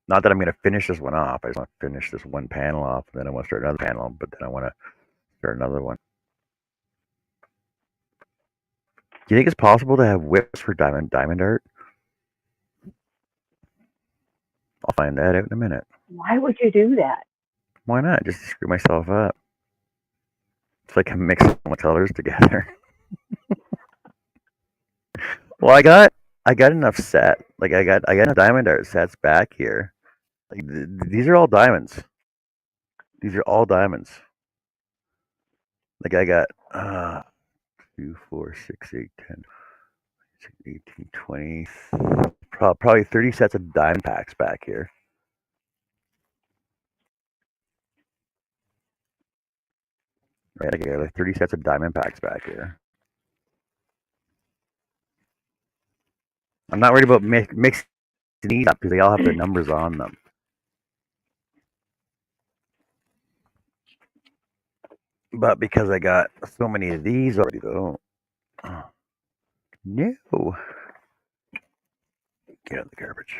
Not that I'm gonna finish this one off. I just want to finish this one panel off, and then I want to start another panel, but then I want to start another one. Do you think it's possible to have whips for diamond art? I'll find that out in a minute. Why would you do that? Why not? Just to screw myself up. It's like I'm mixing my colors together. Well, I got enough set. Like I got enough diamond art sets back here. Like these are all diamonds. These are all diamonds. Like I got 2, 4, 6, 8, 10, 18, 20, probably 30 sets of diamond packs back here. Right, I got like 30 sets of diamond packs back here. I'm not worried about mixing these up because they all have their numbers on them. But because I got so many of these already, though. No. Get out of the garbage.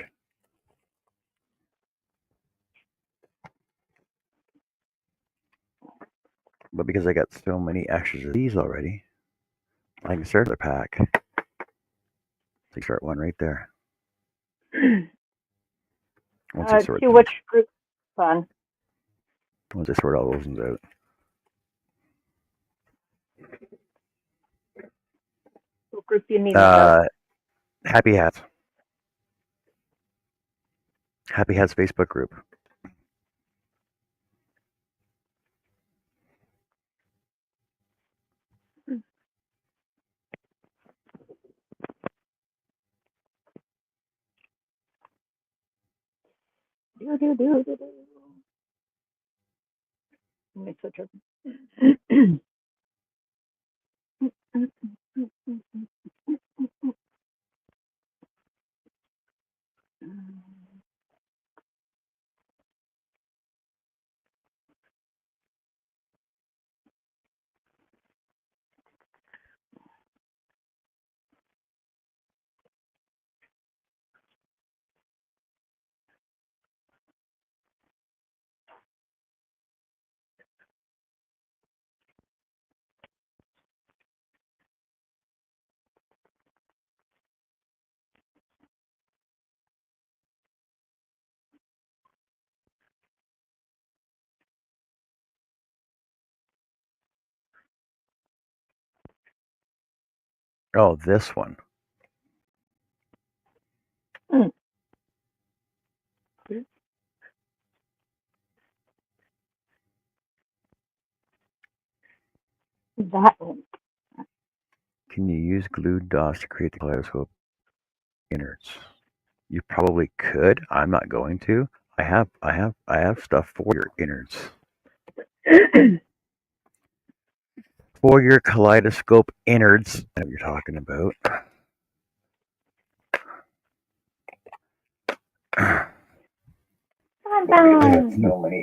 But because I got so many extras of these already, I can start the pack. So start one right there. Once I sort To these. which group, son? Once I sort all those ones out. What group do you need? Happy Hats. Happy Hats Facebook group. Let me switch over. Oh, this one. That one. Can you use glued dots to create the kaleidoscope innards? You probably could. I'm not going to. I have stuff for your innards. For your kaleidoscope innards. I know what you're talking about.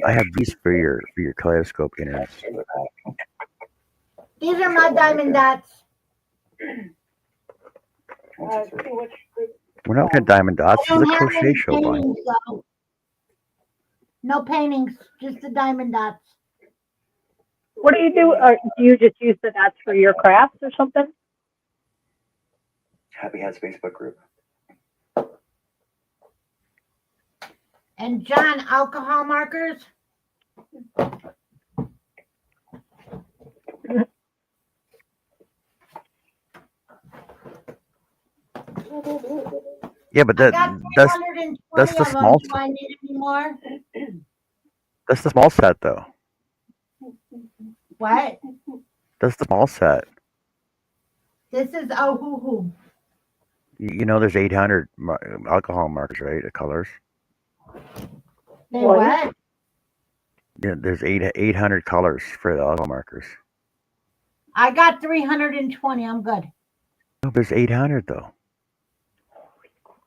I have these for your kaleidoscope innards. These are my diamond dots. We're not gonna diamond dots. This is a crochet show, Bonnie. Paintings, though. No paintings, just the diamond dots. What do you do? Do you just use the dots for your crafts or something? Happy Hats Facebook group. And John, alcohol markers? Yeah, but that's the small set. Do I need any more? That's the small set, though. What? That's the small set. This is oh hoo hoo. You know, there's 800 alcohol markers, right? The colors. They what? Yeah, there's 800 colors for the alcohol markers. I got 320. I'm good. No, there's 800 though.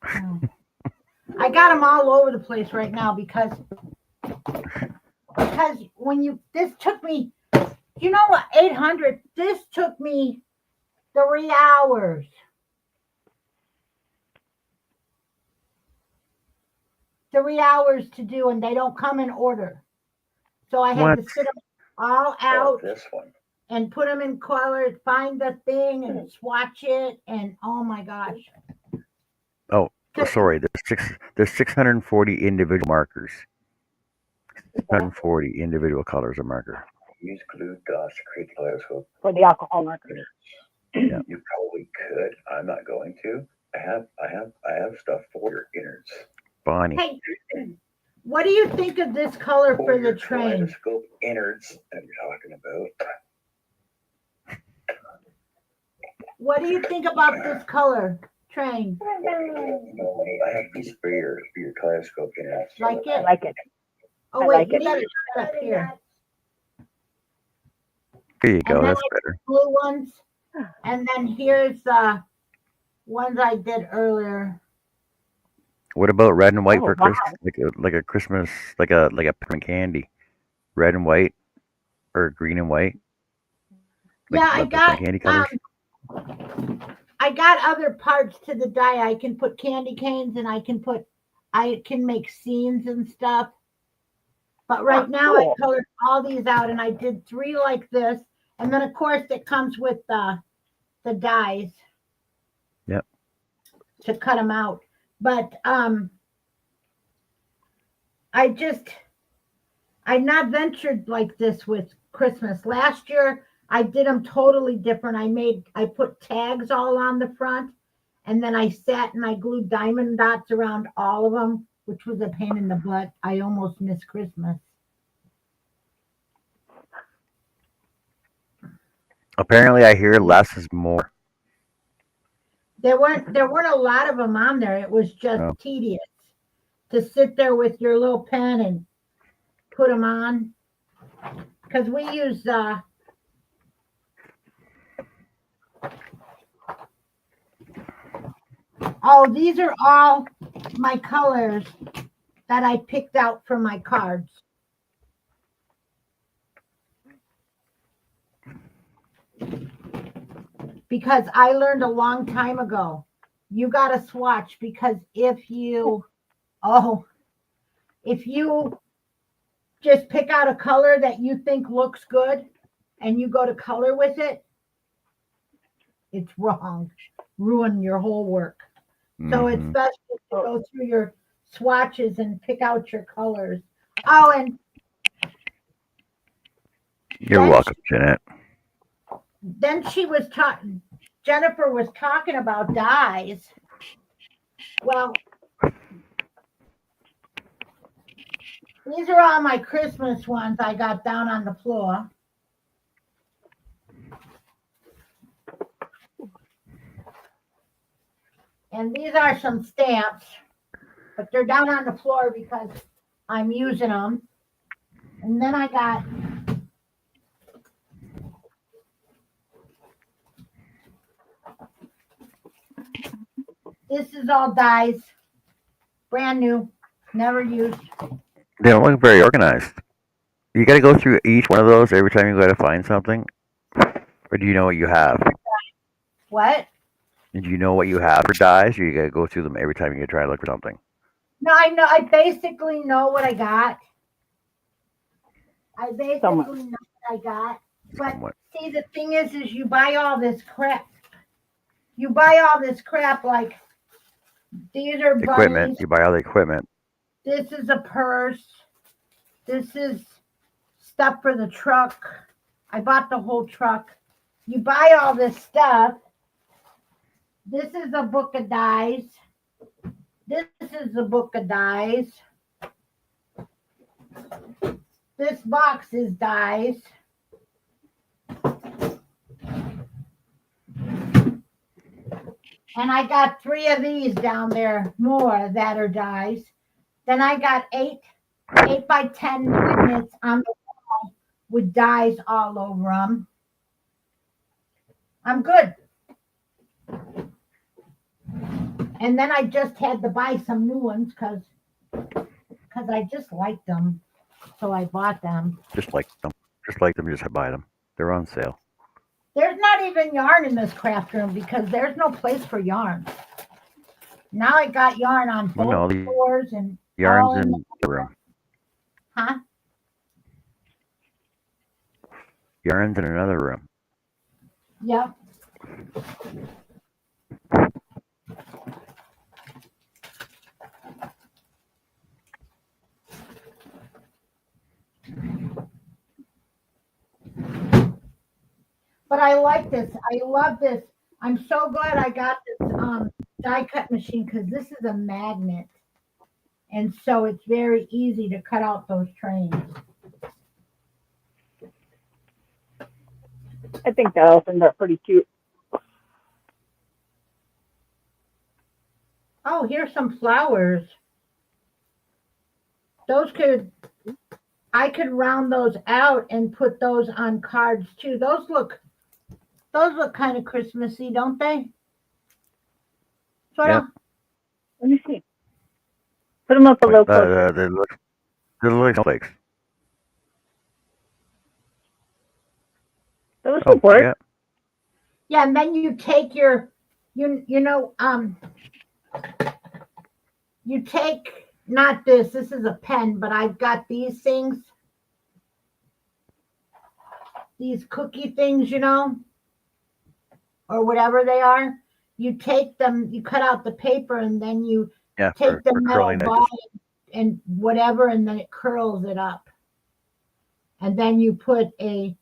I got them all over the place right now because when this took me, you know what, 800, this took me 3 hours. 3 hours to do, and they don't come in order. So I had to sit them all out this one. and put them in colors, find the thing and swatch it, and oh my gosh. Oh, sorry. There's 640 individual markers. 640 individual colors of marker. Use glued dots to create the kaleidoscope. For the alcohol markers. Yeah, you probably could. I'm not going to. I have stuff for your innards. Bonnie. Hey, What do you think of this color for the train? Kaleidoscope innards that you're talking about. What do you think about this color train? No, I have a piece for your kaleidoscope innards. Like I it? like it. Oh I wait, like you it. got it up here. Here you go. And then That's I better. blue ones, and then here's the ones I did earlier. What about red and white Oh, for wow. Christmas? Like a Christmas, like a peppermint candy, red and white, or green and white. Like, Yeah, I like got candy colors. I got other parts to the die. I can put candy canes, and I can make scenes and stuff. But right now I cool. colored all these out, and I did 3 like this, and then of course it comes with the dies. Yep. To cut them out, but I've not ventured like this with Christmas. Last year I did them totally different. I put tags all on the front, and then I sat and I glued diamond dots around all of them, which was a pain in the butt. I almost missed Christmas. Apparently, I hear less is more. There weren't a lot of them on there. It was just No. tedious to sit there with your little pen and put them on, because we use oh, these are all my colors that I picked out for my cards. Because I learned a long time ago, you got to swatch, because if you just pick out a color that you think looks good and you go to color with it, it's wrong. Ruin your whole work. So it's Mhm. best to go through your swatches and pick out your colors. Oh, and You're then welcome, Jeanette. then Jennifer was talking about dyes. Well, these are all my Christmas ones I got down on the floor. And these are some stamps, but they're down on the floor because I'm using them. And then I got this is all dyes, brand new, never used. They don't look very organized. You got to go through each one of those every time you got to find something, or do you know what you have? What? Do you know what you have for dyes, or you got to go through them every time you try to look for something? No, I know. I basically know what I got. I basically Somewhat. know what I got. But Somewhat. see, the thing is you buy all this crap. You buy all this crap, like these are Equipment. bunnies. You buy all the equipment. This is a purse. This is stuff for the truck. I bought the whole truck. You buy all this stuff. This is a book of dies. This is a book of dies. This box is dies. And I got 3 of these down there, more that are dies. Then I got 8 by 10 magnets on the wall with dies all over them. I'm good. And then I just had to buy some new ones because I just liked them. So I bought them. Just like them. Just buy them. They're on sale. There's not even yarn in this craft room because there's no place for yarn. Now I got yarn on both Well, no, the floors and all yarn's in in the room. huh? Yarn's in another room. Yep. But I like this. I love this. I'm so glad I got this die cut machine because this is a magnet. And so it's very easy to cut out those trains. I think that'll end up pretty cute. Oh, here's some flowers. I could round those out and put those on cards too. Those look kind of Christmassy, don't they? Sort of. Let me see. Put them up a little closer. They look like snowflakes. Those would work. Yeah. Yeah, and then you take you take, not this is a pen, but I've got these things, these cookie things, or whatever they are. You take them, you cut out the paper, and then you take the metal ball and whatever, and then it curls it up. And then you put a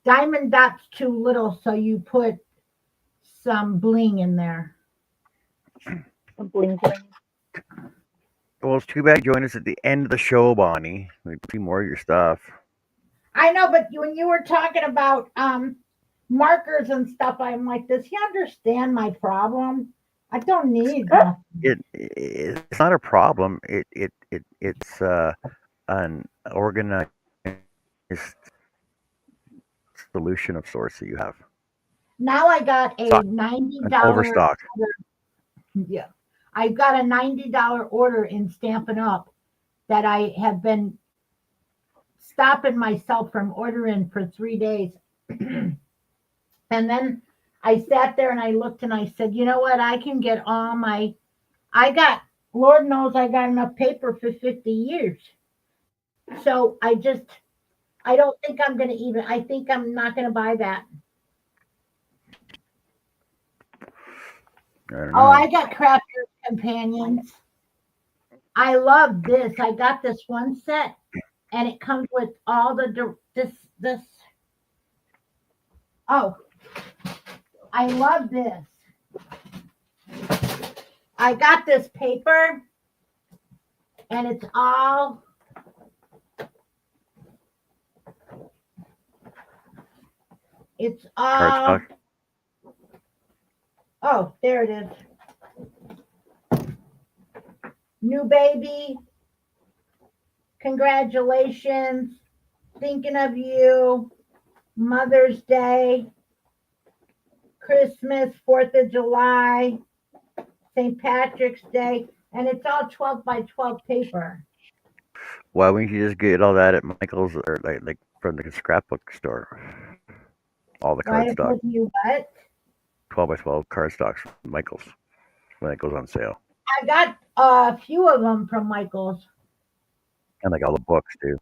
diamond dot's too little, so you put some bling in there. Some bling. Well, it's too bad you joined us at the end of the show, Bonnie. We see more of your stuff. I know, but when you were talking about markers and stuff, I'm like, does he understand my problem? I don't need that. It's not a problem. It's an organized solution of sorts that you have. Now I got a $90 overstock. Yeah, I got a $90 order in Stampin' Up that I have been stopping myself from ordering for 3 days. And then I sat there and I looked and I said, you know what? I can get Lord knows I got enough paper for 50 years. So I don't think I think I'm not going to buy that. I got Crafter's Companions. I love this. I got this one set and it comes with all this. Oh, I love this. I got this paper and it's all cardstock. Oh, there it is. New baby. Congratulations. Thinking of you. Mother's Day. Christmas, 4th of July. St. Patrick's Day. And it's all 12 by 12 paper. Why wouldn't you just get all that at Michael's or like from the scrapbook store? All the cardstock. You what? 12 by 12 cardstocks from Michael's when it goes on sale. I got a few of them from Michael's. And like all the books too.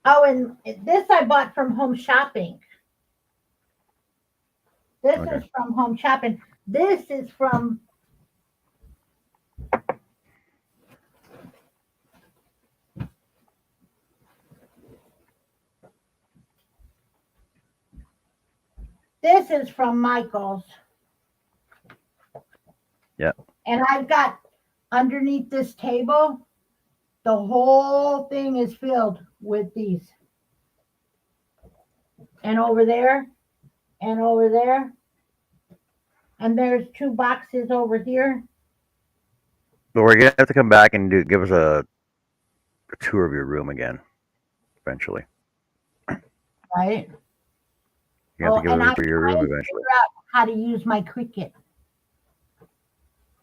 Oh, and this I bought from Home Shopping. This is from Home Shopping. This is from Michael's. Yeah. And I've got underneath this table, the whole thing is filled with these. And over there, and over there. And there's 2 boxes over here. But we're gonna have to come back and give us a tour of your room again, eventually. Right. You have to give us a tour of your room eventually. Figure out how to use my Cricut.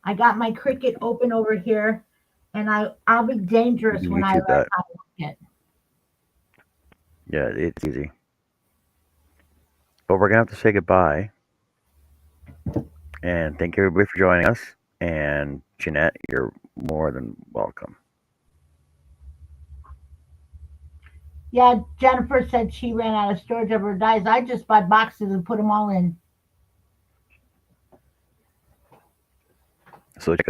I got my Cricut open over here, and I'll be dangerous when I learn how to work it. Yeah, it's easy. But we're gonna have to say goodbye. And thank you everybody for joining us. And Jeanette, you're more than welcome. Yeah, Jennifer said she ran out of storage of her dies. I just bought boxes and put them all in. So check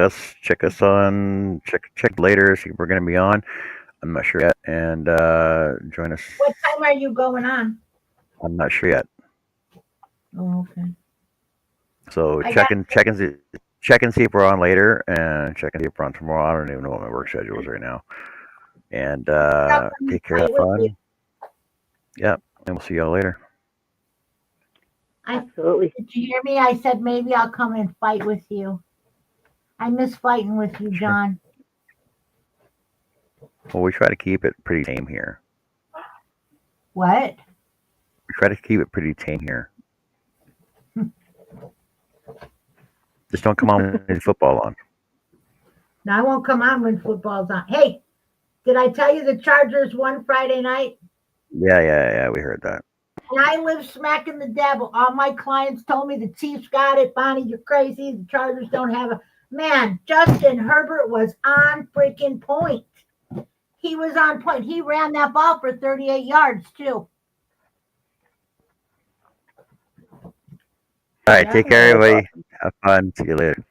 later, see if we're gonna be on. I'm not sure yet. And join us. What time are you going on? I'm not sure yet. Oh, okay. So check and see check and see if we're on later, and check and see if we're on tomorrow. I don't even know what my work schedule is right now. And take care, have fun. Yep, and we'll see y'all later. Absolutely. Did you hear me? I said maybe I'll come and fight with you. I miss fighting with you, John. Well, we try to keep it pretty tame here. What? We try to keep it pretty tame here. Just don't come on with the football on. No, I won't come on when football's on. Hey, did I tell you the Chargers won Friday night? Yeah, we heard that. And I live smack in the devil. All my clients told me the Chiefs got it. Bonnie, you're crazy. The Chargers don't have a man. Justin Herbert was on freaking point. He was on point. He ran that ball for 38 yards too. All right, take care, everybody. Have fun. See you later.